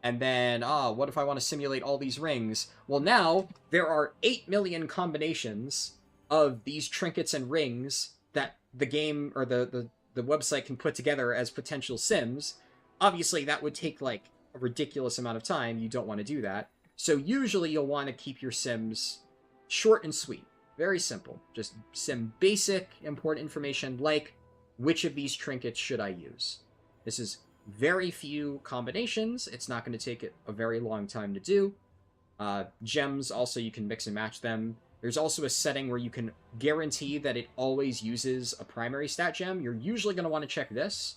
A: and then, what if I want to simulate all these rings? Well, now, there are 8 million combinations of these trinkets and rings that the game, or the website can put together as potential sims. Obviously, that would take, like, a ridiculous amount of time. You don't want to do that. So usually, you'll want to keep your sims short and sweet. Very simple. Just sim basic, important information, like, which of these trinkets should I use? This is very few combinations. It's not going to take it a very long time to do. Gems, also, you can mix and match them. There's also a setting where you can guarantee that it always uses a primary stat gem. You're usually going to want to check this.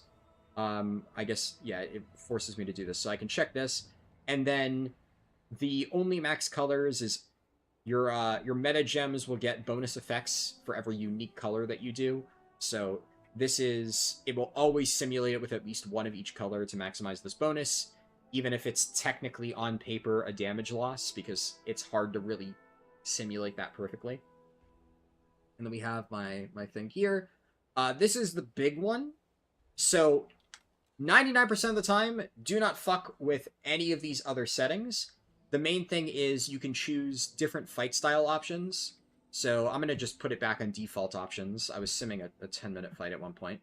A: I guess, yeah, it forces me to do this. So I can check this. And then the only max colors is your meta gems will get bonus effects for every unique color that you do. So it will always simulate it with at least one of each color to maximize this bonus, even if it's technically on paper a damage loss, because it's hard to really simulate that perfectly. And then we have my thing here. This is the big one. So 99% of the time, do not fuck with any of these other settings. The main thing is you can choose different fight style options. So I'm going to just put it back on default options. I was simming a 10-minute fight at one point.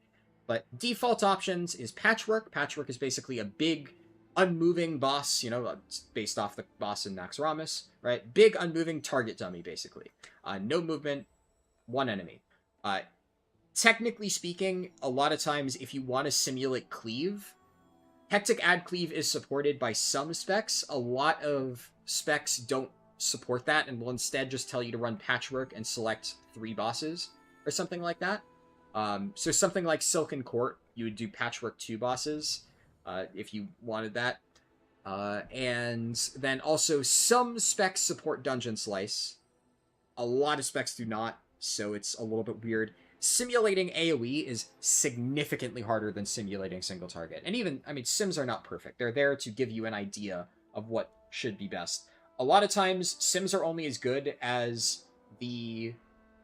A: But default options is Patchwork. Patchwork is basically a big, unmoving boss, it's based off the boss in Naxxramas, right? Big, unmoving target dummy, basically. No movement, one enemy. Technically speaking, a lot of times, if you want to simulate cleave, Hectic Add Cleave is supported by some specs. A lot of specs don't support that and will instead just tell you to run Patchwork and select 3 bosses or something like that. So something like Silken Court, you would do Patchwork 2 bosses if you wanted that. And then also some specs support Dungeon Slice. A lot of specs do not, so it's a little bit weird. Simulating AoE is significantly harder than simulating single target. And even, sims are not perfect. They're there to give you an idea of what should be best. A lot of times, sims are only as good as the,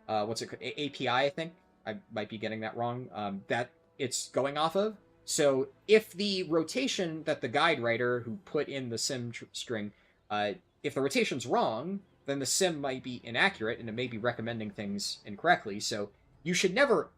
A: API, I think. I might be getting that wrong. That it's going off of. So if the rotation that the guide writer who put in the sim string, if the rotation's wrong, then the sim might be inaccurate and it may be recommending things incorrectly. So you should never,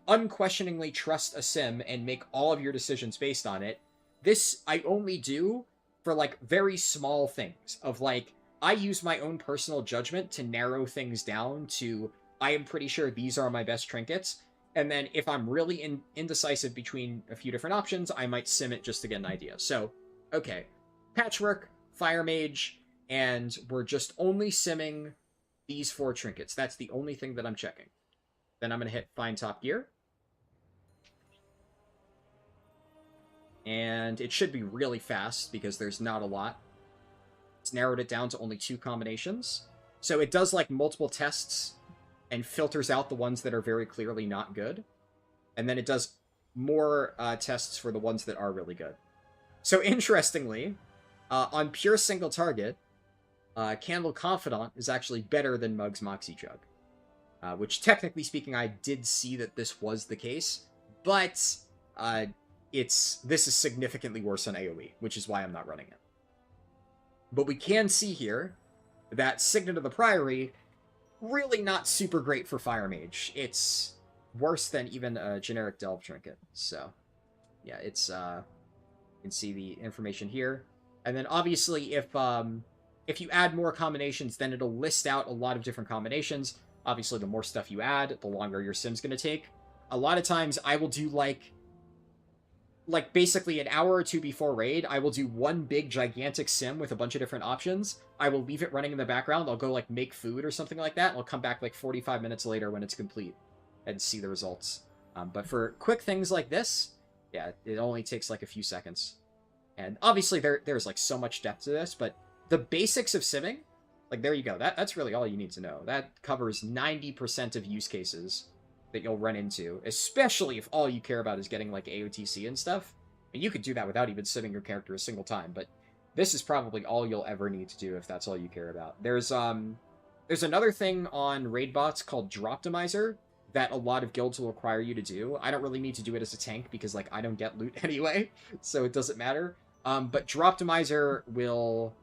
A: unquestioningly trust a sim and make all of your decisions based on it. This I only do for, very small things of, I use my own personal judgment to narrow things down to, I am pretty sure these are my best trinkets. And then if I'm really indecisive between a few different options, I might sim it just to get an idea. So, okay. Patchwork, Fire Mage, and we're just only simming these 4 trinkets. That's the only thing that I'm checking. Then I'm going to hit Find Top Gear. And it should be really fast because there's not a lot. It's narrowed it down to only 2 combinations. So it does multiple tests and filters out the ones that are very clearly not good. And then it does more tests for the ones that are really good. So interestingly, on pure single target, Candle Confidant is actually better than Mug's Moxie Jug. Which, technically speaking, I did see that this was the case, but this is significantly worse on AoE, which is why I'm not running it. But we can see here that Signet of the Priory, really not super great for Fire Mage. It's worse than even a generic Delve Trinket. So, yeah, it's, you can see the information here. And then, obviously, if you add more combinations, then it'll list out a lot of different combinations. Obviously, the more stuff you add, the longer your sim's going to take. A lot of times, I will do, basically an hour or 2 before raid, I will do one big, gigantic sim with a bunch of different options. I will leave it running in the background. I'll go, make food or something like that. And I'll come back, 45 minutes later when it's complete and see the results. But for quick things like this, yeah, it only takes, a few seconds. And obviously, there's, so much depth to this, but the basics of simming, there you go. That's really all you need to know. That covers 90% of use cases that you'll run into, especially if all you care about is getting like AOTC and stuff. And you could do that without even simming your character a single time, but this is probably all you'll ever need to do if that's all you care about. There's another thing on raid bots called Droptimizer that a lot of guilds will require you to do. I don't really need to do it as a tank because like I don't get loot anyway, so it doesn't matter. But Droptimizer will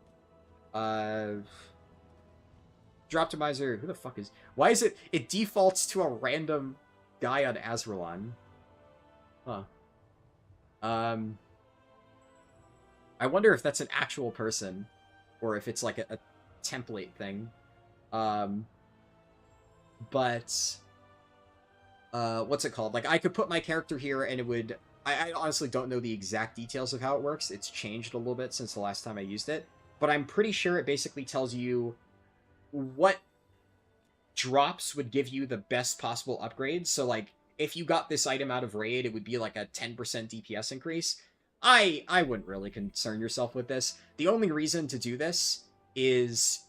A: Droptimizer, who the fuck is... Why is it... It defaults to a random guy on Azralan. Huh. I wonder if that's an actual person, or if it's like a template thing. But... what's it called? Like, I could put my character here and it would... I honestly don't know the exact details of how it works. It's changed a little bit since the last time I used it. But I'm pretty sure it basically tells you what drops would give you the best possible upgrades. So, like, if you got this item out of raid, it would be like a 10% DPS increase. I wouldn't really concern yourself with this. The only reason to do this is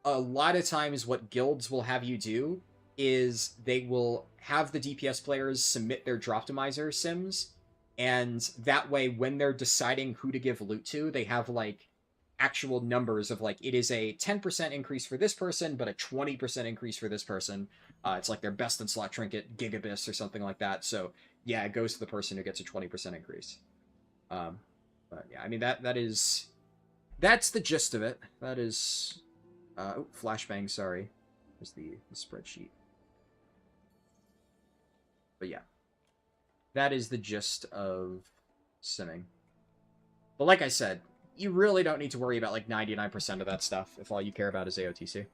A: a lot of times what guilds will have you do is they will have the DPS players submit their Droptimizer sims, and that way when they're deciding who to give loot to, they have, like, actual numbers of, like, it is a 10% increase for this person, but a 20% increase for this person. It's like their best in slot trinket, Gigabis, or something like that. So, yeah, it goes to the person who gets a 20% increase. But, yeah, I mean, that's the gist of it. That is... oh, flashbang, sorry. There's the spreadsheet. But, yeah. That is the gist of simming. But like I said, you really don't need to worry about like 99% of that stuff if all you care about is AOTC.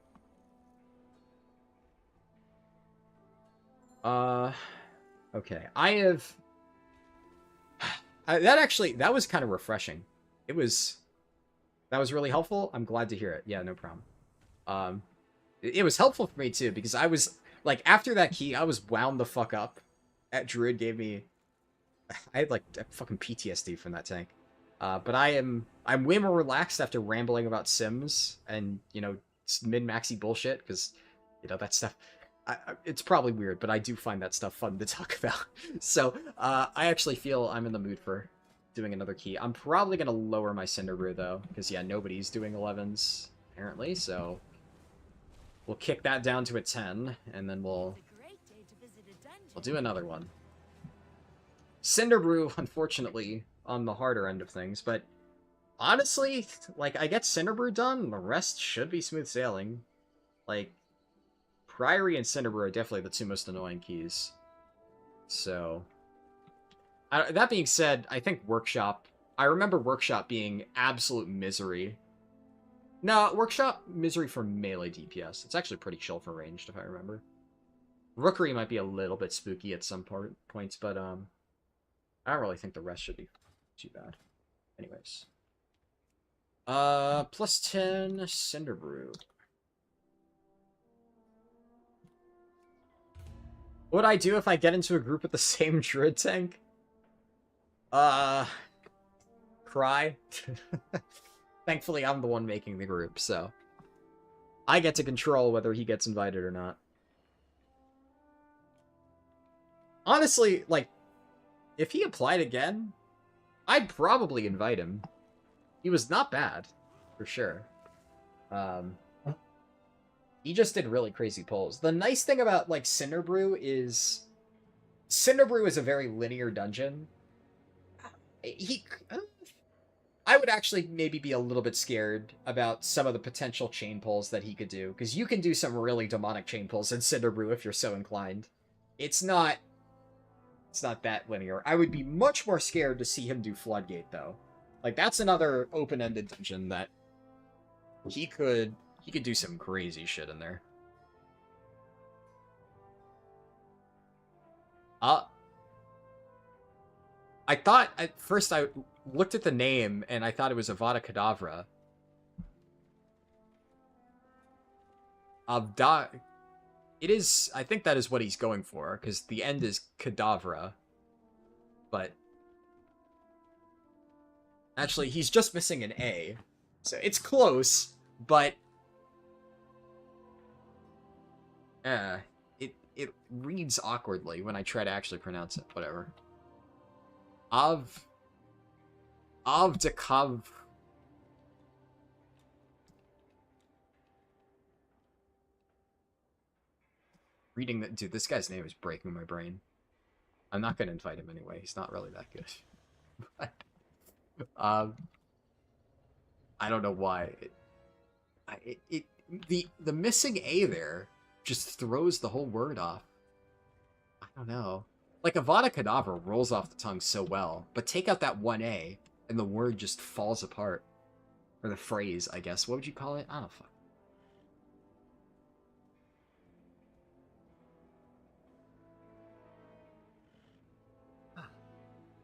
A: Okay. That was kind of refreshing. That was really helpful. I'm glad to hear it. Yeah, no problem. It was helpful for me too, because I was, like, after that key, I was wound the fuck up. That druid gave me... I had, like, fucking PTSD from that tank. But I'm way more relaxed after rambling about sims and, you know, min-maxy bullshit, because, you know, that stuff... it's probably weird, but I do find that stuff fun to talk about. So, I actually feel I'm in the mood for doing another key. I'm probably going to lower my Cinderbrew, though, because, yeah, nobody's doing 11s, apparently, so... We'll kick that down to a 10, and then we'll do another one. Cinderbrew, unfortunately, on the harder end of things, but honestly, like, I get Cinderbrew done, the rest should be smooth sailing. Like, Priory and Cinderbrew are definitely the two most annoying keys. So, that being said, I think Workshop... I remember Workshop being absolute misery. No, Workshop, misery for melee DPS. It's actually pretty chill for ranged, if I remember. Rookery might be a little bit spooky at some points, but, I don't really think the rest should be too bad. Anyways. Plus 10 Cinderbrew. What would I do if I get into a group with the same Druid tank? Cry. Thankfully, I'm the one making the group, so... I get to control whether he gets invited or not. Honestly, like, if he applied again, I'd probably invite him. He was not bad, for sure. He just did really crazy pulls. The nice thing about, like, Cinderbrew is a very linear dungeon. I would actually maybe be a little bit scared about some of the potential chain pulls that he could do, because you can do some really demonic chain pulls in Cinderbrew if you're so inclined. It's not that linear. I would be much more scared to see him do Floodgate, though. Like, that's another open-ended dungeon that he could do some crazy shit in there. I thought, at first I looked at the name, and I thought it was Avada Kedavra. It is, I think that is what he's going for, because the end is Kedavra. But actually, he's just missing an A. So it's close, but it reads awkwardly when I try to actually pronounce it. Whatever. Av Dekov. Reading that, dude, this guy's name is breaking my brain. I'm not gonna invite him anyway. He's not really that good. But, I don't know why. The missing A there just throws the whole word off. I don't know. Like, Avada Kedavra rolls off the tongue so well, but take out that one A, and the word just falls apart. Or the phrase, I guess. What would you call it? I don't fuck.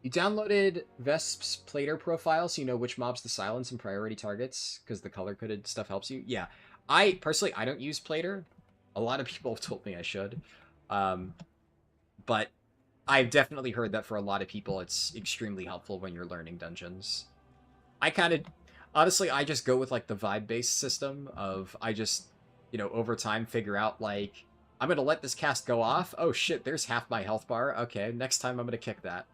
A: You downloaded Vesp's Plater profile so you know which mobs to silence and priority targets, because the color-coded stuff helps you? Yeah. Personally, I don't use Plater. A lot of people have told me I should. But I've definitely heard that for a lot of people, it's extremely helpful when you're learning dungeons. Honestly, I just go with, like, the vibe-based system of, I just, over time figure out, like, I'm going to let this cast go off. Oh, shit, there's half my health bar. Okay, next time I'm going to kick that.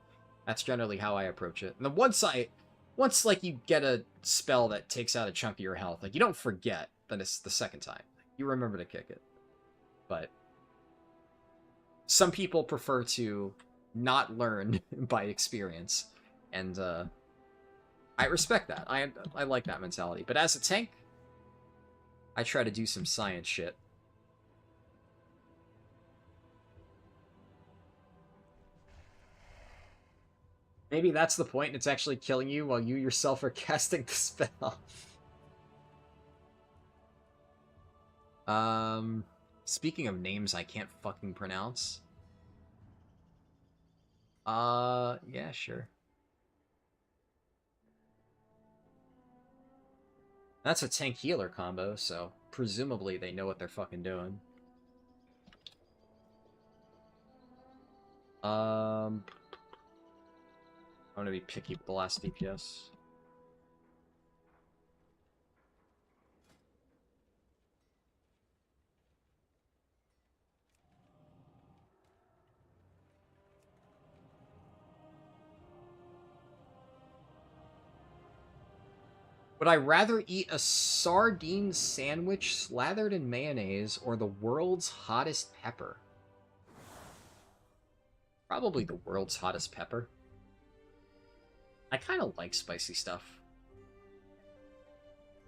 A: That's generally how I approach it. And then once like you get a spell that takes out a chunk of your health, like you don't forget that it's the second time. You remember to kick it. But some people prefer to not learn by experience, and I respect that. I like that mentality. But as a tank, I try to do some science shit. Maybe that's the point, and it's actually killing you while you yourself are casting the spell. Speaking of names I can't fucking pronounce. Yeah, sure. That's a tank healer combo, so presumably they know what they're fucking doing. I'm gonna be picky with the last DPS. Would I rather eat a sardine sandwich slathered in mayonnaise or the world's hottest pepper? Probably the world's hottest pepper. I kind of like spicy stuff.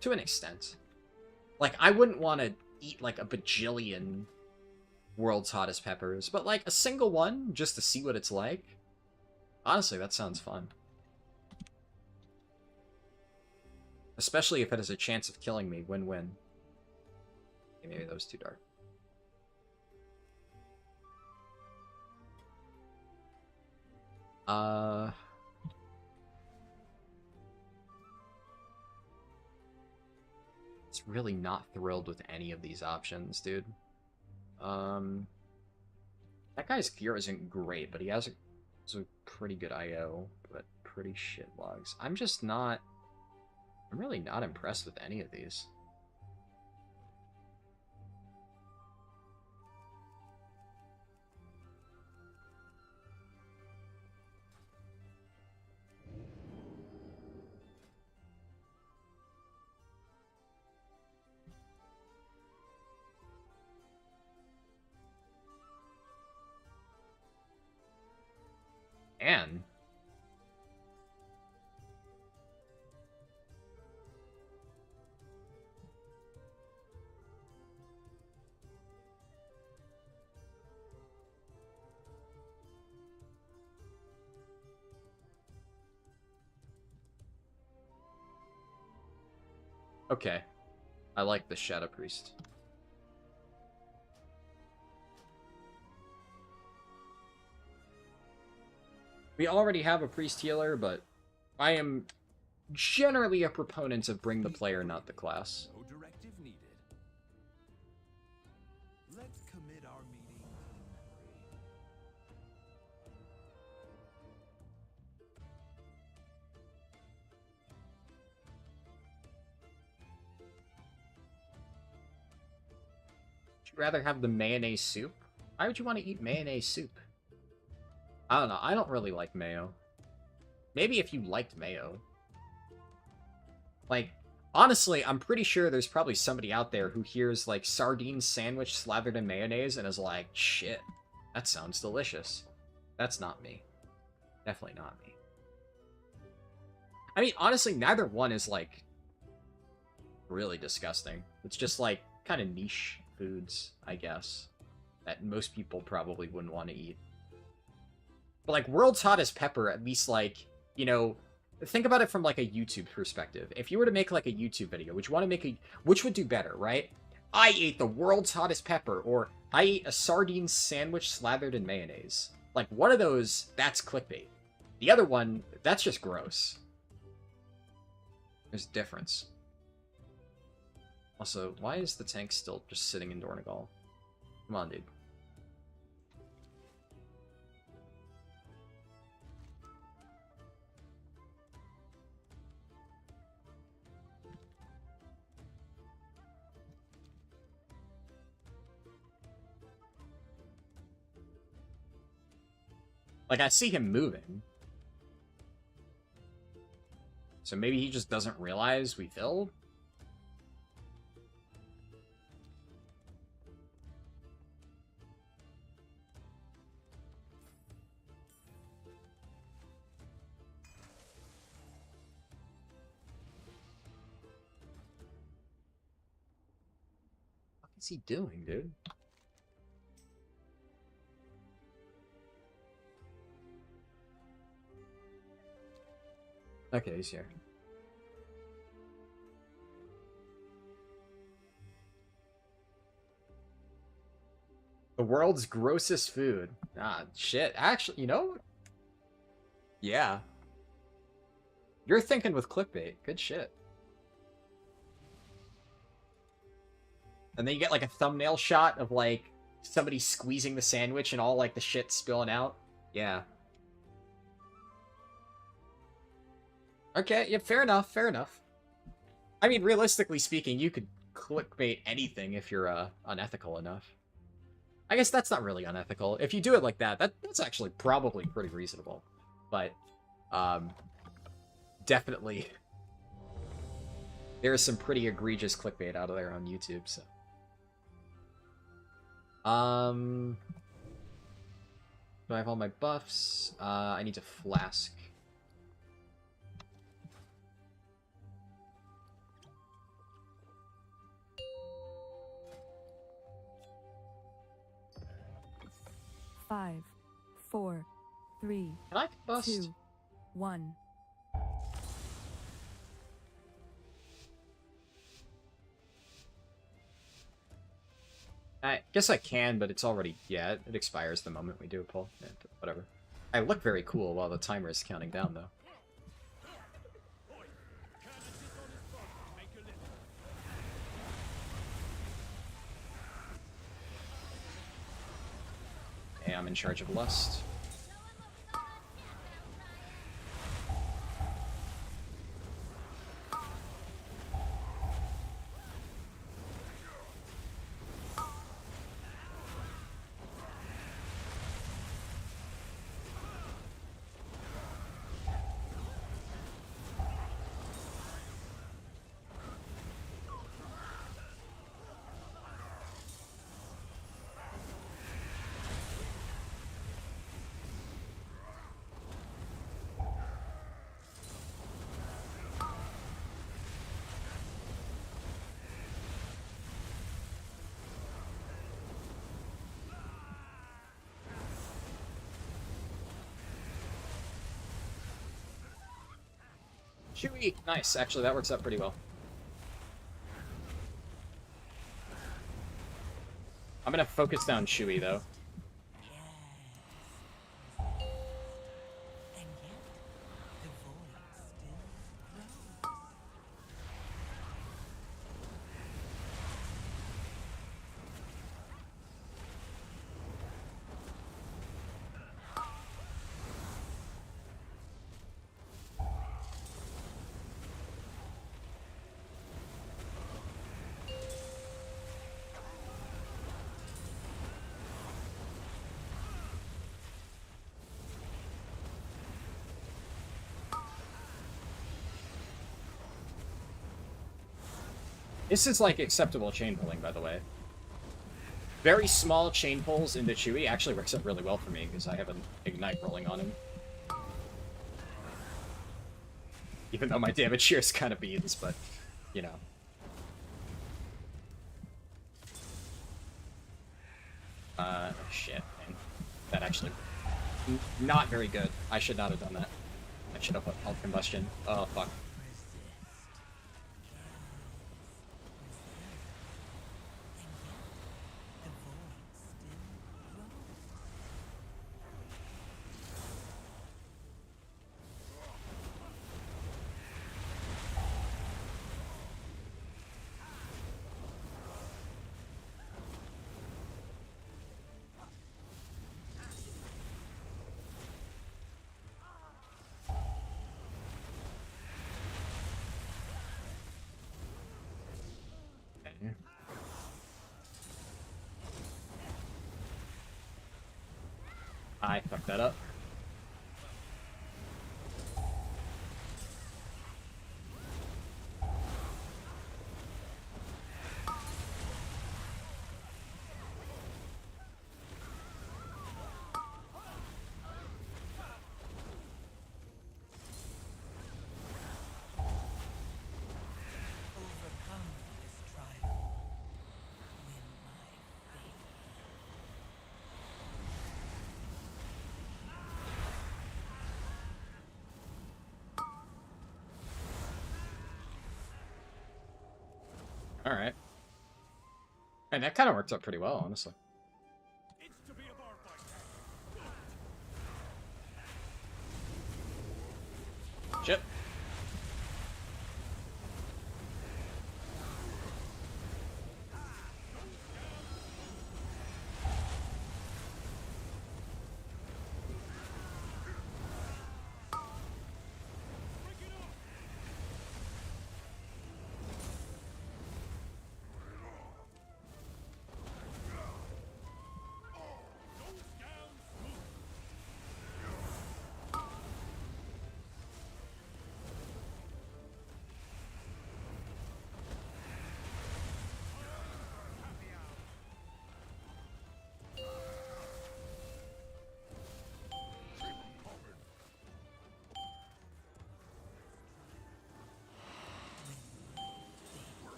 A: To an extent. Like, I wouldn't want to eat, like, a bajillion world's hottest peppers, but, like, a single one, just to see what it's like. Honestly, that sounds fun. Especially if it has a chance of killing me. Win-win. Okay, maybe that was too dark. It's really not thrilled with any of these options, dude. That guy's gear isn't great, but he has a pretty good IO, but pretty shit logs. I'm really not impressed with any of these. And okay. I like the Shadow Priest. We already have a priest healer, but I am generally a proponent of bring the player, not the class.
E: No directive needed. Let's commit our meeting to memory.
A: Would you rather have the mayonnaise soup Why would you want to eat mayonnaise soup? I don't know. I don't really like mayo. Maybe if you liked mayo. Like, honestly, I'm pretty sure there's probably somebody out there who hears, like, sardine sandwich slathered in mayonnaise and is like, shit, that sounds delicious. That's not me. Definitely not me. I mean, honestly, neither one is, like, really disgusting. It's just, like, kind of niche foods, I guess, that most people probably wouldn't want to eat. But, like, world's hottest pepper, at least, like, you know, think about it from, like, a YouTube perspective. If you were to make, like, a YouTube video, would you want to make a... Which would do better, right? I ate the world's hottest pepper, or I ate a sardine sandwich slathered in mayonnaise. Like, one of those, that's clickbait. The other one, that's just gross. There's a difference. Also, why is the tank still just sitting in Dornegal? Come on, dude. Like, I see him moving. So maybe he just doesn't realize we filled? What is he doing, dude? Okay, he's here. The world's grossest food. Ah, shit. Actually, you know? Yeah. You're thinking with clickbait. Good shit. And then you get, like, a thumbnail shot of, like, somebody squeezing the sandwich and all, like, the shit spilling out. Yeah. Okay, yeah, fair enough, fair enough. I mean, realistically speaking, you could clickbait anything if you're, unethical enough. I guess that's not really unethical. If you do it like that, that's actually probably pretty reasonable. But, definitely, there is some pretty egregious clickbait out of there on YouTube, so. Do I have all my buffs? I need to flask.
C: Five, four, three,
A: Can I bust?
C: 2, 1.
A: I guess I can, but it's already... Yeah, it expires the moment we do a pull. Yeah, whatever. I look very cool while the timer is counting down, though. Hey, I'm in charge of Lust. Chewie! Nice, actually that works out pretty well. I'm gonna focus down Chewie, though.
E: And yet, the void still grows.
A: This is like acceptable chain pulling, by the way. Very small chain pulls into Chewy actually works out really well for me because I have an Ignite rolling on him. Even though my damage here is kind of beans, but, you know. Shit, man. That actually... not very good. I should not have done that. I should have put Health Combustion. Oh, fuck. I fucked that up.
G: Overcome this trial. Win my faith.
A: Alright. And that kind of worked out pretty well, honestly.
B: It's to be a bar fight.
A: Shit.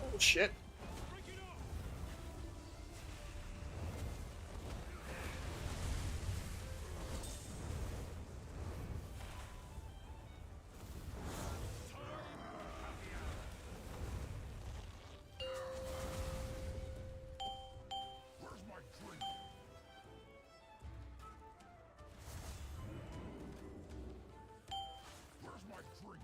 A: Oh, shit.
B: Where's my drink? Where's my drink?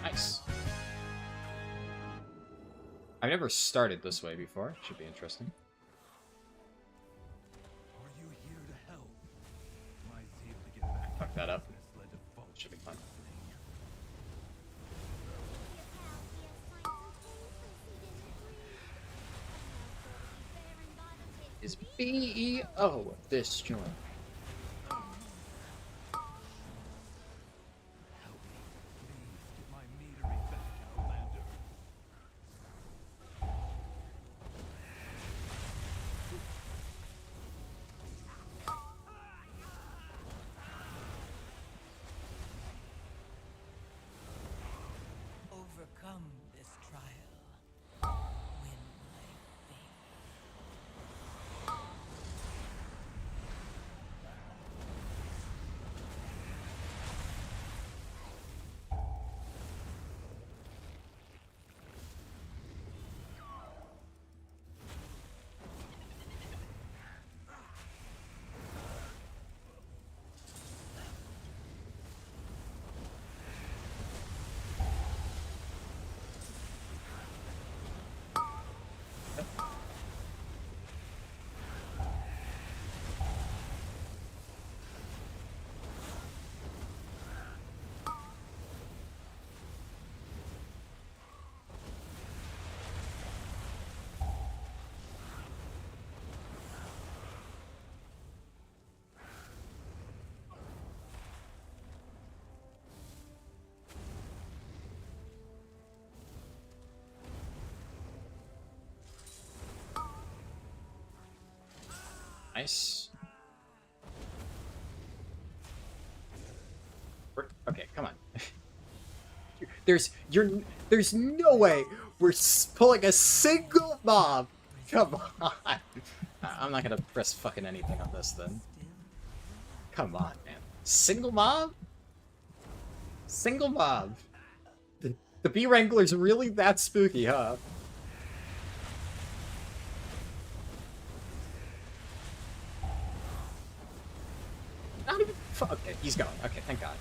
A: Nice. I've never started this way before. Should be interesting.
E: Are you here to help? My zeal to get back
A: Fuck that up.
E: led to false
A: Should be fine. Is BEO this joint?
E: Help me, please, get my meadery back in Orlando.
A: Nice. Okay, come on. There's no way we're pulling a single mob. Come on. I'm not gonna press fucking anything on this then. Come on, man. Single mob? Single mob. The Bee Wrangler's really that spooky, huh? Not even. Okay, he's going. Okay, thank God.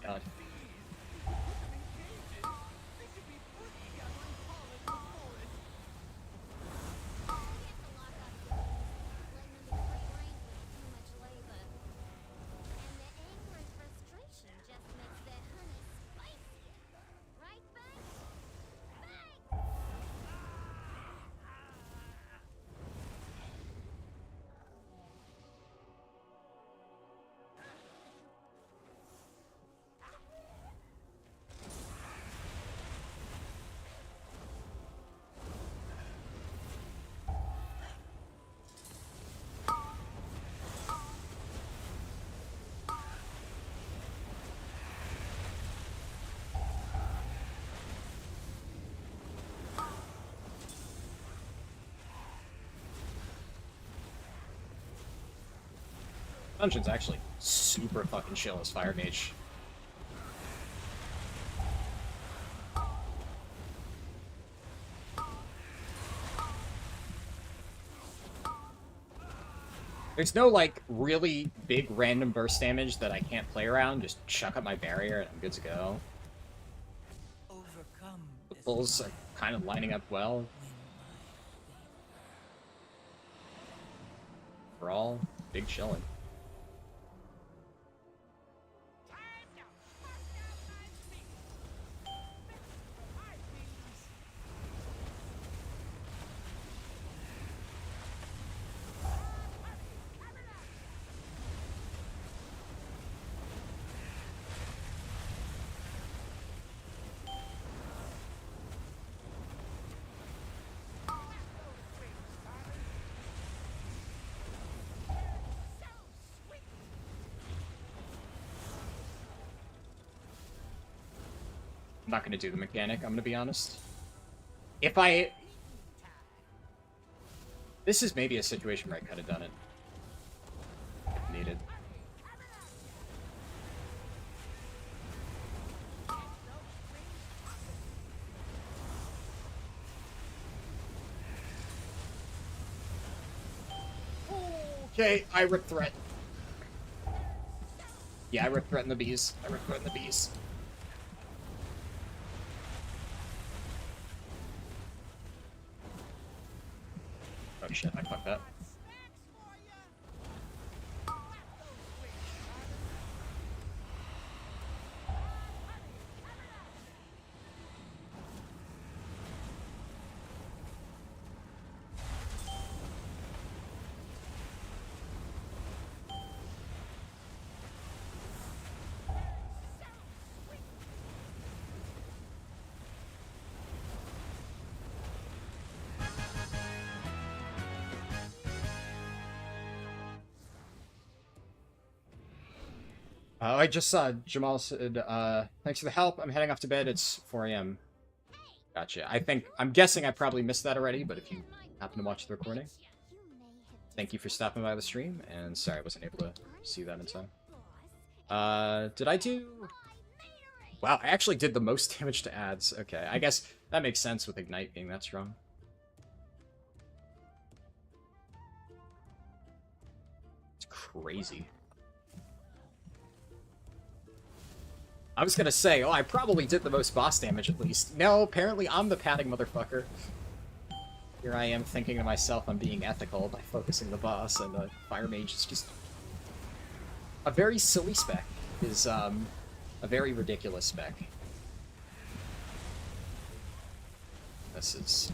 A: God. Dungeon's actually super fucking chill as Fire Mage. There's no, like, really big random burst damage that I can't play around. Just chuck up my barrier and I'm good to go.
G: Overcome
A: The
G: is
A: pulls
G: not
A: are kind of lining up well.
G: win my
A: For all, big chilling. I'm not going to do the mechanic, I'm going to be honest. If I... This is maybe a situation where I could have done it. If needed. Okay, I rip threat. Yeah, I rip threaten the bees. I rip threaten the bees. Oh shit, I fucked up. I just saw Jamal said, thanks for the help. I'm heading off to bed. It's 4 a.m. Gotcha. I'm guessing I probably missed that already, but if you happen to watch the recording, thank you for stopping by the stream, and sorry I wasn't able to see that in time. Did I do... Wow, I actually did the most damage to ads. Okay, I guess that makes sense with Ignite being that strong. It's crazy. I was gonna say, oh, I probably did the most boss damage at least. No, apparently I'm the padding motherfucker. Here I am thinking to myself I'm being ethical by focusing the boss, and the Fire Mage is just a very silly spec. Is a very ridiculous spec. This is...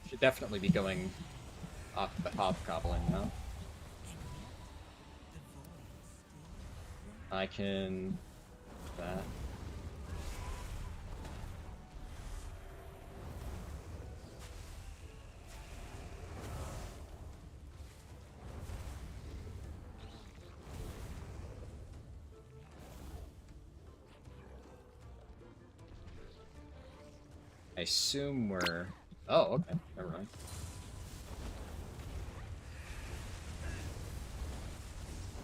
A: Should definitely be going off the Hobgoblin now. I can... that. I assume we're... Oh, okay. Never mind.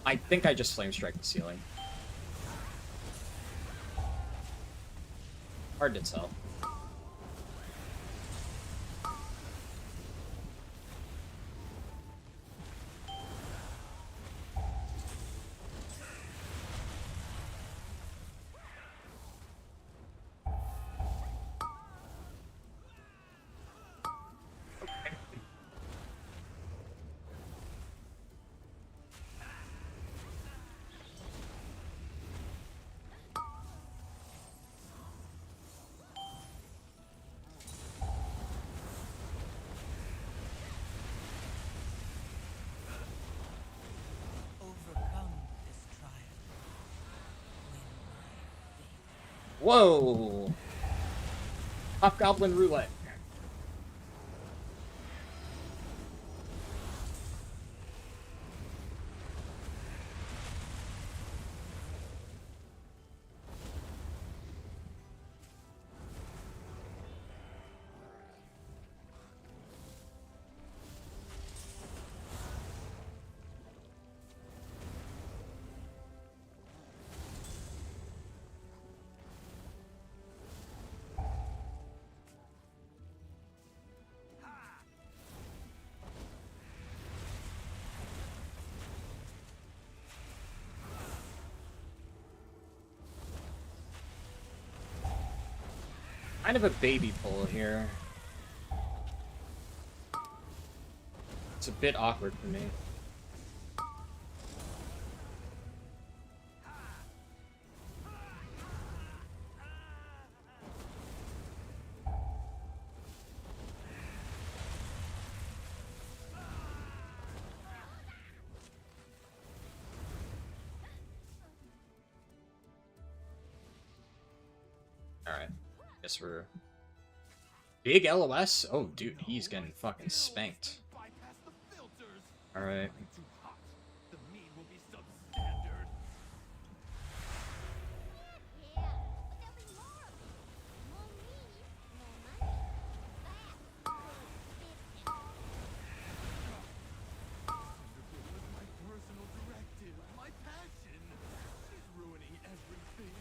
A: I think I just Flame Strike the ceiling. Hard to tell.
G: Overcome this trial. Win my favor.
A: Whoa! Hobgoblin Roulette. Kind of a baby pull here. It's a bit awkward for me. Alright. Guess we're... Big LOS? Oh, dude, he's getting fucking spanked.
B: Bypass the filters.
A: Alright.
B: Too hot. The meat will be substandard.
F: Yeah, but there'll be more of it. More meat, more money. That's good business.
B: It was my personal directive, my passion. She's ruining everything.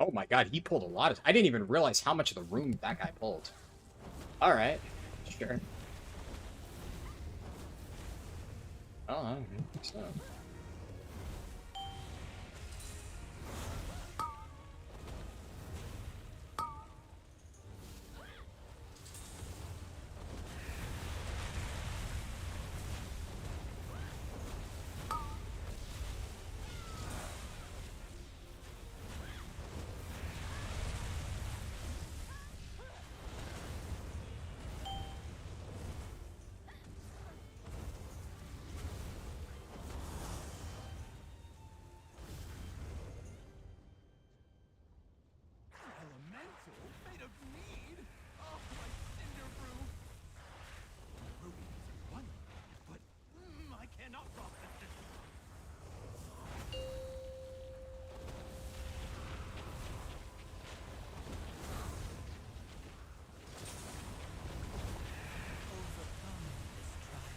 A: Oh my god, he pulled a lot of... I didn't even realize how much of the room that guy pulled. Alright, sure. Oh, I don't think so.
E: Elemental made of need? Oh, my cinder brew! Rubies are wonderful, but I cannot process it.
G: Overcome this trial.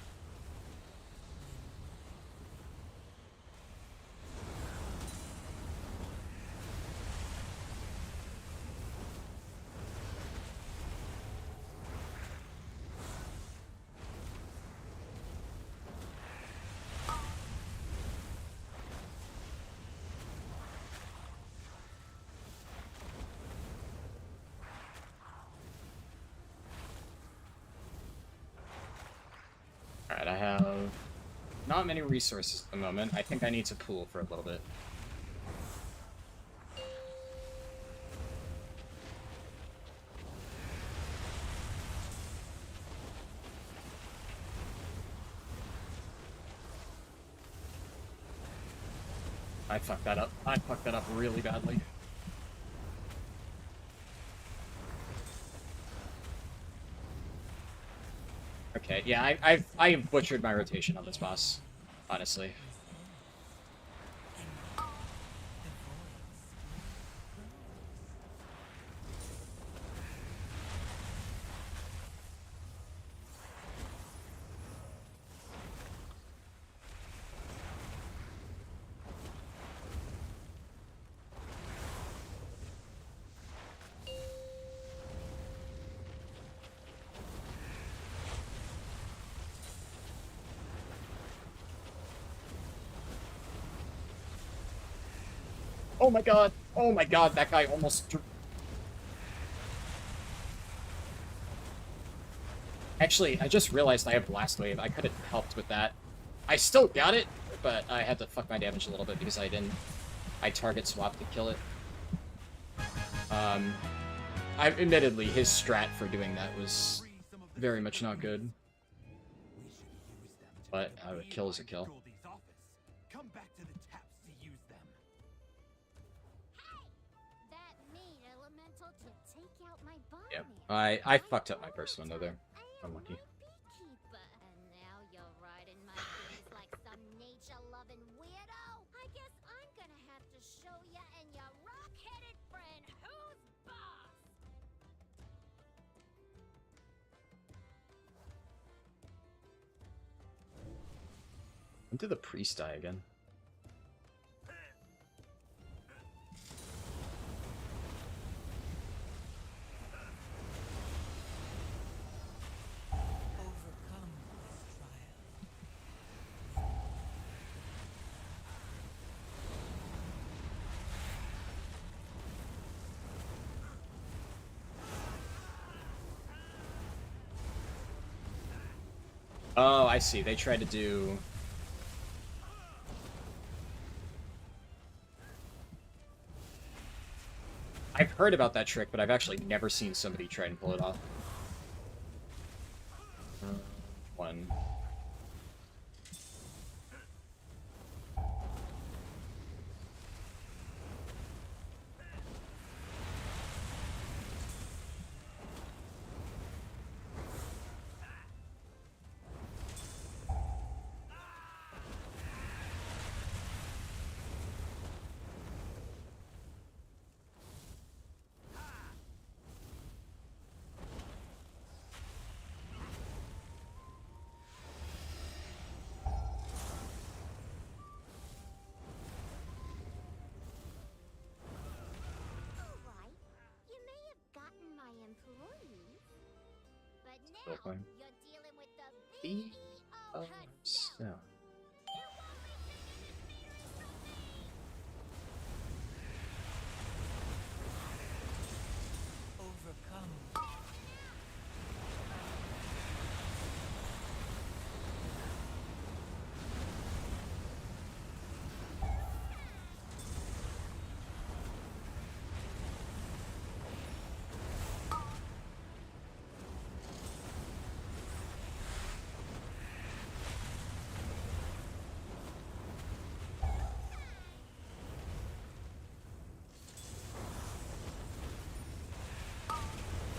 A: Alright, I have not many resources at the moment. I think I need to pool for a little bit. I fucked that up. I fucked that up really badly. Okay, yeah, I've butchered my rotation on this boss, honestly. Oh my god! Oh my god, that guy almost... Actually, I just realized I have Blast Wave. I could have helped with that. I still got it, but I had to fuck my damage a little bit because I didn't... I target swapped to kill it. Admittedly, his strat for doing that was very much not good.
E: We should use them to
A: But
E: make
A: a kill is a kill.
E: Goldie's office. Come back to the taps to use them.
F: That mean elemental to take out my bomb.
A: Yep. I fucked up my first one though there. Unlucky.
F: Beekeeper. And now you're riding my face like some nature-loving weirdo. I guess I'm gonna have to show ya and your rock-headed friend who's boss.
A: When did the priest die again?
G: Overcome this trial.
A: Oh, I see. They tried to do... I've heard about that trick, but I've actually never seen somebody try and pull it off. One.
H: Still fine.
F: You're dealing with the
H: E
F: CEO
H: of
F: herself.
H: Stone.
F: You won't be taking this meter from me!
G: Overcome.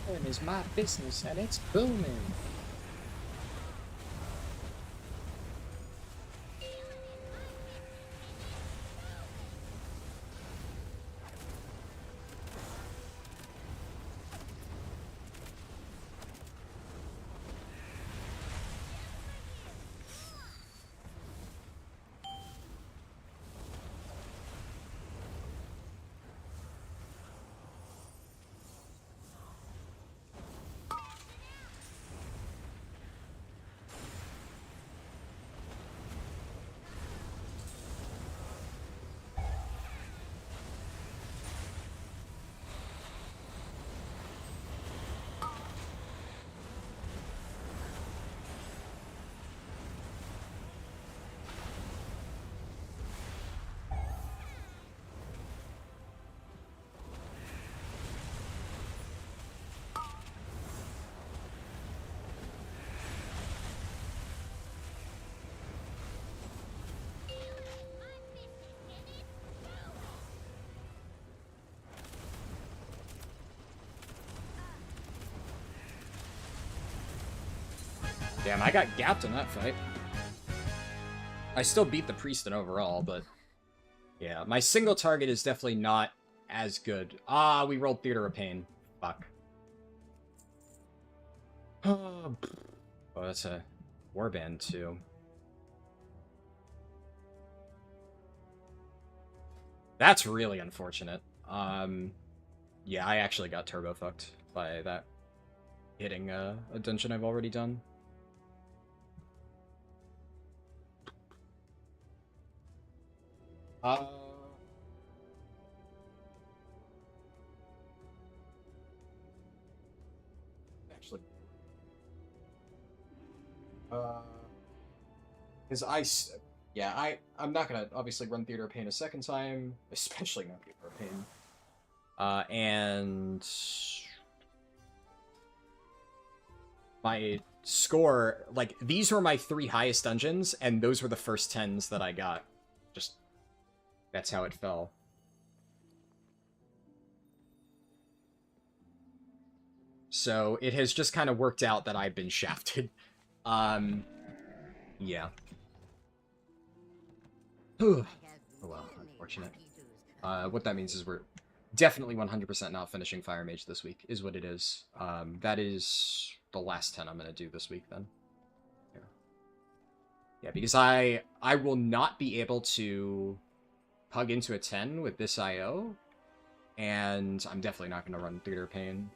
H: It is my business and it's booming.
A: Damn, I got gapped in that fight. I still beat the priest in overall, but yeah, my single target is definitely not as good. Ah, we rolled Theater of Pain. Fuck. Oh, that's a warband too. That's really unfortunate. Yeah, I actually got turbo fucked by that hitting a dungeon I've already done. Actually, because I'm not gonna obviously run Theater of Pain a second time, especially not Theater of Pain. And my score, like, these were my 3 highest dungeons, and those were the first 10s that I got. Just, that's how it fell. So it has just kind of worked out that I've been shafted. Yeah. Oh well, unfortunate. What that means is we're definitely 100% not finishing Fire Mage this week, is what it is. That is the last 10 I'm going to do this week, then. Yeah, because I will not be able to pug into a 10 with this IO, and I'm definitely not going to run Theater of Pain.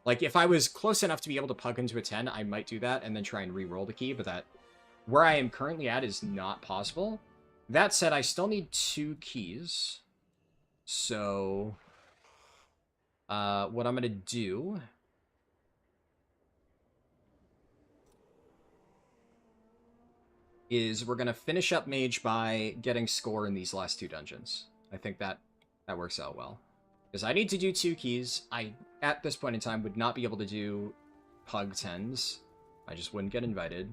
A: Like, if I was close enough to be able to pug into a 10, I might do that and then try and re-roll the key, but that, where I am currently at, is not possible. That said, I still need 2 keys. So, what I'm going to do is we're going to finish up Mage by getting score in these last 2 dungeons. I think that works out well. Because I need to do 2 keys. I, at this point in time, would not be able to do pug 10s. I just wouldn't get invited.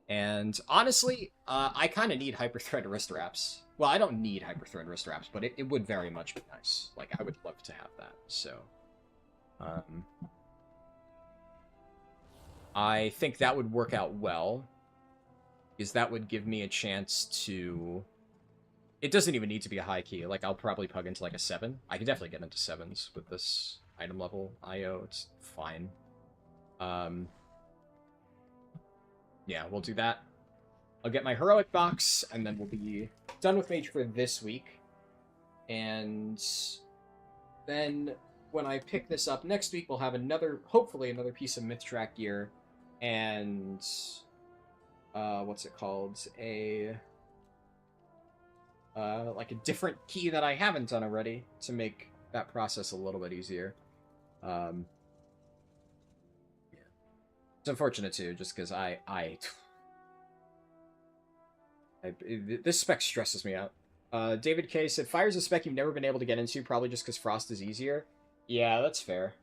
A: And honestly, I kind of need Hyperthread Wrist Wraps. Well, I don't need Hyperthread Wrist Wraps, but it would very much be nice. Like, I would love to have that, so... I think that would work out well, because that would give me a chance to... It doesn't even need to be a high key. Like, I'll probably pug into, like, a 7. I can definitely get into 7s with this item level IO. It's fine. Yeah, we'll do that. I'll get my heroic box, and then we'll be done with Mage for this week. And then when I pick this up next week, we'll have hopefully another piece of Myth Track gear, and what's it called? Like a different key that I haven't done already to make that process a little bit easier. Yeah. It's unfortunate too, just because this spec stresses me out. David K said, Fire's a spec you've never been able to get into, probably just because Frost is easier. Yeah, that's fair.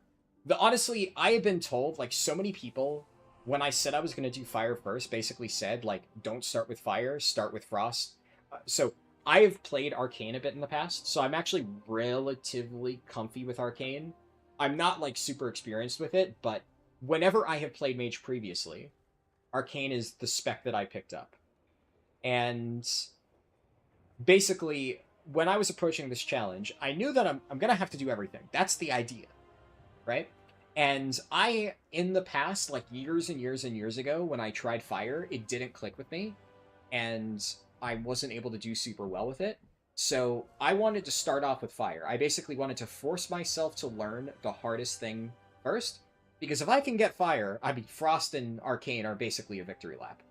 A: Honestly, I have been told, like, so many people, when I said I was going to do Fire first, basically said, like, don't start with Fire, start with Frost. So, I have played Arcane a bit in the past, so I'm actually relatively comfy with Arcane. I'm not, like, super experienced with it, but whenever I have played Mage previously, Arcane is the spec that I picked up. And basically, when I was approaching this challenge, I knew that I'm going to have to do everything. That's the idea, right? And in the past, like years and years and years ago, when I tried Fire, it didn't click with me, and I wasn't able to do super well with it. So I wanted to start off with Fire. I basically wanted to force myself to learn the hardest thing first, because if I can get Fire, I mean, Frost and Arcane are basically a victory lap.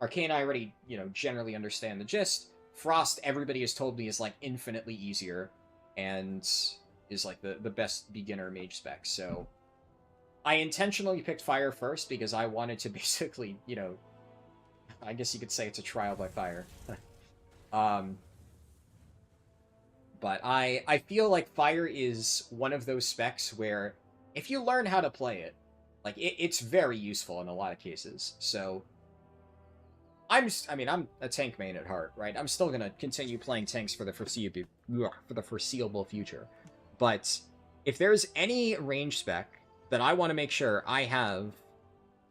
A: Arcane, I already, generally understand the gist. Frost, everybody has told me, is, like, infinitely easier, and is, like, the best beginner mage spec. So I intentionally picked Fire first, because I wanted to basically, I guess you could say it's a trial by fire. But I feel like Fire is one of those specs where, if you learn how to play it, like, it's very useful in a lot of cases. So I'm a tank main at heart, right? I'm still gonna continue playing tanks for the foreseeable future. But if there's any range spec that I want to make sure I have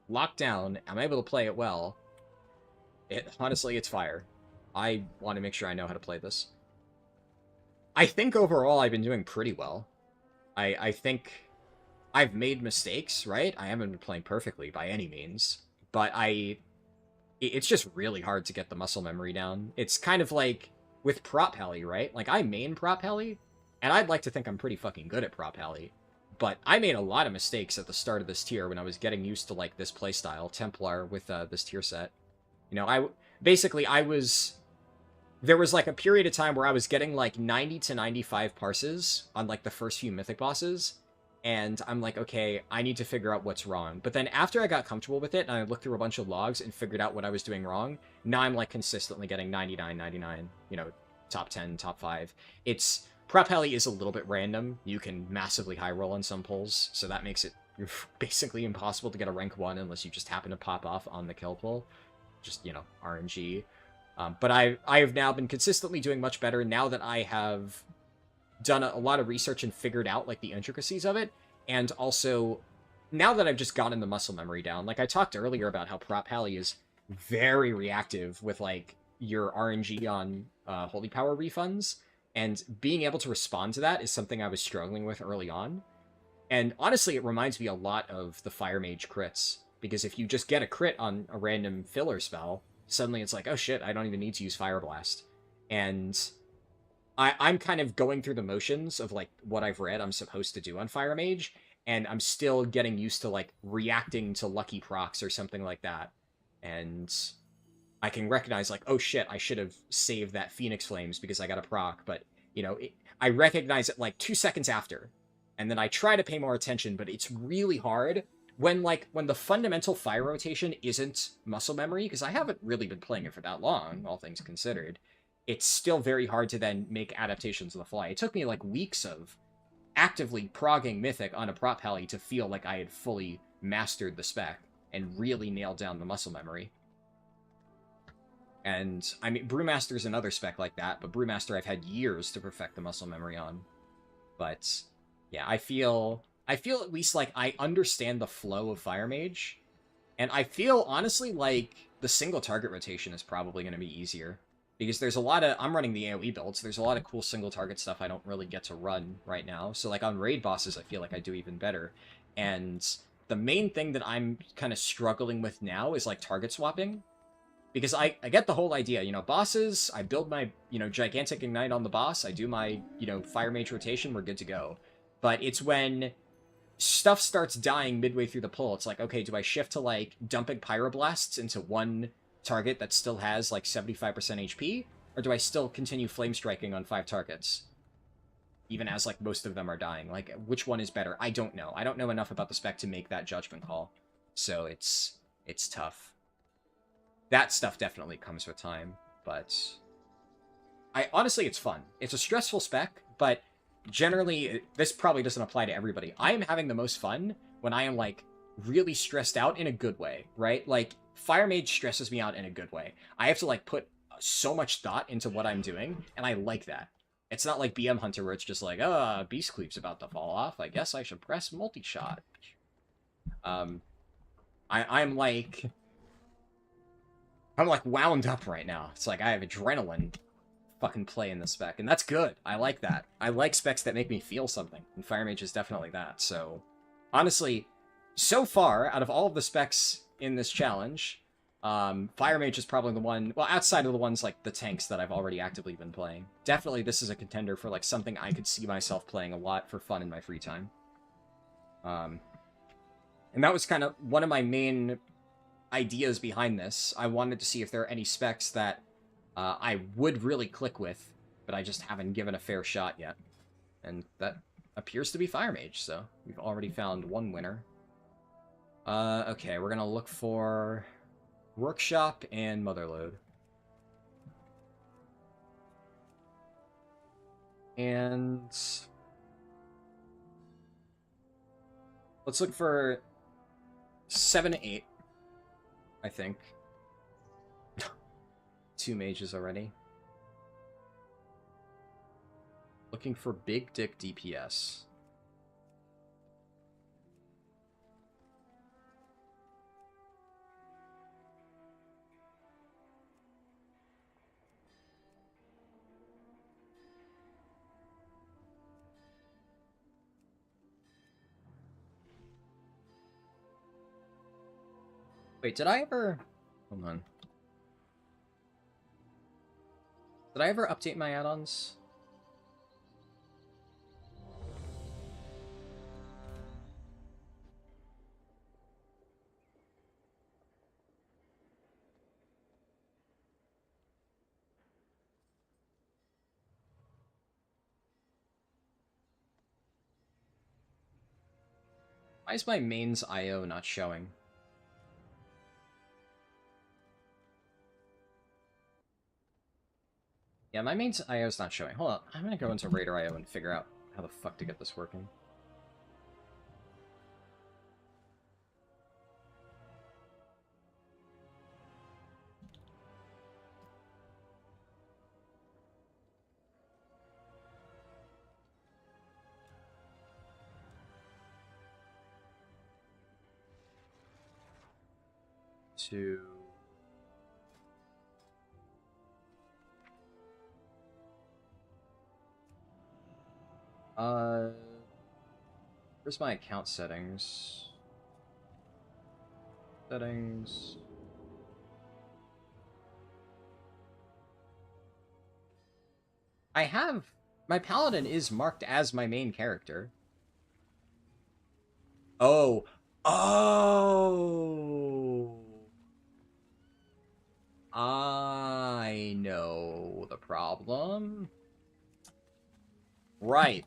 A: locked down, I'm able to play it well, honestly, it's Fire. I want to make sure I know how to play this. I think overall I've been doing pretty well. I think I've made mistakes, right? I haven't been playing perfectly by any means, but it's just really hard to get the muscle memory down. It's kind of like with Prop Heli, right? Like, I main Prop Heli, and I'd like to think I'm pretty fucking good at Prop Heli, but I made a lot of mistakes at the start of this tier when I was getting used to, like, this playstyle, Templar, with this tier set. There was, like, a period of time where I was getting, like, 90 to 95 parses on, like, the first few Mythic bosses, and I'm like, okay, I need to figure out what's wrong. But then after I got comfortable with it, and I looked through a bunch of logs and figured out what I was doing wrong, now I'm, like, consistently getting 99, 99, top 10, top 5. Prop Heli is a little bit random. You can massively high roll on some pulls, so that makes it basically impossible to get a rank 1 unless you just happen to pop off on the kill pull. Just, RNG. But I have now been consistently doing much better now that I have done a lot of research and figured out, like, the intricacies of it, and also now that I've just gotten the muscle memory down. Like, I talked earlier about how Prop Heli is very reactive with, like, your RNG on Holy Power refunds, and being able to respond to that is something I was struggling with early on. And honestly, it reminds me a lot of the Fire Mage crits, because if you just get a crit on a random filler spell, suddenly it's like, oh shit, I don't even need to use Fire Blast. And I'm kind of going through the motions of, like, what I've read I'm supposed to do on Fire Mage, and I'm still getting used to, like, reacting to lucky procs or something like that. And I can recognize, like, oh shit, I should have saved that Phoenix Flames because I got a proc, but, I recognize it, like, 2 seconds after. And then I try to pay more attention, but it's really hard when the fundamental fire rotation isn't muscle memory, because I haven't really been playing it for that long, all things considered. It's still very hard to then make adaptations on the fly. It took me, like, weeks of actively progging Mythic on a Prop Heli to feel like I had fully mastered the spec and really nailed down the muscle memory. And, I mean, Brewmaster's another spec like that, but Brewmaster I've had years to perfect the muscle memory on. But, yeah, I feel at least like I understand the flow of Fire Mage, and I feel, honestly, like the single target rotation is probably going to be easier. Because there's a lot of... I'm running the AoE builds. There's a lot of cool single-target stuff I don't really get to run right now. So, like, on raid bosses, I feel like I do even better. And the main thing that I'm kind of struggling with now is, like, target swapping. Because I get the whole idea. Bosses, I build my, Gigantic Ignite on the boss. I do my, Fire Mage rotation. We're good to go. but it's when stuff starts dying midway through the pull. It's like, okay, do I shift to like dumping pyroblasts into one target that still has like 75% HP, or do I still continue flame striking on 5 targets, even as like most of them are dying? Like, which one is better? I don't know. I don't know enough about the spec to make that judgment call, so it's tough. That stuff definitely comes with time, but honestly, it's fun. It's a stressful spec, but generally, this probably doesn't apply to everybody. I am having the most fun when I am, like, really stressed out in a good way, right? Like, Fire Mage stresses me out in a good way. I have to, like, put so much thought into what I'm doing, and I like that. It's not like BM Hunter where it's just like, Beast Cleave's about to fall off. I guess I should press multi-shot. I'm like wound up right now. It's like I have adrenaline fucking play in the spec, and that's good. I like that. I like specs that make me feel something, and Fire Mage is definitely that. So, honestly, so far, out of all of the specs in this challenge, Fire Mage is probably the one, well, outside of the ones like the tanks that I've already actively been playing. Definitely this is a contender for like something I could see myself playing a lot for fun in my free time. And that was kind of one of my main ideas behind this. I wanted to see if there are any specs that I would really click with, but I just haven't given a fair shot yet. And that appears to be Fire Mage, so we've already found one winner. Okay, we're gonna look for Workshop and Motherlode. And let's look for 7 to 8, I think. 2 mages already. Looking for Big Dick DPS. Wait, did I ever... Hold on. Did I ever update my add-ons? Why is my main's IO not showing? Yeah, my main's IO's not showing. Hold on, I'm gonna go into Raider IO and figure out how the fuck to get this working. To... Where's my account settings? Settings... I have... My Paladin is marked as my main character. Oh! Oh! I know the problem. Right.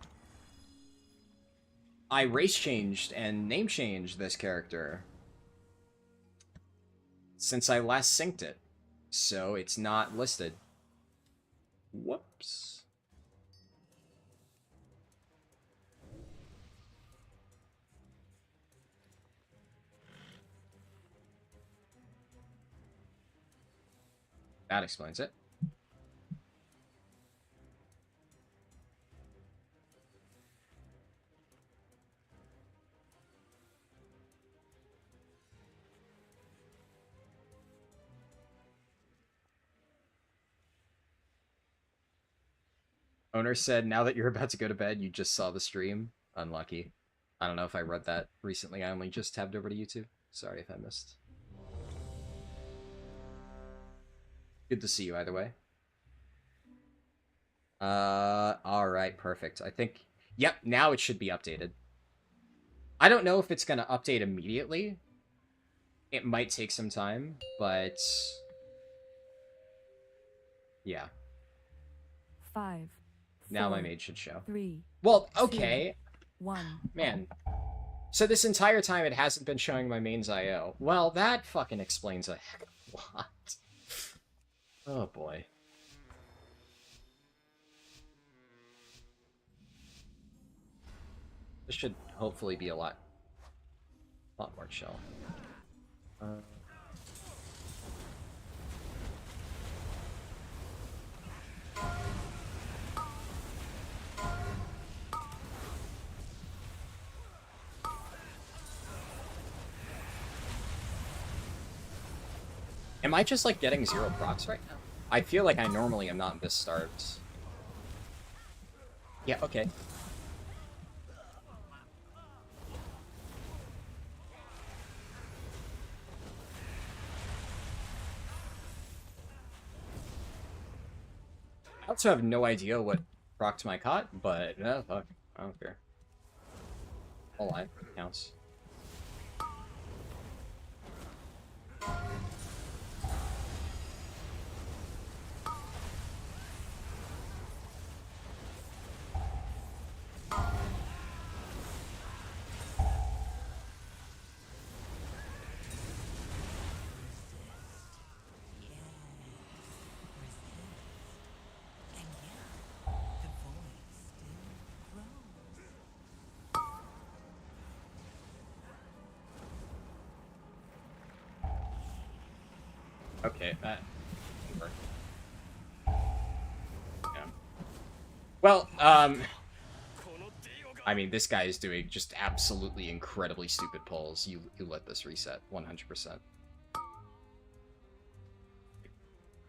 A: I race changed and name changed this character since I last synced it, so it's not listed. Whoops. That explains it. Owner said, now that you're about to go to bed, you just saw the stream. Unlucky. I don't know if I read that recently. I only just tabbed over to YouTube. Sorry if I missed. Good to see you either way. Alright, perfect. I think... Yep, now it should be updated. I don't know if it's going to update immediately. It might take some time, but... yeah.
C: 5.
A: Now my
C: 4,
A: mage should show.
C: 3,
A: Well, okay.
C: 1.
A: Man. So this entire time it hasn't been showing my main's IO. Well, that fucking explains a heck of a lot. Oh boy. This should hopefully be a lot more chill. Am I just, like, getting 0 procs right now? I feel like I normally am not this starved. Yeah, okay. I also have no idea what procced my cot, but, fuck. I don't care. All live counts. Okay, that didn't work. Yeah. Well, I mean, this guy is doing just absolutely incredibly stupid pulls. You let this reset 100%.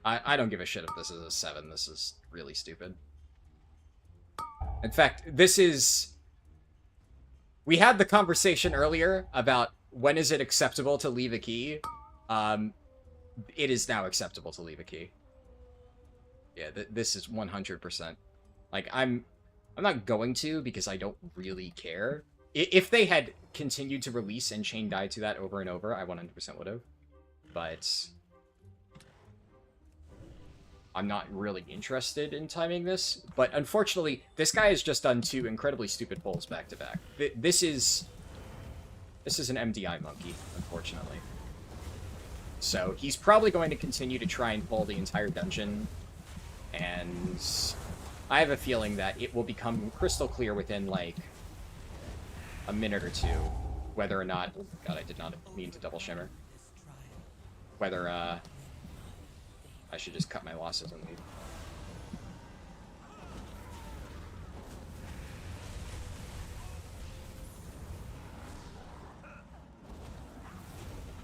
A: I don't give a shit if this is a 7. This is really stupid. In fact, this is... We had the conversation earlier about when is it acceptable to leave a key. It is now acceptable to leave a key. Yeah, this is 100%. Like, I'm not going to because I don't really care. If they had continued to release and chain die to that over and over, I 100% would have. But I'm not really interested in timing this. But unfortunately, this guy has just done 2 incredibly stupid pulls back to back. This is an MDI monkey, unfortunately. So he's probably going to continue to try and pull the entire dungeon, and I have a feeling that it will become crystal clear within, like, a minute or 2, whether or not... Oh, God, I did not mean to double shimmer. Whether, I should just cut my losses and leave.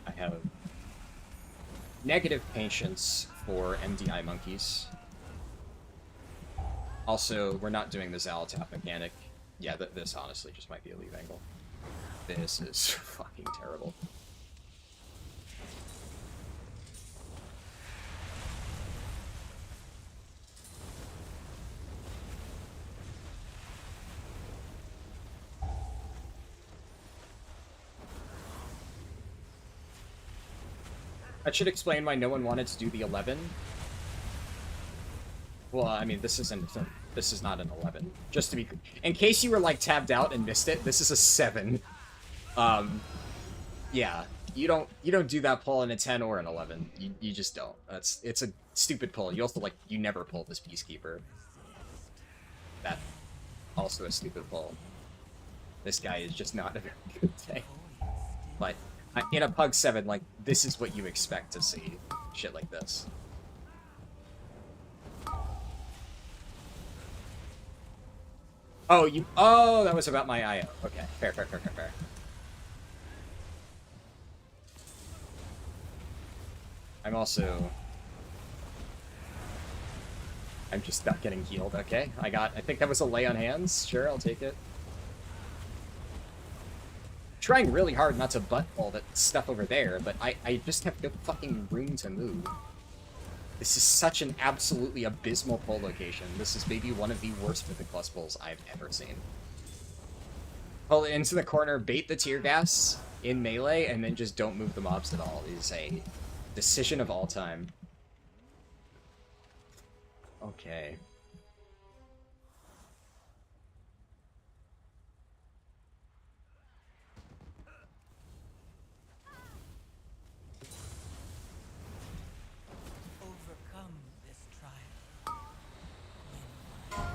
A: I have negative patience for MDI monkeys. Also, we're not doing the Zal tap mechanic. Yeah, this honestly just might be a leave angle. This is fucking terrible. That should explain why no one wanted to do the 11. Well, I mean, this is not an 11. Just to be... In case you were, like, tabbed out and missed it, this is a 7. Yeah. You don't do that pull in a 10 or an 11. You just don't. It's a stupid pull. You also, like, you never pull this Peacekeeper. That also a stupid pull. This guy is just not a very good day. But in a Pug 7, like, this is what you expect to see. Shit like this. Oh, that was about my IO. Okay, fair. I'm just not getting healed. Okay, I think that was a lay on hands. Sure, I'll take it. Trying really hard not to butt all that stuff over there, but I just have no fucking room to move. This is such an absolutely abysmal pull location. This is maybe one of the worst Mythic Plus pulls I've ever seen. pull it into the corner, bait the tear gas in melee, and then just don't move the mobs at all is a decision of all time. Okay.
G: Overcome this trial. Win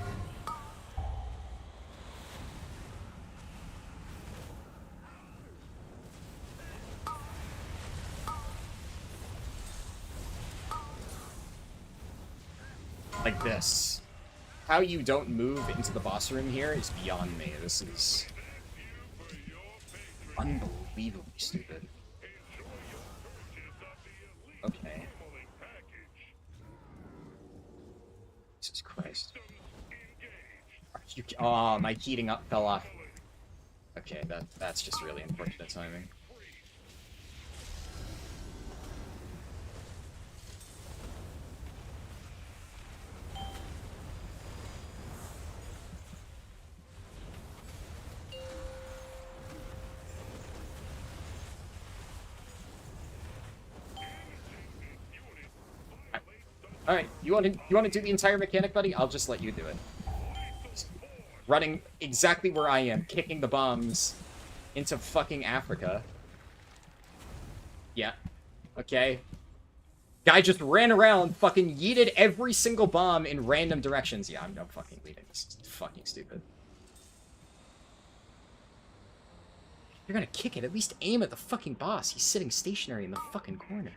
G: my
A: Like this. How you don't move into the boss room here is beyond me. This is unbelievably stupid. Okay. Jesus Christ. Oh, my heating up fell off. Okay, that's just really unfortunate timing. Alright, you wanna do the entire mechanic, buddy? I'll just let you do it. Just running exactly where I am, kicking the bombs into fucking Africa. Yeah. Okay. Guy just ran around, fucking yeeted every single bomb in random directions. Yeah, I'm fucking leaving. This is fucking stupid. You're gonna kick it, at least aim at the fucking boss. He's sitting stationary in the fucking corner.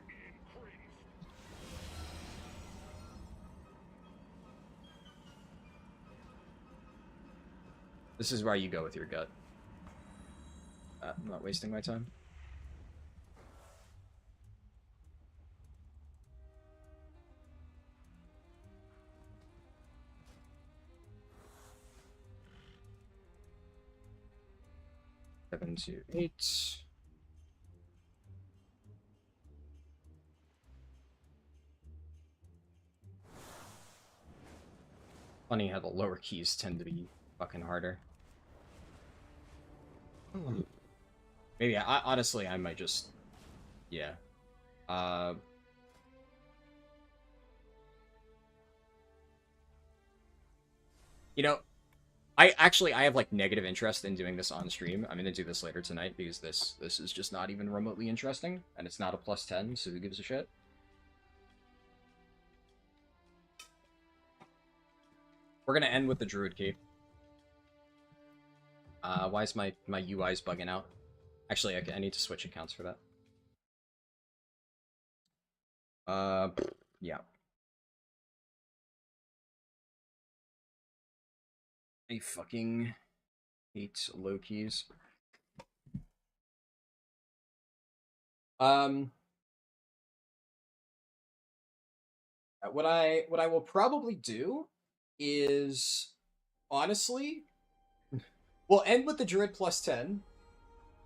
A: This is where you go with your gut. I'm not wasting my time. Seven, 2, 8. Funny how the lower keys tend to be fucking harder. Maybe honestly I might just, yeah. You know, I have like negative interest in doing this on stream. I'm gonna do this later tonight because this is just not even remotely interesting, and it's not a +10, so who gives a shit? We're gonna end with the Druid Key. Why is my UI's bugging out? Actually, I need to switch accounts for that. Yeah. I fucking hate low keys. What I will probably do is, honestly, we'll end with the Druid +10,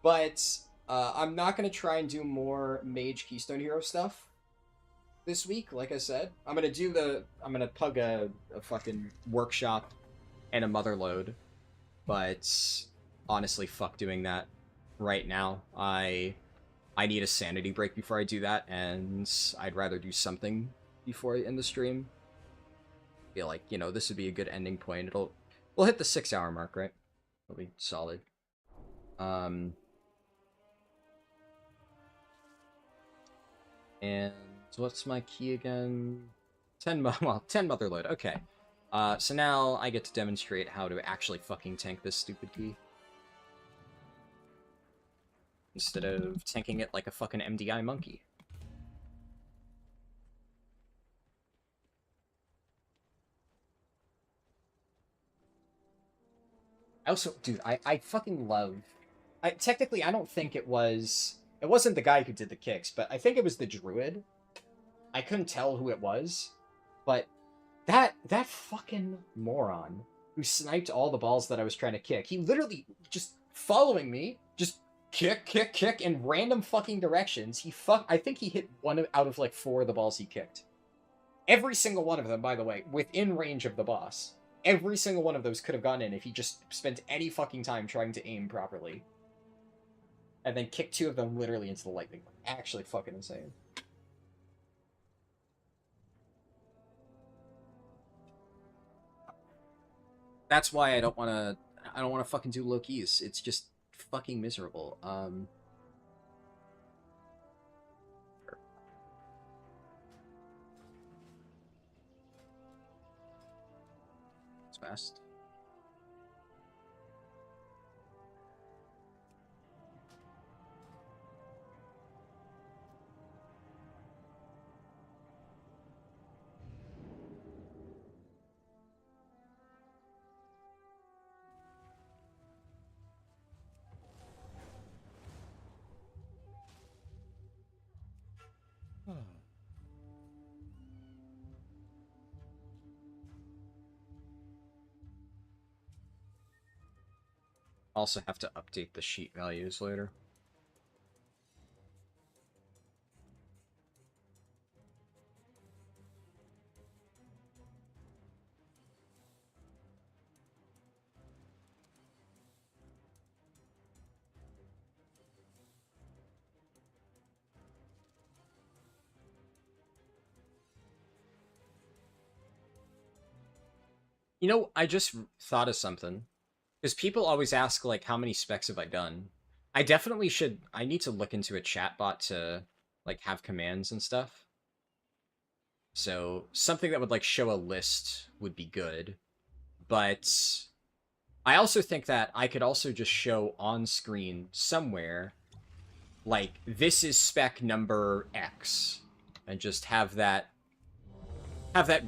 A: but I'm not gonna try and do more Mage Keystone Hero stuff this week. Like I said, I'm gonna pug a fucking workshop and a motherload, but honestly, fuck doing that right now. I need a sanity break before I do that, and I'd rather do something before I end the stream. I feel like, you know, this would be a good ending point. We'll hit the 6-hour mark, right? It'll be solid. And what's my key again? 10 motherload. Okay. So now I get to demonstrate how to actually fucking tank this stupid key. Instead of tanking it like a fucking MDI monkey. Also, dude, I fucking love... Technically, I don't think it wasn't the guy who did the kicks, but I think it was the druid. I couldn't tell who it was, but that fucking moron who sniped all the balls that I was trying to kick, he literally just following me, just kick in random fucking directions. I think he hit 1 out of like 4 of the balls he kicked. Every single one of them, by the way, within range of the boss. Every single one of those could have gone in if he just spent any fucking time trying to aim properly. And then kicked 2 of them literally into the lightning. Actually fucking insane. That's why I don't want to fucking do low-keys. It's just fucking miserable. It's fast. Also have to update the sheet values later. You know, I just thought of something. Because people always ask, like, how many specs have I done? I definitely should... I need to look into a chatbot to, like, have commands and stuff. So, something that would, like, show a list would be good. But I also think that I could also just show on screen somewhere, like, this is spec number X. And just have that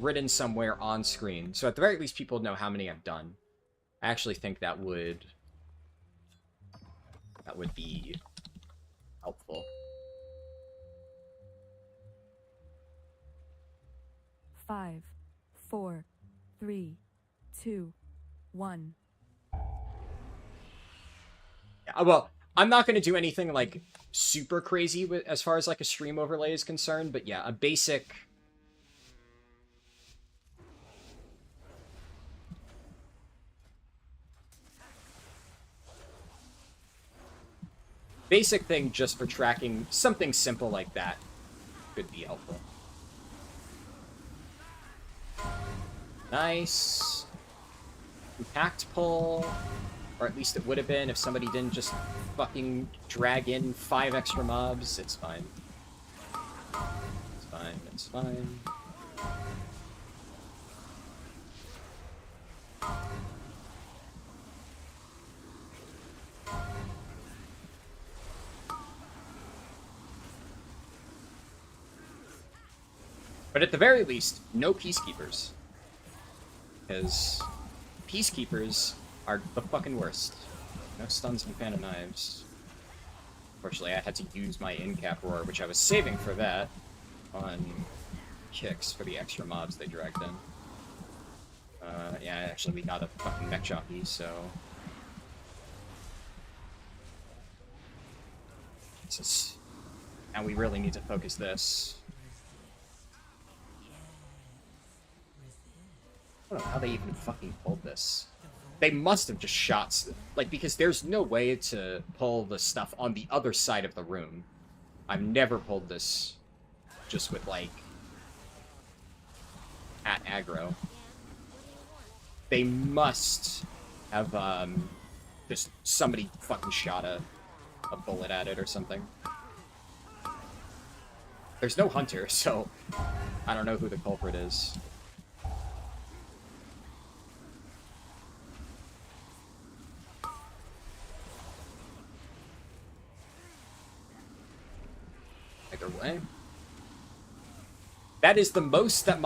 A: written somewhere on screen. So at the very least, people know how many I've done. I actually think that would be helpful.
C: 5, 4, 3, 2, 1.
A: Yeah, well, I'm not going to do anything like super crazy with, as far as like a stream overlay is concerned, but yeah, a basic thing just for tracking something simple like that could be helpful. Nice. Compact pull. Or at least it would have been if somebody didn't just fucking drag in 5 extra mobs. It's fine. It's fine. It's fine. But at the very least, no Peacekeepers. Because Peacekeepers are the fucking worst. No stuns and Fan of Knives. Unfortunately, I had to use my in-cap roar, which I was saving for that, on kicks for the extra mobs they dragged in. Yeah, actually, we got a fucking mech jockey, so... Now we really need to focus this. I don't know how they even fucking pulled this. They must have just shot... Like, because there's no way to pull the stuff on the other side of the room. I've never pulled this just with, like... at aggro. They must have, just somebody fucking shot a bullet at it or something. There's no hunter, so I don't know who the culprit is. Either way. That is the most that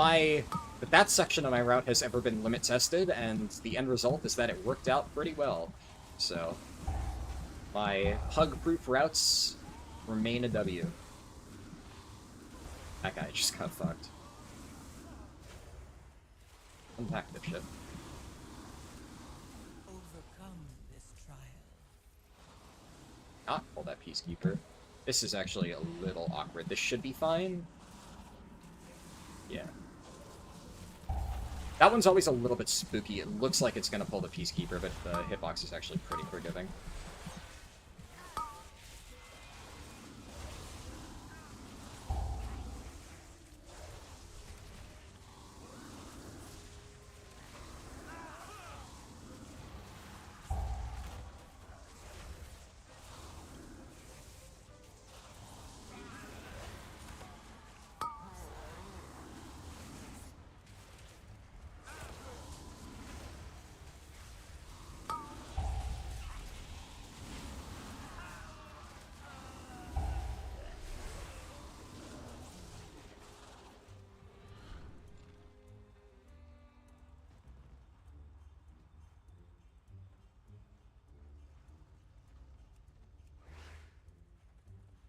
A: that section of my route has ever been limit tested, and the end result is that it worked out pretty well. So, my hug-proof routes remain a W. That guy just got fucked. Unpack the shit.
G: Overcome this trial.
A: Not pull that Peacekeeper. This is actually a little awkward. This should be fine. Yeah. That one's always a little bit spooky. It looks like it's gonna pull the Peacekeeper, but the hitbox is actually pretty forgiving.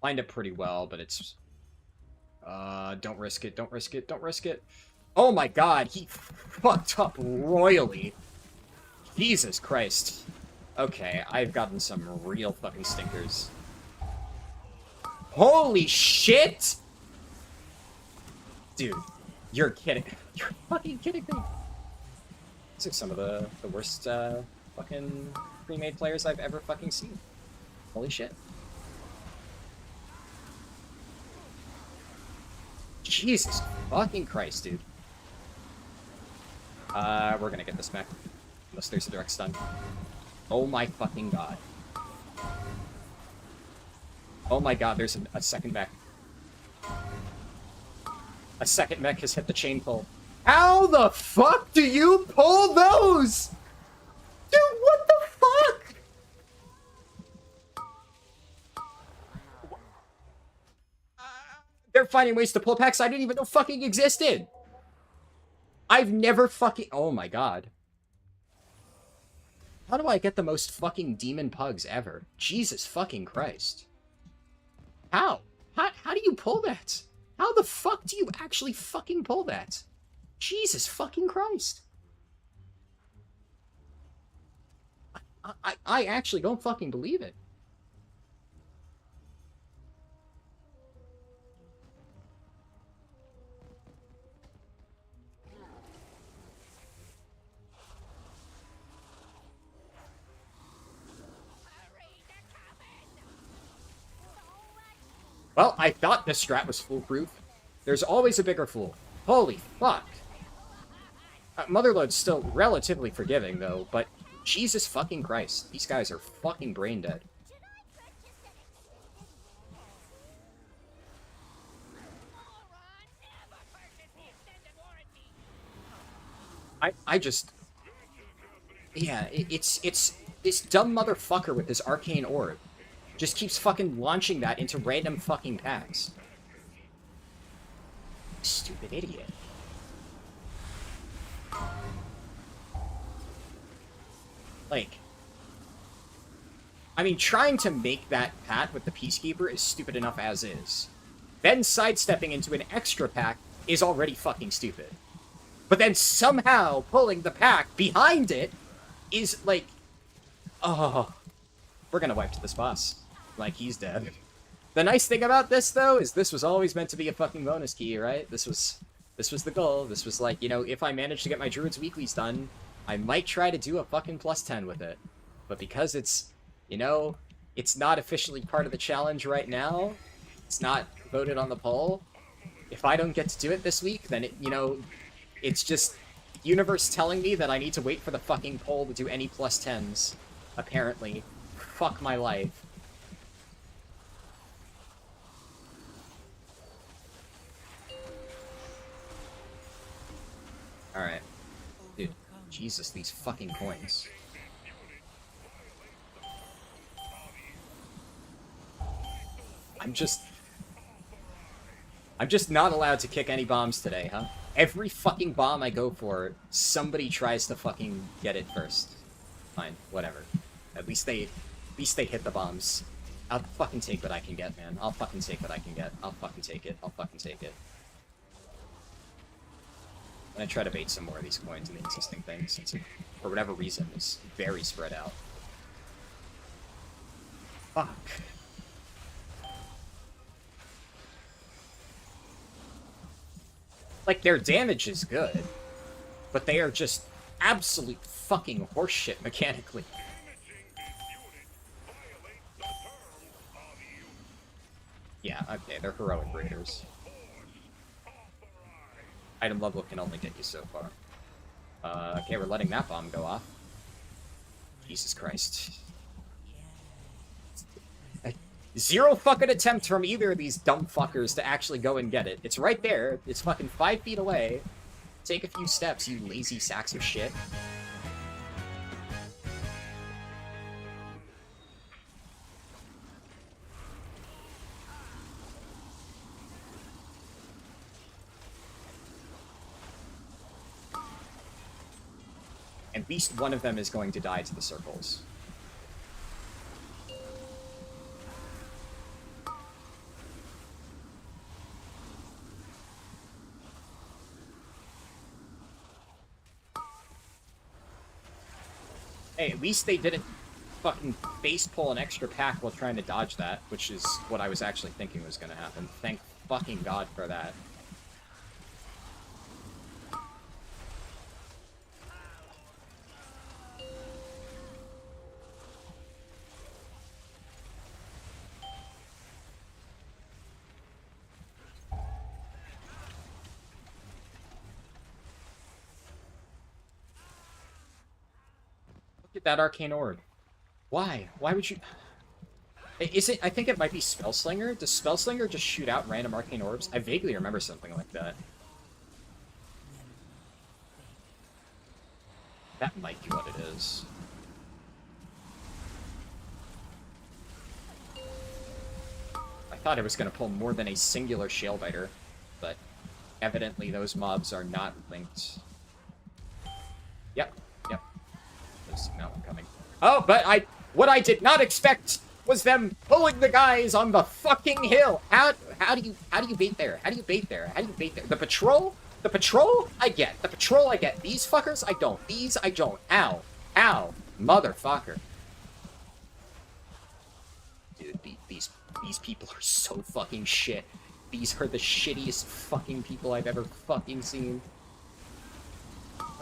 A: Lined up pretty well, but it's... don't risk it, don't risk it, don't risk it. Oh my god, he fucked up royally. Jesus Christ. Okay, I've gotten some real fucking stinkers. Holy shit! Dude, you're kidding. You're fucking kidding me. These are some of the worst, fucking pre-made players I've ever fucking seen. Holy shit. Jesus fucking Christ, dude. We're gonna get this mech. Unless there's a direct stun. Oh my fucking god. Oh my god, there's a second mech. A second mech has hit the chain pull. How the fuck do you pull those? Dude, what the fuck? They're finding ways to pull packs I didn't even know fucking existed. I've never fucking... Oh my god. How do I get the most fucking demon pugs ever? Jesus fucking Christ. How? How do you pull that? How the fuck do you actually fucking pull that? Jesus fucking Christ. I actually don't fucking believe it. Well, I thought this strat was foolproof. There's always a bigger fool. Holy fuck. Motherload's still relatively forgiving, though, but Jesus fucking Christ. These guys are fucking brain dead. I just... Yeah, it's this dumb motherfucker with his arcane orb. Just keeps fucking launching that into random fucking packs. Stupid idiot. Like... I mean, trying to make that pat with the Peacekeeper is stupid enough as is. Then sidestepping into an extra pack is already fucking stupid. But then somehow pulling the pack behind it is like... Oh... We're gonna wipe to this boss. Like, he's dead. The nice thing about this, though, is this was always meant to be a fucking bonus key, right? This was the goal. This was like, you know, if I manage to get my Druid's Weeklies done, I might try to do a fucking +10 with it. But because it's, you know, it's not officially part of the challenge right now, it's not voted on the poll, if I don't get to do it this week, then, it, you know, it's just universe telling me that I need to wait for the fucking poll to do any +10s, apparently. Fuck my life. Alright. Dude, Jesus, these fucking coins. I'm just not allowed to kick any bombs today, huh? Every fucking bomb I go for, somebody tries to fucking get it first. Fine, whatever. At least they hit the bombs. I'll fucking take what I can get, man. I'll fucking take what I can get. I'll fucking take it. I'll fucking take it. I'm gonna try to bait some more of these coins in the existing things, since it, for whatever reason, is very spread out. Fuck. Like, their damage is good. but they are just absolute fucking horseshit mechanically.
B: Damaging this unit violates the terms of use.
A: Yeah, okay, they're heroic raiders. Item level can only get you so far. Okay, we're letting that bomb go off. Jesus Christ. Zero fucking attempt from either of these dumb fuckers to actually go and get it. It's right there. It's fucking 5 feet away. Take a few steps, you lazy sacks of shit. At least one of them is going to die to the circles. Hey, at least they didn't fucking face pull an extra pack while trying to dodge that, which is what I was actually thinking was gonna happen. Thank fucking God for that. Look at that arcane orb. Why? Why would you... Is it... I think it might be Spellslinger. Does Spellslinger just shoot out random arcane orbs? I vaguely remember something like that. That might be what it is. I thought it was going to pull more than a singular Shalebiter, but evidently those mobs are not linked. Yep, yep. There's that one coming. Oh, but what I did not expect was them pulling the guys on the fucking hill. How do you bait there? How do you bait there? How do you bait there? The patrol? The patrol I get. The patrol I get. These fuckers I don't. These I don't. Ow. Ow. Motherfucker. Dude, these people are so fucking shit. These are the shittiest fucking people I've ever fucking seen.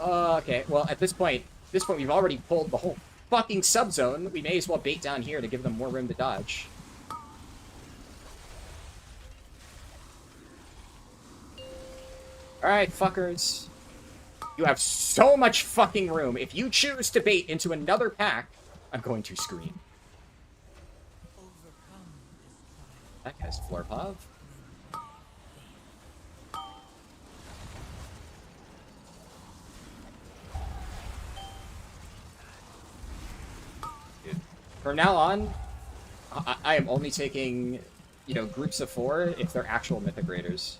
A: Okay, well, at this point we've already pulled the whole fucking subzone. We may as well bait down here to give them more room to dodge. Alright, fuckers. You have so much fucking room. If you choose to bait into another pack, I'm going to scream. That guy's Florpov. Dude, from now on, I am only taking, groups of 4 if they're actual Mythic Raiders.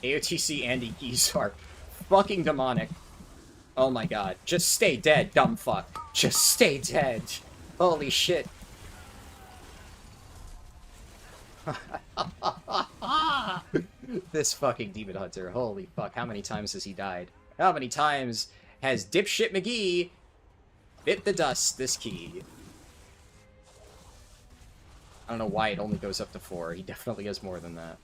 A: AOTC and EKs are fucking demonic. Oh my god. Just stay dead, dumb fuck. Just stay dead. Holy shit. This fucking Demon Hunter. Holy fuck. How many times has he died? How many times has Dipshit McGee bit the dust this key? I don't know why it only goes up to 4. He definitely has more than that.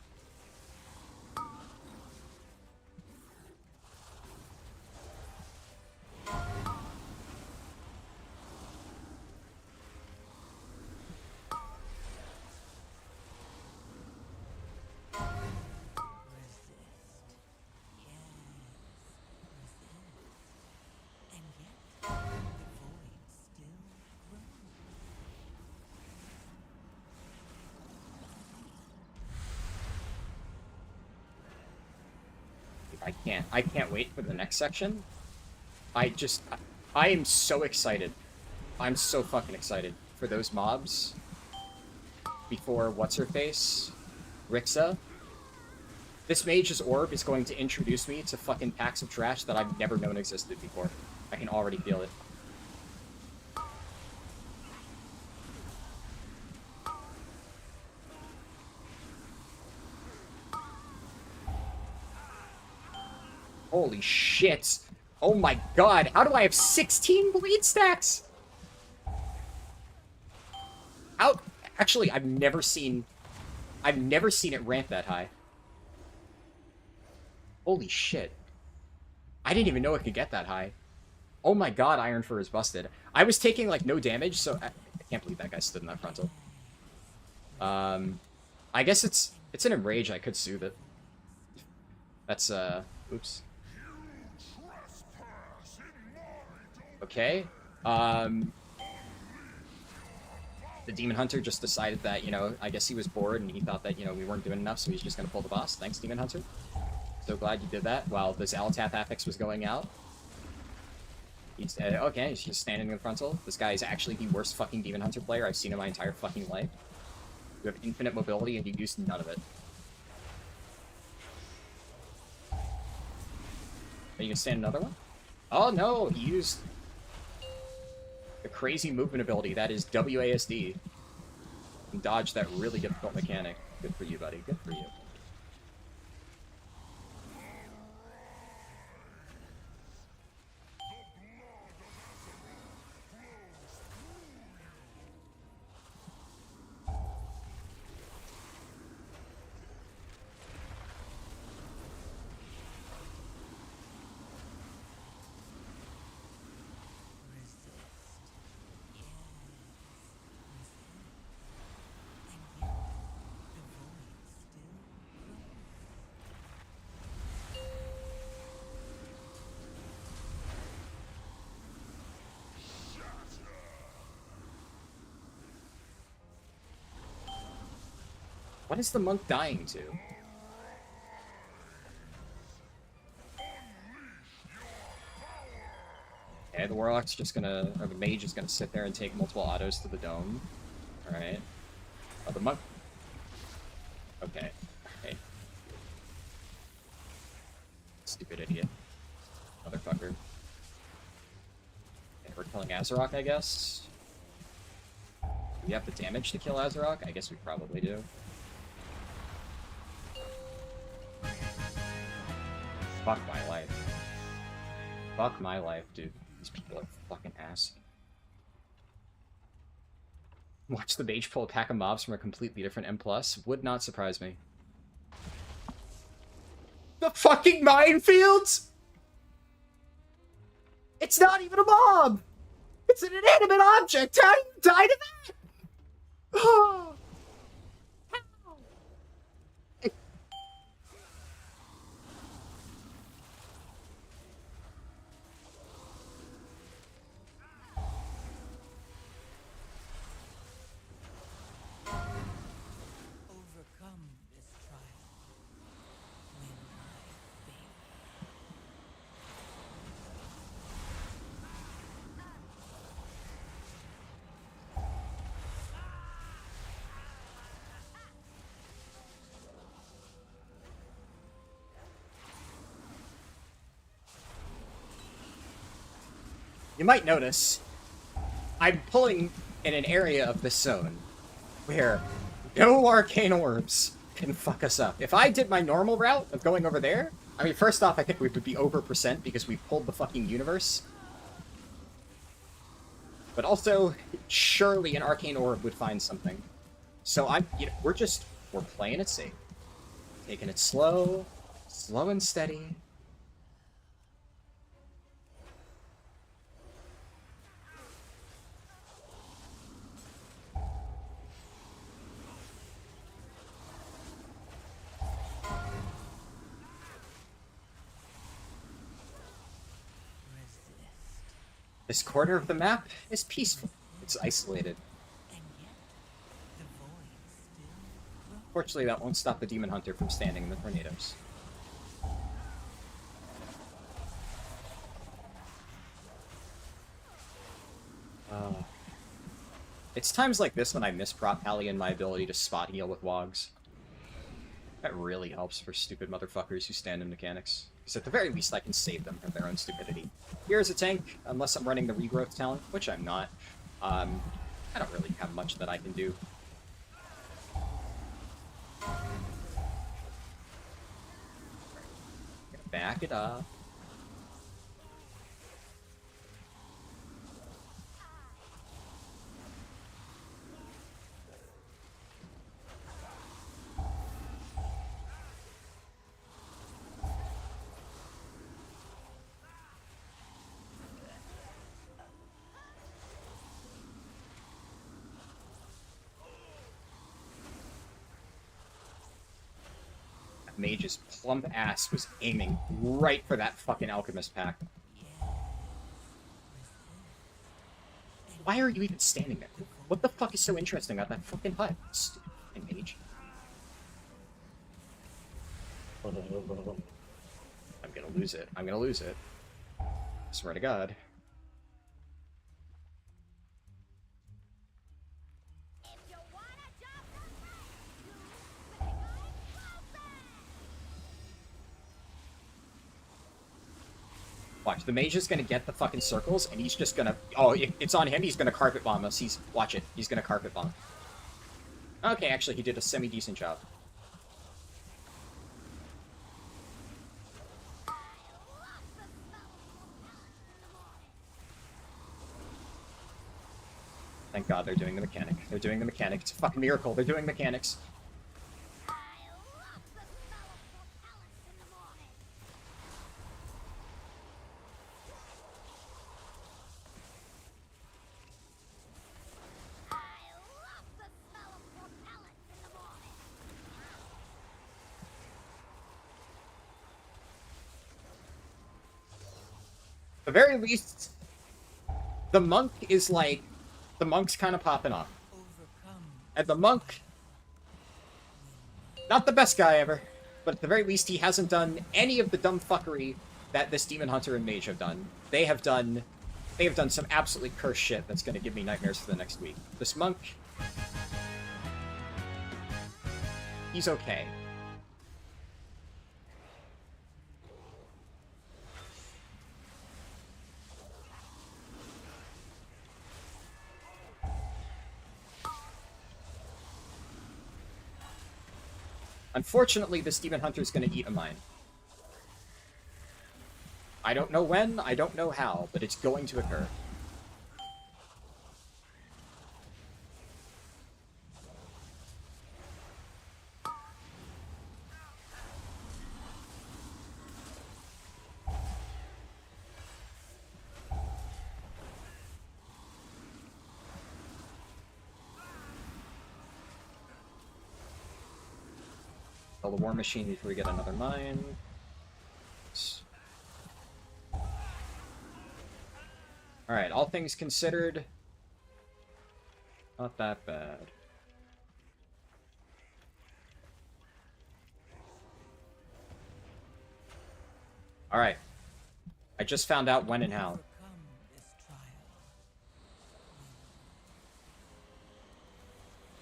A: I can't wait for the next section. I am so excited. I'm so fucking excited for those mobs. Before what's-her-face? Rixa. This mage's orb is going to introduce me to fucking packs of trash that I've never known existed before. I can already feel it. Holy shit. Oh my god. How do I have 16 bleed stacks? How? Actually, I've never seen it ramp that high. Holy shit. I didn't even know it could get that high. Oh my god, Iron Fur is busted. I was taking, like, no damage, so I can't believe that guy stood in that frontal. I guess it's an Enrage. I could soothe it. That's, oops. Okay. The Demon Hunter just decided that, you know, I guess he was bored and he thought that, you know, we weren't doing enough, so he's just gonna pull the boss. Thanks, Demon Hunter. So glad you did that while this Alatath Affix was going out. He's, okay, he's just standing in the frontal. This guy is actually the worst fucking Demon Hunter player I've seen in my entire fucking life. You have infinite mobility and you used none of it. Are you gonna stand another one? Oh no, he used the crazy movement ability that is WASD. And dodged that really difficult mechanic. Good for you, buddy. Good for you. What is the monk dying to? Okay, the Warlock's just gonna, or the Mage is gonna sit there and take multiple autos to the dome. Alright. Oh, the monk... Okay. Okay. Stupid idiot. Motherfucker. Okay, we're killing Azarok, I guess? Do we have the damage to kill Azarok? I guess we probably do. Fuck my life. Fuck my life, dude. These people are fucking ass. Watch the mage pull a pack of mobs from a completely different M+. Would not surprise me. The fucking minefields?! It's not even a mob! It's an inanimate object! How do you die to that?! Oh.
G: Overcome this trial. Win my baby.
A: You might notice, I'm pulling in an area of this zone where no arcane orbs can fuck us up. If I did my normal route of going over there, I mean, first off, I think we would be over % because we pulled the fucking universe. But also, surely an arcane orb would find something. So you know, we're playing it safe. Taking it slow and steady. This corner of the map is peaceful. It's isolated.
G: And yet, the void still grows.
A: Fortunately, that won't stop the Demon Hunter from standing in the tornadoes. It's times like this when I miss Prop Pally and my ability to spot heal with Wogs. That really helps for stupid motherfuckers who stand in mechanics. Because at the very least, I can save them from their own stupidity. Here's a tank, unless I'm running the regrowth talent, which I'm not. I don't really have much that I can do. Back it up. Mage's plump ass was aiming right for that fucking Alchemist pack. Why are you even standing there? What the fuck is so interesting about that fucking hut? Stupid fucking Mage. I'm gonna lose it. I'm gonna lose it. Swear to God.
F: If you wanna jump the train,
A: Watch, the Mage is gonna get the fucking circles, and he's just gonna... Oh, it's on him, he's gonna carpet bomb us. Watch it. He's gonna carpet bomb. Okay, actually, he did a semi-decent job. Thank God they're doing the mechanic. They're doing the mechanic. It's a fucking miracle. They're doing mechanics. At the very least, the monk is like... The monk's kind of popping off. And the monk... Not the best guy ever, but at the very least he hasn't done any of the dumb fuckery that this Demon Hunter and Mage have done. They have done some absolutely cursed shit that's going to give me nightmares for the next week. This monk... He's okay. Unfortunately, this Demon Hunter is going to eat a mine. I don't know when, I don't know how, but it's going to occur. Kill the War Machine before we get another mine. Alright, all things considered, not that bad. Alright. I just found out when and how.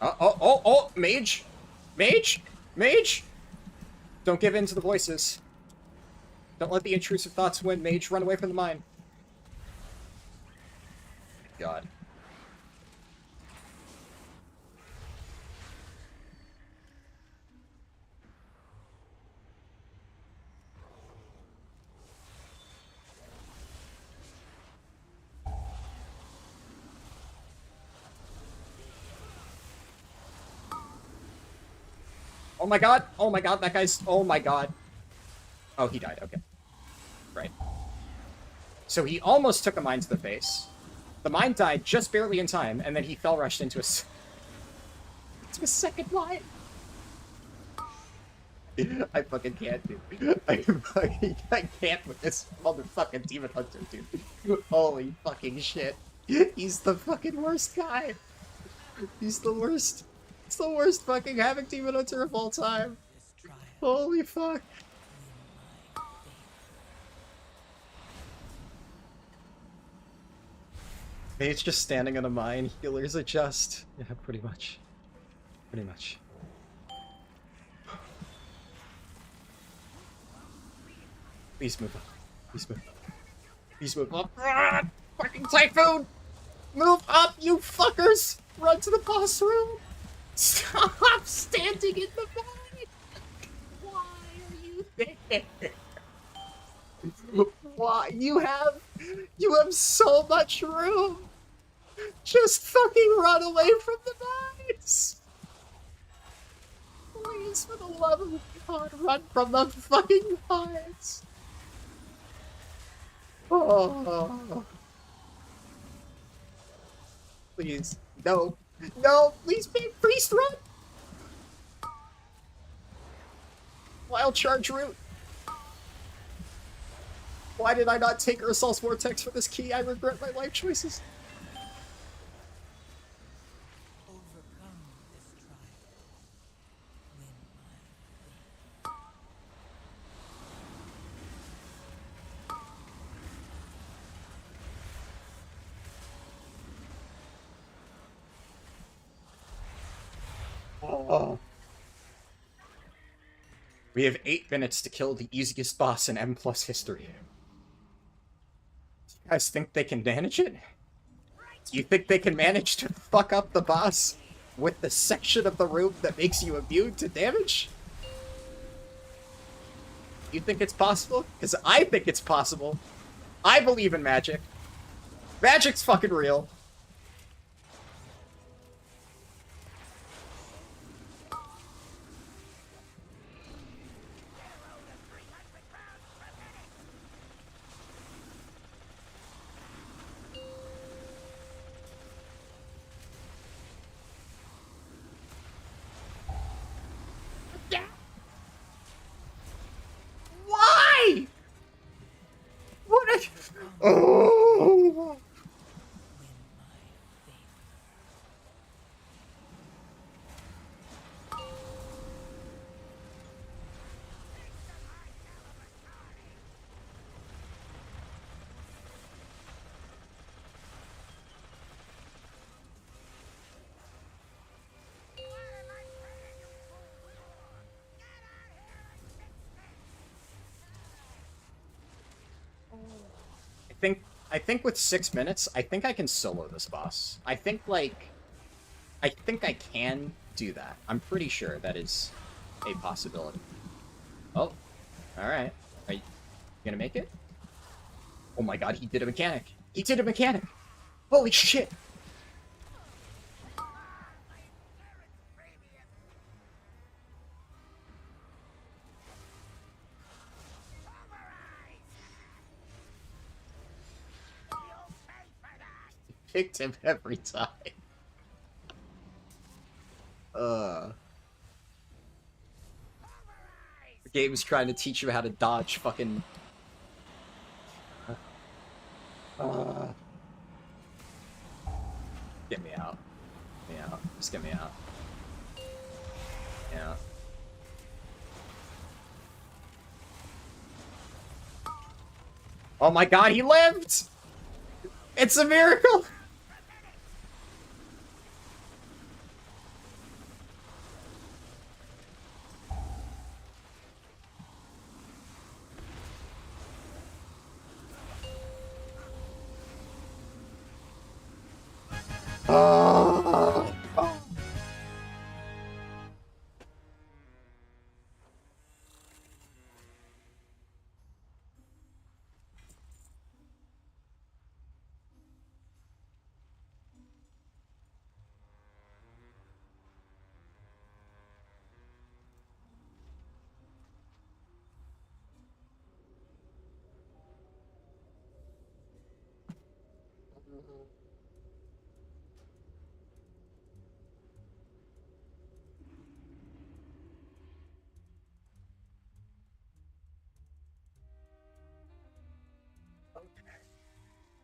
A: Oh, Mage! Mage! Mage! Don't give in to the voices. Don't let the intrusive thoughts win, Mage. Run away from the mine. God. Oh my god! Oh my god, that guy's... Oh my god. Oh, he died. Okay. Right. So he almost took a mine to the face. The mine died just barely in time, and then he fell rushed into a second mine. I fucking can't, dude. I can't with this motherfucking Demon Hunter, dude. Holy fucking shit. He's the fucking worst guy. He's the worst. It's the worst fucking Havoc Demon Hunter of all time. Holy fuck. It's just standing on a mine. Healers adjust. Yeah, pretty much. Pretty much. Please move up. Please move up. Please move up. Ah, fucking Typhoon! Move up, you fuckers! Run to the boss room! Stop standing in the mine! Why are you there? Why? You have so much room! Just fucking run away from the mines! Please, for the love of God, run from the fucking mines! Oh. Please, no. No, please, big priest, run!
I: Wild charge route. Why did I not take Ursol's Vortex for this key? I regret my life choices.
G: Overcome this trial. Win my faith.
I: Oh. We have 8 minutes to kill the easiest boss in M+ history. You guys think they can manage it? Do you think they can manage to fuck up the boss with the section of the room that makes you immune to damage? You think it's possible? Because I think it's possible. I believe in magic. Magic's fucking real. Why? What a... Oh. I think with 6 minutes, I think I can solo this boss. I think I can do that. I'm pretty sure that is a possibility. Oh, alright. Are you gonna make it? Oh my god, he did a mechanic. He did a mechanic! Holy shit! Picked him every time. The game's trying to teach you how to dodge fucking... Get me out. Get me out. Just get me out. Yeah. Oh my god, he lived! It's a miracle!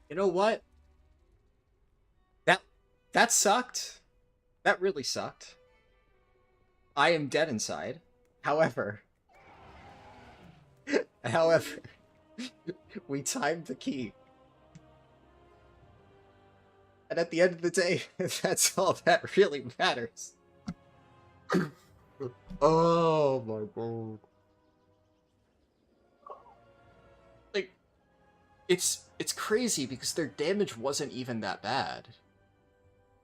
I: You know what? That sucked. That really sucked. I am dead inside. However, we timed the key. And at the end of the day, that's all that really matters. Oh my god. Like, it's crazy because their damage wasn't even that bad.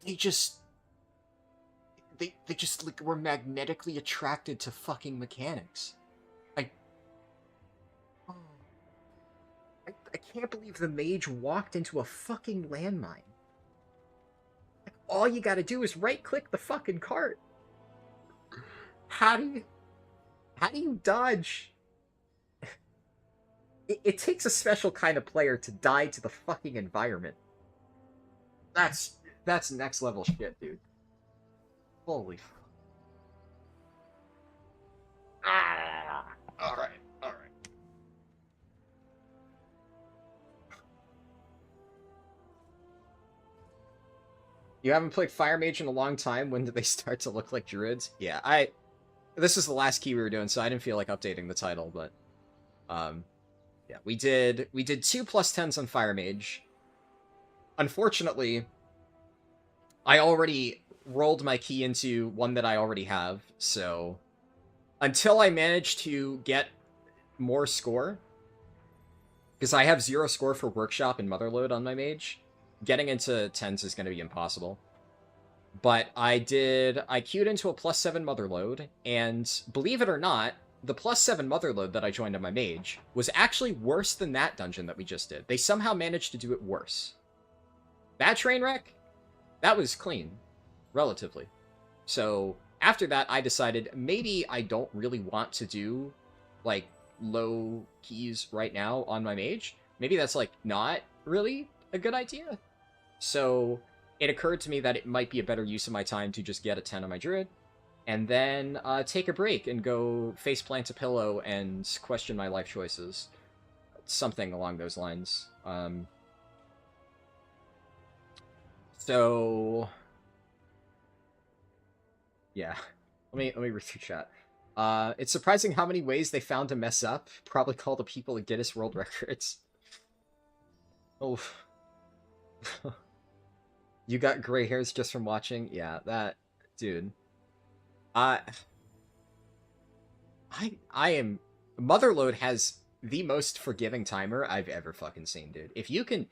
I: They just like were magnetically attracted to fucking mechanics. I can't believe the mage walked into a fucking landmine. Like, all you gotta do is right-click the fucking cart. How do you dodge? It takes a special kind of player to die to the fucking environment. That's next level shit, dude. Holy fuck. Ah!
A: You haven't played Fire Mage in a long time. When did they start to look like druids? Yeah, this is the last key we were doing, so I didn't feel like updating the title, but yeah, we did 2 +10s on Fire Mage. Unfortunately, I already rolled my key into one that I already have, so until I manage to get more score, because I have 0 score for Workshop and Motherload on my mage, getting into 10s is going to be impossible. But I queued into a +7 Motherload, and believe it or not, the +7 Motherload that I joined on my mage was actually worse than that dungeon that we just did. They somehow managed to do it worse. That train wreck, that was clean, relatively. So after that, I decided maybe I don't really want to do, like, low keys right now on my mage. Maybe that's, like, not really a good idea. So it occurred to me that it might be a better use of my time to just get a 10 on my druid, and then take a break and go faceplant a pillow and question my life choices. Something along those lines. So yeah, let me read through chat. It's surprising how many ways they found to mess up. Probably call the people at Guinness World Records. Oh. You got gray hairs just from watching? Yeah, that... Dude. I am... Motherload has the most forgiving timer I've ever fucking seen, dude. If you can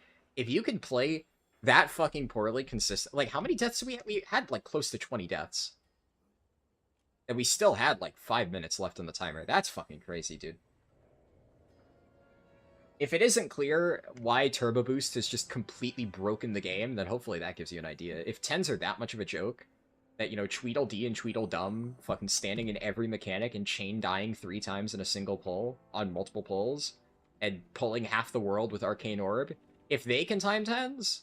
A: play that fucking poorly consistent... Like, how many deaths did we have? We had, like, close to 20 deaths. And we still had, like, 5 minutes left on the timer. That's fucking crazy, dude. If it isn't clear why Turbo Boost has just completely broken the game, then hopefully that gives you an idea. If 10s are that much of a joke, that, you know, Tweedledee and Tweedledum fucking standing in every mechanic and chain dying 3 times in a single pull on multiple pulls, and pulling half the world with Arcane Orb, if they can time 10s,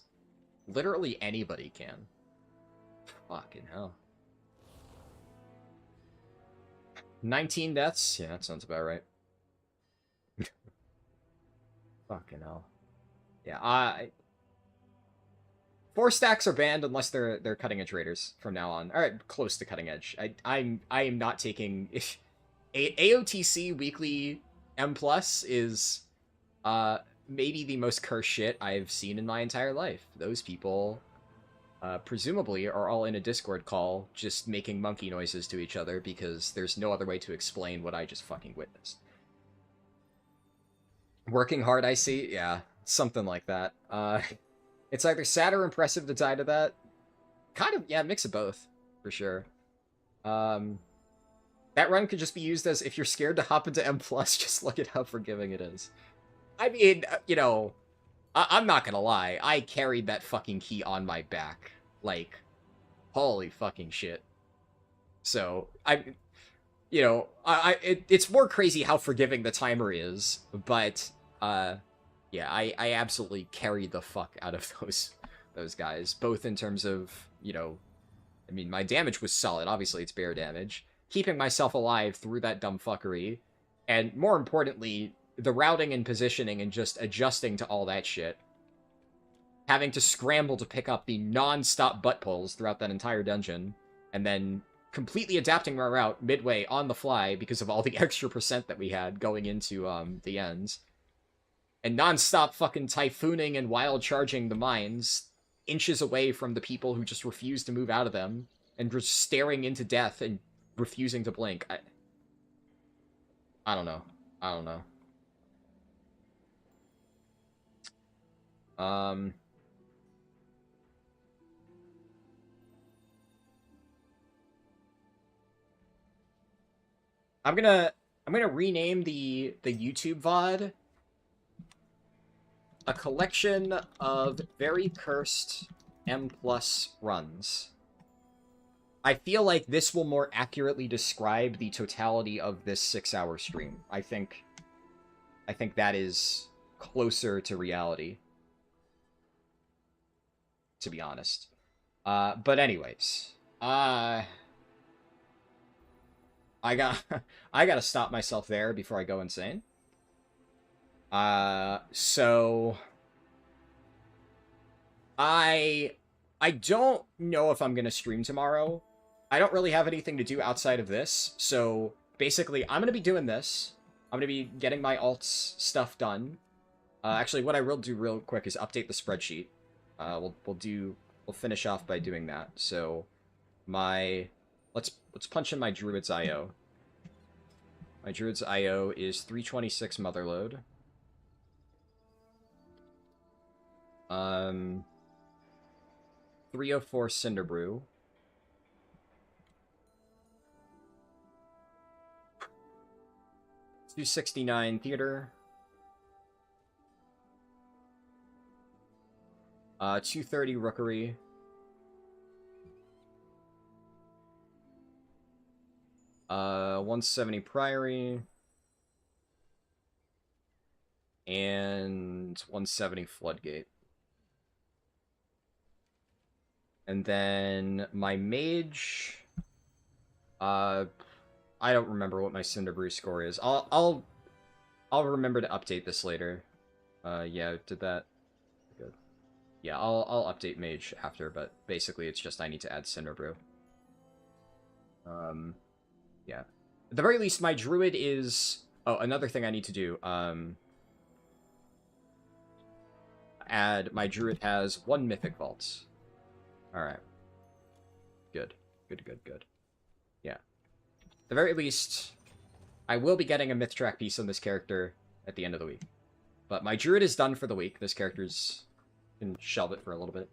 A: literally anybody can. Fucking hell. 19 deaths? Yeah, that sounds about right. Fucking hell. Yeah, 4 stacks are banned unless they're cutting edge raiders from now on. Alright, close to cutting edge. I am not taking... AOTC weekly M+ is maybe the most cursed shit I've seen in my entire life. Those people presumably are all in a Discord call just making monkey noises to each other because there's no other way to explain what I just fucking witnessed. Working hard, I see? Yeah, something like that. It's either sad or impressive to die to that. Kind of, yeah, mix of both, for sure. That run could just be used as, if you're scared to hop into M+, just look at how forgiving it is. I mean, you know, I'm not gonna lie. I carried that fucking key on my back. Like, holy fucking shit. So, you know, it's more crazy how forgiving the timer is, but, yeah, I absolutely carried the fuck out of those guys, both in terms of, you know, I mean, my damage was solid, obviously it's bear damage, keeping myself alive through that dumb fuckery, and more importantly, the routing and positioning and just adjusting to all that shit, having to scramble to pick up the non-stop butt pulls throughout that entire dungeon, and then completely adapting my route midway on the fly because of all the extra percent that we had going into the ends, and non-stop fucking typhooning and wild charging the mines inches away from the people who just refuse to move out of them and just staring into death and refusing to blink. I don't know. I'm gonna rename the YouTube VOD a collection of very cursed M+ runs. I feel like this will more accurately describe the totality of this 6-hour stream. I think that is closer to reality, to be honest. But anyways, I gotta stop myself there before I go insane. So I I don't know if I'm going to stream tomorrow. I don't really have anything to do outside of this, so basically I'm going to be doing this. I'm going to be getting my alts stuff done. Actually, what I will do real quick is update the spreadsheet. We'll finish off by doing that. So let's punch in my Druid's IO. My Druid's IO is 326 Motherload. 304 Cinderbrew. 269 Theater. 230 Rookery. 170 Priory. And 170 Floodgate. And then my mage, I don't remember what my Cinderbrew score is. I'll remember to update this later. Yeah, did that. Good. Yeah, I'll update mage after, but basically it's just I need to add Cinderbrew. Yeah. At the very least, my druid is... Oh, another thing I need to do. My druid has 1 Mythic Vault. Alright. Good. Good. Yeah. At the very least, I will be getting a myth track piece on this character at the end of the week. But my druid is done for the week. This character's... can shelve it for a little bit.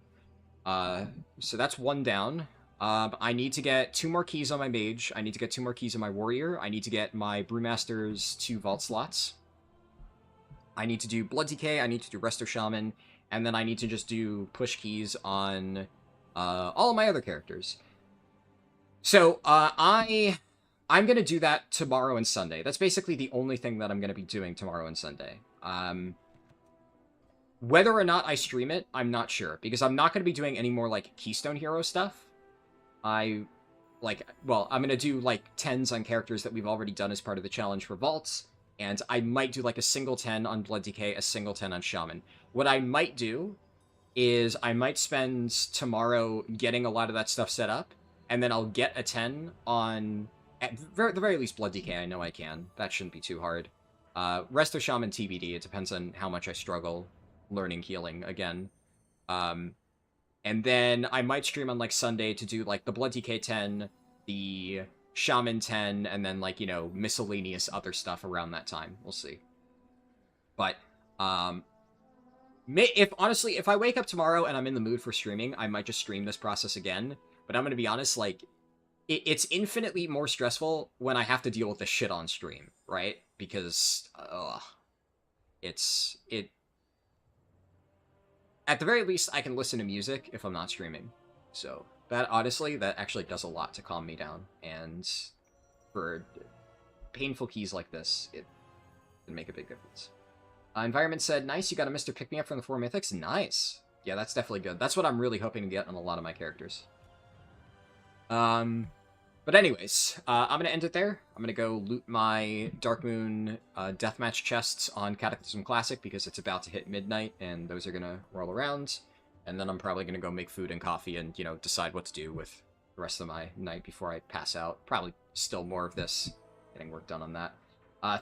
A: So that's 1 down. I need to get 2 more keys on my mage. I need to get 2 more keys on my warrior. I need to get my Brewmaster's 2 vault slots. I need to do Blood Decay. I need to do Resto Shaman. And then I need to just do push keys on all of my other characters. So, I'm going to do that tomorrow and Sunday. That's basically the only thing that I'm going to be doing tomorrow and Sunday. Whether or not I stream it, I'm not sure. Because I'm not going to be doing any more, like, Keystone Hero stuff. I'm going to do, like, 10s on characters that we've already done as part of the challenge for Vaults. And I might do, like, a single 10 on Blood Decay, a single 10 on Shaman. What I might do is I might spend tomorrow getting a lot of that stuff set up. And then I'll get a 10 on, at the very least, Blood Decay. I know I can. That shouldn't be too hard. Resto Shaman TBD. It depends on how much I struggle learning healing again. And then I might stream on, like, Sunday to do, like, the Blood Decay 10, the Shaman 10, and then, like, you know, miscellaneous other stuff around that time. We'll see. But, honestly, if I wake up tomorrow and I'm in the mood for streaming, I might just stream this process again. But I'm gonna be honest, like, it's infinitely more stressful when I have to deal with the shit on stream, right? Because, at the very least, I can listen to music if I'm not streaming. So, honestly, that actually does a lot to calm me down. And for painful keys like this, it can make a big difference. Environment said, nice, you got a Mr. Pick-Me-Up from the 4 Mythics? Nice! Yeah, that's definitely good. That's what I'm really hoping to get on a lot of my characters. But anyways, I'm gonna end it there. I'm gonna go loot my Darkmoon Deathmatch chests on Cataclysm Classic because it's about to hit midnight, and those are gonna roll around. And then I'm probably gonna go make food and coffee and, you know, decide what to do with the rest of my night before I pass out. Probably still more of this, getting work done on that.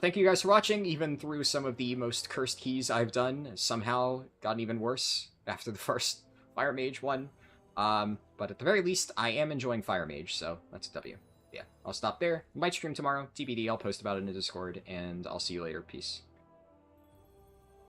A: Thank you guys for watching, even through some of the most cursed keys I've done. Somehow gotten even worse after the first Fire Mage one. But at the very least, I am enjoying Fire Mage, so that's a W. Yeah, I'll stop there. Might stream tomorrow. TBD, I'll post about it in the Discord, and I'll see you later. Peace.